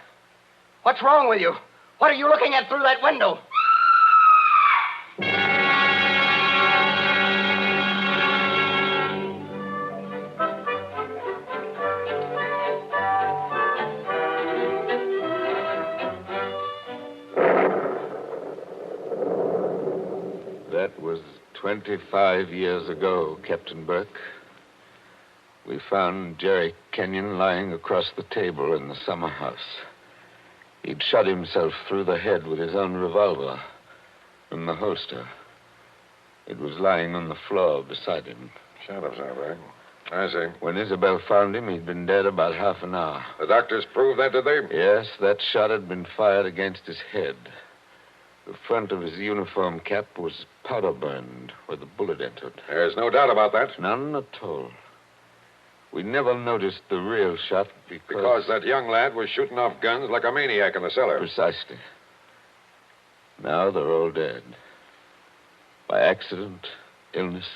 What's wrong with you? What are you looking at through that window? That was 25 years ago, Captain Burke. We found Jerry Kenyon lying across the table in the summer house. He'd shot himself through the head with his own revolver from the holster. It was lying on the floor beside him. Shut up, Zarek. I see. When Isabel found him, he'd been dead about half an hour. The doctors proved that, did they? Yes, that shot had been fired against his head. The front of his uniform cap was powder burned where the bullet entered. There's no doubt about that. None at all. We never noticed the real shot Because that young lad was shooting off guns like a maniac in the cellar. Precisely. Now they're all dead. By accident, illness,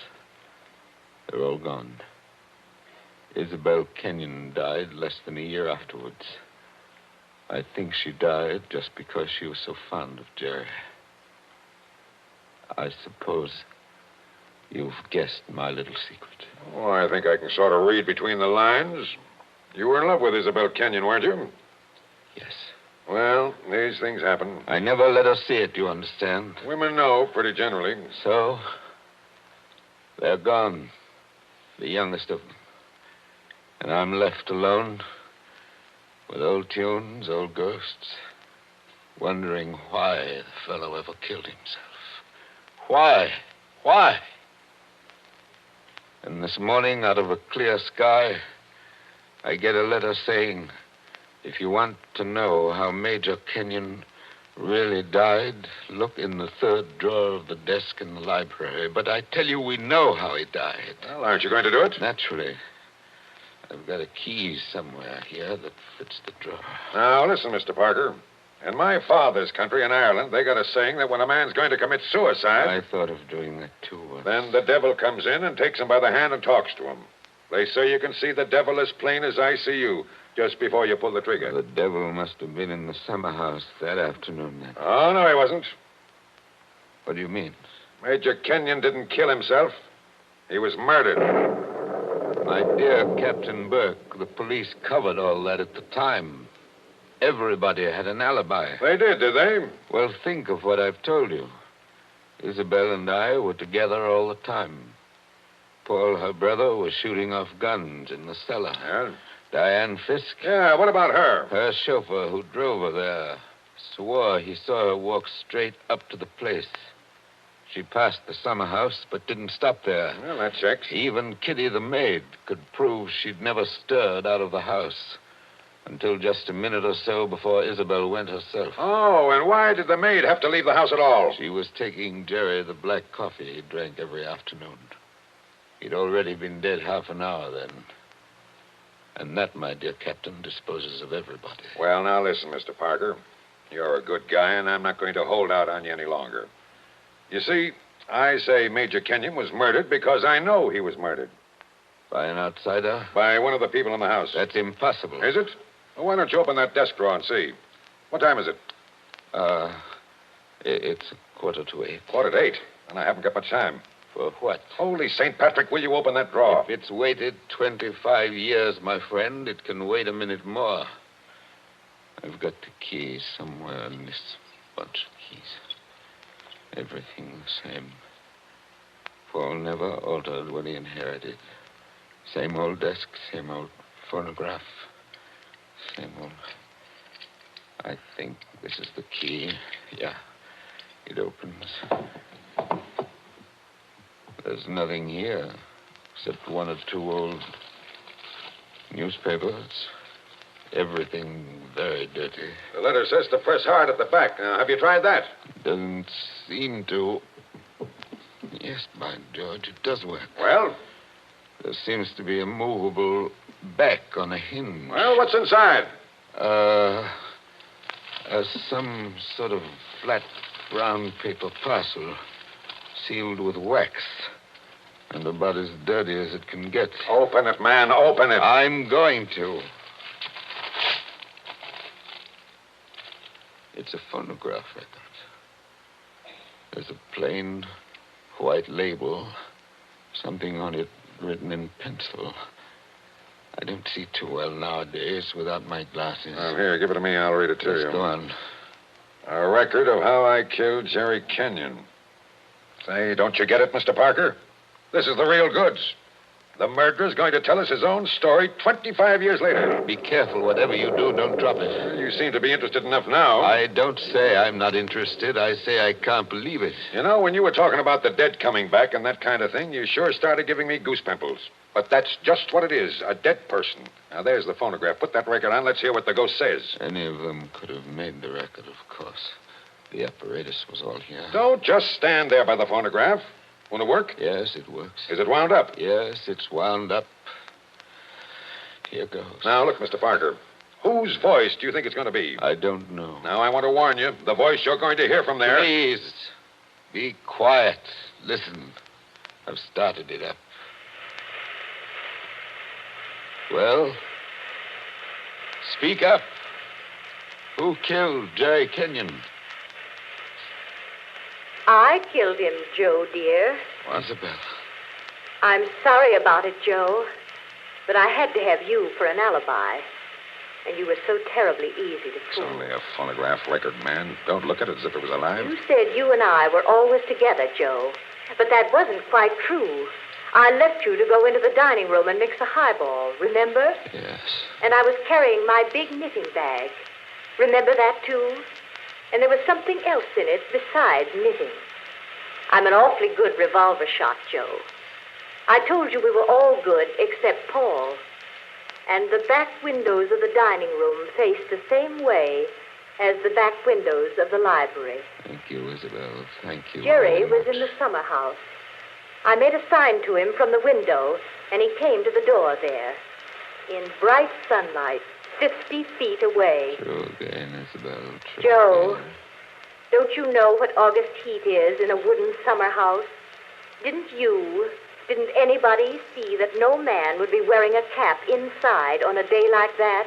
they're all gone. Isabel Kenyon died less than a year afterwards. I think she died just because she was so fond of Jerry. I suppose you've guessed my little secret. Oh, I think I can sort of read between the lines. You were in love with Isabel Kenyon, weren't you? Yes. Well, these things happen. I never let her see it, you understand? Women know, pretty generally. So, they're gone. The youngest of them. And I'm left alone with old tunes, old ghosts, wondering why the fellow ever killed himself. Why? Why? And this morning, out of a clear sky, I get a letter saying, if you want to know how Major Kenyon really died, look in the third drawer of the desk in the library. But I tell you, we know how he died. Well, aren't you going to do it? Naturally. I've got a key somewhere here that fits the drawer. Now, listen, Mr. Parker. In my father's country, in Ireland, they got a saying that when a man's going to commit suicide... I thought of doing that, too. Then the devil comes in and takes him by the hand and talks to him. They say you can see the devil as plain as I see you, just before you pull the trigger. The devil must have been in the summer house that afternoon, then. Oh, no, he wasn't. What do you mean? Major Kenyon didn't kill himself. He was murdered. My dear Captain Burke, the police covered all that at the time. Everybody had an alibi. They did they? Well, think of what I've told you. Isabel and I were together all the time. Paul, her brother, was shooting off guns in the cellar. Yeah? Diane Fisk. Yeah, what about her? Her chauffeur who drove her there swore he saw her walk straight up to the place. She passed the summer house, but didn't stop there. Well, that checks. Even Kitty, the maid, could prove she'd never stirred out of the house until just a minute or so before Isabel went herself. Oh, and why did the maid have to leave the house at all? She was taking Jerry the black coffee he drank every afternoon. He'd already been dead half an hour then. And that, my dear Captain, disposes of everybody. Well, now listen, Mr. Parker. You're a good guy, and I'm not going to hold out on you any longer. You see, I say Major Kenyon was murdered because I know he was murdered. By an outsider? By one of the people in the house. That's impossible. Is it? Well, why don't you open that desk drawer and see? What time is it? It's 7:45. 7:45? And I haven't got much time. For what? Holy St. Patrick, will you open that drawer? If it's waited 25 years, my friend, it can wait a minute more. I've got the key somewhere in this bunch of keys. Everything the same. Paul never altered what he inherited. Same old desk, same old phonograph. Same old... I think this is the key. Yeah, it opens. There's nothing here except one or two old newspapers. Everything very dirty. The letter says to press hard at the back. Now, have you tried that? Doesn't seem to. Yes, by George, it does work. Well? There seems to be a movable back on a hinge. Well, what's inside? Some sort of flat brown paper parcel sealed with wax. And about as dirty as it can get. Open it, man. Open it. I'm going to. It's a phonograph record. There's a plain white label. Something on it written in pencil. I don't see too well nowadays without my glasses. Oh, here, give it to me. I'll read it to you. Go on. A record of how I killed Jerry Kenyon. Say, don't you get it, Mr. Parker? This is the real goods. The murderer's going to tell us his own story 25 years later. Be careful. Whatever you do, don't drop it. You seem to be interested enough now. I don't say I'm not interested. I say I can't believe it. You know, when you were talking about the dead coming back and that kind of thing, you sure started giving me goose pimples. But that's just what it is, a dead person. Now, there's the phonograph. Put that record on. Let's hear what the ghost says. Any of them could have made the record, of course. The apparatus was all here. Don't just stand there by the phonograph. Won't it work? Yes, it works. Is it wound up? Yes, it's wound up. Here goes. Now, look, Mr. Parker. Whose voice do you think it's going to be? I don't know. Now, I want to warn you. The voice you're going to hear from there... Please, be quiet. Listen. I've started it up. Well, speak up. Who killed Jerry Kenyon? I killed him, Joe, dear. Isabel. I'm sorry about it, Joe, but I had to have you for an alibi. And you were so terribly easy to It's fool. only a phonograph record, man. Don't look at it as if it was alive. You said you and I were always together, Joe. But that wasn't quite true. I left you to go into the dining room and mix a highball, remember? Yes. And I was carrying my big knitting bag. Remember that, too? And there was something else in it besides knitting. I'm an awfully good revolver shot, Joe. I told you we were all good except Paul. And the back windows of the dining room faced the same way as the back windows of the library. Thank you, Isabel. Thank you. Jerry very was much. in the summer house. I made a sign to him from the window, and he came to the door there. In bright sunlight, 50 feet away. True again, Isabel. True Joe, again. don't you know what August heat is in a wooden summer house? Didn't anybody see that no man would be wearing a cap inside on a day like that?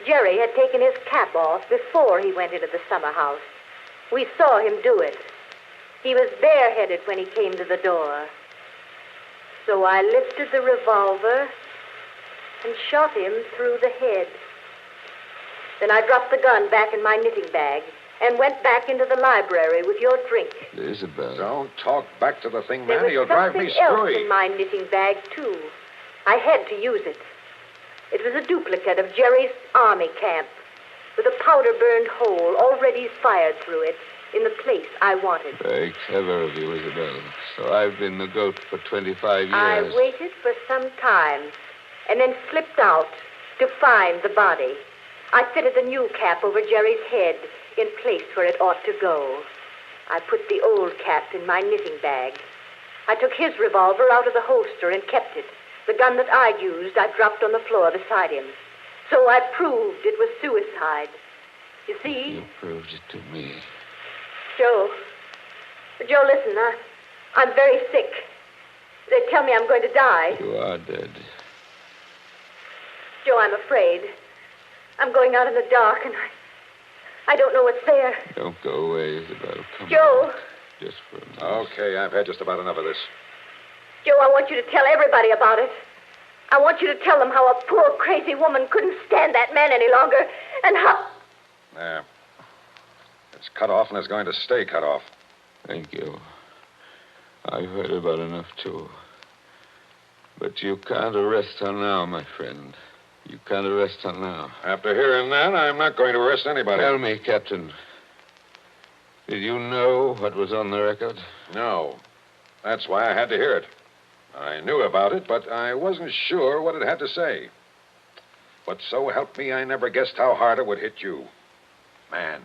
Jerry had taken his cap off before he went into the summer house. We saw him do it. He was bareheaded when he came to the door. So I lifted the revolver and shot him through the head. Then I dropped the gun back in my knitting bag and went back into the library with your drink. Isabel. Don't talk back to the thing, There man. was You'll drive me something else screwy. in my knitting bag, too. I had to use it. It was a duplicate of Jerry's army camp with a powder-burned hole already fired through it in the place I wanted. Very clever of you, Isabel. So I've been the goat for 25 years. I waited for some time and then slipped out to find the body. I fitted the new cap over Jerry's head in place where it ought to go. I put the old cap in my knitting bag. I took his revolver out of the holster and kept it. The gun that I'd used, I dropped on the floor beside him. So I proved it was suicide. You see? You proved it to me. Joe, listen, I'm very sick. They tell me I'm going to die. You are dead. Joe, I'm afraid. I'm going out in the dark, and I don't know what's there. Don't go away, Isabel. Come Joe. on. Just for a minute. Okay, I've had just about enough of this. Joe, I want you to tell everybody about it. I want you to tell them how a poor, crazy woman couldn't stand that man any longer, and how... There. It's cut off and it's going to stay cut off. Thank you. I've heard about enough, too. But you can't arrest her now, my friend. You can't arrest her now. After hearing that, I'm not going to arrest anybody. Tell me, Captain. Did you know what was on the record? No. That's why I had to hear it. I knew about it, but I wasn't sure what it had to say. But so help me, I never guessed how hard it would hit you. Man,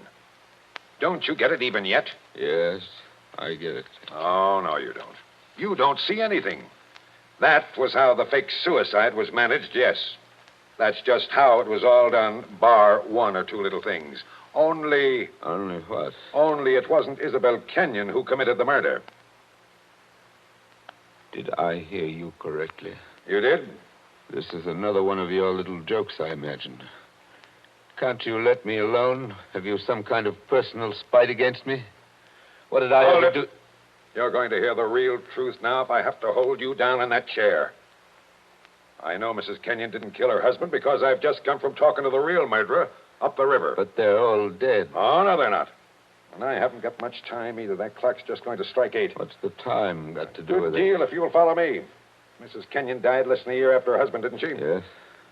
don't you get it even yet? Yes, I get it. Oh, no, you don't. You don't see anything. That was how the fake suicide was managed, yes. That's just how it was all done, bar one or two little things. Only... Only what? Only it wasn't Isabel Kenyon who committed the murder. Did I hear you correctly? You did? This is another one of your little jokes, I imagine. Can't you let me alone? Have you some kind of personal spite against me? What did I Hold ever it. do? You're going to hear the real truth now if I have to hold you down in that chair. I know Mrs. Kenyon didn't kill her husband because I've just come from talking to the real murderer up the river. But they're all dead. Oh, no, they're not. And I haven't got much time either. That clock's just going to strike 8. What's the time got to do Good with it? deal if you'll follow me. Mrs. Kenyon died less than a year after her husband, didn't she? Yes.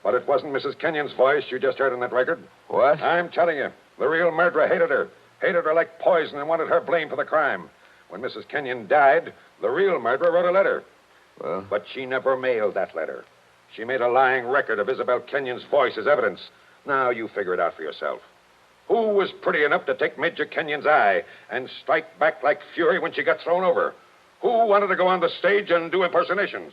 But it wasn't Mrs. Kenyon's voice you just heard on that record. What? I'm telling you, the real murderer hated her. Hated her like poison and wanted her blamed for the crime. When Mrs. Kenyon died, the real murderer wrote a letter. Well? But she never mailed that letter. She made a lying record of Isabel Kenyon's voice as evidence. Now you figure it out for yourself. Who was pretty enough to take Major Kenyon's eye and strike back like fury when she got thrown over? Who wanted to go on the stage and do impersonations?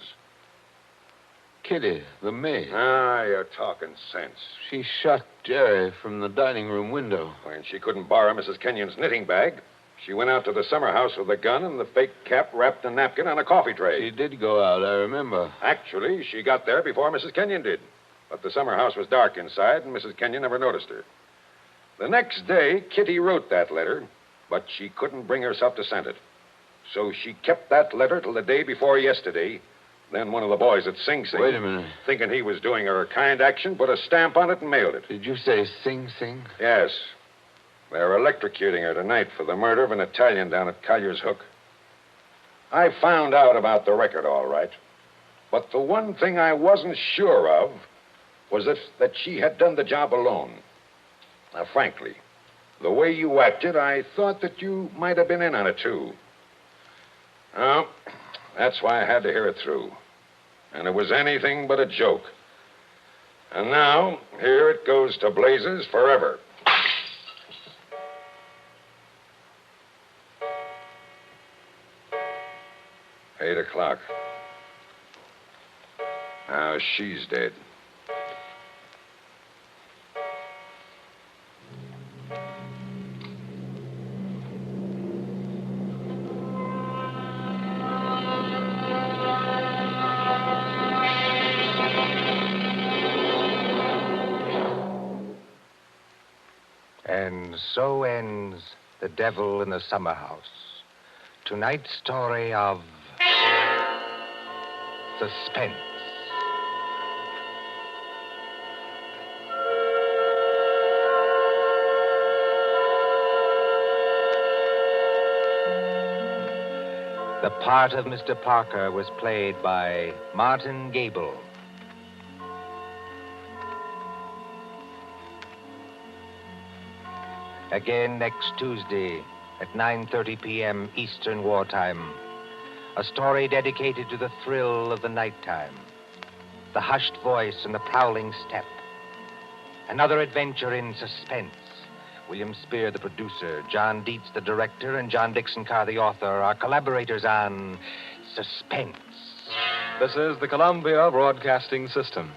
Kitty, the maid. Ah, you're talking sense. She shot Jerry from the dining room window. When she couldn't borrow Mrs. Kenyon's knitting bag, she went out to the summer house with a gun and the fake cap wrapped in a napkin on a coffee tray. She did go out, I remember. Actually, she got there before Mrs. Kenyon did. But the summer house was dark inside, and Mrs. Kenyon never noticed her. The next day, Kitty wrote that letter, but she couldn't bring herself to send it. So she kept that letter till the day before yesterday, Then one of the boys at Sing Sing... Wait a minute. ...thinking he was doing her a kind action, put a stamp on it and mailed it. Did you say Sing Sing? Yes. They're electrocuting her tonight for the murder of an Italian down at Collier's Hook. I found out about the record, all right. But the one thing I wasn't sure of was that she had done the job alone. Now, frankly, the way you acted, I thought that you might have been in on it, too. Well, that's why I had to hear it through. And it was anything but a joke. And now, here it goes to blazes forever. Eight o'clock. Now she's dead. And so ends The Devil in the Summer House. Tonight's story of Suspense. The part of Mr. Parker was played by Martin Gable. Again next Tuesday at 9:30 p.m. Eastern Wartime. A story dedicated to the thrill of the nighttime, the hushed voice and the prowling step. Another adventure in suspense. William Spear, the producer, John Dietz, the director, and John Dickson Carr, the author, are collaborators on Suspense. This is the Columbia Broadcasting System.